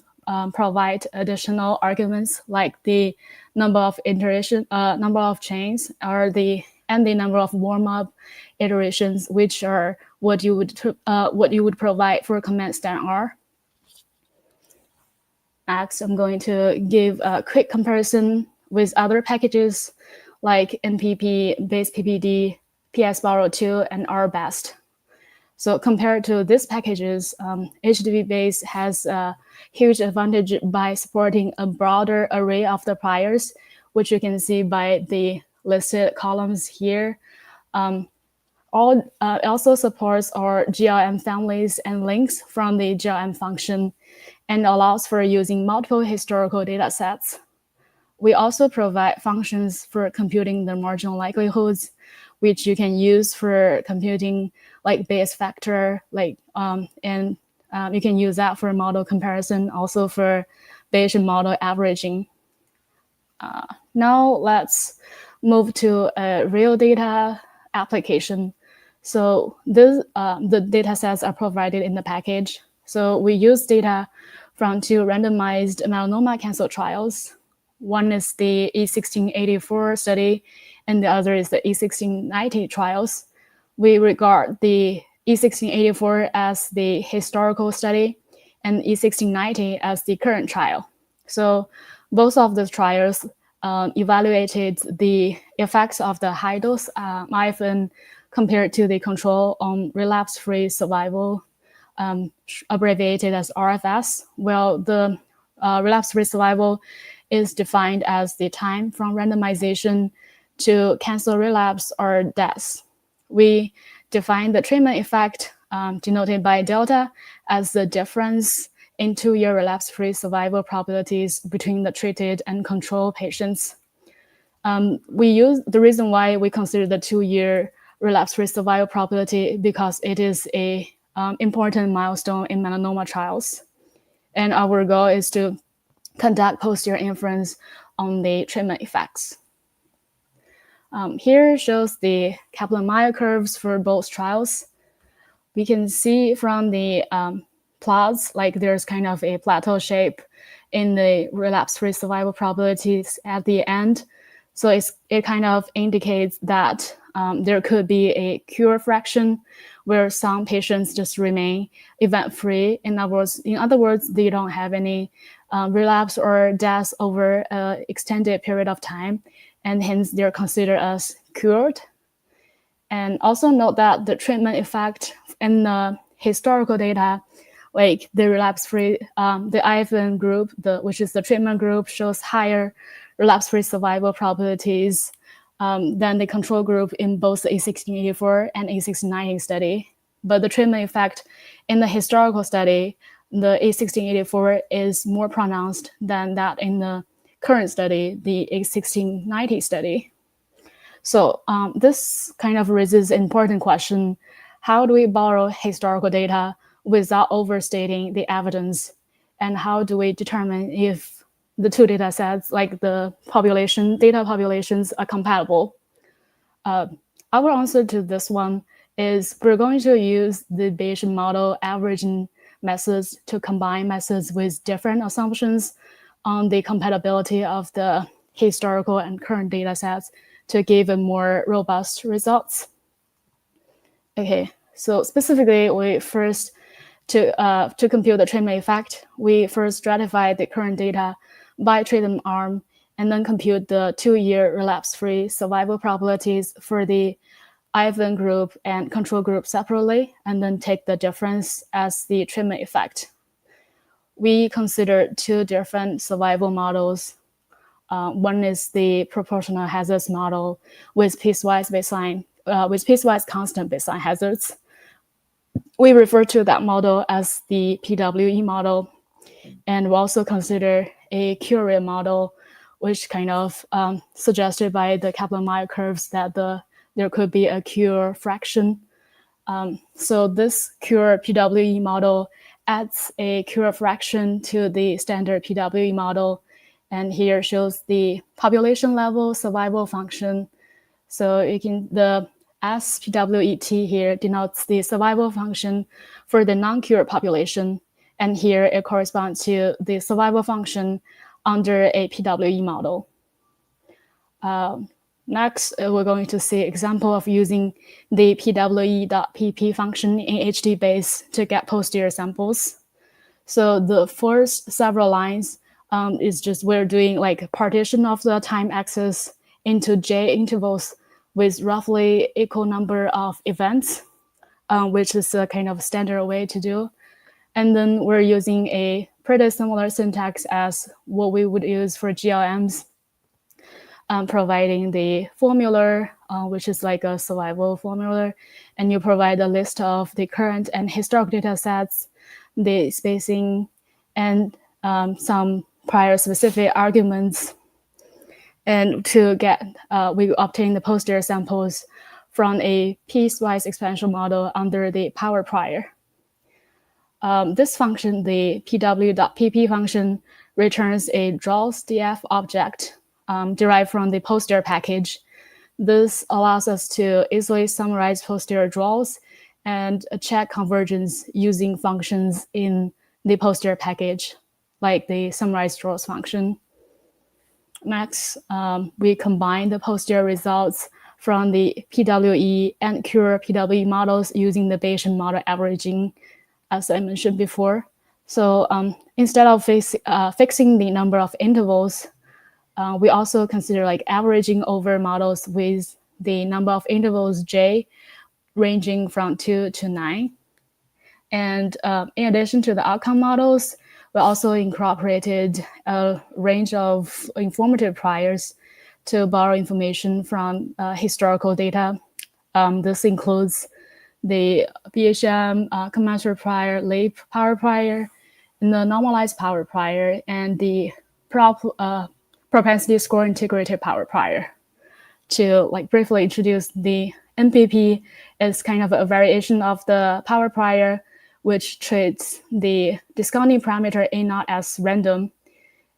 Speaker 8: provide additional arguments like the number of chains, or the and the number of warm-up iterations, which are what you would provide for command stan-r. Next, I'm going to give a quick comparison with other packages like NPP, base PPD, PSBorrow2, and rbest. So compared to these packages, HDV-base has a huge advantage by supporting a broader array of the priors, which you can see by the listed columns here. It also supports our GLM families and links from the GLM function and allows for using multiple historical data sets. We also provide functions for computing the marginal likelihoods, which you can use for computing like Bayes factor, and you can use that for model comparison, also for Bayesian model averaging. Now let's move to a real data application. So the data sets are provided in the package. So we use data from 2 randomized melanoma cancer trials. One is the E1684 study, and the other is the E1690 trials. We regard the E1684 as the historical study and E1690 as the current trial. So both of the trials evaluated the effects of the high-dose IFN compared to the control on relapse-free survival, abbreviated as RFS. Well, the relapse-free survival is defined as the time from randomization to cancer relapse or death. We define the treatment effect, denoted by delta, as the difference in 2-year relapse-free survival probabilities between the treated and control patients. The reason why we consider the 2-year relapse-free survival probability because it is a important milestone in melanoma trials. And our goal is to conduct posterior inference on the treatment effects. Here shows the Kaplan-Meier curves for both trials. We can see from the plots, like there's kind of a plateau shape in the relapse-free survival probabilities at the end. So it kind of indicates that there could be a cure fraction where some patients just remain event-free. In other words, they don't have any relapse or death over an extended period of time, and hence they're considered as cured. And also note that the treatment effect in the historical data, like the relapse-free, the IFN group, which is the treatment group, shows higher relapse-free survival probabilities than the control group in both the E1684 and E1690 study. But the treatment effect in the historical study, the E1684 is more pronounced than that in the current study, the E1690 study. So this kind of raises an important question. How do we borrow historical data without overstating the evidence? And how do we determine if the two data sets, like the data populations, are compatible? Our answer to this one is we're going to use the Bayesian model averaging methods to combine methods with different assumptions on the compatibility of the historical and current data sets to give a more robust results. Okay, so specifically, we first, to compute the treatment effect, we first stratify the current data by treatment arm and then compute the 2-year relapse-free survival probabilities for the IFN group and control group separately, and then take the difference as the treatment effect. We considered 2 different survival models. One is the proportional hazards model with piecewise constant baseline hazards. We refer to that model as the PWE model, and we also consider a cure rate model, which kind of suggested by the Kaplan-Meier curves that there could be a cure fraction. So this cure PWE model adds a cure fraction to the standard PWE model, and here shows the population level survival function. So the SPWET here denotes the survival function for the non-cured population, and here it corresponds to the survival function under a PWE model. Next, we're going to see example of using the pwe.pp function in HDBase to get posterior samples. So the first several lines is just we're doing like partition of the time axis into j intervals with roughly equal number of events, which is a kind of standard way to do. And then we're using a pretty similar syntax as what we would use for GLMs, providing the formula, which is like a survival formula, and you provide a list of the current and historic data sets, the spacing, and some prior specific arguments. And to get, we obtain the posterior samples from a piecewise exponential model under the power prior. This function, the pw.pp function, returns a draws df object derived from the posterior package. This allows us to easily summarize posterior draws and check convergence using functions in the posterior package, like the summarize draws function. Next, we combine the posterior results from the PWE and Cure PWE models using the Bayesian model averaging, as I mentioned before. So instead of fixing the number of intervals, we also consider like averaging over models with the number of intervals j ranging from 2 to 9. And in addition to the outcome models, we also incorporated a range of informative priors to borrow information from historical data. This includes the BHM commensurate prior, LEAP power prior, and the normalized power prior, and the propensity score integrated power prior. To like briefly introduce the MPP is kind of a variation of the power prior, which treats the discounting parameter A0 as random.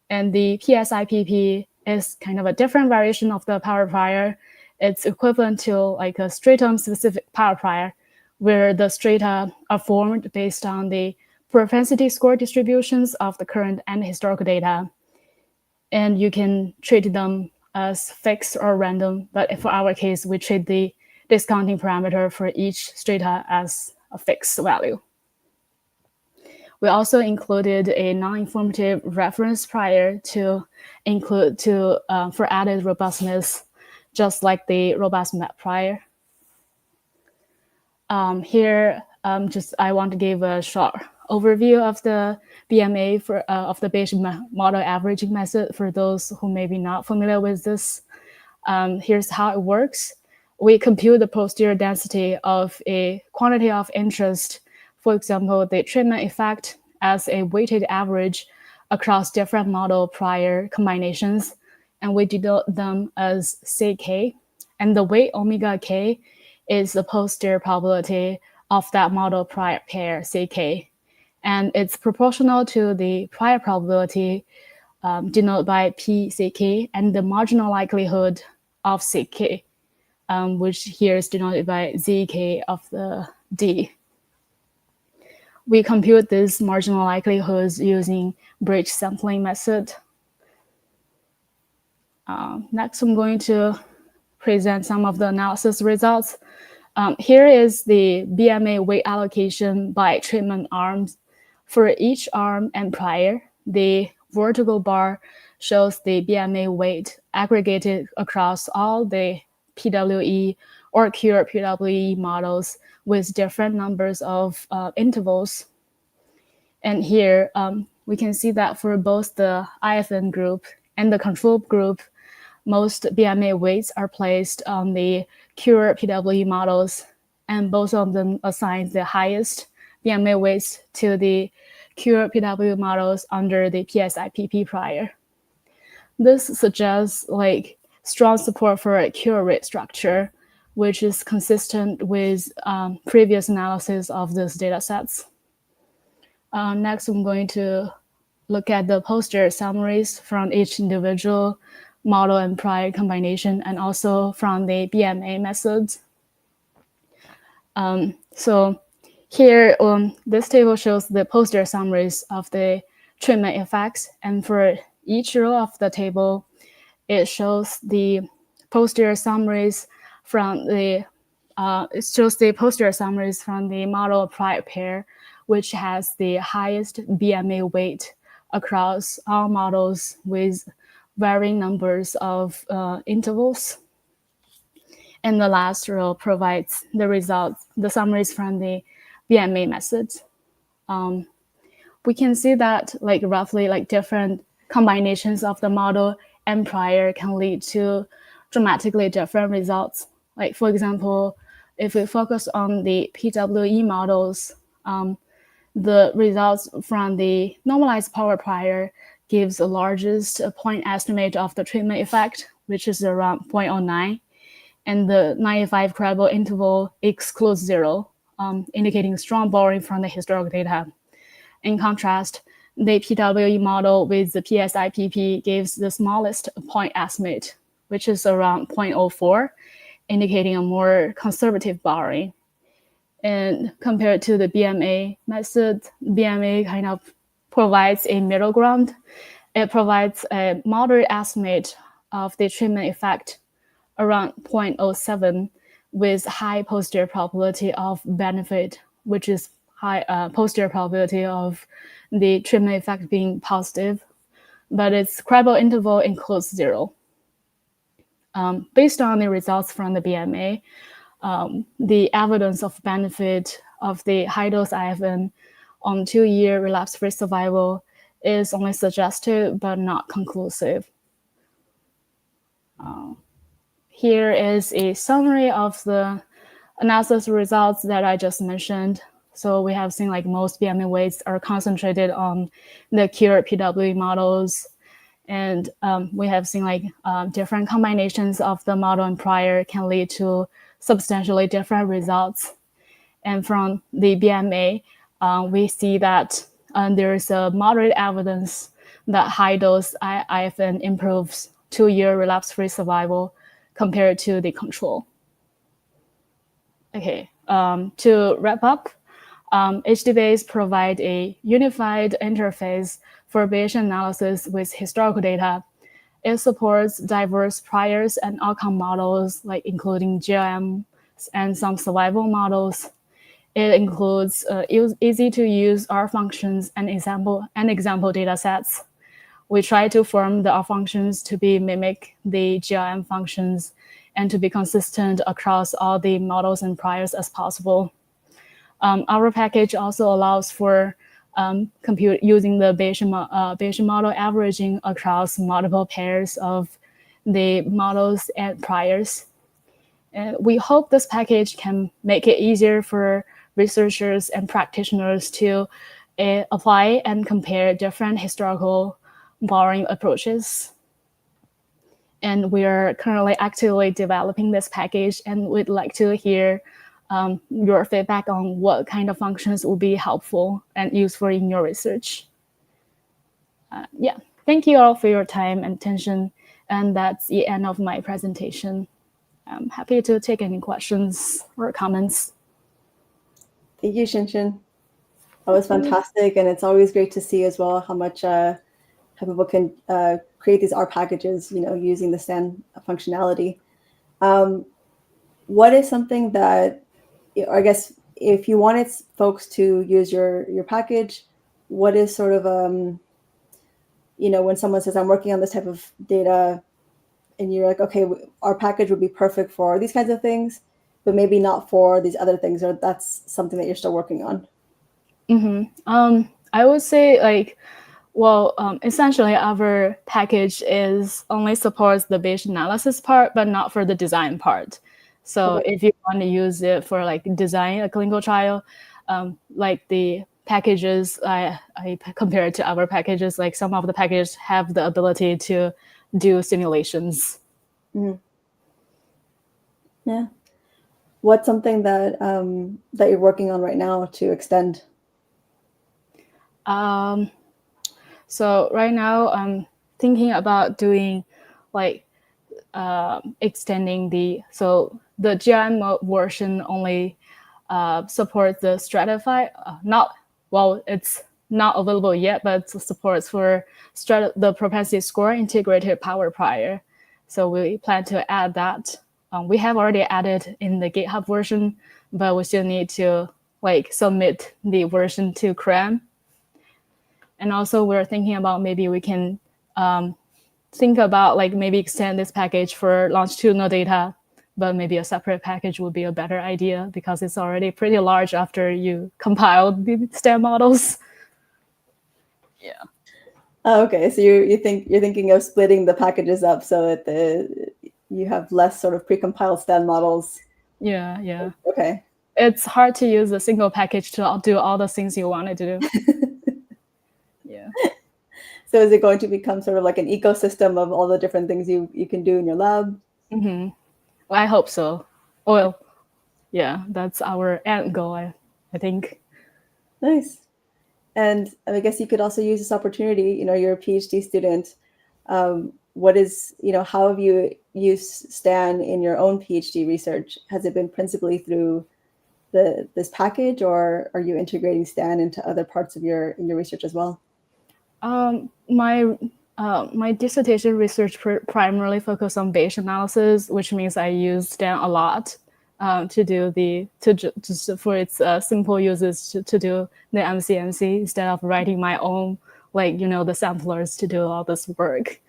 Speaker 8: And the PSIPP is kind of a different variation of the power prior. It's equivalent to like a stratum specific power prior, where the strata are formed based on the propensity score distributions of the current and historical data. And you can treat them as fixed or random, but for our case, we treat the discounting parameter for each strata as a fixed value. We also included a non-informative reference prior to include for added robustness, just like the robust map prior. Here, I want to give a short overview of the BMA of the Bayesian model averaging method for those who may be not familiar with this. Here's how it works. We compute the posterior density of a quantity of interest, for example, the treatment effect, as a weighted average across different model prior combinations, and we denote them as CK. And the weight omega k is the posterior probability of that model prior pair CK. And it's proportional to the prior probability denoted by PCK and the marginal likelihood of CK, which here is denoted by ZK of the D. We compute these marginal likelihoods using bridge sampling method. Next, I'm going to present some of the analysis results. Here is the BMA weight allocation by treatment arms. For each arm and prior, the vertical bar shows the BMA weight aggregated across all the PWE or Cure PWE models with different numbers of intervals. And here we can see that for both the IFN group and the control group, most BMA weights are placed on the Cure PWE models, and both of them assign the highest BMA weights to the Cure PW models under the PSIPP prior. This suggests like strong support for a Cure rate structure, which is consistent with previous analysis of these data sets. Next, I'm going to look at the posterior summaries from each individual model and prior combination, and also from the BMA methods. So here, this table shows the posterior summaries of the treatment effects, and for each row of the table, it shows the posterior summaries from the it shows the posterior summaries from the model prior pair, which has the highest BMA weight across all models with varying numbers of intervals. And the last row provides the results, the summaries from the BMA methods. We can see that like roughly like different combinations of the model and prior can lead to dramatically different results. Like for example, if we focus on the PWE models, the results from the normalized power prior gives the largest point estimate of the treatment effect, which is around 0.09, and the 95 credible interval excludes 0, indicating strong borrowing from the historical data. In contrast, the PWE model with the PSIPP gives the smallest point estimate, which is around 0.04, indicating a more conservative borrowing. And compared to the BMA method, BMA kind of provides a middle ground. It provides a moderate estimate of the treatment effect around 0.07 with high posterior probability of benefit, which is high posterior probability of the treatment effect being positive, but its credible interval includes 0. Based on the results from the BMA, the evidence of benefit of the high-dose IFN on 2-year relapse-free survival is only suggested but not conclusive. Here is a summary of the analysis results that I just mentioned. So we have seen like most BMA weights are concentrated on the cured PWE models. And we have seen like different combinations of the model and prior can lead to substantially different results. And from the BMA, we see that there is a moderate evidence that high-dose IFN improves 2-year relapse-free survival compared to the control. Okay, to wrap up, HDBase provide a unified interface for Bayesian analysis with historical data. It supports diverse priors and outcome models, like including GLM and some survival models. It includes easy-to-use R functions and example data sets. We try to form the R functions to mimic the GLM functions and to be consistent across all the models and priors as possible. Our package also allows for compute using the Bayesian model averaging across multiple pairs of the models and priors. And we hope this package can make it easier for researchers and practitioners to apply and compare different historical borrowing approaches. And we are currently actively developing this package, and we'd like to hear your feedback on what kind of functions will be helpful and useful in your research. Yeah, thank you all for your time and attention. And that's the end of my presentation. I'm happy to take any questions or comments.
Speaker 2: Thank you, Shinshin. That was fantastic, and it's always great to see as well how much how people can create these R packages, using the Stan functionality. What is something that, I guess, if you wanted folks to use your package, what is sort of when someone says I'm working on this type of data, and you're like, okay, our package would be perfect for these kinds of things, but maybe not for these other things, or that's something that you're still working on?
Speaker 8: I would say essentially our package only supports the Bayesian analysis part, but not for the design part. So if you want to use it for like design a clinical trial, like the packages I compare it to our packages, like some of the packages have the ability to do simulations.
Speaker 2: Mm-hmm. Yeah. What's something that that you're working on right now to extend?
Speaker 8: So right now I'm thinking about doing like extending the GIM version only supports the stratified, it's not available yet, but supports for the propensity score integrated power prior. So we plan to add that. We have already added in the GitHub version, but we still need to like submit the version to CRAN. And also we're thinking about maybe we can think about like maybe extend this package for longitudinal data, but maybe a separate package would be a better idea because it's already pretty large after you compiled the STAN models. Yeah.
Speaker 2: Oh, okay, so you're thinking of splitting the packages up so that you have less sort of precompiled STAN models.
Speaker 8: Yeah, yeah.
Speaker 2: Okay.
Speaker 8: It's hard to use a single package to do all the things you want to do. Yeah.
Speaker 2: So is it going to become sort of like an ecosystem of all the different things you can do in your lab?
Speaker 8: Mm-hmm. Well, I hope so. Well, yeah, that's our end goal, I think.
Speaker 2: Nice. And I guess you could also use this opportunity, you're a PhD student. What is, how have you used STAN in your own PhD research? Has it been principally through this package, or are you integrating STAN into other parts of your research as well?
Speaker 8: My dissertation research primarily focused on Bayesian analysis, which means I use STAN a lot just for its simple uses to do the MCMC instead of writing my own, the samplers to do all this work.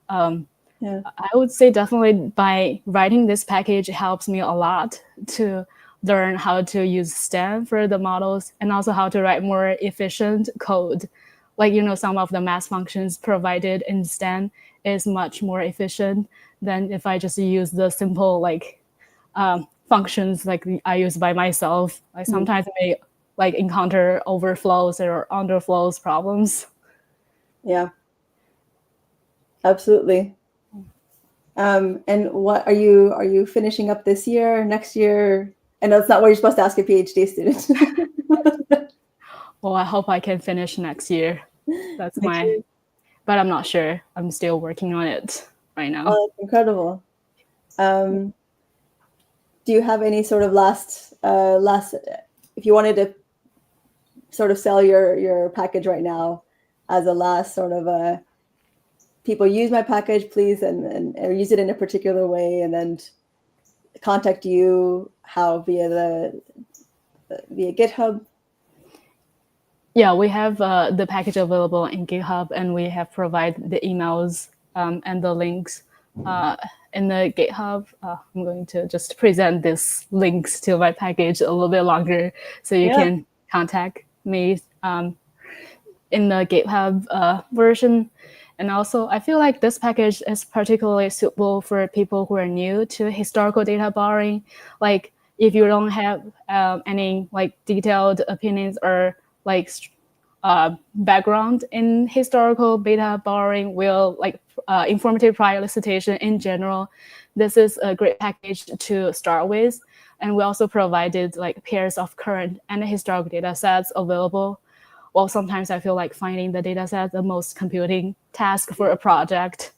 Speaker 2: Yeah.
Speaker 8: I would say definitely by writing this package, it helps me a lot to learn how to use STAN for the models and also how to write more efficient code. Some of the math functions provided in STAN is much more efficient than if I just use the simple functions like I use by myself. I sometimes may encounter overflows or underflows problems.
Speaker 2: Yeah, absolutely. And what are you finishing up this year, next year? I know it's not what you're supposed to ask a PhD student.
Speaker 8: Well, I hope I can finish next year. That's but I'm not sure. I'm still working on it right now.
Speaker 2: Oh, that's incredible. Do you have any sort of last, if you wanted to sort of sell your package right now as a last sort of people use my package, please, and or use it in a particular way, and then contact you via GitHub?
Speaker 8: Yeah, we have the package available in GitHub, and we have provided the emails and the links in the GitHub. I'm going to just present these links to my package a little bit longer so you can contact me in the GitHub version. And also, I feel like this package is particularly suitable for people who are new to historical data borrowing. Like, if you don't have any detailed opinions or background in historical data borrowing, informative prior elicitation in general, this is a great package to start with. And we also provided pairs of current and historical data sets available. Well, sometimes I feel like finding the data set the most computing task for a project.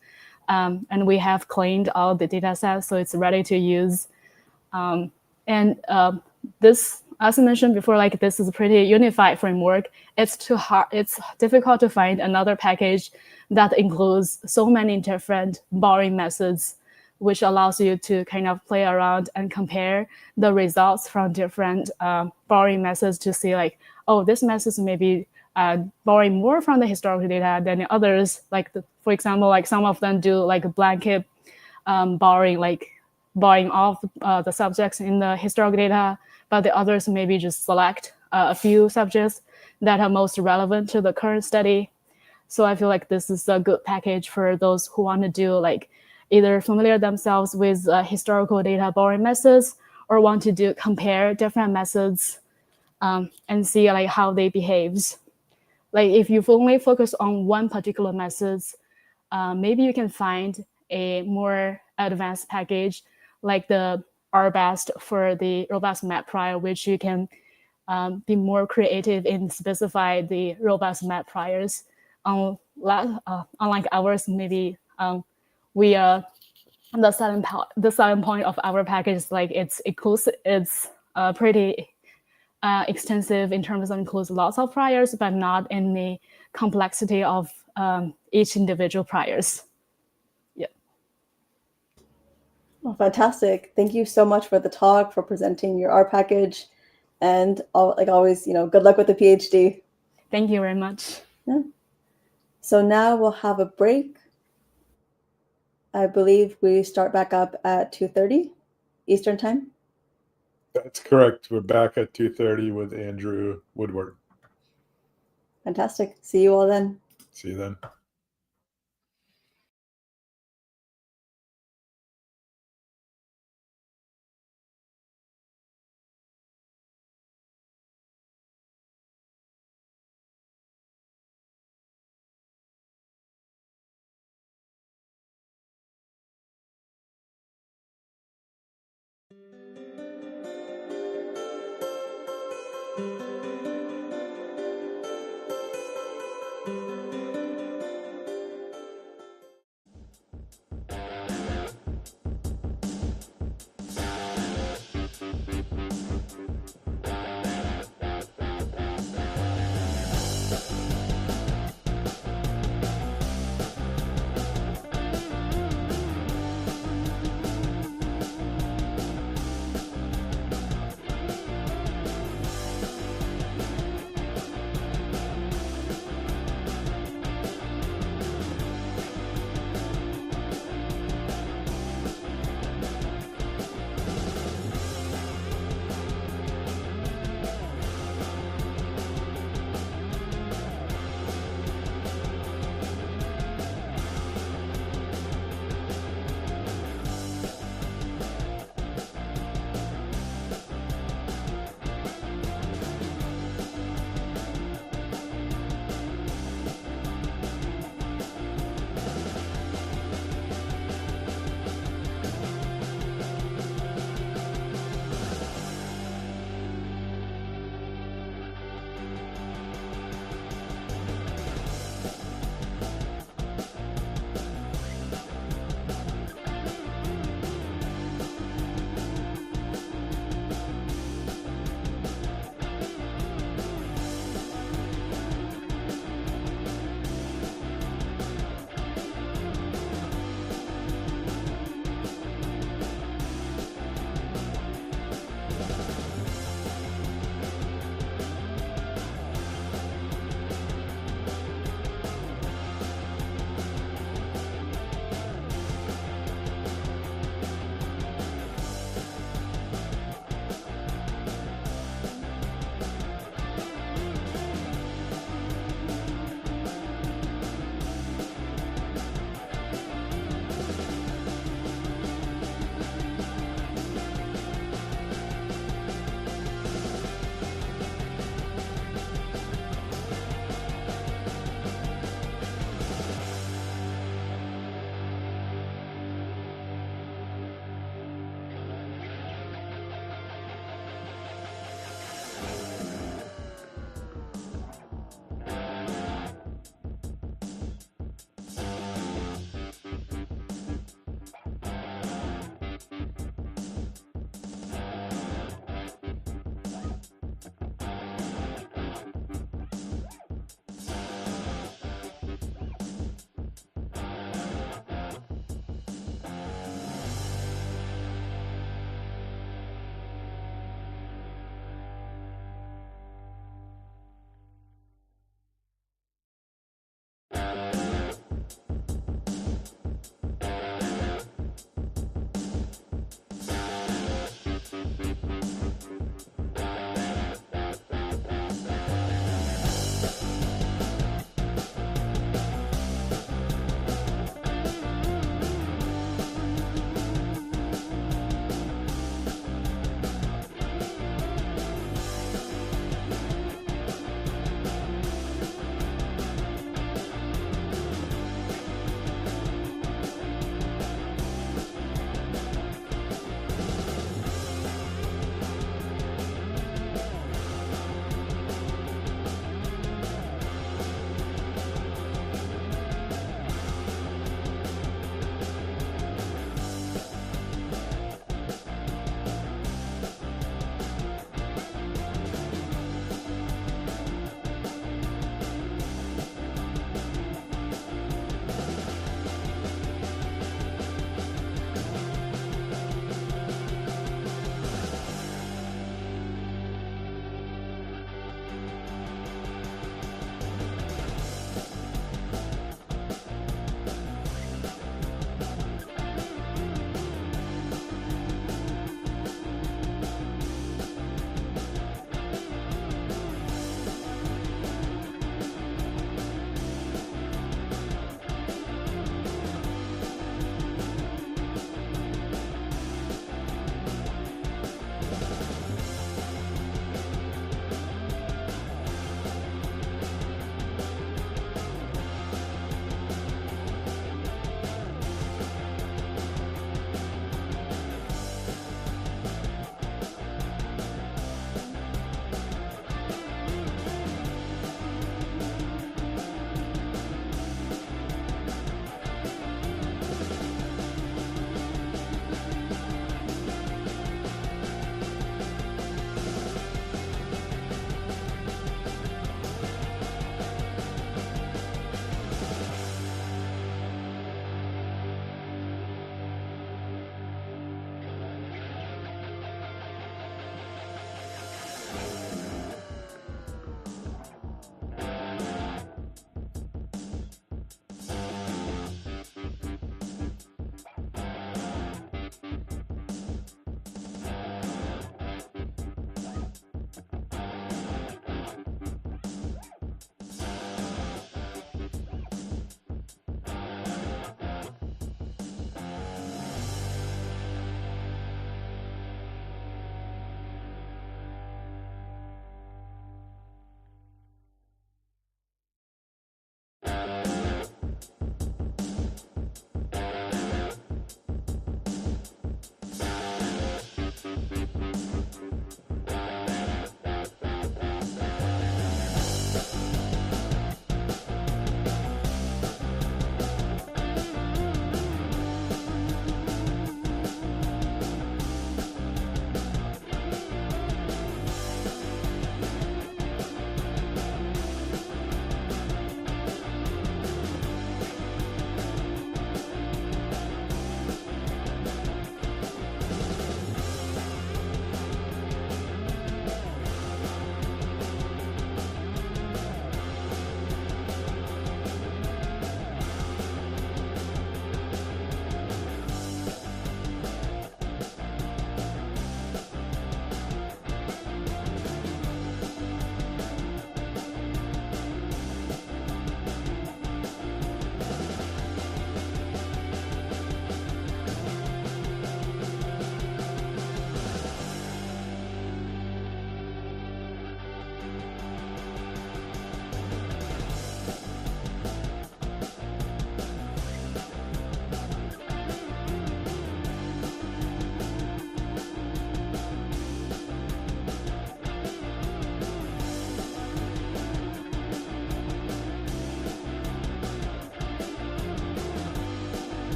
Speaker 8: And we have cleaned all the data sets, so it's ready to use. This, as I mentioned before, this is a pretty unified framework. It's difficult to find another package that includes so many different borrowing methods, which allows you to kind of play around and compare the results from different borrowing methods to see oh, this method may be borrowing more from the historical data than the others. For example, some of them do blanket borrowing, borrowing off the subjects in the historical data, but the others maybe just select a few subjects that are most relevant to the current study. So I feel like this is a good package for those who want to do either familiar themselves with historical data borrowing methods or want to compare different methods and see how they behave. If you've only focused on one particular method, maybe you can find a more advanced package like the RBAST for the robust map prior, which you can be more creative and specify the robust map priors. Unlike ours, maybe we the selling point of our package is it's inclusive. It's pretty extensive in terms of includes lots of priors, but not in the complexity of each individual priors. Yeah.
Speaker 2: Well, fantastic. Thank you so much for the talk, for presenting your R package, and like always, good luck with the PhD.
Speaker 8: Thank you very much.
Speaker 2: Yeah. So now we'll have a break. I believe we start back up at 2:30 Eastern time.
Speaker 1: That's correct. We're back at 2:30 with Andrew Woodward.
Speaker 2: Fantastic. See you all then.
Speaker 1: See you then.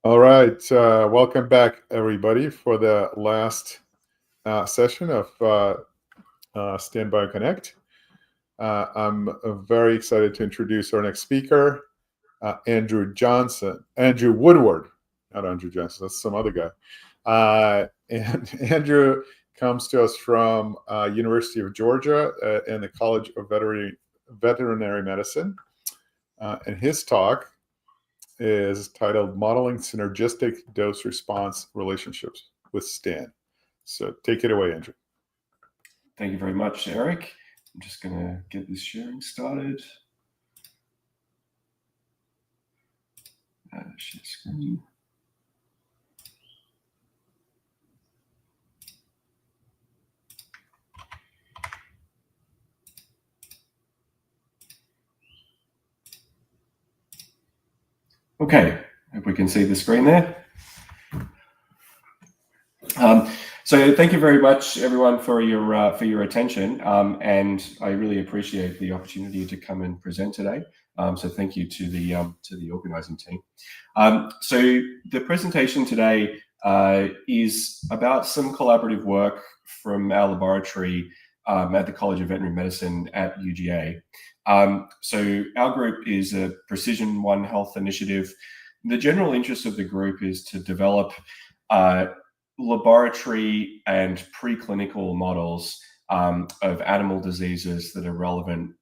Speaker 1: All right, welcome back, everybody, for the last session of StanBio Connect. I'm very excited to introduce our next speaker, Andrew Woodward, not Andrew Johnson, that's some other guy. And Andrew comes to us from University of Georgia and the College of Veterinary Medicine. And his talk is titled Modeling Synergistic Dose-Response Relationships with STAN. So take it away, Andrew.
Speaker 9: Thank you very much, Eric. I'm just going to get this sharing started. Share screen. Okay, hope we can see the screen there. So thank you very much, everyone, for your attention, and I really appreciate the opportunity to come and present today. So thank you to the organising team. So the presentation today is about some collaborative work from our laboratory at the College of Veterinary Medicine at UGA. So our group is a Precision One Health initiative. The general interest of the group is to develop laboratory and preclinical models of animal diseases that are relevant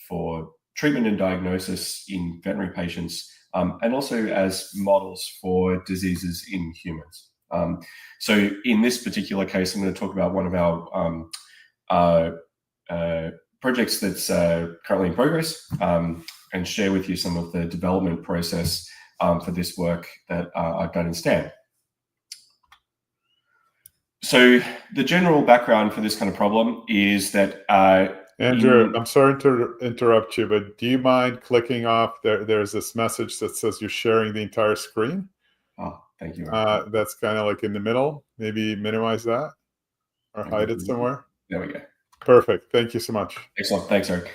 Speaker 9: for treatment and diagnosis in veterinary patients, and also as models for diseases in humans. So in this particular case, I'm going to talk about one of our projects that's currently in progress, and share with you some of the development process for this work that I've done in STAN. So the general background for this kind of problem is that
Speaker 1: Andrew, I'm sorry to interrupt you, but do you mind clicking off there? There's this message that says you're sharing the entire screen.
Speaker 9: Oh, thank you.
Speaker 1: That's kind of like in the middle. Maybe minimize that or hide it somewhere.
Speaker 9: There we go.
Speaker 1: Perfect. Thank you so much.
Speaker 9: Excellent. Thanks, Eric.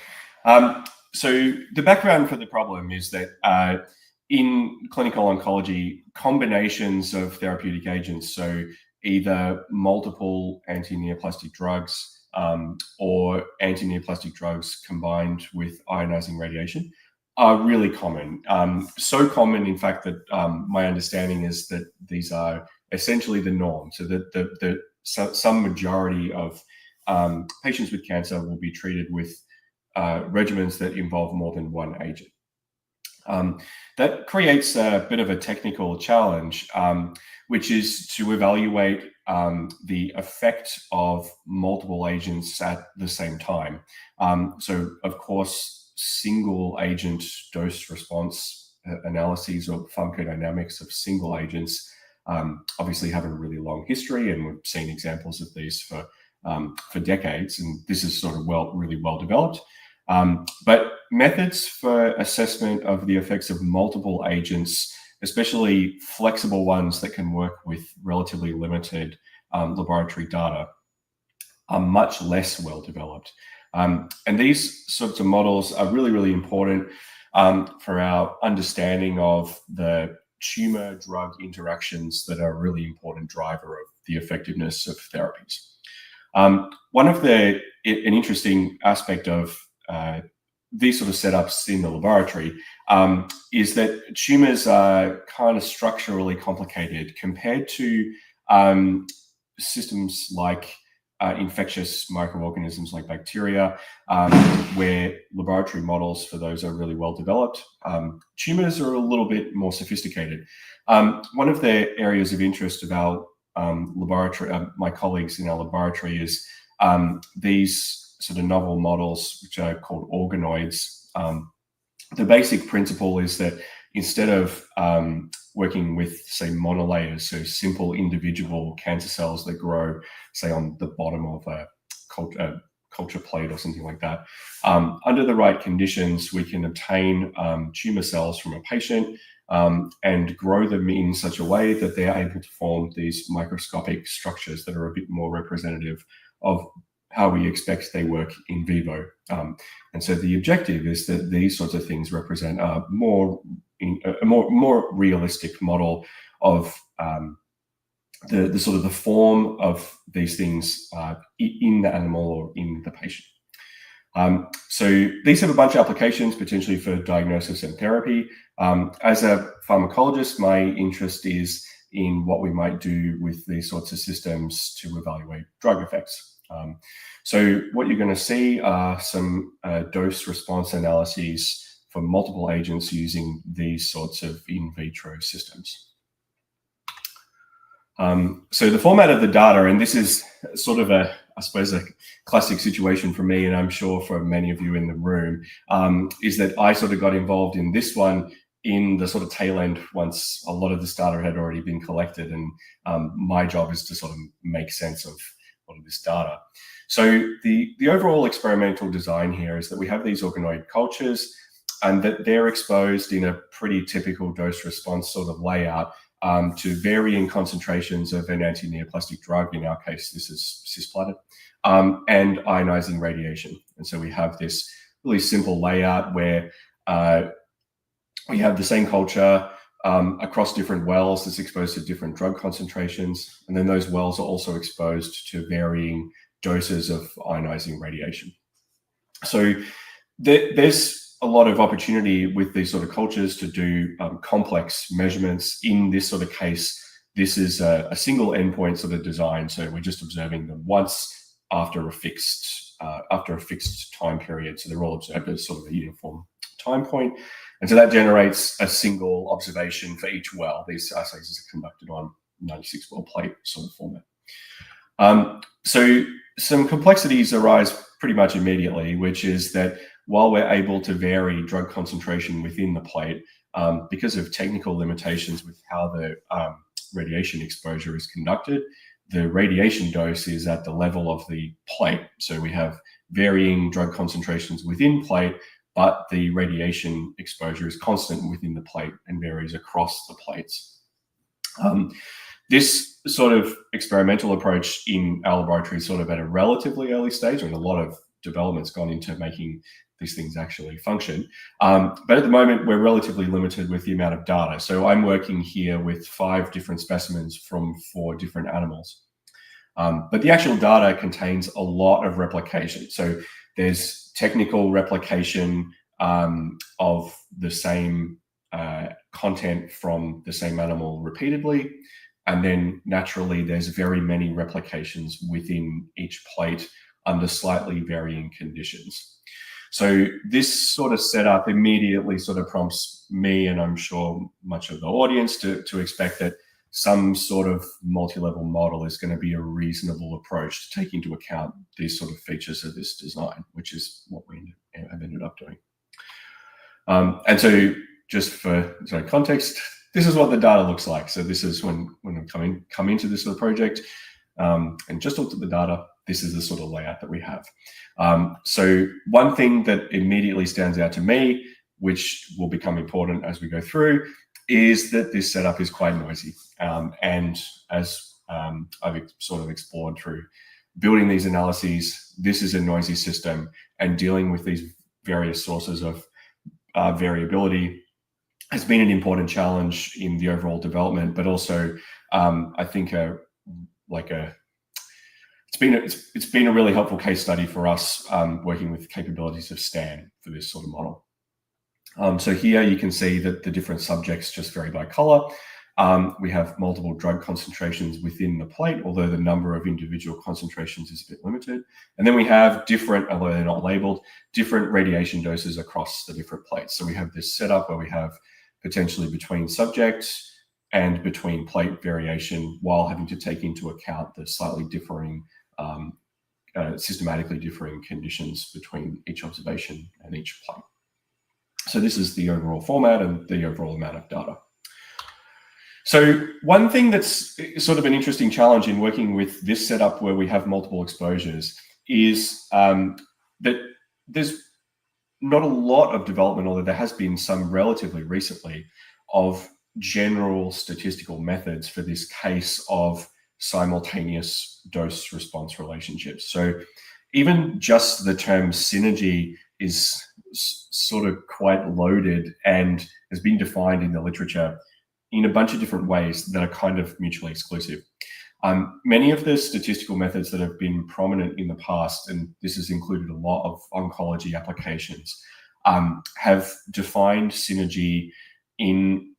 Speaker 9: So the background for the problem is that in clinical oncology, combinations of therapeutic agents, so either multiple anti-neoplastic drugs or anti-neoplastic drugs combined with ionizing radiation, are really common. So common, in fact, that my understanding is that these are essentially the norm. So that some majority of patients with cancer will be treated with regimens that involve more than one agent. That creates a bit of a technical challenge, which is to evaluate the effect of multiple agents at the same time. So, of course, single agent dose response analyses or pharmacodynamics of single agents obviously have a really long history, and we've seen examples of these for decades, and this is sort of really well developed. But methods for assessment of the effects of multiple agents, especially flexible ones that can work with relatively limited laboratory data, are much less well developed. And these sorts of models are really important for our understanding of the tumor-drug interactions that are a really important driver of the effectiveness of therapies. One of an interesting aspect of these sort of setups in the laboratory is that tumors are kind of structurally complicated compared to systems like infectious microorganisms like bacteria, where laboratory models for those are really well developed. Tumors are a little bit more sophisticated. One of the areas of interest of our laboratory, my colleagues in our laboratory, is these sort of novel models, which are called organoids. The basic principle is that instead of working with, say, monolayers, so simple individual cancer cells that grow, say, on the bottom of a culture plate or something like that, under the right conditions, we can obtain tumor cells from a patient and grow them in such a way that they're able to form these microscopic structures that are a bit more representative of how we expect they work in vivo. And so the objective is that these sorts of things represent a more realistic model of the sort of the form of these things in the animal or in the patient. So these have a bunch of applications potentially for diagnosis and therapy. As a pharmacologist, my interest is in what we might do with these sorts of systems to evaluate drug effects. So what you're going to see are some dose response analyses for multiple agents using these sorts of in vitro systems. So the format of the data, and this is sort of I suppose a classic situation for me, and I'm sure for many of you in the room, is that I sort of got involved in this one in the sort of tail end once a lot of this data had already been collected, and my job is to sort of make sense of all of this data. So the overall experimental design here is that we have these organoid cultures, and that they're exposed in a pretty typical dose response sort of layout to varying concentrations of an anti-neoplastic drug. In our case, this is cisplatin, and ionizing radiation. And so we have this really simple layout where we have the same culture across different wells that's exposed to different drug concentrations. And then those wells are also exposed to varying doses of ionizing radiation. So there's a lot of opportunity with these sort of cultures to do complex measurements. In this sort of case, this is a single endpoint sort of design. So we're just observing them once after a fixed time period. So they're all observed as sort of a uniform time point. And so that generates a single observation for each well. These assays are conducted on 96 well plate sort of format. So some complexities arise pretty much immediately, which is that while we're able to vary drug concentration within the plate, because of technical limitations with how the radiation exposure is conducted, the radiation dose is at the level of the plate. So we have varying drug concentrations within plate, but the radiation exposure is constant within the plate and varies across the plates. This sort of experimental approach in our laboratory is sort of at a relatively early stage, and a lot of development's gone into making these things actually function. But at the moment, we're relatively limited with the amount of data. So I'm working here with 5 different specimens from 4 different animals. But the actual data contains a lot of replication. So there's technical replication of the same content from the same animal repeatedly. And then naturally, there's very many replications within each plate under slightly varying conditions. So this sort of setup immediately sort of prompts me, and I'm sure much of the audience, to expect that some sort of multi-level model is going to be a reasonable approach to take into account these sort of features of this design, which is what we have ended up doing. And so just for context, this is what the data looks like. So this is when I come into this sort of project and just looked at the data, this is the sort of layout that we have. So one thing that immediately stands out to me, which will become important as we go through, is that this setup is quite noisy. And as I've sort of explored through building these analyses, this is a noisy system, and dealing with these various sources of variability has been an important challenge in the overall development, but also I think it's been a really helpful case study for us working with the capabilities of STAN for this sort of model. So here you can see that the different subjects just vary by color. We have multiple drug concentrations within the plate, although the number of individual concentrations is a bit limited. And then we have different, although they're not labeled, different radiation doses across the different plates. So we have this setup where we have potentially between subjects and between plate variation, while having to take into account the slightly differing, systematically differing conditions between each observation and each plate. So this is the overall format and the overall amount of data. So one thing that's sort of an interesting challenge in working with this setup where we have multiple exposures is that there's not a lot of development, although there has been some relatively recently, of general statistical methods for this case of simultaneous dose-response relationships. So even just the term synergy is sort of quite loaded and has been defined in the literature in a bunch of different ways that are kind of mutually exclusive. Many of the statistical methods that have been prominent in the past, and this has included a lot of oncology applications, have defined synergy in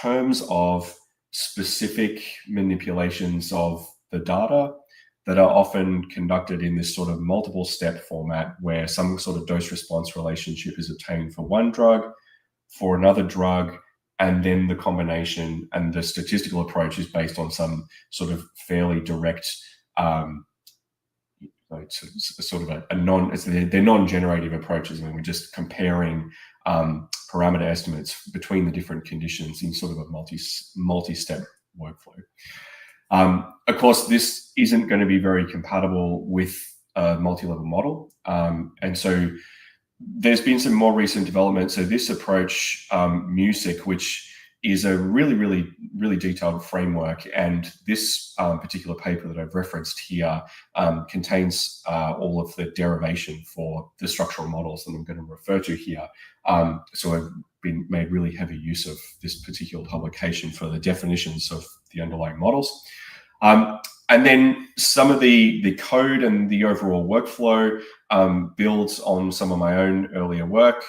Speaker 9: terms of specific manipulations of the data that are often conducted in this sort of multiple step format where some sort of dose response relationship is obtained for one drug, for another drug, and then the combination and the statistical approach is based on some sort of fairly direct, they're non-generative approaches. I mean, we're just comparing parameter estimates between the different conditions in sort of a multi-step workflow. Of course, this isn't going to be very compatible with a multi-level model. And so there's been some more recent development. So this approach, MUSIC, which is a really detailed framework, and this particular paper that I've referenced here contains all of the derivation for the structural models that I'm going to refer to here. So I've made really heavy use of this particular publication for the definitions of the underlying models. And then some of the code and the overall workflow builds on some of my own earlier work,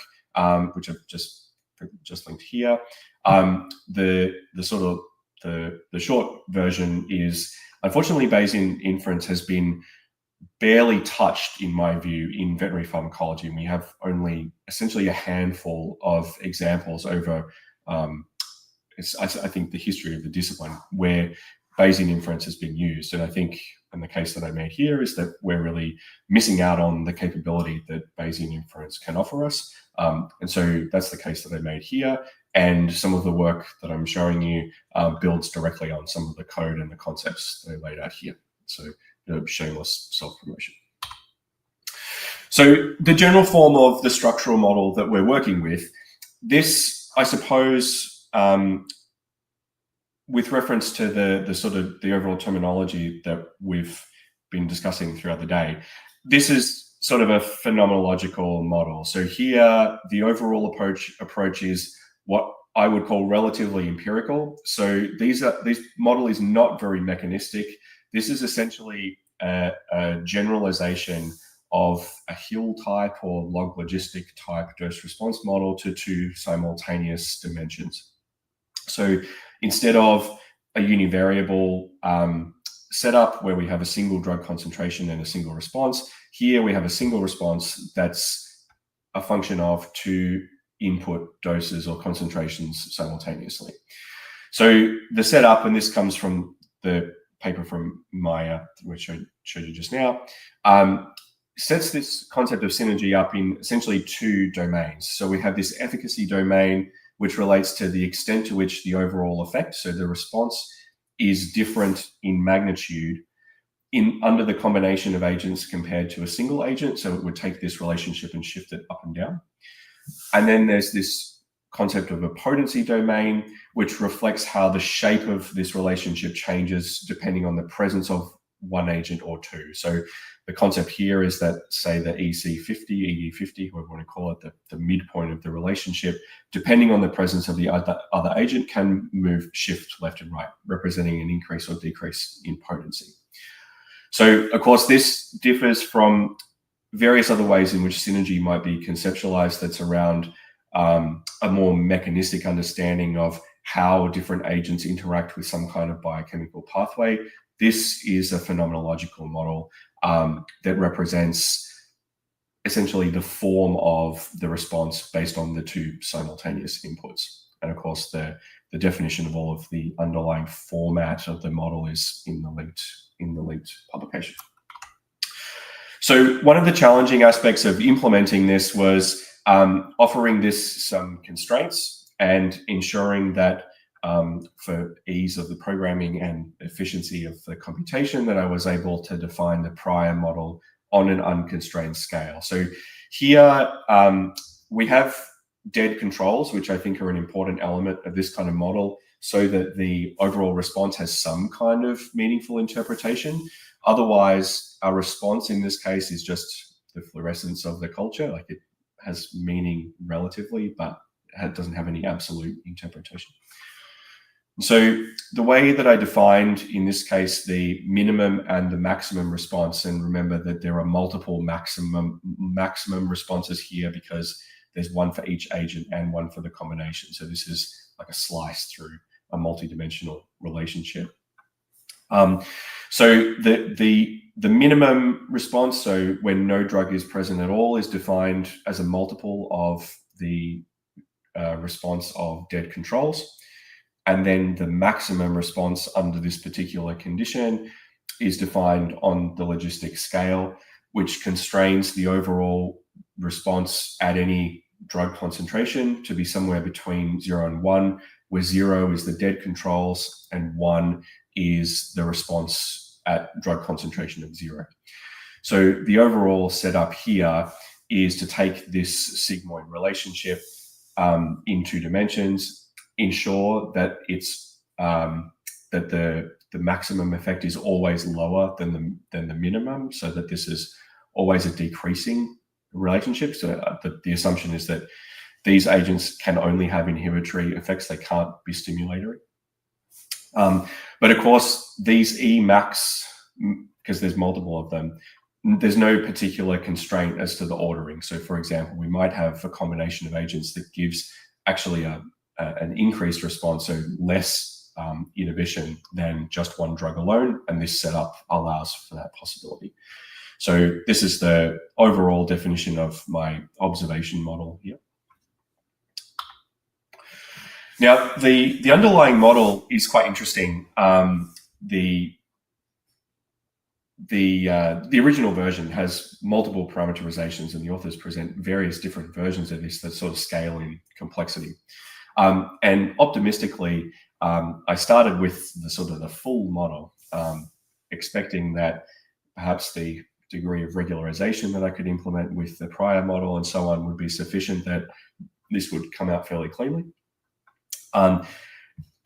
Speaker 9: which I've just linked here. The short version is, unfortunately, Bayesian inference has been barely touched, in my view, in veterinary pharmacology. And we have only essentially a handful of examples over, I think, the history of the discipline where Bayesian inference has been used. And I think, in the case that I made here, is that we're really missing out on the capability that Bayesian inference can offer us. And so that's the case that I made here. And some of the work that I'm showing you builds directly on some of the code and the concepts that I laid out here. So shameless self-promotion. So the general form of the structural model that we're working with, this, I suppose, with reference to the overall terminology that we've been discussing throughout the day, this is sort of a phenomenological model. So here, the overall approach is what I would call relatively empirical. So this model is not very mechanistic. This is essentially a generalization of a Hill type or log logistic type dose response model to two simultaneous dimensions. So instead of a univariable setup where we have a single drug concentration and a single response, here we have a single response that's a function of two input doses or concentrations simultaneously. So the setup, and this comes from the paper from Maya, which I showed you just now, sets this concept of synergy up in essentially two domains. So we have this efficacy domain, which relates to the extent to which the overall effect, so the response, is different in magnitude under the combination of agents compared to a single agent. So it would take this relationship and shift it up and down. And then there's this concept of a potency domain, which reflects how the shape of this relationship changes depending on the presence of one agent or two. So the concept here is that, say, the EC50, ED50, whoever you want to call it, the midpoint of the relationship, depending on the presence of the other agent, can shift left and right, representing an increase or decrease in potency. So, of course, this differs from various other ways in which synergy might be conceptualized that's around a more mechanistic understanding of how different agents interact with some kind of biochemical pathway. This is a phenomenological model that represents essentially the form of the response based on the two simultaneous inputs. And of course, the definition of all of the underlying format of the model is in the linked publication. So one of the challenging aspects of implementing this was offering this some constraints and ensuring that for ease of the programming and efficiency of the computation, that I was able to define the prior model on an unconstrained scale. So here we have dead controls, which I think are an important element of this kind of model, so that the overall response has some kind of meaningful interpretation. Otherwise, our response in this case is just the fluorescence of the culture. Like, it has meaning relatively, but it doesn't have any absolute interpretation. So the way that I defined, in this case, the minimum and the maximum response, and remember that there are multiple maximum responses here because there's one for each agent and one for the combination. So this is like a slice through a multidimensional relationship. So the minimum response, so when no drug is present at all, is defined as a multiple of the response of dead controls. And then the maximum response under this particular condition is defined on the logistic scale, which constrains the overall response at any drug concentration to be somewhere between 0 and 1, where 0 is the dead controls and 1 is the response at drug concentration of 0. So the overall setup here is to take this sigmoid relationship in 2 dimensions, ensure that it's that the maximum effect is always lower than the minimum, so that this is always a decreasing relationship. So the assumption is that these agents can only have inhibitory effects; they can't be stimulatory. But of course, these Emax because there's multiple of them, there's no particular constraint as to the ordering. So for example, we might have a combination of agents that gives actually an increased response, so less inhibition than just one drug alone, and this setup allows for that possibility. So this is the overall definition of my observation model here. Now, the underlying model is quite interesting. The original version has multiple parameterizations, and the authors present various different versions of this that sort of scale in complexity. And optimistically, I started with the full model, expecting that perhaps the degree of regularization that I could implement with the prior model and so on would be sufficient that this would come out fairly cleanly.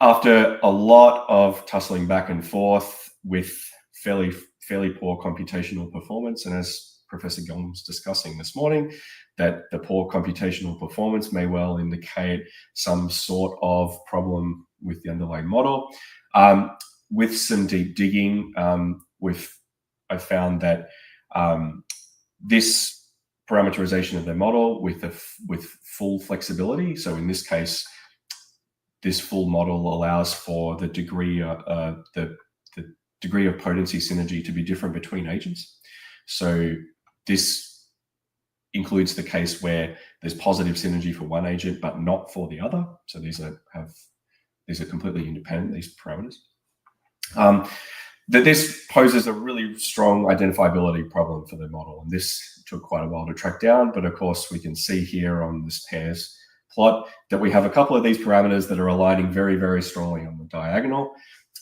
Speaker 9: After a lot of tussling back and forth with fairly poor computational performance, and as Professor Gong was discussing this morning, that the poor computational performance may well indicate some sort of problem with the underlying model. With some deep digging, I found that this parameterization of the model with full flexibility, so in this case, this full model allows for the degree of potency synergy to be different between agents. So this includes the case where there's positive synergy for one agent but not for the other. So these are completely independent, these parameters. That this poses a really strong identifiability problem for the model, and this took quite a while to track down. But of course, we can see here on this pairs plot that we have a couple of these parameters that are aligning very, very strongly on the diagonal.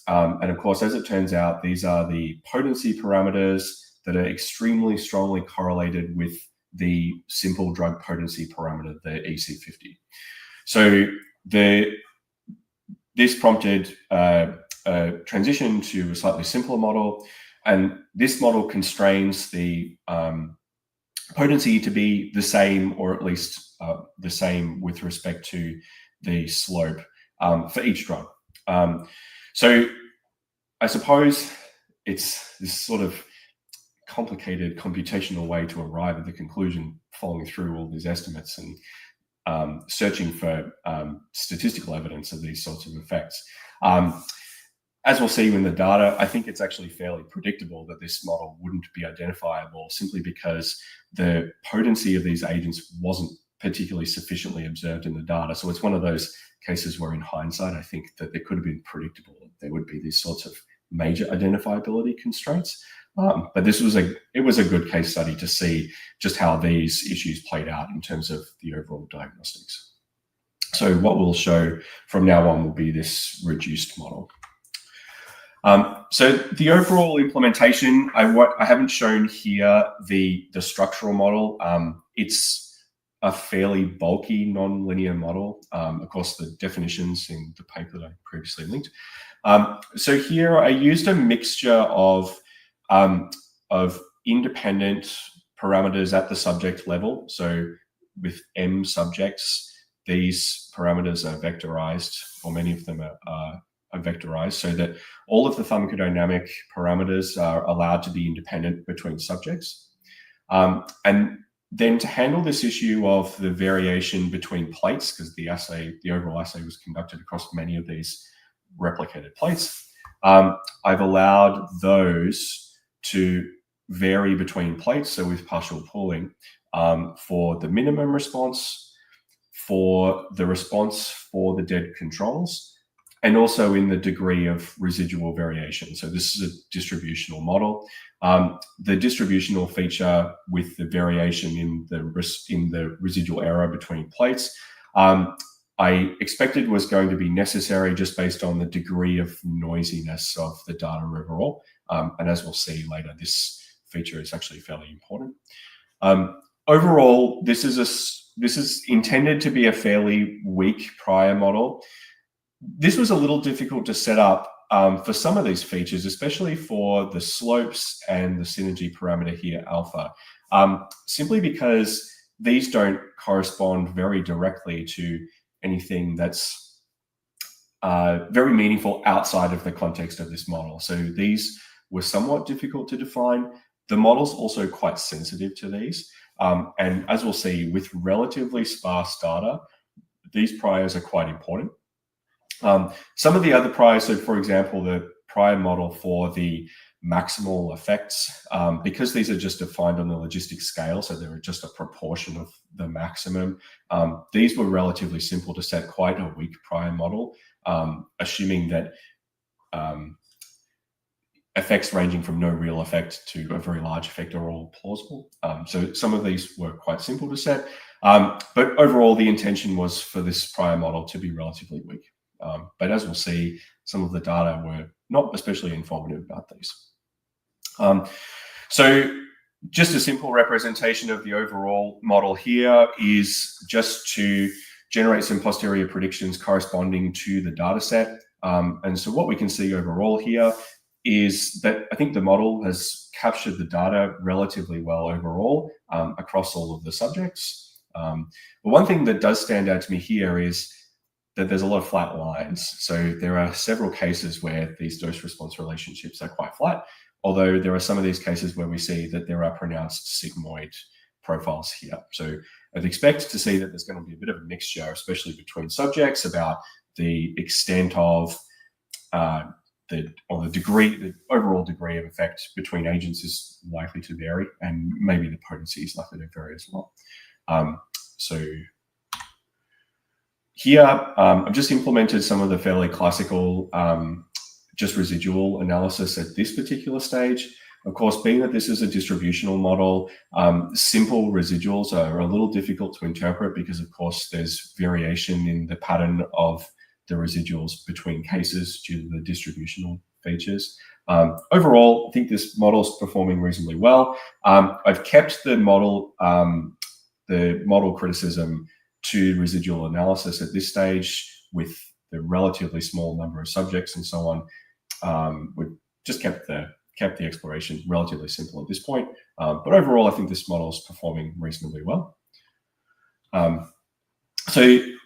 Speaker 9: And of course, as it turns out, these are the potency parameters that are extremely strongly correlated with the simple drug potency parameter, the EC50. So this prompted a transition to a slightly simpler model, and this model constrains the potency to be the same, or at least the same with respect to the slope for each drug. So I suppose it's this sort of complicated computational way to arrive at the conclusion, following through all these estimates and searching for statistical evidence of these sorts of effects. As we'll see in the data, I think it's actually fairly predictable that this model wouldn't be identifiable, simply because the potency of these agents wasn't particularly sufficiently observed in the data. So it's one of those cases where in hindsight, I think that it could have been predictable that there would be these sorts of major identifiability constraints. But it was a good case study to see just how these issues played out in terms of the overall diagnostics. So what we'll show from now on will be this reduced model. So the overall implementation, I haven't shown here the structural model. It's a fairly bulky non-linear model. Of course, the definitions in the paper that I previously linked. So here I used a mixture of independent parameters at the subject level. So with M subjects, these parameters are vectorized, or many of them are vectorized, so that all of the pharmacodynamic parameters are allowed to be independent between subjects. And then to handle this issue of the variation between plates, because the overall assay was conducted across many of these replicated plates, I've allowed those to vary between plates, so with partial pooling, for the minimum response, for the response for the dead controls, and also in the degree of residual variation. So this is a distributional model. The distributional feature with the variation in the residual error between plates, I expected was going to be necessary just based on the degree of noisiness of the data overall. And as we'll see later, this feature is actually fairly important. Overall, this is intended to be a fairly weak prior model. This was a little difficult to set up for some of these features, especially for the slopes and the synergy parameter here, alpha, simply because these don't correspond very directly to anything that's very meaningful outside of the context of this model. So these were somewhat difficult to define. The model's also quite sensitive to these. And as we'll see, with relatively sparse data, these priors are quite important. Some of the other priors, so for example, the prior model for the maximal effects, because these are just defined on the logistic scale, so they're just a proportion of the maximum, these were relatively simple to set, quite a weak prior model, assuming that effects ranging from no real effect to a very large effect are all plausible. So some of these were quite simple to set, but overall the intention was for this prior model to be relatively weak. But as we'll see, some of the data were not especially informative about these. So just a simple representation of the overall model here is just to generate some posterior predictions corresponding to the data set. And so what we can see overall here is that I think the model has captured the data relatively well overall across all of the subjects. But one thing that does stand out to me here is that there's a lot of flat lines. So there are several cases where these dose-response relationships are quite flat, although there are some of these cases where we see that there are pronounced sigmoid profiles here. So I'd expect to see that there's going to be a bit of a mixture, especially between subjects, about the extent of the overall degree of effect between agents is likely to vary, and maybe the potency is likely to vary as well. So here, I've just implemented some of the fairly classical just residual analysis at this particular stage. Of course, being that this is a distributional model, simple residuals are a little difficult to interpret because, of course, there's variation in the pattern of the residuals between cases due to the distributional features. Overall, I think this model is performing reasonably well. I've kept the model criticism to residual analysis at this stage with the relatively small number of subjects and so on. We've just kept the exploration relatively simple at this point. But overall, I think this model is performing reasonably well. So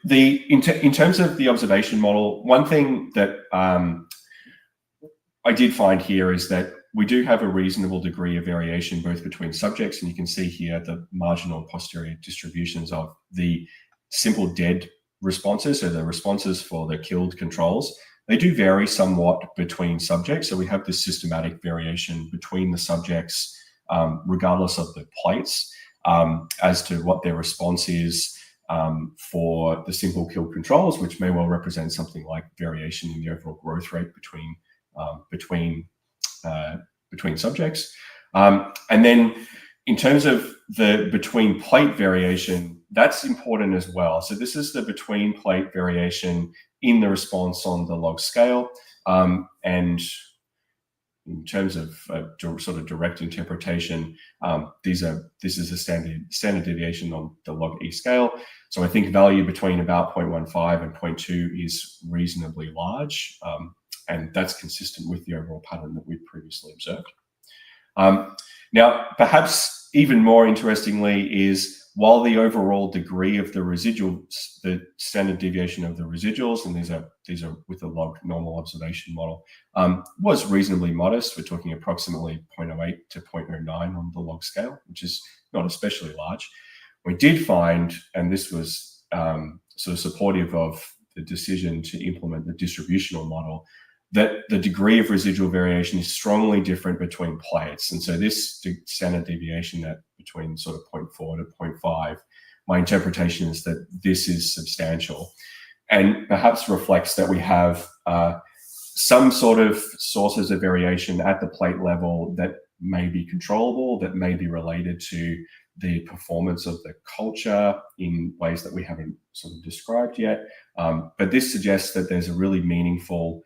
Speaker 9: in terms of the observation model, one thing that I did find here is that we do have a reasonable degree of variation both between subjects, and you can see here the marginal posterior distributions of the simple dead responses, so the responses for the killed controls. They do vary somewhat between subjects, so we have this systematic variation between the subjects regardless of the plates as to what their response is for the simple killed controls, which may well represent something like variation in the overall growth rate between subjects. And then in terms of the between plate variation, that's important as well. So this is the between plate variation in the response on the log scale. And in terms of sort of direct interpretation, this is a standard deviation on the log E scale. So I think value between about 0.15 and 0.2 is reasonably large. And that's consistent with the overall pattern that we've previously observed. Now, perhaps even more interestingly is while the overall degree of the residuals, the standard deviation of the residuals, and these are with the log normal observation model, was reasonably modest. We're talking approximately 0.08 to 0.09 on the log scale, which is not especially large. We did find, and this was sort of supportive of the decision to implement the distributional model, that the degree of residual variation is strongly different between plates. And so this standard deviation at between sort of 0.4 to 0.5, my interpretation is that this is substantial and perhaps reflects that we have some sort of sources of variation at the plate level that may be controllable, that may be related to the performance of the culture in ways that we haven't sort of described yet. But this suggests that there's a really meaningful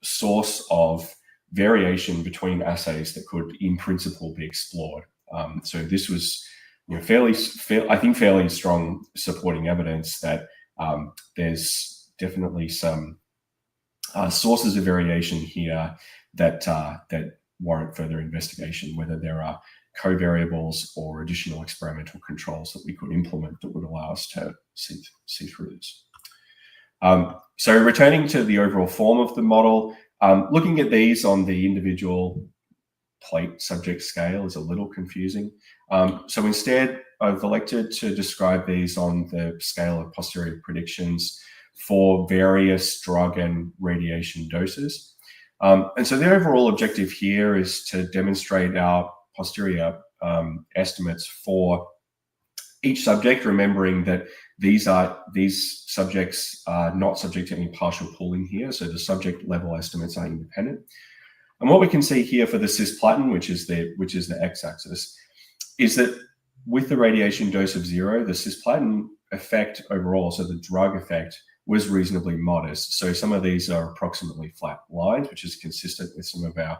Speaker 9: source of variation between assays that could, in principle, be explored. So this was, fairly strong supporting evidence that there's definitely some sources of variation here that warrant further investigation, whether there are covariables or additional experimental controls that we could implement that would allow us to see through this. So returning to the overall form of the model, Looking at these on the individual plate subject scale is a little confusing. So instead, I've elected to describe these on the scale of posterior predictions for various drug and radiation doses. And so the overall objective here is to demonstrate our posterior estimates for each subject, remembering that these subjects are not subject to any partial pooling here, so the subject level estimates are independent. And what we can see here for the cisplatin, which is the x-axis, is that with the radiation dose of 0, the cisplatin effect overall, so the drug effect, was reasonably modest. So some of these are approximately flat lines, which is consistent with some of our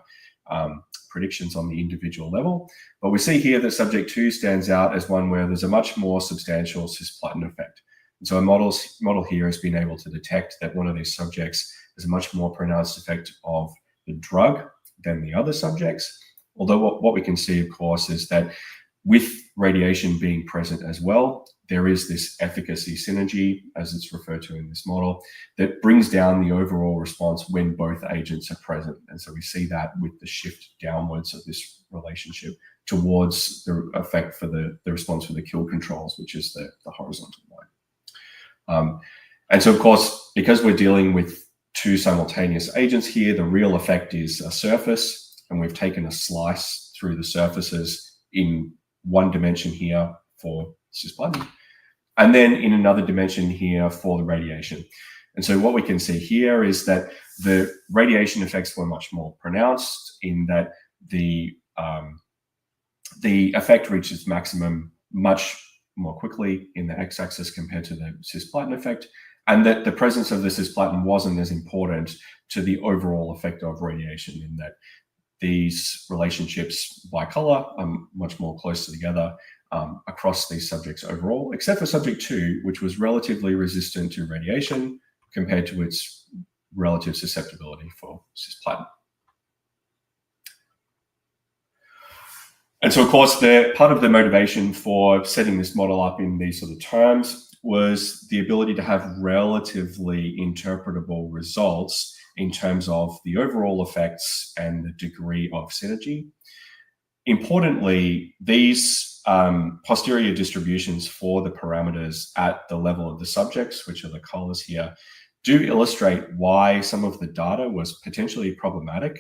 Speaker 9: predictions on the individual level. But we see here that subject 2 stands out as one where there's a much more substantial cisplatin effect. And so a model here has been able to detect that one of these subjects has a much more pronounced effect of the drug than the other subjects. Although what we can see, of course, is that with radiation being present as well, there is this efficacy synergy, as it's referred to in this model, that brings down the overall response when both agents are present. And so we see that with the shift downwards of this relationship towards the effect for the response for the kill controls, which is the horizontal line. And so, of course, because we're dealing with 2 simultaneous agents here, the real effect is a surface, and we've taken a slice through the surfaces in one dimension here for cisplatin, and then in another dimension here for the radiation. And so what we can see here is that the radiation effects were much more pronounced in that the effect reaches maximum much more quickly in the x-axis compared to the cisplatin effect, and that the presence of the cisplatin wasn't as important to the overall effect of radiation, in that these relationships by color are much more close together across these subjects overall, except for subject 2, which was relatively resistant to radiation compared to its relative susceptibility for cisplatin. And so, of course, part of the motivation for setting this model up in these sort of terms was the ability to have relatively interpretable results in terms of the overall effects and the degree of synergy. Importantly, these posterior distributions for the parameters at the level of the subjects, which are the colors here, do illustrate why some of the data was potentially problematic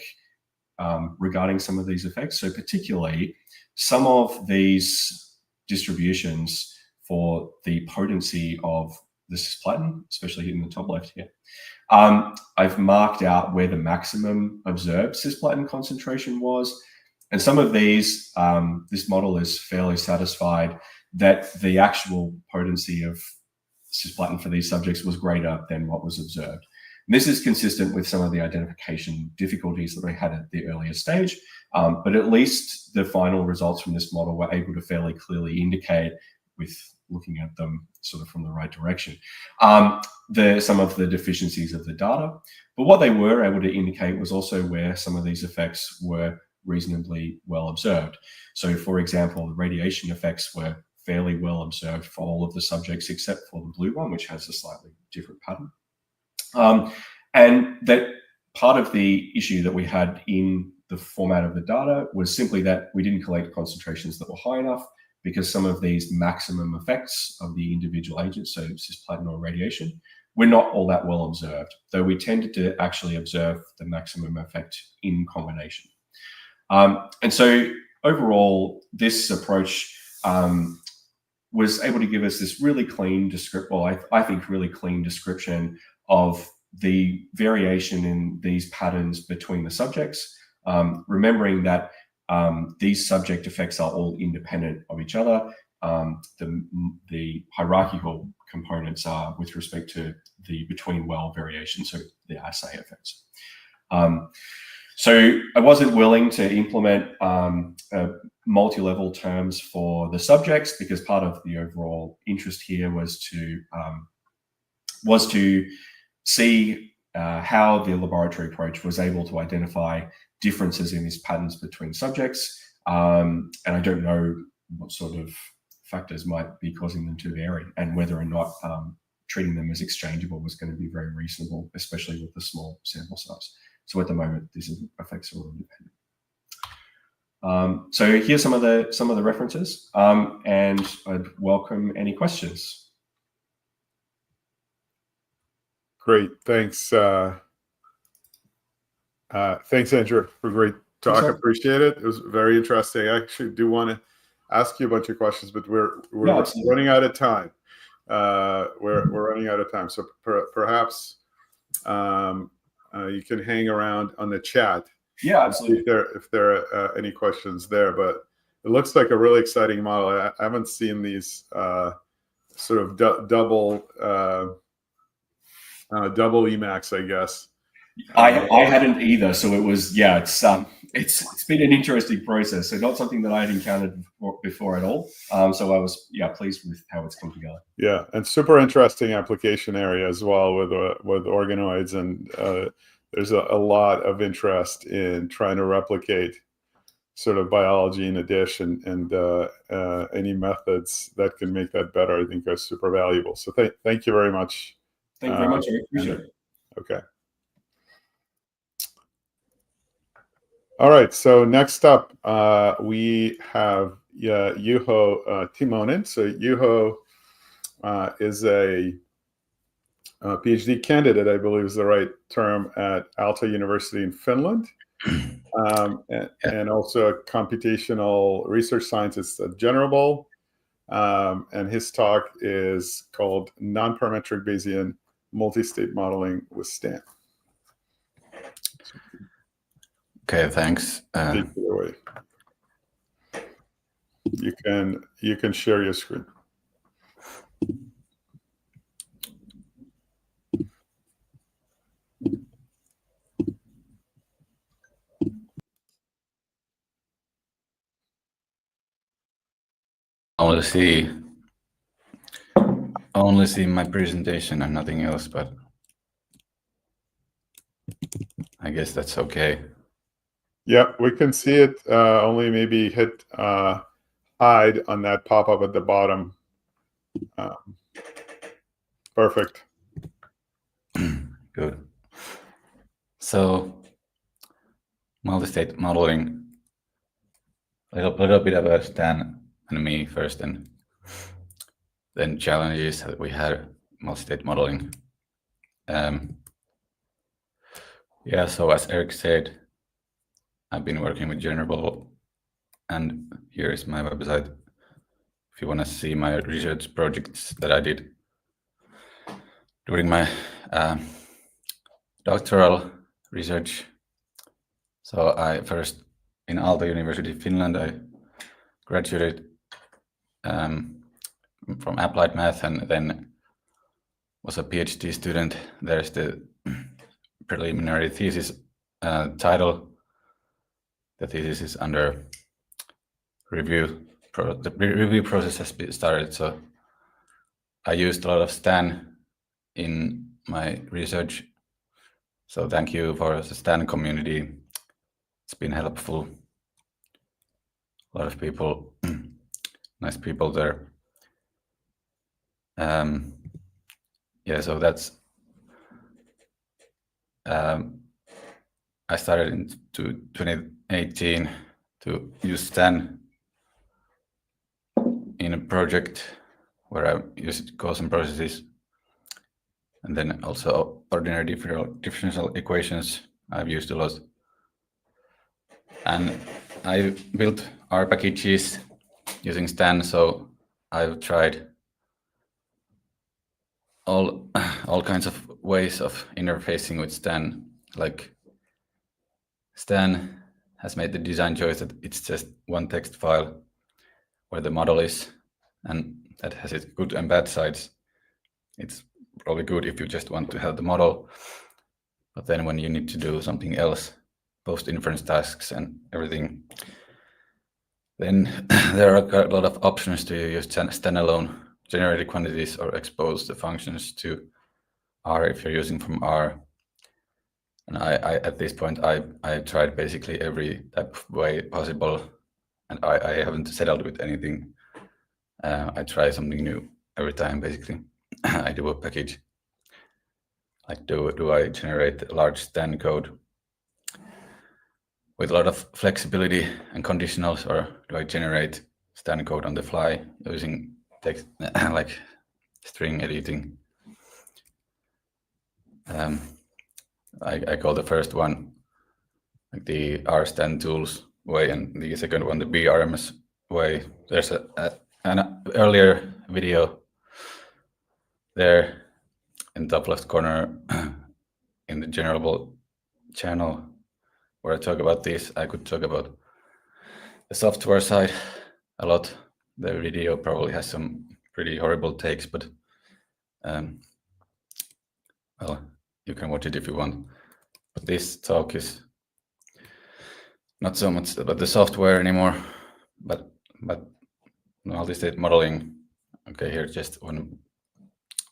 Speaker 9: regarding some of these effects. So particularly, some of these distributions for the potency of the cisplatin, especially in the top left here, I've marked out where the maximum observed cisplatin concentration was. And some of these, this model is fairly satisfied that the actual potency of cisplatin for these subjects was greater than what was observed. And this is consistent with some of the identification difficulties that they had at the earlier stage, but at least the final results from this model were able to fairly clearly indicate, with looking at them sort of from the right direction, some of the deficiencies of the data. But what they were able to indicate was also where some of these effects were reasonably well observed. So, for example, the radiation effects were fairly well observed for all of the subjects except for the blue one, which has a slightly different pattern. And that part of the issue that we had in the format of the data was simply that we didn't collect concentrations that were high enough, because some of these maximum effects of the individual agents, so cisplatin or radiation, were not all that well observed, though we tended to actually observe the maximum effect in combination. And so overall, this approach was able to give us this really clean I think really clean description of the variation in these patterns between the subjects, remembering that these subject effects are all independent of each other. The hierarchical components are with respect to the between well variation, so the assay effects. So I wasn't willing to implement multi-level terms for the subjects, because part of the overall interest here was to see how the laboratory approach was able to identify differences in these patterns between subjects. And I don't know what sort of factors might be causing them to vary, and whether or not treating them as exchangeable was going to be very reasonable, especially with the small sample size. So at the moment, these effects are all independent. So here's some of the references, and I'd welcome any questions.
Speaker 1: Great, thanks. Thanks, Andrew, for great talk.
Speaker 9: Sure.
Speaker 1: Appreciate it. It was very interesting. I actually do want to ask you a bunch of questions, but we're running out of time. We're running out of time, so perhaps you can hang around on the chat.
Speaker 9: Yeah, absolutely.
Speaker 1: If there are any questions there, but it looks like a really exciting model. I haven't seen these sort of double Emacs, I guess.
Speaker 9: I hadn't either, so it was it's been an interesting process. So not something that I had encountered before at all. So I was pleased with how it's come together.
Speaker 1: Yeah, and super interesting application area as well with organoids, and there's a lot of interest in trying to replicate sort of biology in a dish, and any methods that can make that better, I think, are super valuable. So thank you very much.
Speaker 9: Thank you very much. I appreciate it.
Speaker 1: Okay. All right, so next up, we have Juho Timonen. So Juho is a PhD candidate, I believe is the right term, at Aalto University in Finland, and also a computational research scientist at Generable. And his talk is called Non-Parametric Bayesian Multi-State Modeling with STAN.
Speaker 10: Okay, thanks.
Speaker 1: Take it away. You can share your screen.
Speaker 10: Only see my presentation and nothing else, but I guess that's okay.
Speaker 1: Yeah, we can see it. Only maybe hit hide on that pop-up at the bottom. Perfect.
Speaker 10: Good. So, multi-state modeling. A little bit about Stan and me first, and then challenges that we had multi-state modeling. Yeah, so as Eric said, I've been working with Generable, and here is my website if you want to see my research projects that I did during my doctoral research. So I first, in Aalto University, Finland, I graduated from applied math, and then was a PhD student. There's the preliminary thesis title. The thesis is under review. The review process has been started, so I used a lot of STAN in my research. So thank you for the STAN community. It's been helpful. A lot of people, nice people there. Yeah, so that's. I started in 2018 to use STAN in a project where I used Causal processes, and then also ordinary differential equations I've used a lot. And I built R packages using STAN, so I've tried all kinds of ways of interfacing with STAN. Like STAN has made the design choice that it's just one text file where the model is, and that has its good and bad sides. It's probably good if you just want to have the model, but then when you need to do something else, post-inference tasks and everything, then there are a lot of options to use standalone generated quantities or expose the functions to R if you're using from R. And I at this point, I tried basically every type of way possible, and I haven't settled with anything. I try something new every time, basically. I do a package. Like, do I generate a large STAN code with a lot of flexibility and conditionals, or do I generate standard code on the fly using text like string editing? I call the first one like the RStan tools way, and the second one the BRMS way. There's an earlier video there in the top left corner in the general channel where I talk about this. I could talk about the software side a lot. The video probably has some pretty horrible takes, but well, you can watch it if you want. But this talk is not so much about the software anymore, but multi-state modeling. Okay, here's just one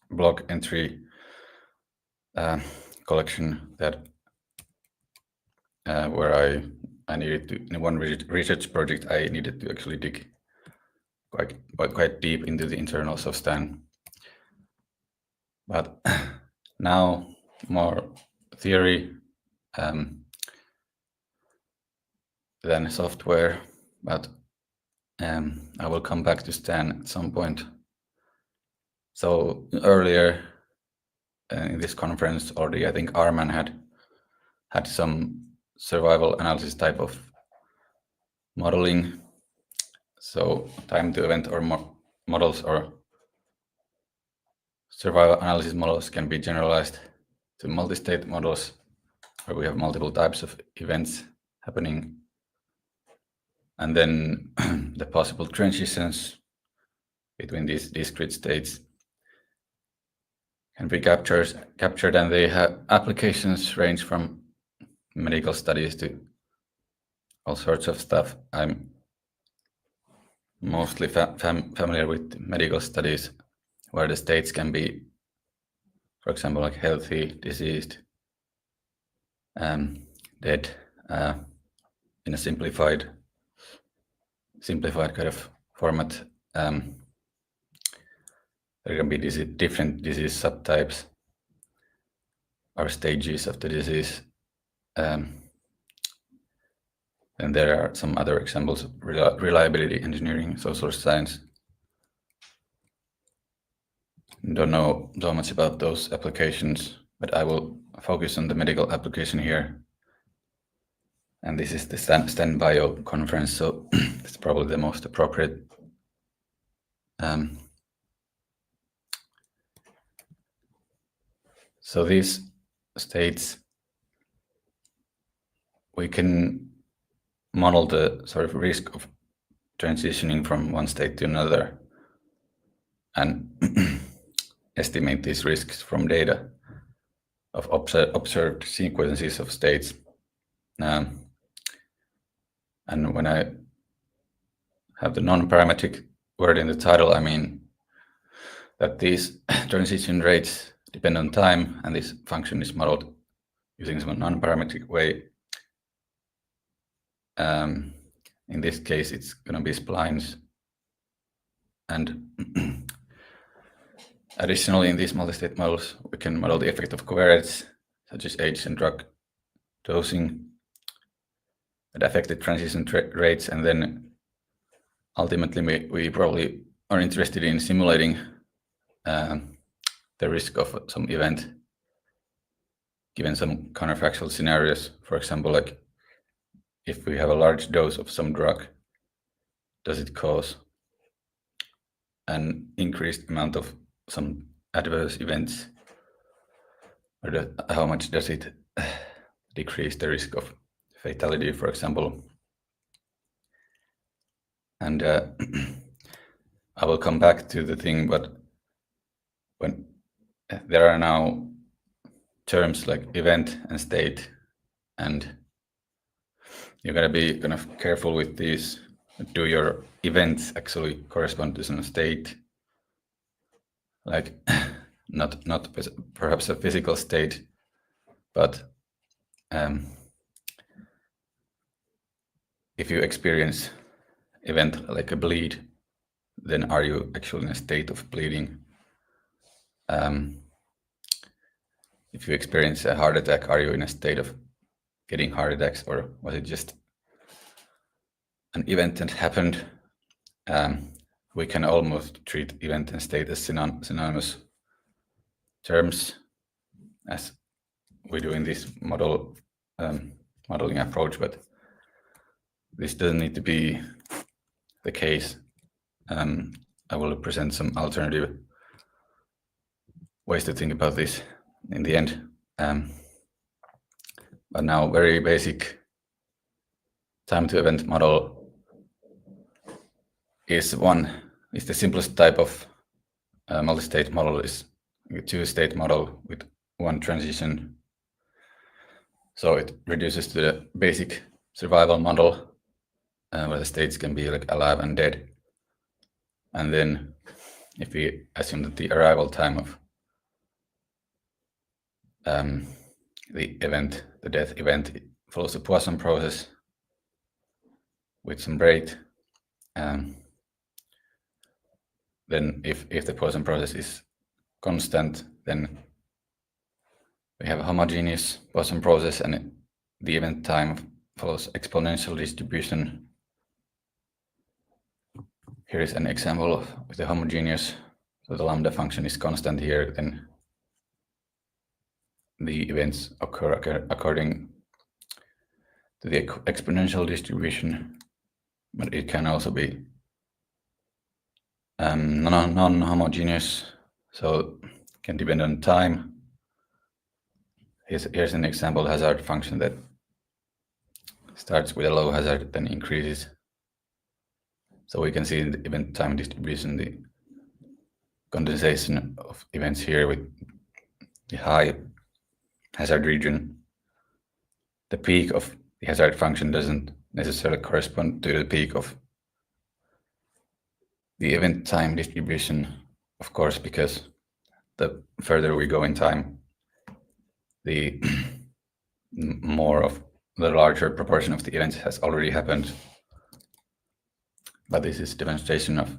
Speaker 10: block entry collection that where I needed to, in one research project, I needed to actually dig quite deep into the internals of Stan. But now more theory than software, but I will come back to Stan at some point. So earlier in this conference already, I think Arman had some survival analysis type of modeling. So time to event or models or survival analysis models can be generalized to multi-state models where we have multiple types of events happening. And then the possible transitions between these discrete states can be captured, and they have applications range from medical studies to all sorts of stuff. I'm mostly familiar with medical studies where the states can be, for example, like healthy, diseased, dead, in a simplified kind of format. There can be different disease subtypes or stages of the disease. And there are some other examples of reliability engineering, social science. Don't know so much about those applications, but I will focus on the medical application here. And this is the StanBio conference, so it's probably the most appropriate. So these states, we can model the sort of risk of transitioning from one state to another and estimate these risks from data of observed sequences of states. And when I have the non-parametric word in the title, I mean that these transition rates depend on time, and this function is modeled using some non-parametric way. In this case, it's going to be splines. And additionally, in these multi-state models, we can model the effect of covariates, such as age and drug dosing, that affect the transition rates. And then ultimately, we probably are interested in simulating the risk of some event given some counterfactual scenarios. For example, like if we have a large dose of some drug, does it cause an increased amount of some adverse events? Or how much does it decrease the risk of fatality, for example? And I will come back to the thing, but when there are now terms like event and state, and you're going to be kind of careful with these. Do your events actually correspond to some state? Like not perhaps a physical state, but if you experience event like a bleed, then are you actually in a state of bleeding? If you experience a heart attack, are you in a state of getting heart attacks, or was it just an event that happened? We can almost treat event and state as synonymous terms, as we do in this modeling approach, but this doesn't need to be the case. I will present some alternative ways to think about this in the end. But now, very basic time to event model is the simplest type of multi-state model. Is a two-state model with one transition. So it reduces to the basic survival model, where the states can be like alive and dead. And then if we assume that the arrival time of the death event follows the Poisson process with some rate, then if the Poisson process is constant, then we have a homogeneous Poisson process, and the event time follows exponential distribution. Here is an example with the homogeneous. So the lambda function is constant here, then the events occur according to the exponential distribution, but it can also be non-homogeneous, so it can depend on time. Here's an example hazard function that starts with a low hazard, then increases. So we can see in the event time distribution the condensation of events here with the high hazard region. The peak of the hazard function doesn't necessarily correspond to the peak of the event time distribution, of course, because the further we go in time, the the larger proportion of the events has already happened. But this is demonstration of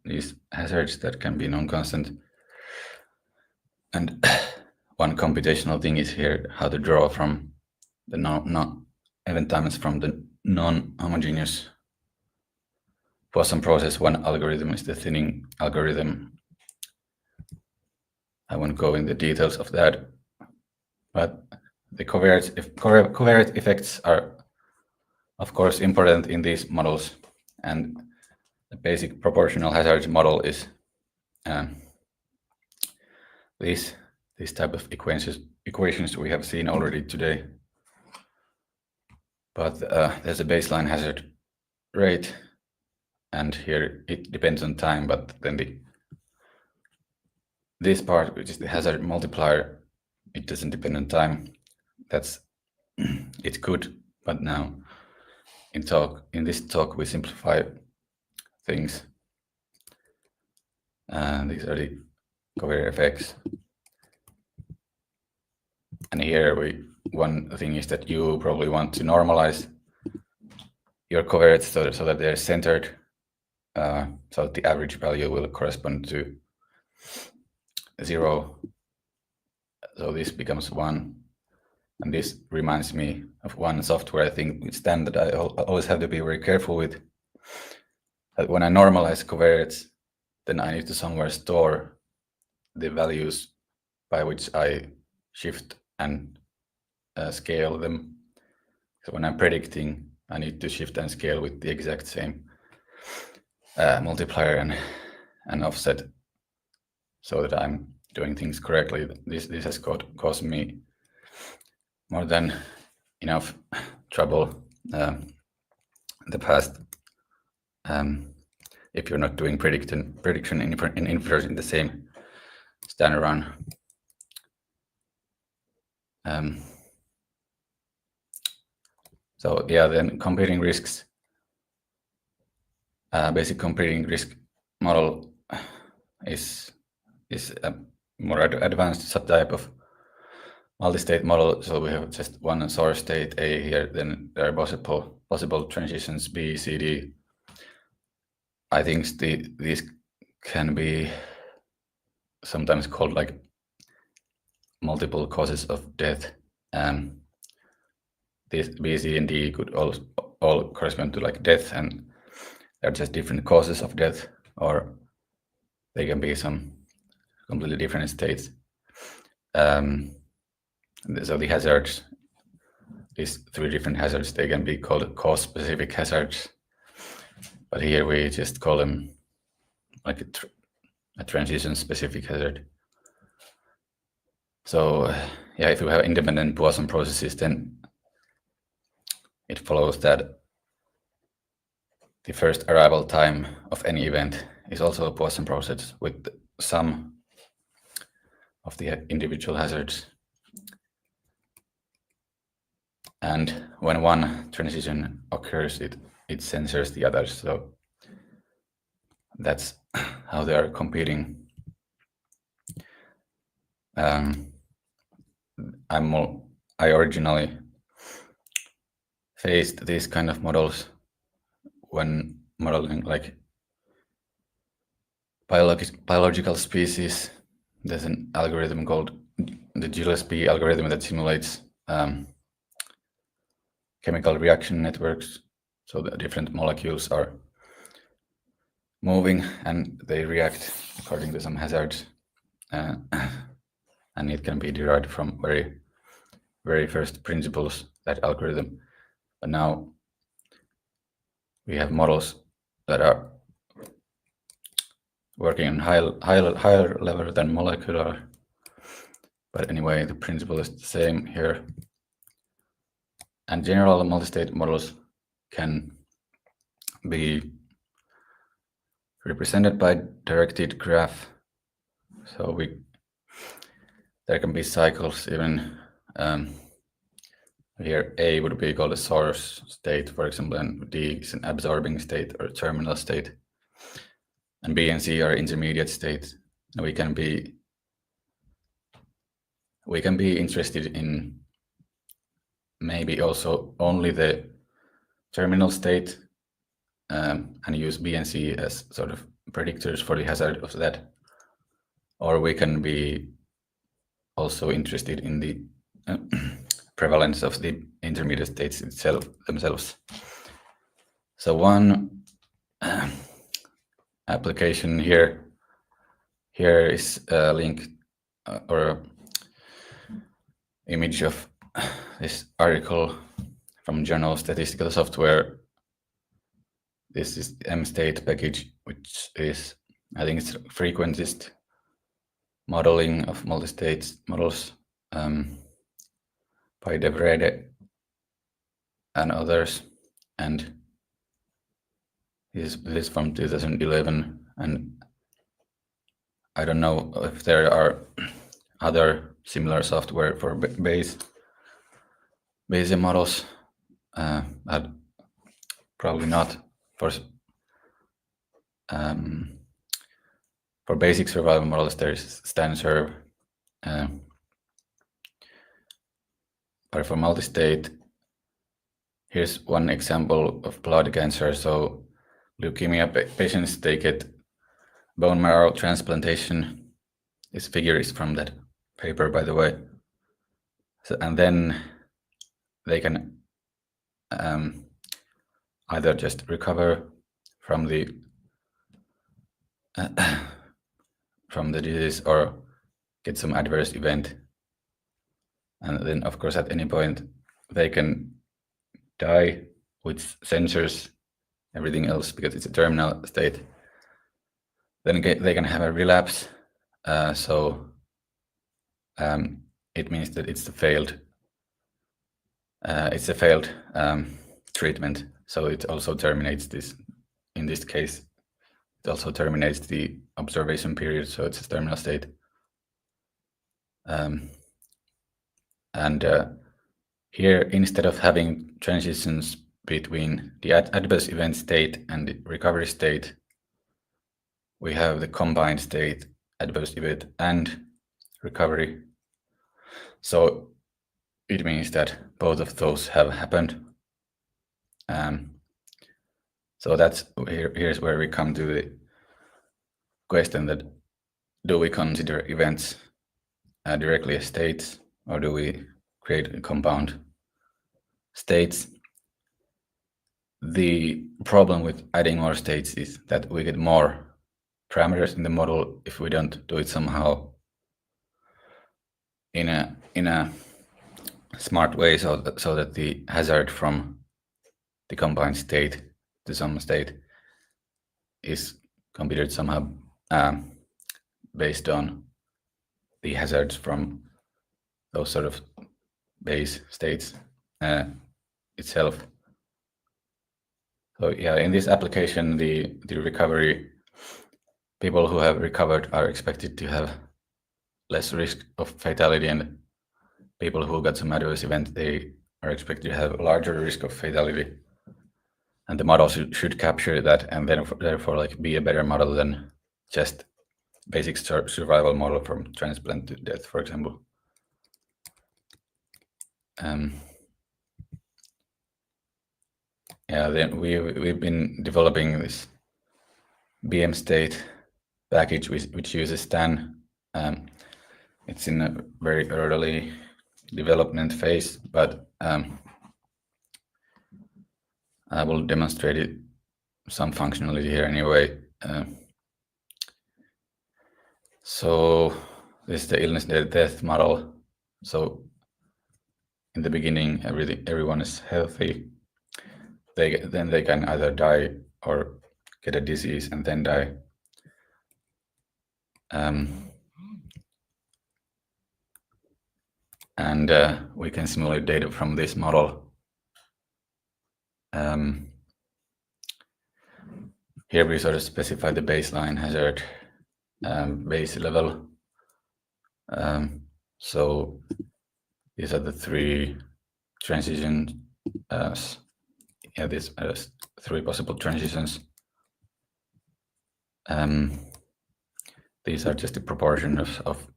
Speaker 10: these hazards that can be non-constant. And one computational thing is here how to draw from the event times from the non-homogeneous Poisson process. One algorithm is the thinning algorithm. I won't go in the details of that, but the covariate effects are, of course, important in these models, and the basic proportional hazards model is this type of equations we have seen already today. But there's a baseline hazard rate, and here it depends on time, but then this part, which is the hazard multiplier, it doesn't depend on time. It's good, but now in this talk we simplify things. These are the covariate effects. And here one thing is that you probably want to normalize your covariates so that they're centered, so that the average value will correspond to 0. So this becomes 1. And this reminds me of one software I think with Stan that I always have to be very careful with. That when I normalize covariates, then I need to somewhere store the values by which I shift and scale them. So when I'm predicting, I need to shift and scale with the exact same multiplier and offset, so that I'm doing things correctly. This has caused me more than enough trouble in the past. If you're not doing prediction and inference in the same standard run. So yeah, then competing risks. Basic competing risk model is a more advanced subtype of multi-state model. So we have just one source state A here, then there are possible transitions B, C, D. I think these can be sometimes called like multiple causes of death. this B, C, and D could all correspond to like death, and they're just different causes of death, or they can be some completely different states. So the hazards, these 3 different hazards, they can be called cause-specific hazards, but here we just call them like a transition-specific hazard. So yeah, if you have independent Poisson processes, then it follows that the first arrival time of any event is also a Poisson process with some of the individual hazards. And when one transition occurs, it censors the others. So that's how they are competing. I originally faced these kind of models when modeling like biological species. There's an algorithm called the Gillespie algorithm that simulates chemical reaction networks. So the different molecules are moving and they react according to some hazards. And it can be derived from very first principles, that algorithm. But now we have models that are working on higher level than molecular. But anyway, the principle is the same here. And general multi-state models can be represented by directed graph. So there can be cycles even. Here A would be called a source state, for example, and D is an absorbing state or terminal state. And B and C are intermediate states. And we can be interested in maybe also only the terminal state and use B and C as sort of predictors for the hazard of that. Or we can be also interested in the prevalence of the intermediate states themselves. So one application here is a link or a image of this article from journal Statistical Software. This is the M-state package, which is, I think it's frequentist modeling of multi-state models by De Vrede and others. And this is from 2011. And I don't know if there are other similar software for Bayesian models. Probably not. For basic survival models, there is StanSurv. But for multi-state, here's one example of blood cancer. So leukemia patients, they get bone marrow transplantation. This figure is from that paper, by the way. So, and then they can either just recover from the disease or get some adverse event. And then, of course, at any point, they can die, which censors everything else because it's a terminal state. Then they can have a relapse. It means that it's a failed treatment. So it also terminates this. In this case, it also terminates the observation period. So it's a terminal state. Here, instead of having transitions between the adverse event state and the recovery state, we have the combined state, adverse event and recovery. So it means that both of those have happened. So here's where we come to the question that do we consider events directly as states, or do we create a compound states. The problem with adding more states is that we get more parameters in the model if we don't do it somehow in a smart way, so that the hazard from the combined state to some state is computed somehow based on the hazards from those sort of base states itself. So yeah, in this application, the recovery, people who have recovered are expected to have less risk of fatality, and people who got some adverse event, they are expected to have a larger risk of fatality. And the model should capture that, and then therefore like be a better model than just basic survival model from transplant to death, for example. Yeah, then we've been developing this BM state package which uses Stan. It's in a very early development phase, but I will demonstrate it, some functionality here anyway. So this is the illness death model. So in the beginning, everyone is healthy. Then they can either die or get a disease and then die. And we can simulate data from this model. Here we sort of specify the baseline hazard base level. So these are the three transitions. Yeah, these are three possible transitions. These are just the proportion of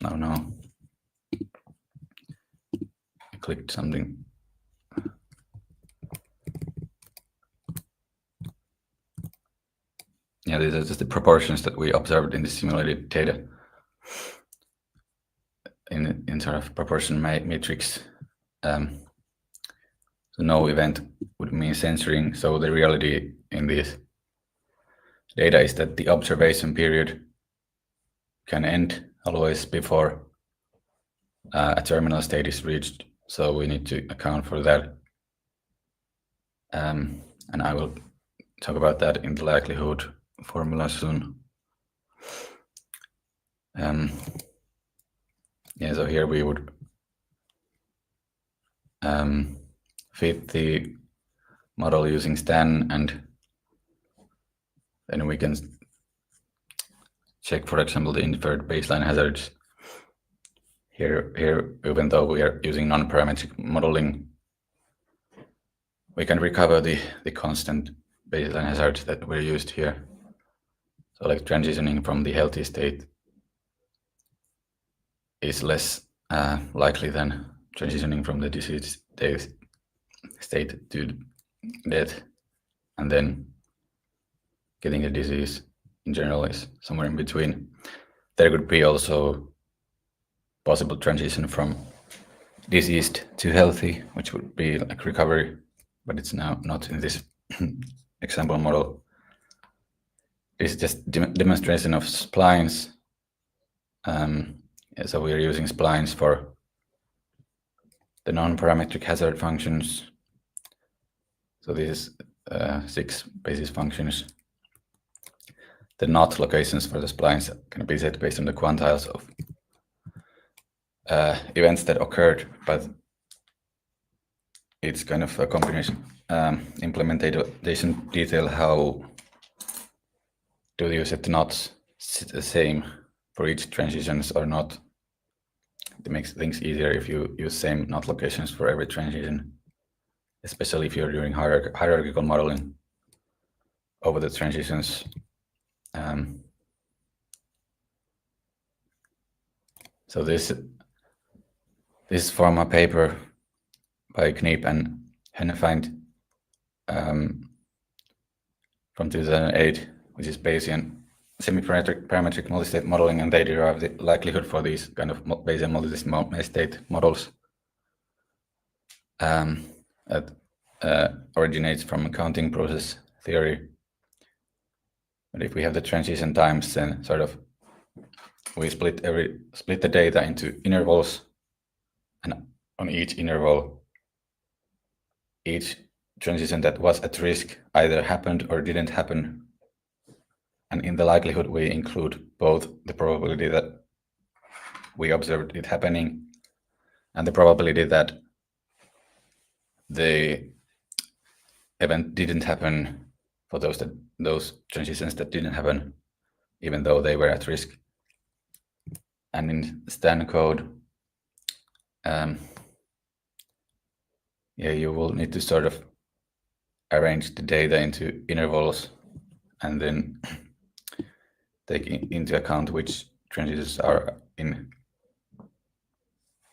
Speaker 10: no. I clicked something. Yeah, these are just the proportions that we observed in the simulated data in sort of proportion matrix. So no event would mean censoring. So the reality in this data is that the observation period can end always before a terminal state is reached. So we need to account for that. And I will talk about that in the likelihood formula soon. Yeah, so here we would fit the model using Stan, and then we can check, for example, the inferred baseline hazards. Here, even though we are using non-parametric modeling, we can recover the constant baseline hazards that were used here. So like transitioning from the healthy state is less likely than transitioning from the disease state to death, and then getting a disease in general is somewhere in between. There could be also possible transition from diseased to healthy, which would be like recovery, but it's now not in this example model. This is just demonstration of splines. Yeah, so we are using splines for the non-parametric hazard functions. So this is 6 basis functions. The not locations for the splines can be set based on the quantiles of events that occurred, but it's kind of a combination implementation detail. How do you set the knots the same for each transitions or not? It makes things easier if you use same knot locations for every transition, especially if you're doing hierarchical modeling over the transitions. So this is from a paper by Kniep and Hennefeind from 2008, which is Bayesian semi-parametric multi-state modeling, and they derive the likelihood for these kind of Bayesian multi-state models. that originates from counting process theory. But if we have the transition times, then sort of we split the data into intervals, and on each interval, each transition that was at risk either happened or didn't happen. And in the likelihood, we include both the probability that we observed it happening and the probability that the event didn't happen for those transitions that didn't happen, even though they were at risk. And in Stan code, you will need to sort of arrange the data into intervals and then take into account which transitions are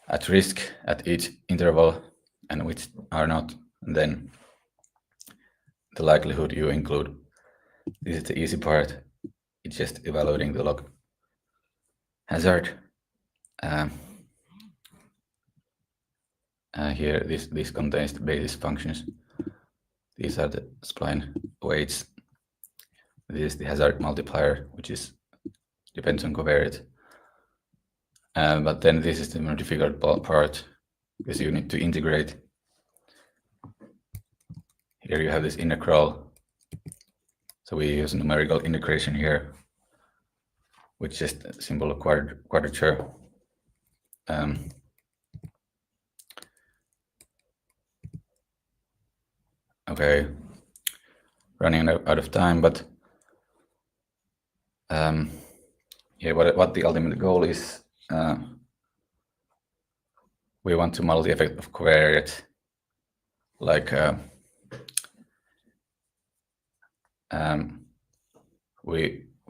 Speaker 10: at risk at each interval and which are not. And then the likelihood you include. This is the easy part. It's just evaluating the log hazard. Here, this contains the basis functions. These are the spline weights. This is the hazard multiplier, which depends on covariate. But then this is the more difficult part, because you need to integrate. Here you have this integral. So we use numerical integration here, which is a simple quadrature. Okay, running out of time, but what the ultimate goal is, we want to model the effect of covariate, like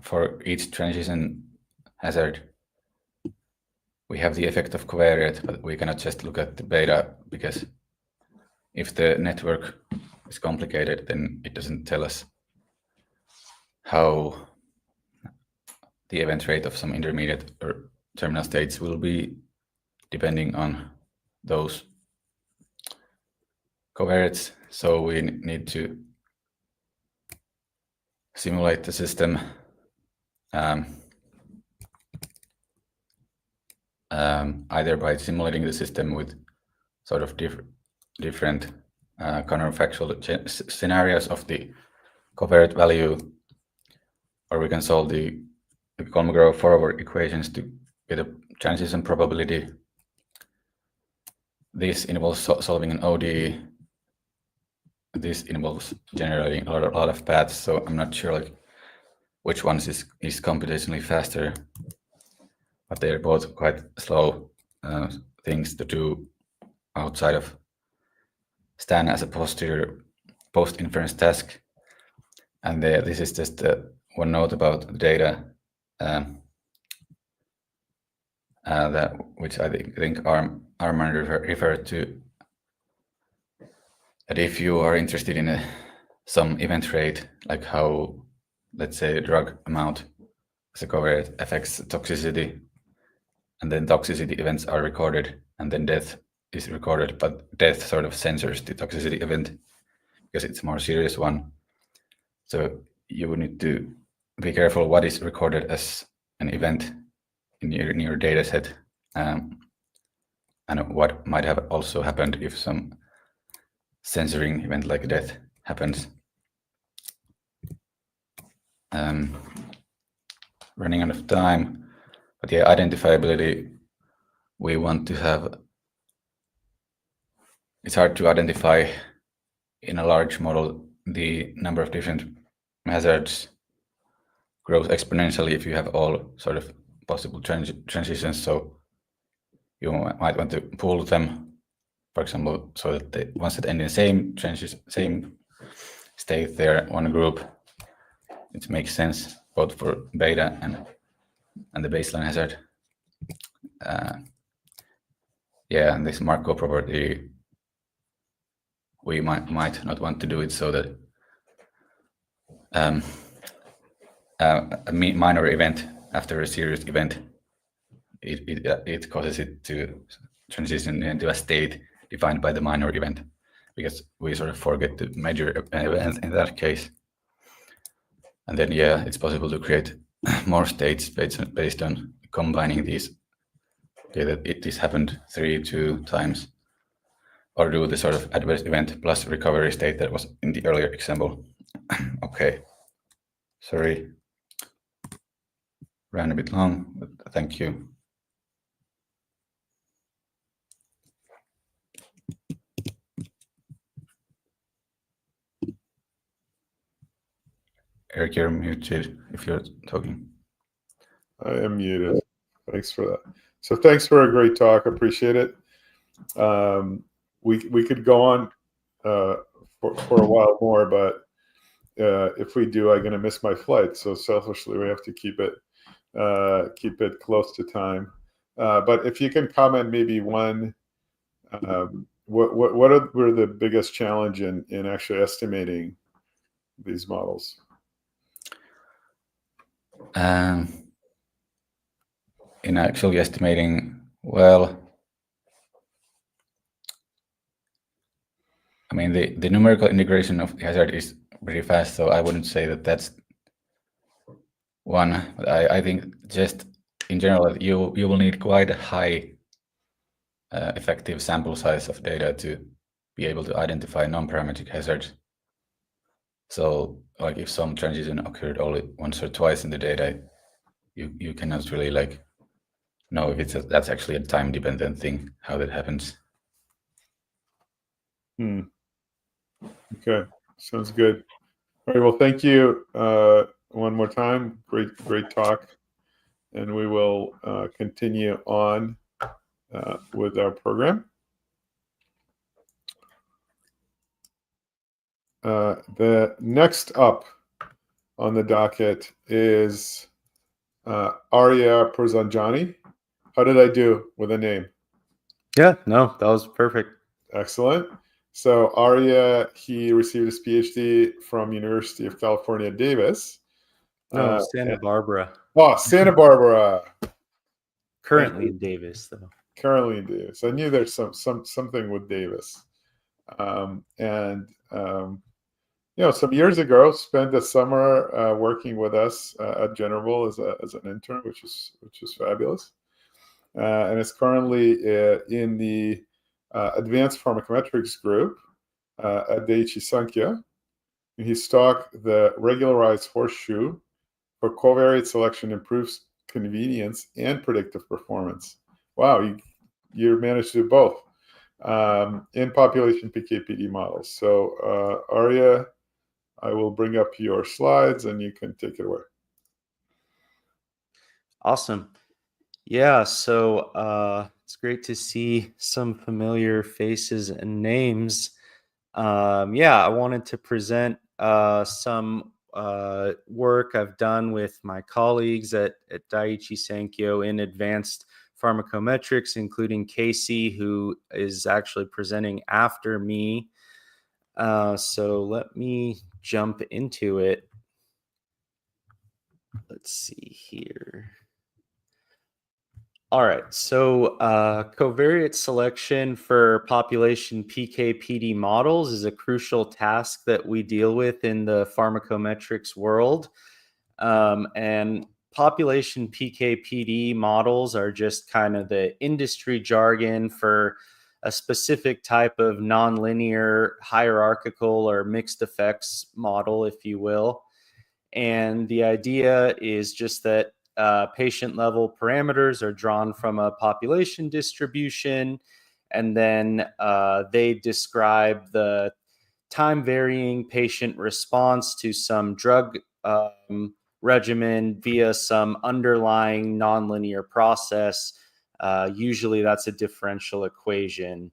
Speaker 10: for each transition hazard, we have the effect of covariate, but we cannot just look at the beta, because if the network is complicated, then it doesn't tell us how the event rate of some intermediate or terminal states will be depending on those covariates. So we need to simulate the system either by simulating the system with sort of different counterfactual scenarios of the covariate value, or we can solve the Kolmogorov-Forward equations to get a transition probability. This involves solving an ODE. This involves generating a lot of paths, so I'm not sure which one is computationally faster, but they're both quite slow things to do outside of Stan as a post-inference task. And this is just one note about the data, which I think Armand referred to. That if you are interested in some event rate, like how, let's say, drug amount as a covariate affects toxicity, and then toxicity events are recorded, and then death is recorded, but death sort of censors the toxicity event because it's a more serious one. So you would need to be careful what is recorded as an event in your data set, and what might have also happened if some censoring event like death happens. Running out of time, but yeah, identifiability, we want to have, it's hard to identify in a large model. The number of different hazards grows exponentially if you have all sort of possible transitions. So you might want to pool them, for example, so that the ones that end in the same state, they're one group. It makes sense both for beta and the baseline hazard. And this Markov property, we might not want to do it so that a minor event after a serious event, it causes it to transition into a state defined by the minor event, because we sort of forget the major event in that case. And then, yeah, it's possible to create more states based on combining these. Okay, that this happened 2 times, or do the sort of adverse event plus recovery state that was in the earlier example. Okay, sorry, ran a bit long, but thank you. Eric, you're muted if you're talking.
Speaker 1: I am muted. Thanks for that. So thanks for a great talk. Appreciate it. We could go on for a while more, but if we do, I'm going to miss my flight. So selfishly, we have to keep it close to time. But if you can comment, maybe one, what were the biggest challenge in actually estimating these models?
Speaker 10: In actually estimating, well, I mean, the numerical integration of the hazard is very fast, so I wouldn't say that that's one. But I think just in general, you will need quite a high effective sample size of data to be able to identify non-parametric hazards. So, like, if some transition occurred only once or twice in the data, you cannot really like know if that's actually a time-dependent thing, how that happens.
Speaker 1: Okay, sounds good. All right, well, thank you one more time. Great talk. And we will continue on with our program. The next up on the docket is Arya Prozanjani. How did I do with a name?
Speaker 11: Yeah, no, that was perfect.
Speaker 1: Excellent. So Arya, he received his PhD from University of California, Davis.
Speaker 11: No, Santa Barbara.
Speaker 1: Oh, Santa Barbara.
Speaker 11: Currently in Davis, though.
Speaker 1: Currently in Davis. I knew there's something with Davis. Some years ago, spent the summer working with us at General as an intern, which is fabulous. And is currently in the advanced pharmacometrics group at Daiichi Sankyo. He stalked the regularized horseshoe for covariate selection improves convenience and predictive performance. Wow, you managed to do both in population PK/PD models. So Arya, I will bring up your slides and you can take it away.
Speaker 11: Awesome. Yeah, so it's great to see some familiar faces and names. I wanted to present some work I've done with my colleagues at Daiichi Sankyo in advanced pharmacometrics, including Casey, who is actually presenting after me. So let me jump into it. Let's see here. All right, so covariate selection for population PK/PD models is a crucial task that we deal with in the pharmacometrics world. And population PK/PD models are just kind of the industry jargon for a specific type of nonlinear hierarchical or mixed effects model, if you will. And the idea is just that patient level parameters are drawn from a population distribution, and then they describe the time varying patient response to some drug regimen via some underlying nonlinear process. Usually that's a differential equation.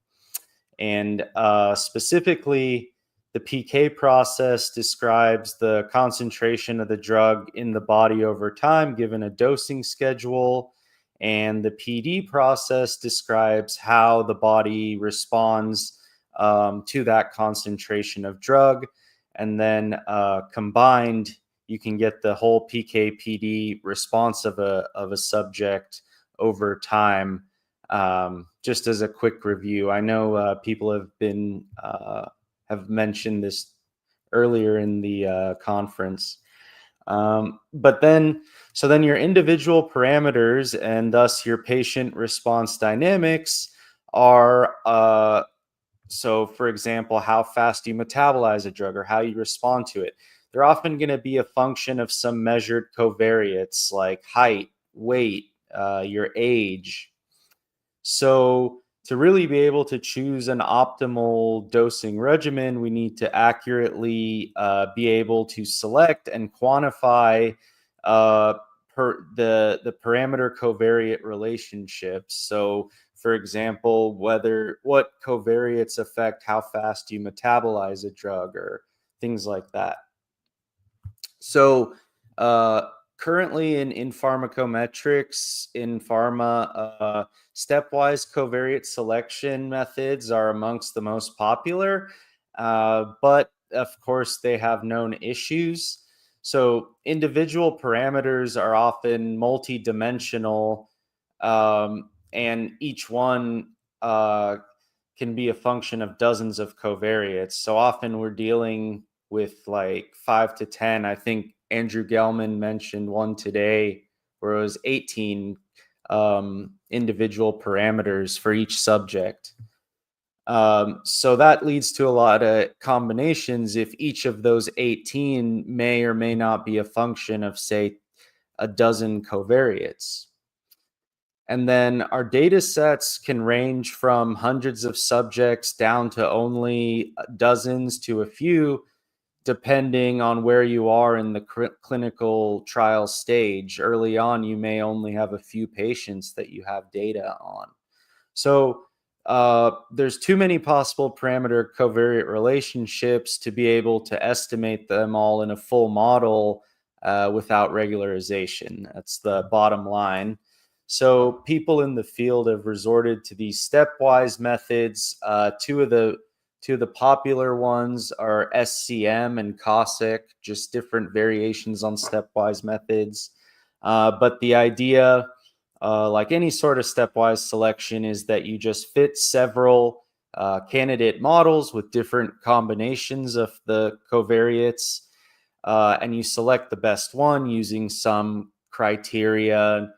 Speaker 11: And specifically, the PK process describes the concentration of the drug in the body over time given a dosing schedule. And the PD process describes how the body responds to that concentration of drug. And then combined, you can get the whole PK/PD response of a subject over time. Just as a quick review, I know people have mentioned this earlier in the conference. But then your individual parameters and thus your patient response dynamics are, so for example, how fast you metabolize a drug or how you respond to it. They're often going to be a function of some measured covariates like height, weight, your age. So to really be able to choose an optimal dosing regimen, we need to accurately be able to select and quantify the parameter covariate relationships. So, for example, what covariates affect how fast you metabolize a drug or things like that. So, currently in pharmacometrics, in pharma, stepwise covariate selection methods are amongst the most popular, but of course they have known issues. So individual parameters are often multi-dimensional, and each one can be a function of dozens of covariates. So often we're dealing with like 5 to 10. I think Andrew Gelman mentioned one today where it was 18 individual parameters for each subject. So that leads to a lot of combinations if each of those 18 may or may not be a function of, say, a dozen covariates. And then our data sets can range from hundreds of subjects down to only dozens to a few, depending on where you are in the clinical trial stage. Early on, you may only have a few patients that you have data on. So there's too many possible parameter covariate relationships to be able to estimate them all in a full model without regularization. That's the bottom line. So people in the field have resorted to these stepwise methods. Two of the popular ones are SCM and Causal, just different variations on stepwise methods. But the idea, like any sort of stepwise selection, is that you just fit several candidate models with different combinations of the covariates, and you select the best one using some criteria.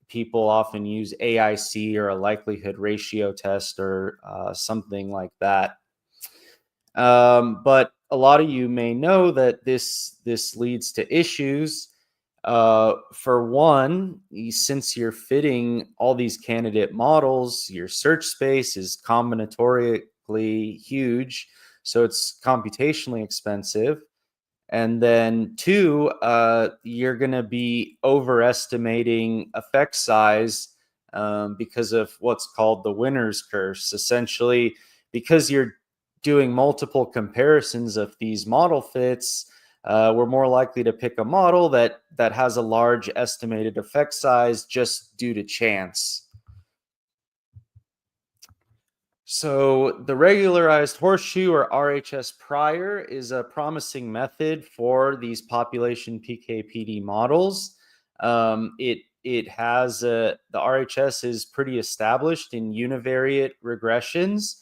Speaker 11: People often use AIC or a likelihood ratio test or something like that. But a lot of you may know that this leads to issues. For one, since you're fitting all these candidate models, your search space is combinatorially huge, so it's computationally expensive. And then two, you're going to be overestimating effect size because of what's called the winner's curse. Essentially, because you're doing multiple comparisons of these model fits, we're more likely to pick a model that has a large estimated effect size just due to chance. So the regularized horseshoe, or RHS prior, is a promising method for these population PK/PD models. It has the RHS is pretty established in univariate regressions,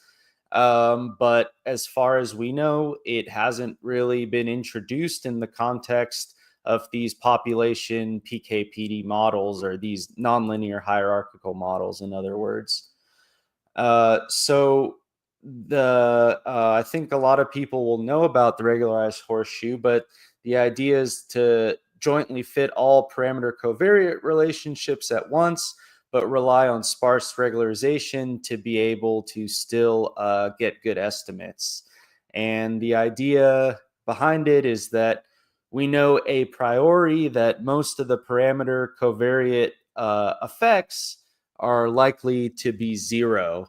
Speaker 11: but as far as we know, it hasn't really been introduced in the context of these population PK/PD models, or these nonlinear hierarchical models, in other words. So I think a lot of people will know about the regularized horseshoe, but the idea is to jointly fit all parameter covariate relationships at once, but rely on sparse regularization to be able to still get good estimates. And the idea behind it is that we know a priori that most of the parameter covariate effects are likely to be zero.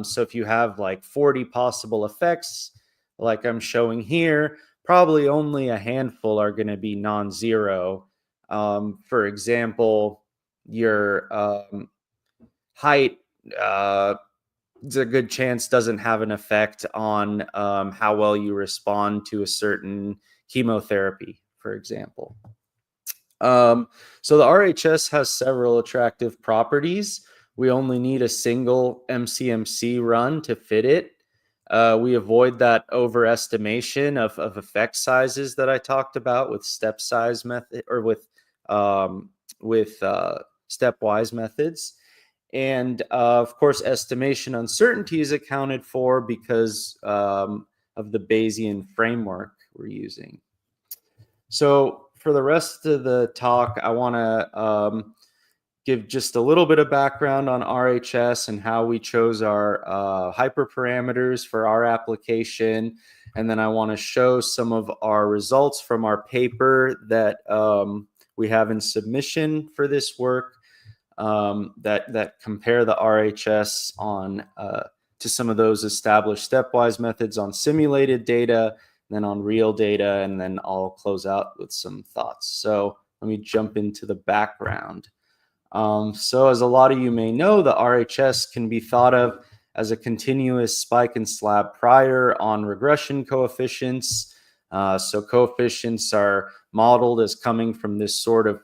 Speaker 11: So if you have like 40 possible effects, like I'm showing here, probably only a handful are going to be non-zero. For example, your height, there's a good chance doesn't have an effect on how well you respond to a certain chemotherapy, for example. So the RHS has several attractive properties. We only need a single MCMC run to fit it. We avoid that overestimation of effect sizes that I talked about with step size method, or with stepwise methods. And of course, estimation uncertainty is accounted for because of the Bayesian framework we're using. So for the rest of the talk, I want to give just a little bit of background on RHS and how we chose our hyperparameters for our application. And then I want to show some of our results from our paper that we have in submission for this work that compare the RHS on to some of those established stepwise methods on simulated data, then on real data, and then I'll close out with some thoughts. So let me jump into the background. So as a lot of you may know, the RHS can be thought of as a continuous spike and slab prior on regression coefficients. So coefficients are modeled as coming from this sort of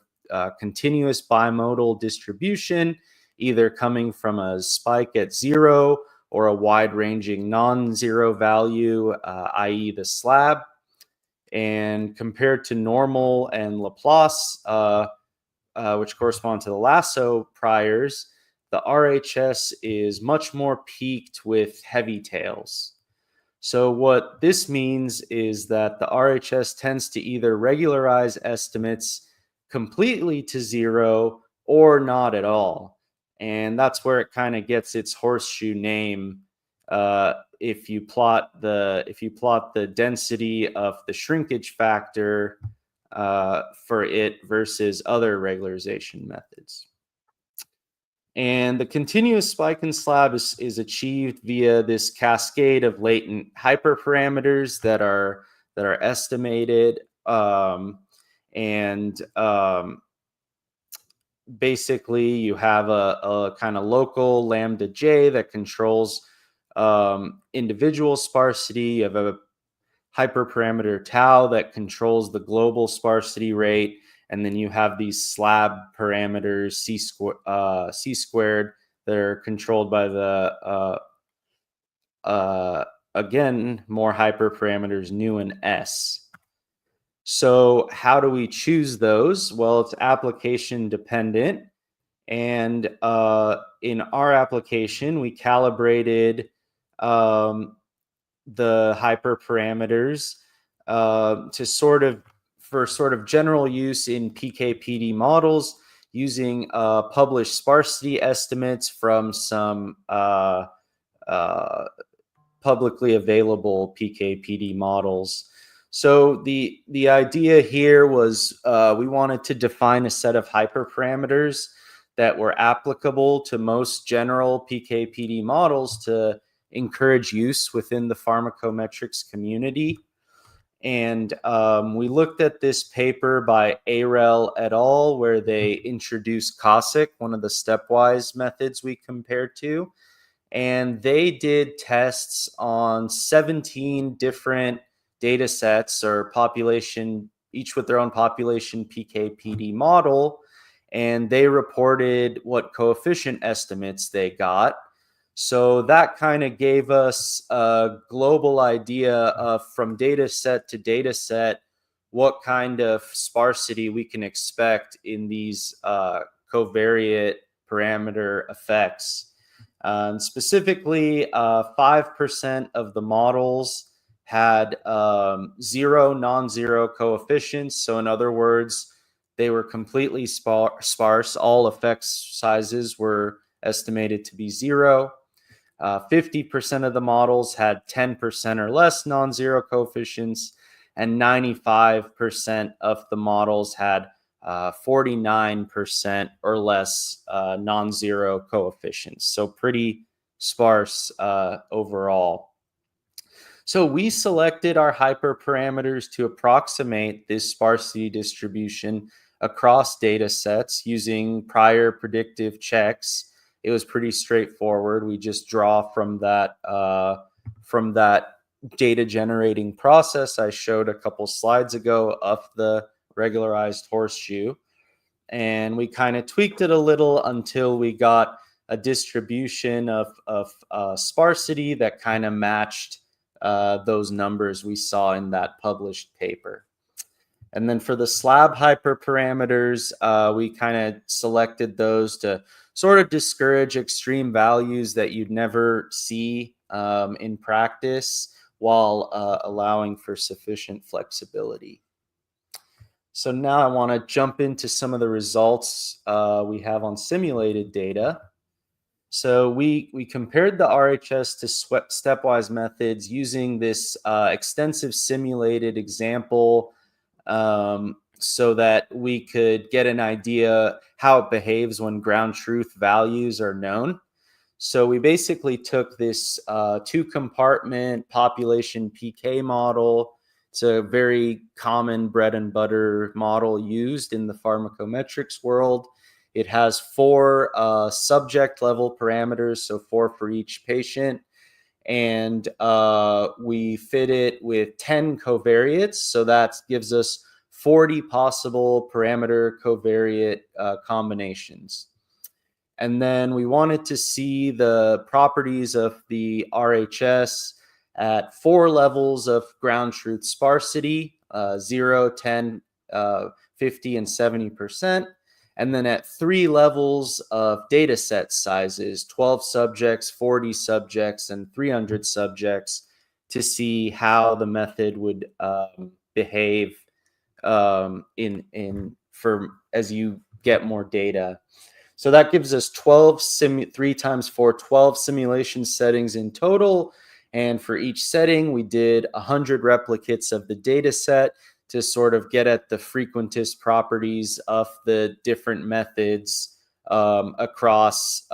Speaker 11: continuous bimodal distribution, either coming from a spike at 0 or a wide-ranging non-zero value, i.e. the slab. And compared to normal and Laplace, which correspond to the lasso priors, the RHS is much more peaked with heavy tails. So what this means is that the RHS tends to either regularize estimates completely to 0 or not at all. And that's where it kind of gets its horseshoe name. If you plot the density of the shrinkage factor for it versus other regularization methods. And the continuous spike and slab is achieved via this cascade of latent hyperparameters that are estimated, basically you have a kind of local lambda j that controls individual sparsity. You have a hyperparameter tau that controls the global sparsity rate, and then you have these slab parameters c squared that are controlled by the again more hyperparameters nu and s. So how do we choose those? Well, it's application dependent, and in our application we calibrated the hyperparameters for sort of general use in PK/PD models using published sparsity estimates from some publicly available PK/PD models. So the idea here was we wanted to define a set of hyperparameters that were applicable to most general PK/PD models to encourage use within the pharmacometrics community. And we looked at this paper by Arel et al., where they introduced Causic, one of the stepwise methods we compared to. And they did tests on 17 different data sets or population, each with their own population PK/PD model. And they reported what coefficient estimates they got. So that kind of gave us a global idea of, from data set to data set, what kind of sparsity we can expect in these covariate parameter effects. Specifically, 5% of the models had 0 non-zero coefficients. So in other words, they were completely sparse. All effect sizes were estimated to be 0. 50% of the models had 10% or less non-zero coefficients, and 95% of the models had 49% or less non-zero coefficients. So pretty sparse overall. So we selected our hyperparameters to approximate this sparsity distribution across data sets using prior predictive checks. It was pretty straightforward. We just draw from that data generating process I showed a couple slides ago of the regularized horseshoe. And we kind of tweaked it a little until we got a distribution of sparsity that kind of matched those numbers we saw in that published paper. And then for the slab hyperparameters, we kind of selected those to sort of discourage extreme values that you'd never see in practice, while allowing for sufficient flexibility. So now I want to jump into some of the results we have on simulated data. So we compared the RHS to stepwise methods using this extensive simulated example, so that we could get an idea how it behaves when ground truth values are known. So we basically took this 2-compartment population PK model. It's a very common bread and butter model used in the pharmacometrics world. It has 4 subject level parameters, so 4 for each patient. And we fit it with 10 covariates. So that gives us 40 possible parameter covariate combinations. And then we wanted to see the properties of the RHS at 4 levels of ground truth sparsity, 0, 10, 50, and 70%. And then at 3 levels of data set sizes, 12 subjects, 40 subjects, and 300 subjects, to see how the method would behave as you get more data. So that gives us 3 times 4, 12 simulation settings in total. And for each setting, we did 100 replicates of the data set to sort of get at the frequentist properties of the different methods across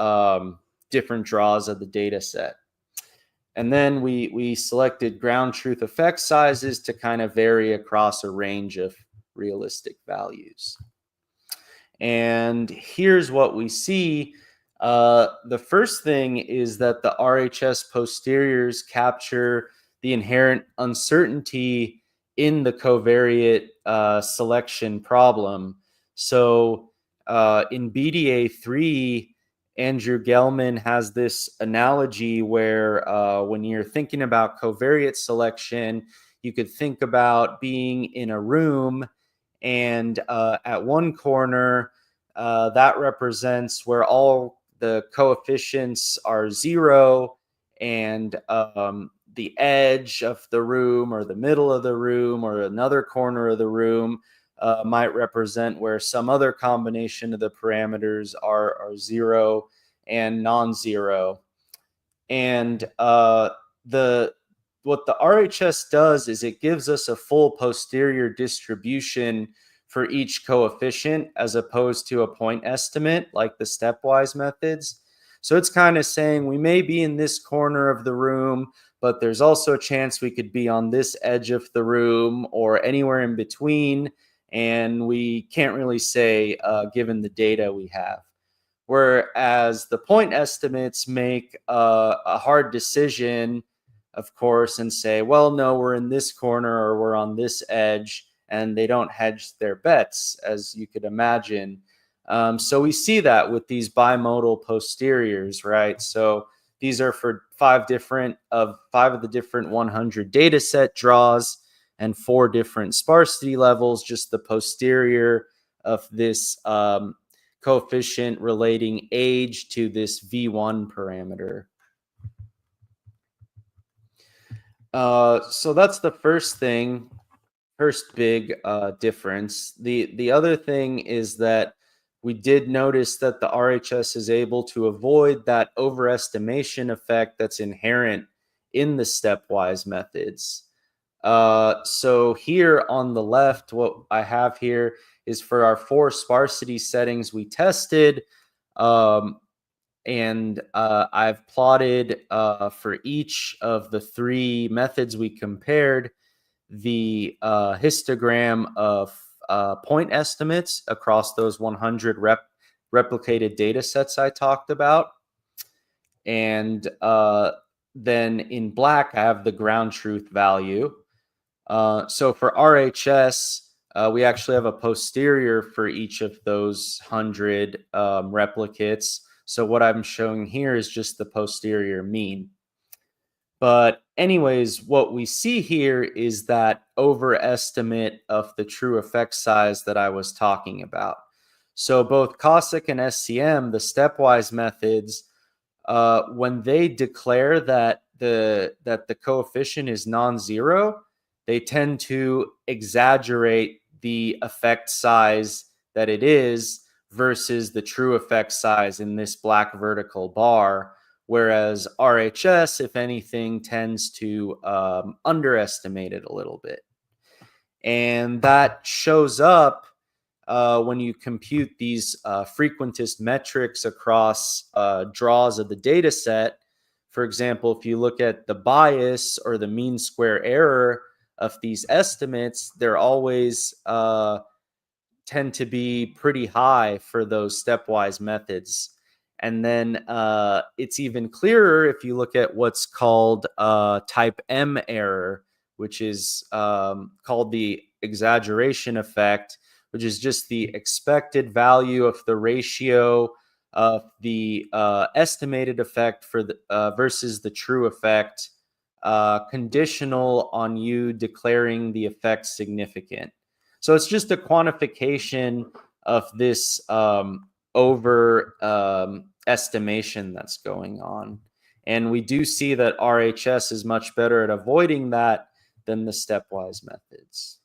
Speaker 11: different draws of the data set. And then we selected ground truth effect sizes to kind of vary across a range of realistic values. And here's what we see. The first thing is that the RHS posteriors capture the inherent uncertainty in the covariate selection problem. So in BDA3, Andrew Gelman has this analogy where when you're thinking about covariate selection, you could think about being in a room, and at one corner, that represents where all the coefficients are 0, and the edge of the room or the middle of the room or another corner of the room might represent where some other combination of the parameters are 0 and non-zero. And what the RHS does is it gives us a full posterior distribution for each coefficient, as opposed to a point estimate like the stepwise methods. So it's kind of saying we may be in this corner of the room, but there's also a chance we could be on this edge of the room or anywhere in between, and we can't really say given the data we have. Whereas the point estimates make a hard decision, of course, and say, well, no, we're in this corner or we're on this edge, and they don't hedge their bets, as you could imagine. So we see that with these bimodal posteriors, right? So these are for 5 of the different 100 data set draws and 4 different sparsity levels, just the posterior of this coefficient relating age to this V1 parameter. So that's the first big difference. The other thing is that we did notice that the RHS is able to avoid that overestimation effect that's inherent in the stepwise methods. So here on the left, what I have here is for our 4 sparsity settings we tested. And I've plotted for each of the 3 methods we compared the histogram of point estimates across those 100 replicated data sets I talked about. And then in black, I have the ground truth value. So for RHS, we actually have a posterior for each of those 100 replicates. So what I'm showing here is just the posterior mean. But anyways, what we see here is that overestimate of the true effect size that I was talking about. So both Cossack and SCM, the stepwise methods, when they declare that the coefficient is non-zero, they tend to exaggerate the effect size that it is versus the true effect size in this black vertical bar, whereas RHS, if anything, tends to underestimate it a little bit. And that shows up when you compute these frequentist metrics across draws of the data set. For example, if you look at the bias or the mean square error of these estimates, they're always tend to be pretty high for those stepwise methods. And then it's even clearer if you look at what's called type M error, which is called the exaggeration effect, which is just the expected value of the ratio of the estimated effect for the versus the true effect, conditional on you declaring the effect significant. So it's just a quantification of this estimation that's going on. And we do see that RHS is much better at avoiding that than the stepwise methods.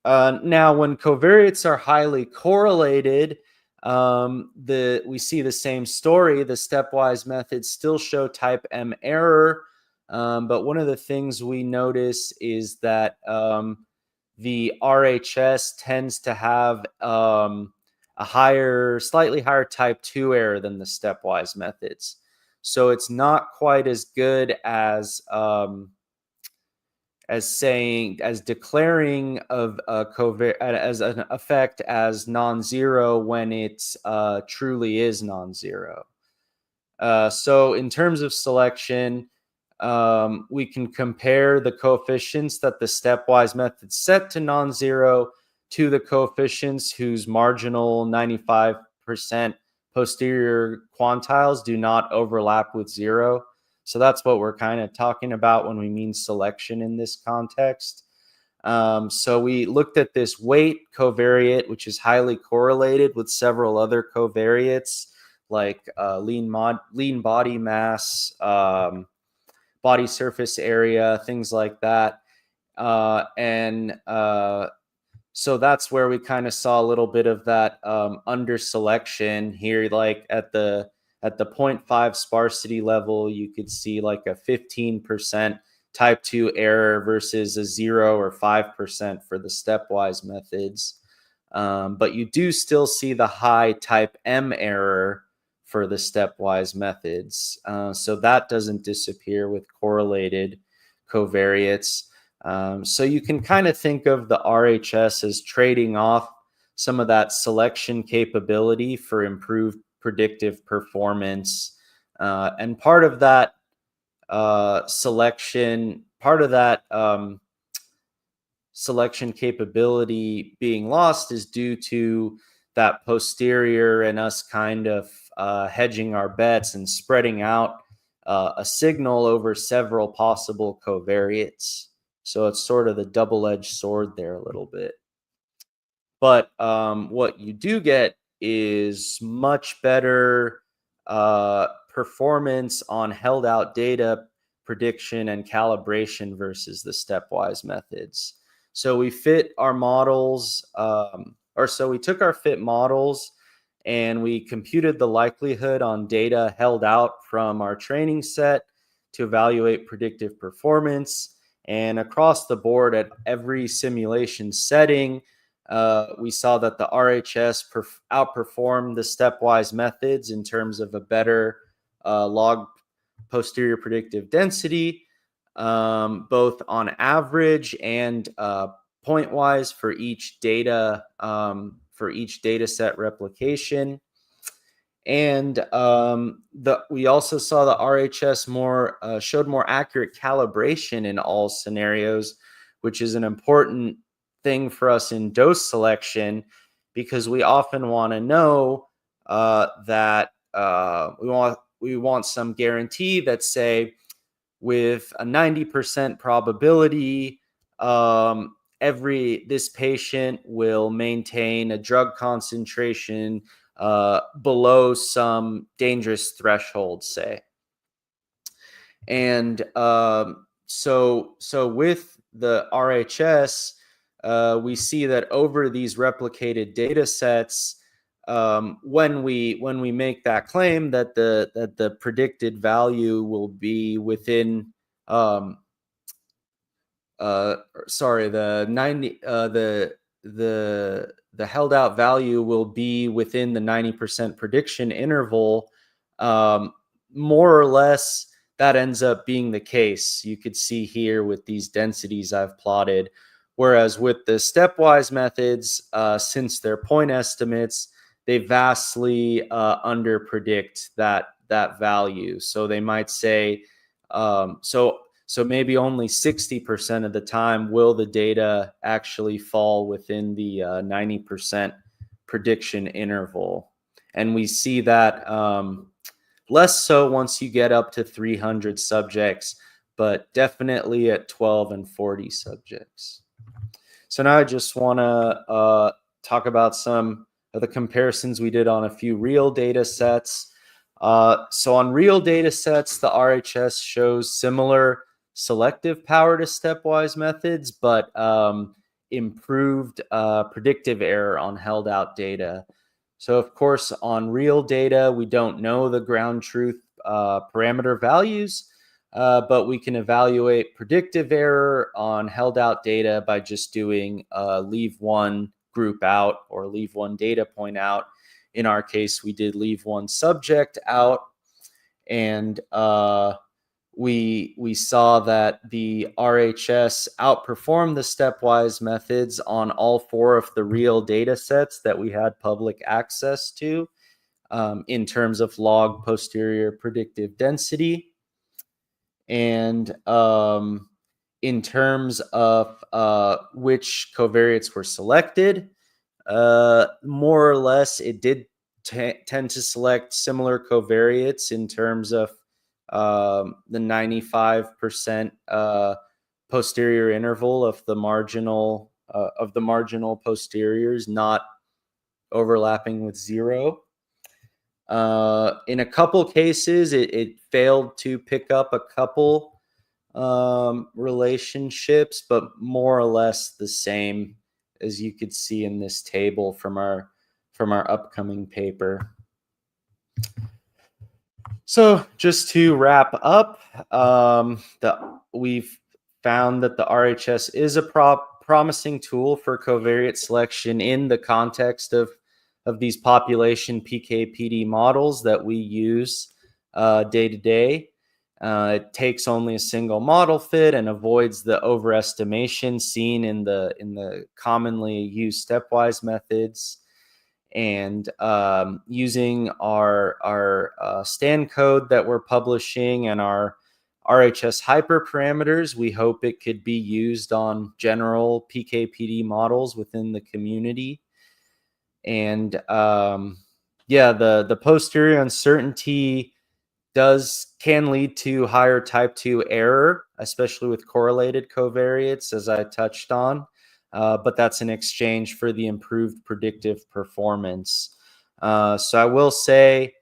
Speaker 11: Now, when covariates are highly correlated, we see the same story. The stepwise methods still show type M error, but one of the things we notice is that the RHS tends to have a slightly higher type 2 error than the stepwise methods. So it's not quite as good as declaring of a covariate as an effect as non-zero when it truly is non-zero. So in terms of selection, we can compare the coefficients that the stepwise method set to non-zero to the coefficients whose marginal 95% posterior quantiles do not overlap with zero. So that's what we're kind of talking about when we mean selection in this context. So we looked at this weight covariate, which is highly correlated with several other covariates like lean body mass, body surface area, things like that. So that's where we kind of saw a little bit of that under selection here, like at the 0.5 sparsity level, you could see like a 15% type 2 error versus a 0 or 5% for the stepwise methods. But you do still see the high type M error for the stepwise methods. So that doesn't disappear with correlated covariates. So you can kind of think of the RHS as trading off some of that selection capability for improved predictive performance. And part of that selection capability being lost is due to that posterior and us kind of hedging our bets and spreading out a signal over several possible covariates. So it's sort of the double-edged sword there a little bit. But what you do get is much better performance on held out data prediction and calibration versus the stepwise methods. So we fit our models, we took our fit models and we computed the likelihood on data held out from our training set to evaluate predictive performance. And across the board at every simulation setting, we saw that the RHS outperformed the stepwise methods in terms of a better log posterior predictive density, both on average and pointwise for each data set replication. And we also saw the RHS showed more accurate calibration in all scenarios, which is an important thing for us in dose selection, because we often want to know that we want some guarantee that, say, with a 90% probability, this patient will maintain a drug concentration below some dangerous threshold, say. And so with the RHS, we see that over these replicated data sets, when we make that claim that the predicted value will be within the held out value will be within the 90% prediction interval, more or less that ends up being the case. You could see here with these densities I've plotted. Whereas with the stepwise methods, since they're point estimates, they vastly underpredict that value. So they might say, so maybe only 60% of the time will the data actually fall within the 90% prediction interval. And we see that less so once you get up to 300 subjects, but definitely at 12 and 40 subjects. So now I just want to talk about some of the comparisons we did on a few real data sets. So on real data sets, the RHS shows similar selective power to stepwise methods, but improved predictive error on held out data. So of course, on real data, we don't know the ground truth parameter values, but we can evaluate predictive error on held out data by just doing leave one group out or leave one data point out. In our case, we did leave one subject out, and we saw that the RHS outperformed the stepwise methods on all 4 of the real data sets that we had public access to in terms of log posterior predictive density. And in terms of which covariates were selected, more or less it did tend to select similar covariates in terms of the 95% posterior interval of the marginal posteriors, not overlapping with 0. In a couple cases, it failed to pick up a couple relationships, but more or less the same as you could see in this table from our upcoming paper. So just to wrap up, we've found that the RHS is a promising tool for covariate selection in the context of these population PK/PD models that we use day to day. It takes only a single model fit and avoids the overestimation seen in the commonly used stepwise methods. And using our STAN code that we're publishing and our RHS hyperparameters, we hope it could be used on general PK/PD models within the community. And the posterior uncertainty can lead to higher type 2 error, especially with correlated covariates, as I touched on. But that's in exchange for the improved predictive performance. So I will say,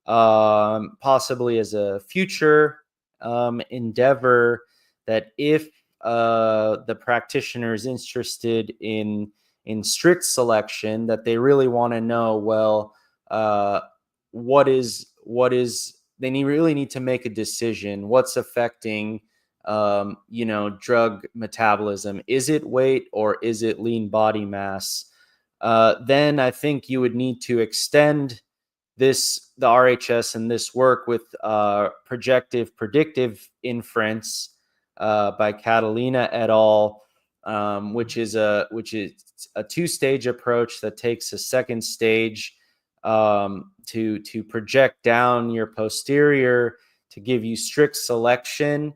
Speaker 11: possibly as a future endeavor, that if the practitioner is interested in strict selection, that they really want to know, well, they really need to make a decision. What's affecting drug metabolism? Is it weight or is it lean body mass? Then I think you would need to extend the RHS and this work with projective predictive inference by Catalina et al., which is a 2-stage approach that takes a second stage to project down your posterior to give you strict selection,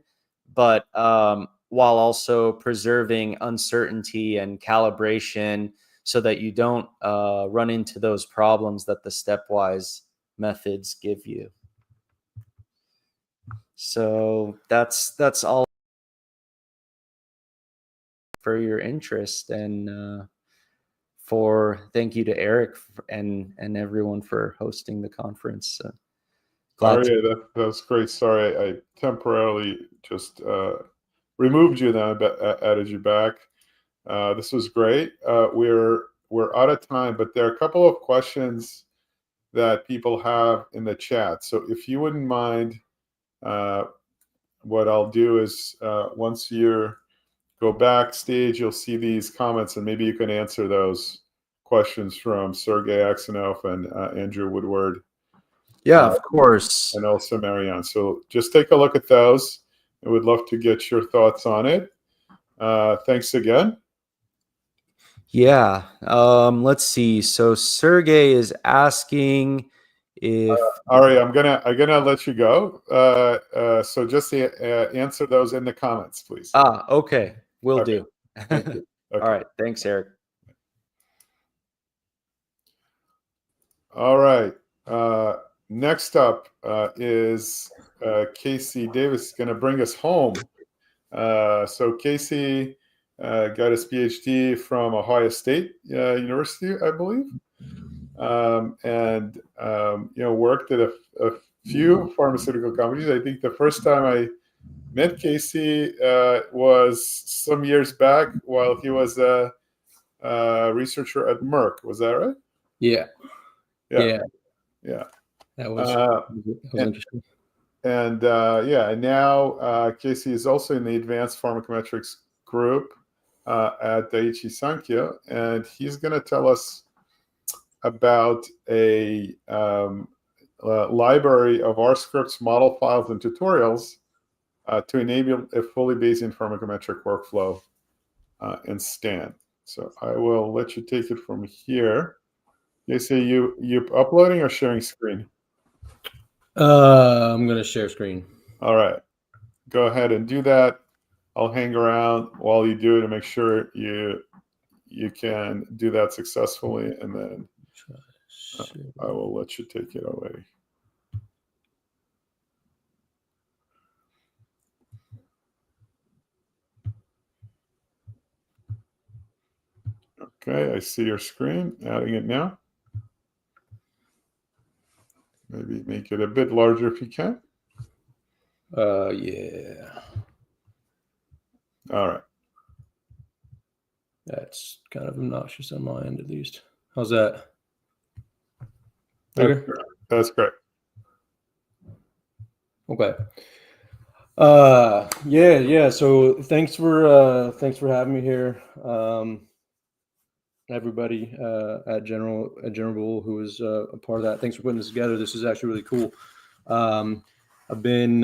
Speaker 11: but while also preserving uncertainty and calibration so that you don't run into those problems that the stepwise methods give you. So that's all for your interest, and thank you to Eric and everyone for hosting the conference.
Speaker 1: Aria, that's great. Sorry, I temporarily just removed you, then added you back. This was great. We're out of time, but there are a couple of questions that people have in the chat. So if you wouldn't mind, what I'll do is once you go backstage, you'll see these comments, and maybe you can answer those questions from Sergey Aksanov and Andrew Woodward.
Speaker 11: Yeah, of course.
Speaker 1: And also Marianne. So just take a look at those. I would love to get your thoughts on it. Thanks again.
Speaker 11: Yeah. Let's see. So Sergey is asking if
Speaker 1: Ari, I'm gonna let you go. So just answer those in the comments, please.
Speaker 11: Okay. Will do.
Speaker 1: Thank you. Okay.
Speaker 11: All right. Thanks, Eric.
Speaker 1: All right. Next up is Casey Davis, going to bring us home. So Casey got his PhD from Ohio State University, I believe, and worked at a few pharmaceutical companies. I think the first time I met Casey was some years back while he was a researcher at Merck. Was that right?
Speaker 12: Yeah. That was interesting.
Speaker 1: And now Casey is also in the advanced pharmacometrics group at Daiichi Sankyo, and he's going to tell us about a library of R scripts, model files, and tutorials to enable a fully Bayesian pharmacometric workflow in STAN. So I will let you take it from here. Casey, you uploading or sharing screen?
Speaker 12: I'm going to share screen.
Speaker 1: All right. Go ahead and do that. I'll hang around while you do it to make sure you can do that successfully, and then I will let you take it away. Okay, I see your screen. Adding it now. Maybe make it a bit larger if you can.
Speaker 12: Yeah.
Speaker 1: All right.
Speaker 12: That's kind of obnoxious on my end, at least. How's that?
Speaker 1: Okay. That's great.
Speaker 12: Okay. Yeah. So thanks for having me here. Everybody at General Bull who was a part of that. Thanks for putting this together. This is actually really cool. I've been,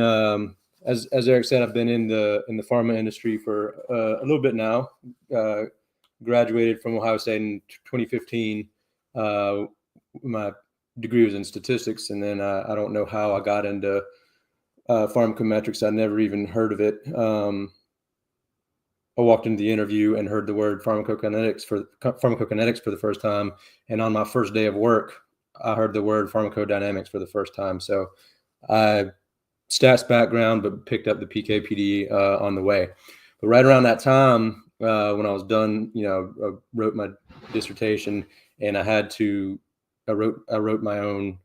Speaker 12: as Eric said, I've been in the pharma industry for a little bit now. Graduated from Ohio State in 2015. My degree was in statistics, and then I don't know how I got into pharmacometrics. I never even heard of it. I walked into the interview and heard the word pharmacokinetics for the first time, and on my first day of work, I heard the word pharmacodynamics for the first time. So I stats background, but picked up the PK/PD on the way. But right around that time, when I was done, I wrote my dissertation, and I wrote my own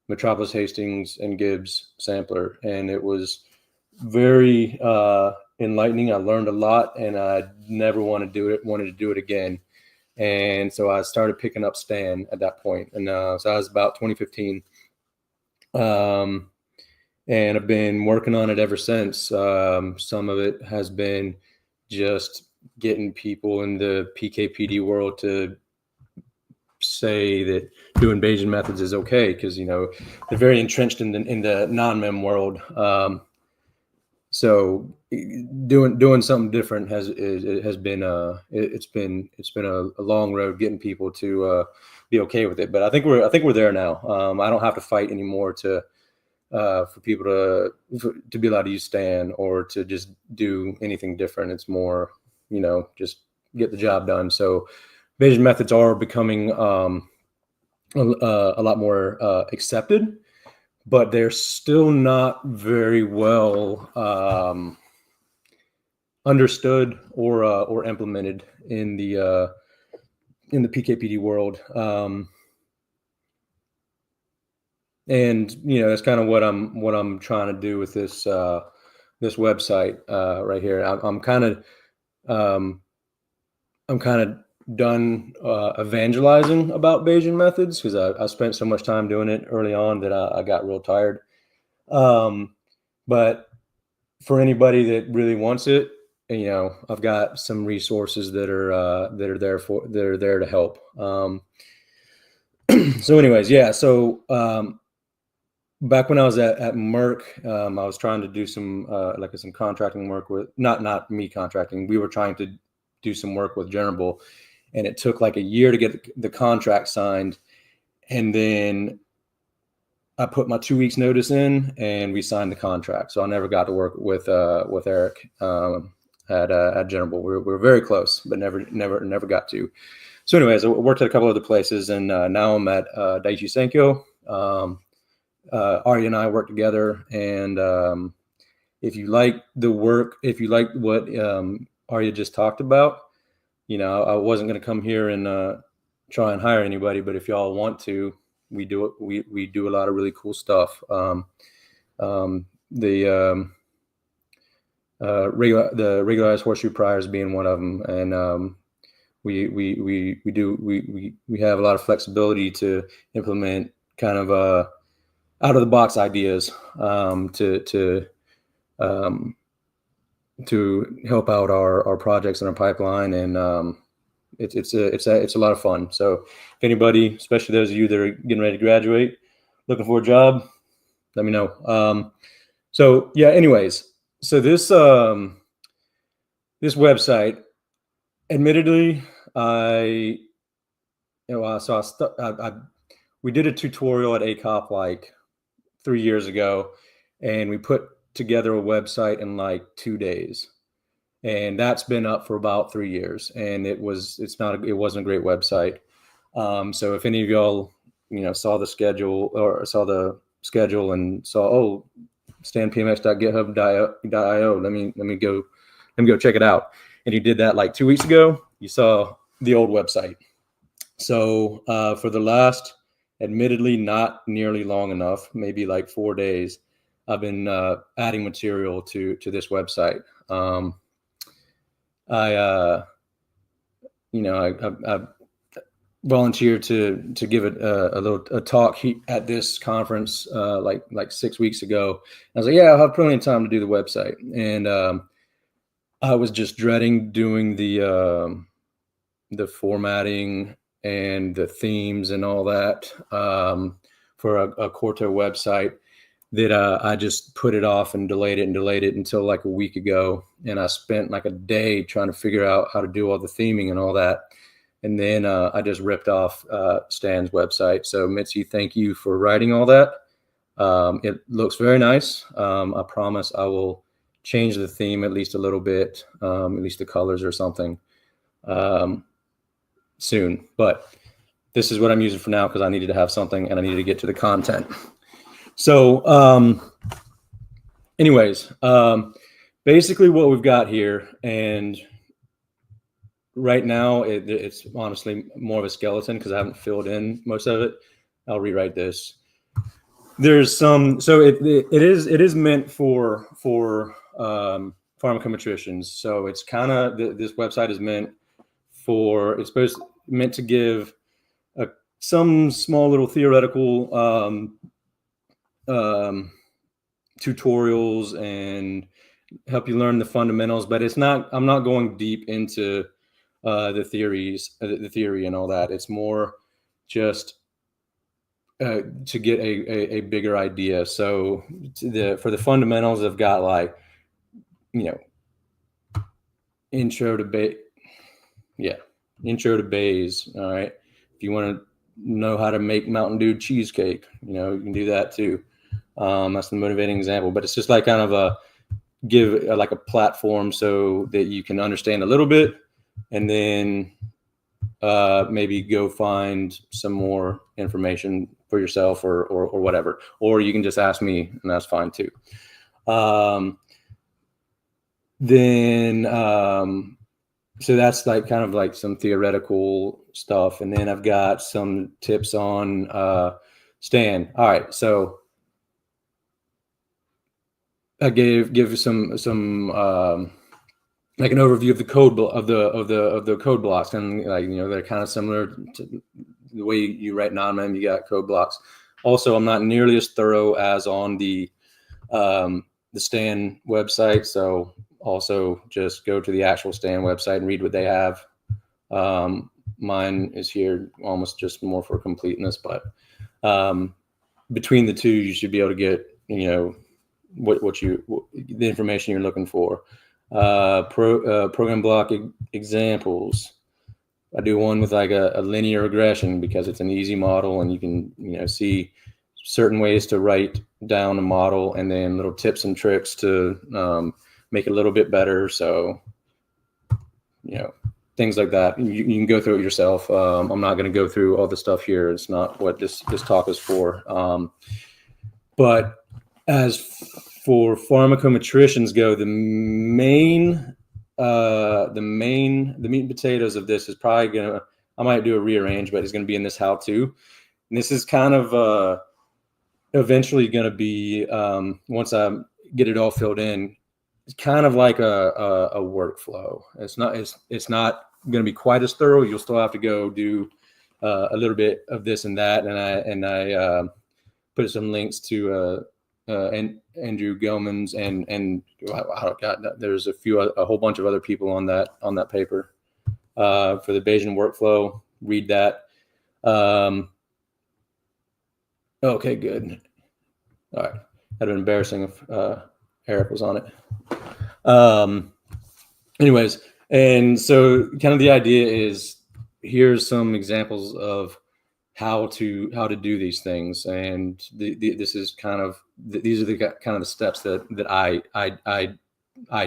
Speaker 12: Metropolis, Hastings, and Gibbs sampler, and it was very enlightening. I learned a lot, and I never wanted to do it again. And so I started picking up STAN at that point, and so I was about 2015. And I've been working on it ever since. Some of it has been just getting people in the PK/PD world to say that doing Bayesian methods is okay, because they're very entrenched in the non-mem world. So doing something different has been a long road getting people to be okay with it. But I think we're there now. I don't have to fight anymore for people to be allowed to use STAN or to just do anything different. It's more, just get the job done. So Bayesian methods are becoming a lot more accepted, but they're still not very well understood or implemented in the PKPD world. And that's kind of what I'm trying to do with this this website right here. I'm kind of done evangelizing about Bayesian methods, because I spent so much time doing it early on that I got real tired. But for anybody that really wants it, I've got some resources that are there to help. So anyways, yeah. So back when I was at Merck, I was trying to do some some contracting work with, not me contracting. We were trying to do some work with Generable, and it took like a year to get the contract signed. And then I put my 2 weeks notice in, and we signed the contract. So I never got to work with Eric at Generable. We were very close, but never got to. So anyways, I worked at a couple other places, and now I'm at Daiichi Sankyo. Arya and I work together, and if you like the work, if you like what Arya just talked about, I wasn't going to come here and try and hire anybody, but if y'all want to, we do it. We do a lot of really cool stuff. The regularized horseshoe priors being one of them, and we have a lot of flexibility to implement kind of out of the box ideas to help out our projects in our pipeline, and it's a lot of fun. So if anybody, especially those of you that are getting ready to graduate, looking for a job, let me know. So yeah, anyways, so this website, admittedly, we did a tutorial at ACOP like 3 years ago, and we put together a website in like 2 days, and that's been up for about 3 years, and it wasn't a great website. So if any of y'all saw the schedule and saw stanpmx.github.io, let me go check it out, and you did that like 2 weeks ago, you saw the old website. So for the last, admittedly not nearly long enough, maybe like 4 days, I've been adding material to this website. I volunteered to give it a talk at this conference like 6 weeks ago. I was like, yeah, I'll have plenty of time to do the website, and I was just dreading doing the formatting and the themes and all that for a Quarto website, that I just put it off and delayed it until like a week ago. And I spent like a day trying to figure out how to do all the theming and all that. And then I just ripped off Stan's website. So Mitzi, thank you for writing all that. It looks very nice. I promise I will change the theme at least a little bit, at least the colors or something soon. But this is what I'm using for now, because I needed to have something and I needed to get to the content. So anyways, basically what we've got here, and right now it's honestly more of a skeleton because I haven't filled in most of it. I'll rewrite this. There's some, so it is meant for pharmacometricians. So it's kind of, this website is meant to give some small little theoretical tutorials and help you learn the fundamentals, but I'm not going deep into the theory and all that. It's more just to get a bigger idea. So for the fundamentals, I've got like, intro to Bayes. All right. If you want to know how to make Mountain Dew cheesecake, you can do that too. That's the motivating example, but it's just like kind of give like a platform so that you can understand a little bit, and then maybe go find some more information for yourself or whatever, or you can just ask me, and that's fine too. So that's like kind of like some theoretical stuff, and then I've got some tips on Stan. All right, so I give some like an overview of the code of the code blocks, and like, you know, they're kind of similar to the way you write non-mem. You got code blocks. Also, I'm not nearly as thorough as on the Stan website, so also just go to the actual Stan website and read what they have. Mine is here almost just more for completeness, but between the two, you should be able to get, you know, the information you're looking for. Program block examples. I do one with like a linear regression because it's an easy model, and you can, you know, see certain ways to write down a model, and then little tips and tricks to make it a little bit better. So, you know, things like that. You can go through it yourself. I'm not going to go through all the stuff here. It's not what this talk is for. But as for pharmacometricians go, the meat and potatoes of this is probably I might do a rearrange, but it's going to be in this how-to. And this is kind of eventually going to be, once I get it all filled in, it's kind of like a workflow. It's not going to be quite as thorough. You'll still have to go do a little bit of this and that. And I put some links to Andrew Gelman's and oh God, there's a whole bunch of other people on that paper for the Bayesian workflow. Read that. Okay, good. All right, that'd been embarrassing if Eric was on it. Anyways, and so kind of the idea is, here's some examples of how to do these things, and this is kind of these are the kind of the steps that I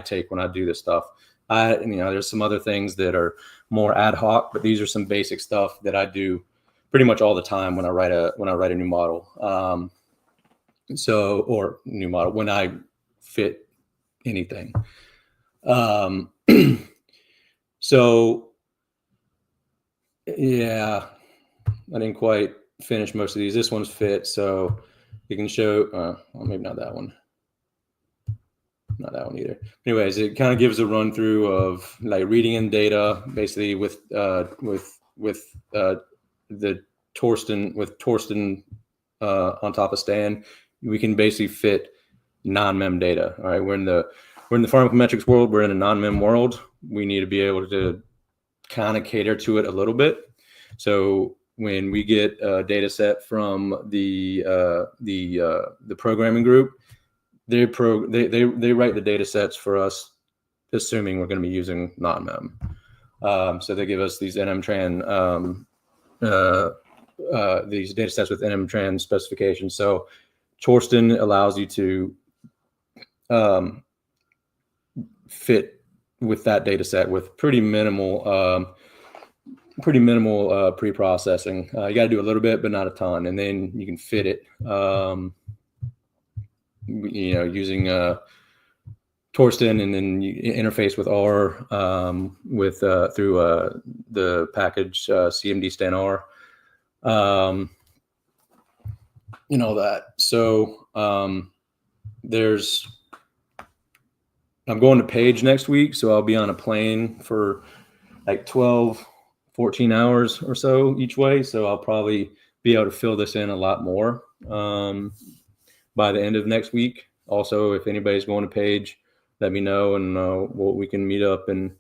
Speaker 12: take when I do this stuff. You know, there's some other things that are more ad hoc, but these are some basic stuff that I do pretty much all the time when I write a new model. Or new model when I fit anything. So yeah, I didn't quite finish most of these. This one's fit, so you can show, well, maybe not that one. Not that one either. Anyways, it kind of gives a run through of like reading in data, basically with the Torsten on top of Stan. We can basically fit non-mem data. All right, we're in the pharmacometrics world. We're in a non-mem world. We need to be able to kind of cater to it a little bit. So when we get a data set from the programming group, they write the data sets for us, assuming we're going to be using non-mem. So they give us these NMTran these data sets with NMTran specifications. So Torsten allows you to fit with that data set with pretty minimal pre-processing. You got to do a little bit, but not a ton, and then you can fit it. You know, using Torsten, and then you interface with R through the package CMD Stan R. And all that. So I'm going to Page next week, so I'll be on a plane for like 12, 14 hours or so each way. So I'll probably be able to fill this in a lot more by the end of next week. Also, if anybody's going to Page, let me know, and we can meet up and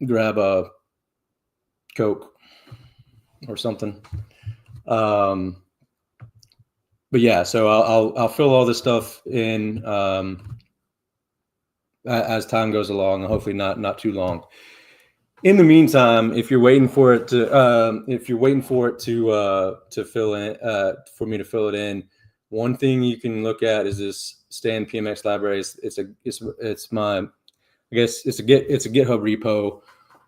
Speaker 12: grab a Coke or something. But yeah, so I'll fill all this stuff in as time goes along, and hopefully not too long. In the meantime, if you're waiting for it to fill in, for me to fill it in, one thing you can look at is this Stan PMX library. It's a GitHub repo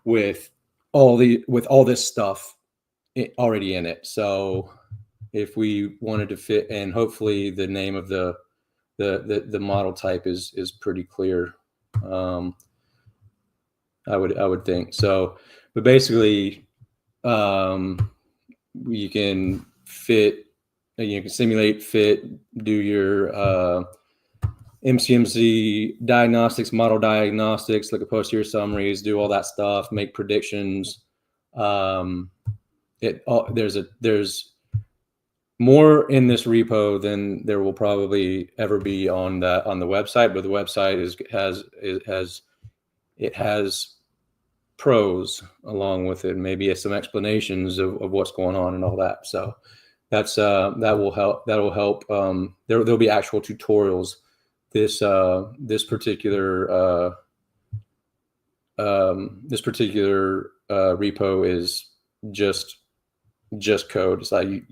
Speaker 12: with all this stuff already in it. So if we wanted to fit, and hopefully the name of the model type is pretty clear. I would think so, but basically, you can fit, you can simulate, fit, do your MCMC diagnostics, model diagnostics, look at posterior summaries, do all that stuff, make predictions. There's more in this repo than there will probably ever be on the website, but the website has pros along with it, maybe some explanations of what's going on and all that. So that will help. There'll be actual tutorials. This particular repo is just code. It's like you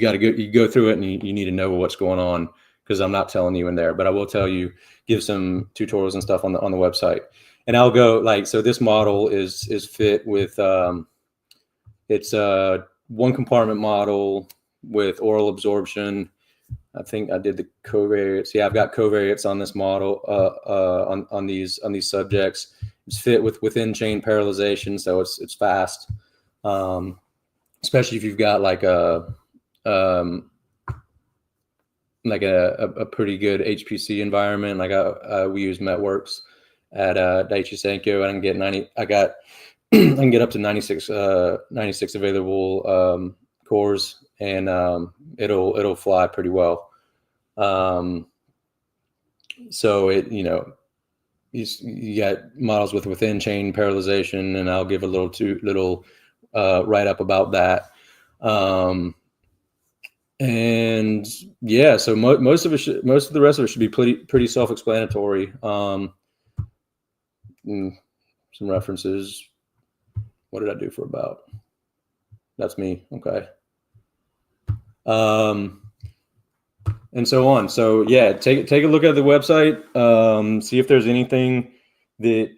Speaker 12: got to go through it, and you need to know what's going on, because I'm not telling you in there, but I will tell you, give some tutorials and stuff on the website. And I'll go so this model is fit with it's a one compartment model with oral absorption. I think I did the covariates. Yeah, I've got covariates on this model on these subjects. It's fit with within chain parallelization, so it's fast. Especially if you've got like a pretty good HPC environment. Like we use MetWorks at Daiichi Sankyo, and I can get up to 96 available cores, and it'll fly pretty well. So you got models with within chain parallelization, and I'll give a little write up about that. And yeah, so most of the rest of it should be pretty self-explanatory. Some references. What did I do for about? That's me. Okay. And so on. So yeah, take a look at the website. See if there's anything that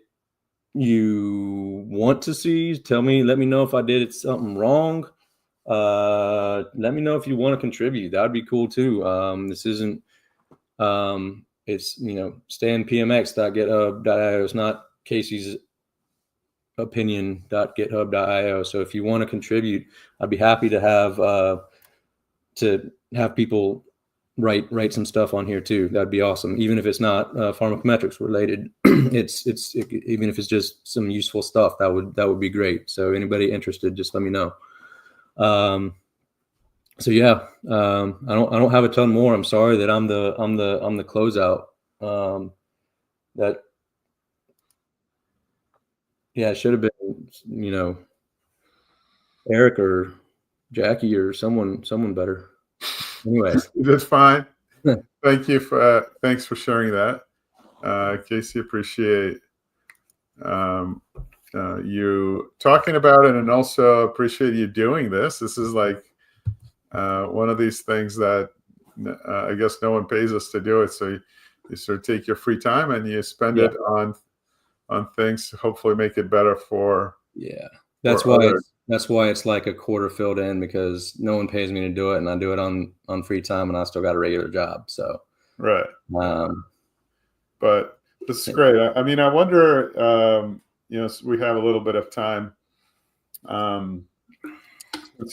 Speaker 12: you want to see. Let me know if I did something wrong. Let me know if you want to contribute. That'd be cool too. This isn't it's stanpmx.github.io. It's not Casey's opinion.github.io. So if you want to contribute, I'd be happy to have people write some stuff on here too. That'd be awesome. Even if it's not pharmacometrics related, even if it's just some useful stuff, that would be great. So anybody interested, just let me know. So yeah, I don't have a ton more. I'm sorry that I'm the closeout. It should have been, Eric or Jackie or someone better. Anyway,
Speaker 1: that's fine. Thanks for sharing that, Casey. Appreciate you talking about it, and also appreciate you doing this. This is like one of these things that I guess no one pays us to do it. So you sort of take your free time and you spend it on things to hopefully make it better for.
Speaker 12: Yeah, that's why it's like a quarter filled in, because no one pays me to do it, and I do it on free time, and I still got a regular job. So
Speaker 1: right. But this is great. I mean, I wonder. We have a little bit of time.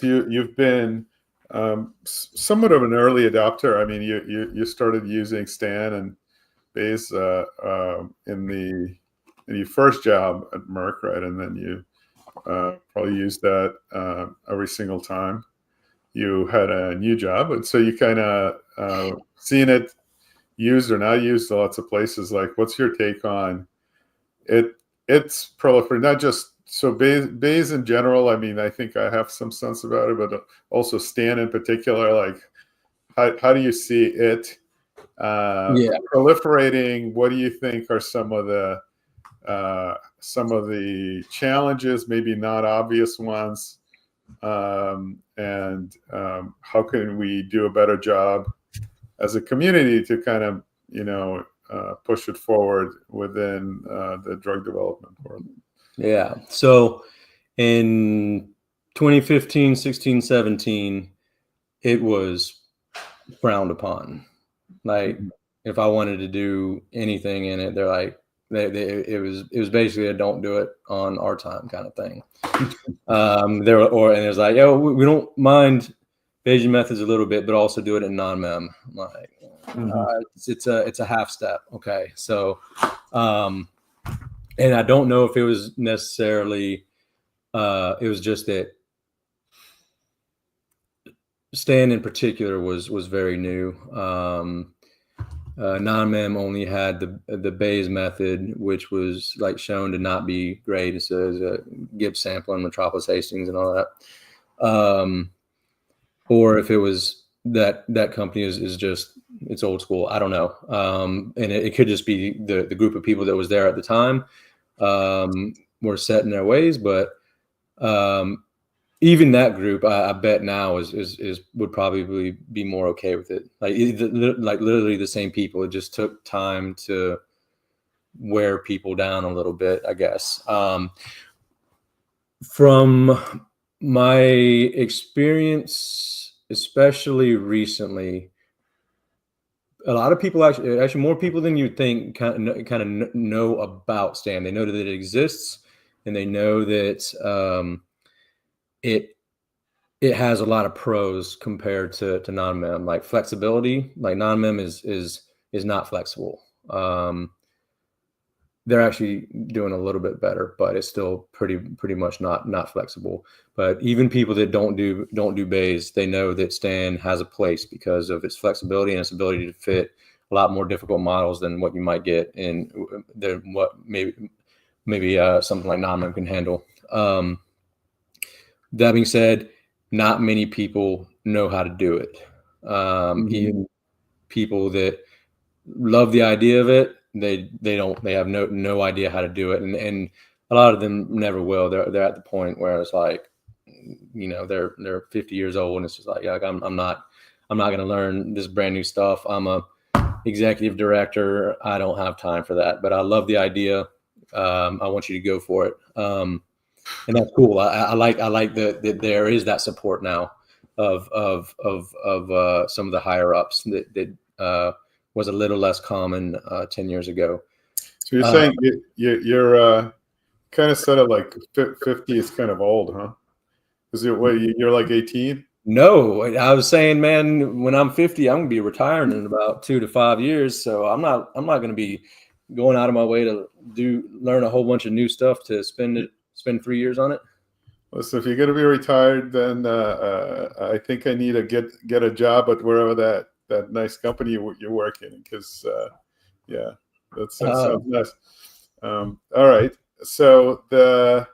Speaker 1: You've been somewhat of an early adopter. I mean, you started using Stan and Bayes in your first job at Merck, right? And then you probably used that every single time you had a new job. And so you kind of seen it used or not used in lots of places. Like, what's your take on it? It's proliferated, not just Bayes in general. I mean, I think I have some sense about it, but also Stan in particular. Like, how do you see it proliferating? What do you think are some of the challenges, maybe not obvious ones, and how can we do a better job as a community to kind of push it forward within the drug development world?
Speaker 12: Yeah. So in 2015, 16, 17, it was frowned upon. Like if I wanted to do anything in it, they're like, it was basically a don't do it on our time kind of thing. And it was like, yeah, we don't mind Bayesian methods a little bit, but also do it in non-mem. Like, it's a half step. Okay. So, and I don't know if it was necessarily, it was just that Stan in particular was very new. Non-mem only had the Bayes method, which was like shown to not be great. It's a Gibbs sample and Metropolis Hastings and all that. Or if it was that company is just, it's old school. I don't know. And it could just be the group of people that was there at the time were set in their ways. But even that group, I bet now is would probably be more okay with it. Like literally the same people. It just took time to wear people down a little bit, I guess. From my experience, especially recently, a lot of people actually more people than you'd think kind of know about STAN. They know that it exists, and they know that it has a lot of pros compared to non-mem, like flexibility. Like non-mem is not flexible. They're actually doing a little bit better, but it's still pretty much not flexible. But even people that don't do Bayes, they know that STAN has a place because of its flexibility and its ability to fit a lot more difficult models than what you might get in what maybe something like non-mem can handle. That being said, not many people know how to do it. Even people that love the idea of it, they have no idea how to do it, and a lot of them never will. They're at the point where it's like, they're 50 years old, and it's just like, I'm not going to learn this brand new stuff. I'm a executive director. I don't have time for that, but I love the idea. I want you to go for it. And that's cool. I like that there is that support now of some of the higher ups that was a little less common 10 years ago.
Speaker 1: So you're saying you're kind of said it like 50 is kind of old, huh? Because you're like 18?
Speaker 12: No, I was saying, man, when I'm 50, I'm gonna be retiring in about 2 to 5 years. So I'm not gonna be going out of my way to learn a whole bunch of new stuff to spend 3 years on it.
Speaker 1: Listen, if you're going to be retired, then I think I need to get a job at wherever that nice company you're working, because yeah, that sounds nice. All right, so there's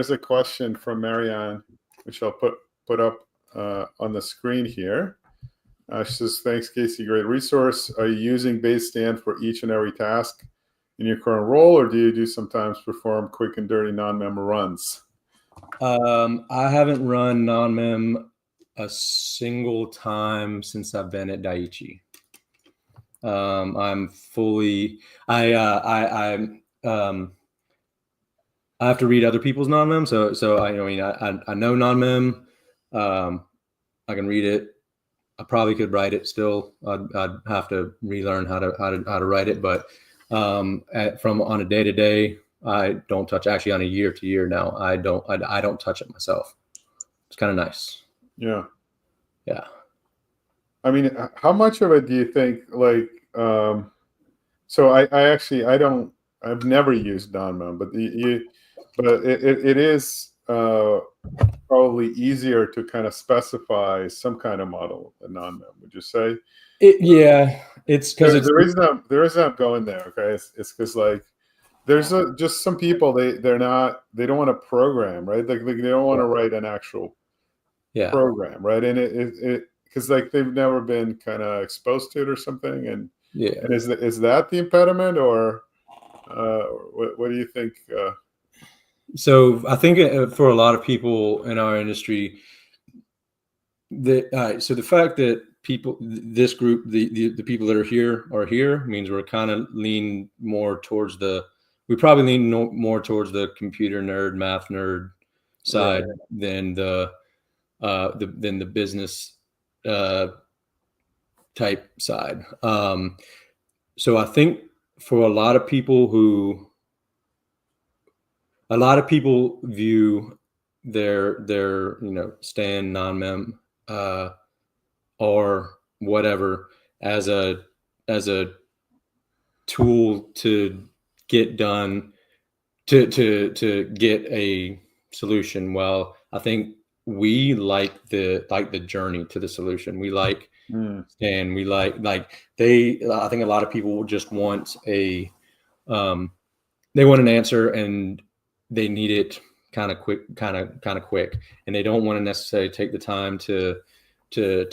Speaker 1: a question from Marianne, which I'll put up on the screen here. She says, "Thanks, Casey. Great resource. Are you using Bayes STAN for each and every task in your current role, or do you sometimes perform quick and dirty non-mem runs?"
Speaker 12: I haven't run non-mem a single time since I've been at Daiichi. I'm fully. I have to read other people's non-mem, so I know non-mem. I can read it. I probably could write it still. I'd have to relearn how to write it, but from on a day-to-day, I don't touch. Actually, on a year-to-year now, I don't touch it myself. It's kind of nice.
Speaker 1: Yeah.
Speaker 12: I
Speaker 1: mean, how much of it do you think, like, so I've never used non-mem, but it is probably easier to kind of specify some kind of model in non-mem, would you say?
Speaker 12: It's because
Speaker 1: the reason I'm going there, okay, it's because, like, there's just some people they don't want to program, right? Like they don't want to write an actual program, right? And it because, like, they've never been kind of exposed to it or something, and is that the impediment, or what do you think?
Speaker 12: So I think for a lot of people in our industry, so the fact that this group, the people that are here means we're kind of lean more towards the we probably lean more towards the computer nerd, math nerd side than the business type side. So I think for a lot of people view their STAN, non-mem, or whatever as a tool to get done to get a solution. Well, I think we like the journey to the solution. We like and we like I think a lot of people just want they want an answer and they need it kind of quick, and they don't want to necessarily take the time to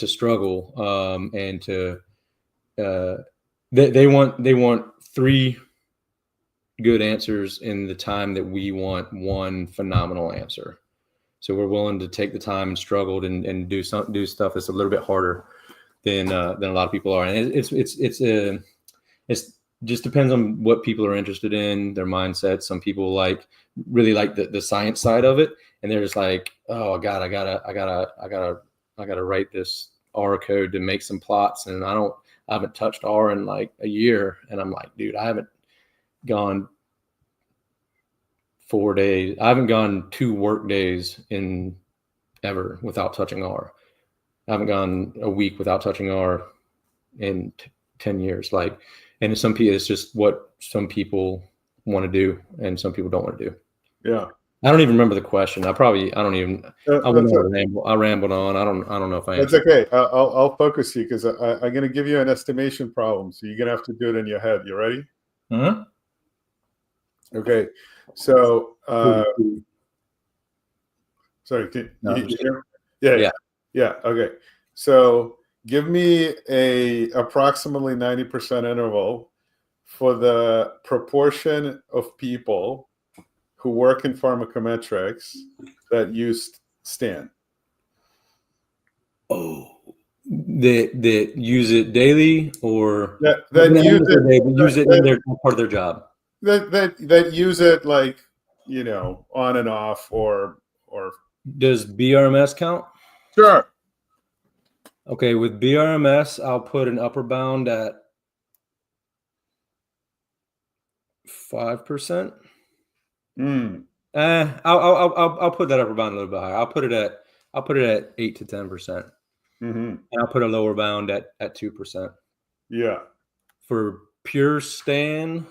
Speaker 12: struggle and to they want 3 good answers in the time that we want 1 phenomenal answer. So we're willing to take the time and struggle and do stuff that's a little bit harder than a lot of people are. And it's just depends on what people are interested in, their mindset. Some people really like the science side of it, and they're just like, oh God, I gotta write this R code to make some plots, and I haven't touched R in like a year. And I'm like, dude, I haven't gone 4 days. I haven't gone 2 work days in ever without touching R. I haven't gone a week without touching R in 10 years. And it's just what some people want to do and some people don't want to do.
Speaker 1: Yeah.
Speaker 12: I don't even remember the question. I rambled on. I don't know if I answered.
Speaker 1: That's okay. I'll focus you because I'm going to give you an estimation problem. So you're going to have to do it in your head. You ready? Okay. So, sorry. You hear? Yeah. Okay. So give me a approximately 90% interval for the proportion of people who work in pharmacometrics that use STAN.
Speaker 12: Oh, that use it daily, or
Speaker 1: that use
Speaker 12: it in their part of their job.
Speaker 1: That use it on and off, or
Speaker 12: does BRMS count?
Speaker 1: Sure.
Speaker 12: Okay, with BRMS, I'll put an upper bound at 5%. I'll put that upper bound a little bit higher. I'll put it at 8 to 10%. And I'll put a lower bound at 2%.
Speaker 1: Yeah.
Speaker 12: For pure STAN,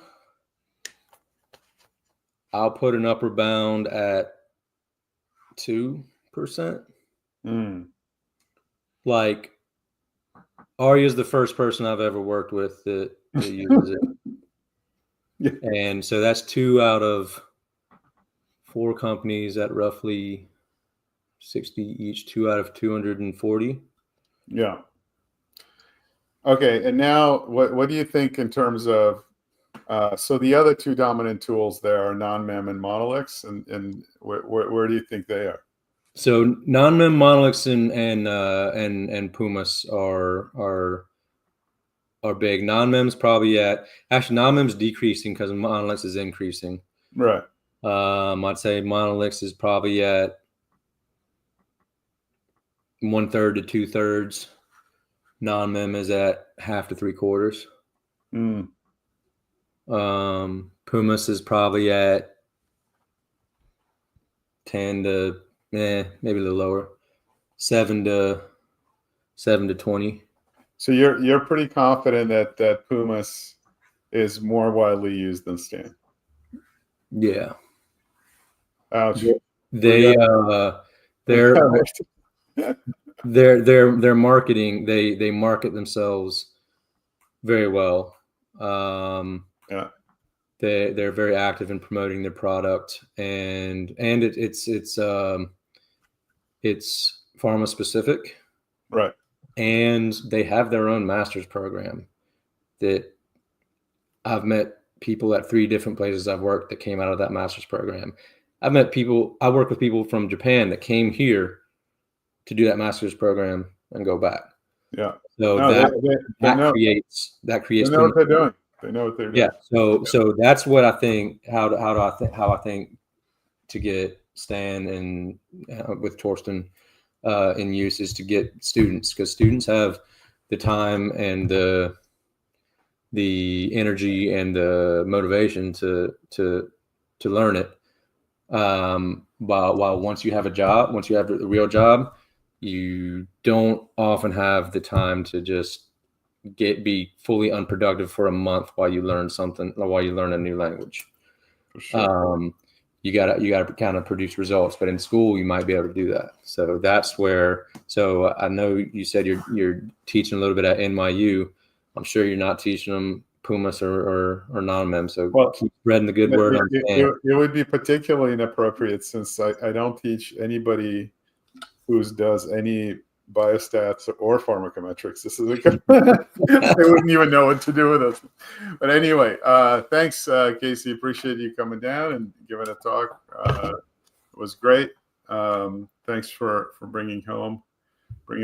Speaker 12: I'll put an upper bound at 2%. Like, Ari is the first person I've ever worked with that uses it.
Speaker 1: Yeah.
Speaker 12: And so that's 2 out of 4 companies at roughly 60 each, 2 out of 240.
Speaker 1: Yeah. Okay. And now what do you think in terms of, so the other 2 dominant tools there are non-mem and Monolix, and where do you think they are?
Speaker 12: So non-mem, Monolix, and Pumas are big. Non-mem's probably non-mem's decreasing because Monolix is increasing.
Speaker 1: Right.
Speaker 12: I'd say Monolix is probably at 1/3 to 2/3. Non-mem is at 1/2 to 3/4. Pumas is probably at 10 to maybe a little lower, 7 to 20.
Speaker 1: So you're pretty confident that Pumas is more widely used than STAN.
Speaker 12: Yeah.
Speaker 1: Ouch.
Speaker 12: Their marketing, they market themselves very well.
Speaker 1: Yeah.
Speaker 12: They're very active in promoting their product, and it's pharma specific.
Speaker 1: Right.
Speaker 12: And they have their own master's program that I've met people at 3 different places I've worked that came out of that master's program. I work with people from Japan that came here to do that master's program and go back.
Speaker 1: Yeah.
Speaker 12: So that creates
Speaker 1: they know what they're doing. They know what they're doing.
Speaker 12: Yeah. So that's what I think. How I think to get Stan and with Torsten in use is to get students, because students have the time and the energy and the motivation to learn it. While once you have a job, once you have a real job, you don't often have the time to just be fully unproductive for a month while you learn something, or while you learn a new language.
Speaker 1: For sure.
Speaker 12: You gotta kind of produce results, but in school you might be able to do that. So that's where. So I know you said you're teaching a little bit at NYU. I'm sure you're not teaching them Pumas or non-mem. So keep spreading the good word.
Speaker 1: It would be particularly inappropriate since I don't teach anybody who does any biostats or pharmacometrics. This is they wouldn't even know what to do with us. But anyway, thanks, Casey. Appreciate you coming down and giving a talk. It was great. Thanks for bringing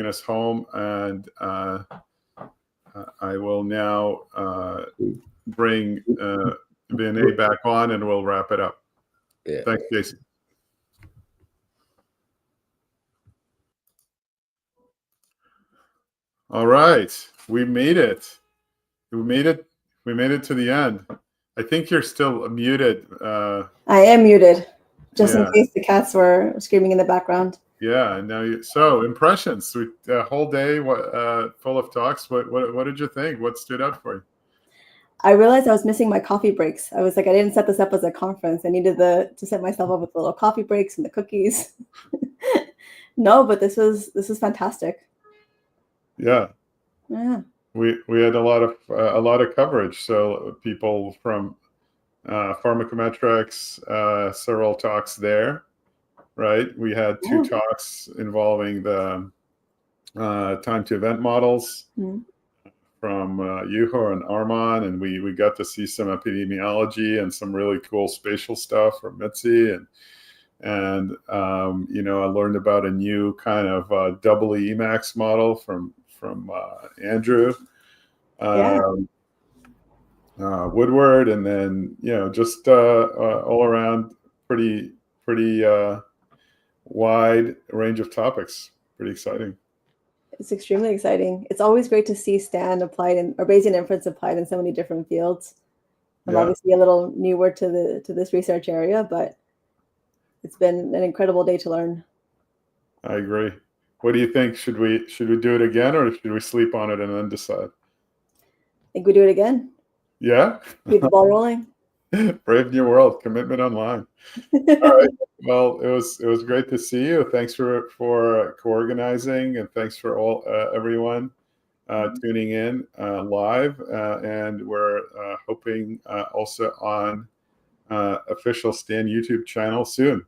Speaker 1: us home. And I will now bring Vinay back on, and we'll wrap it up.
Speaker 12: Yeah.
Speaker 1: Thanks, Casey. All right, we made it. We made it to the end. I think you're still muted.
Speaker 2: I am muted, just in case the cats were screaming in the background.
Speaker 1: Yeah, and now so impressions. A whole day full of talks. What did you think? What stood out for you?
Speaker 2: I realized I was missing my coffee breaks. I was like, I didn't set this up as a conference. I needed to set myself up with the little coffee breaks and the cookies. No, but this was fantastic.
Speaker 1: Yeah.
Speaker 2: Yeah.
Speaker 1: We had a lot of coverage. So people from pharmacometrics, several talks there, right? We had two talks involving the time to event models from Juho and Arman, and we got to see some epidemiology and some really cool spatial stuff from Mitzi, and I learned about a new kind of double Emacs model from Andrew Woodward, and then just all around pretty wide range of topics. Pretty exciting.
Speaker 2: It's extremely exciting. It's always great to see Stan applied or Bayesian inference applied in so many different fields. I'm obviously a little newer to this research area, but it's been an incredible day to learn.
Speaker 1: I agree. What do you think? Should we do it again, or should we sleep on it and then decide?
Speaker 2: I think we do it again.
Speaker 1: Yeah?
Speaker 2: Keep the ball rolling.
Speaker 1: Brave new world, commitment online. All right. Well, it was great to see you. Thanks for co-organizing, and thanks for everyone tuning in live. And we're hoping also on official Stan YouTube channel soon.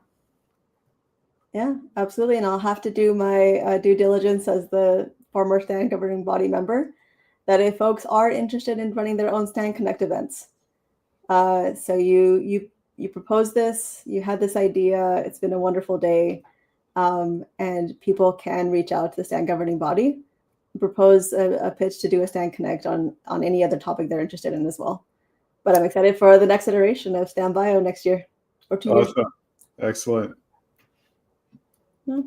Speaker 2: Yeah, absolutely. And I'll have to do my due diligence as the former Stan governing body member, that if folks are interested in running their own Stan Connect events. So you proposed this, you had this idea, it's been a wonderful day, and people can reach out to the Stan governing body, propose a pitch to do a Stan Connect on any other topic they're interested in as well. But I'm excited for the next iteration of StanBio next year or 2 years.
Speaker 1: Awesome. Excellent.
Speaker 2: Yeah.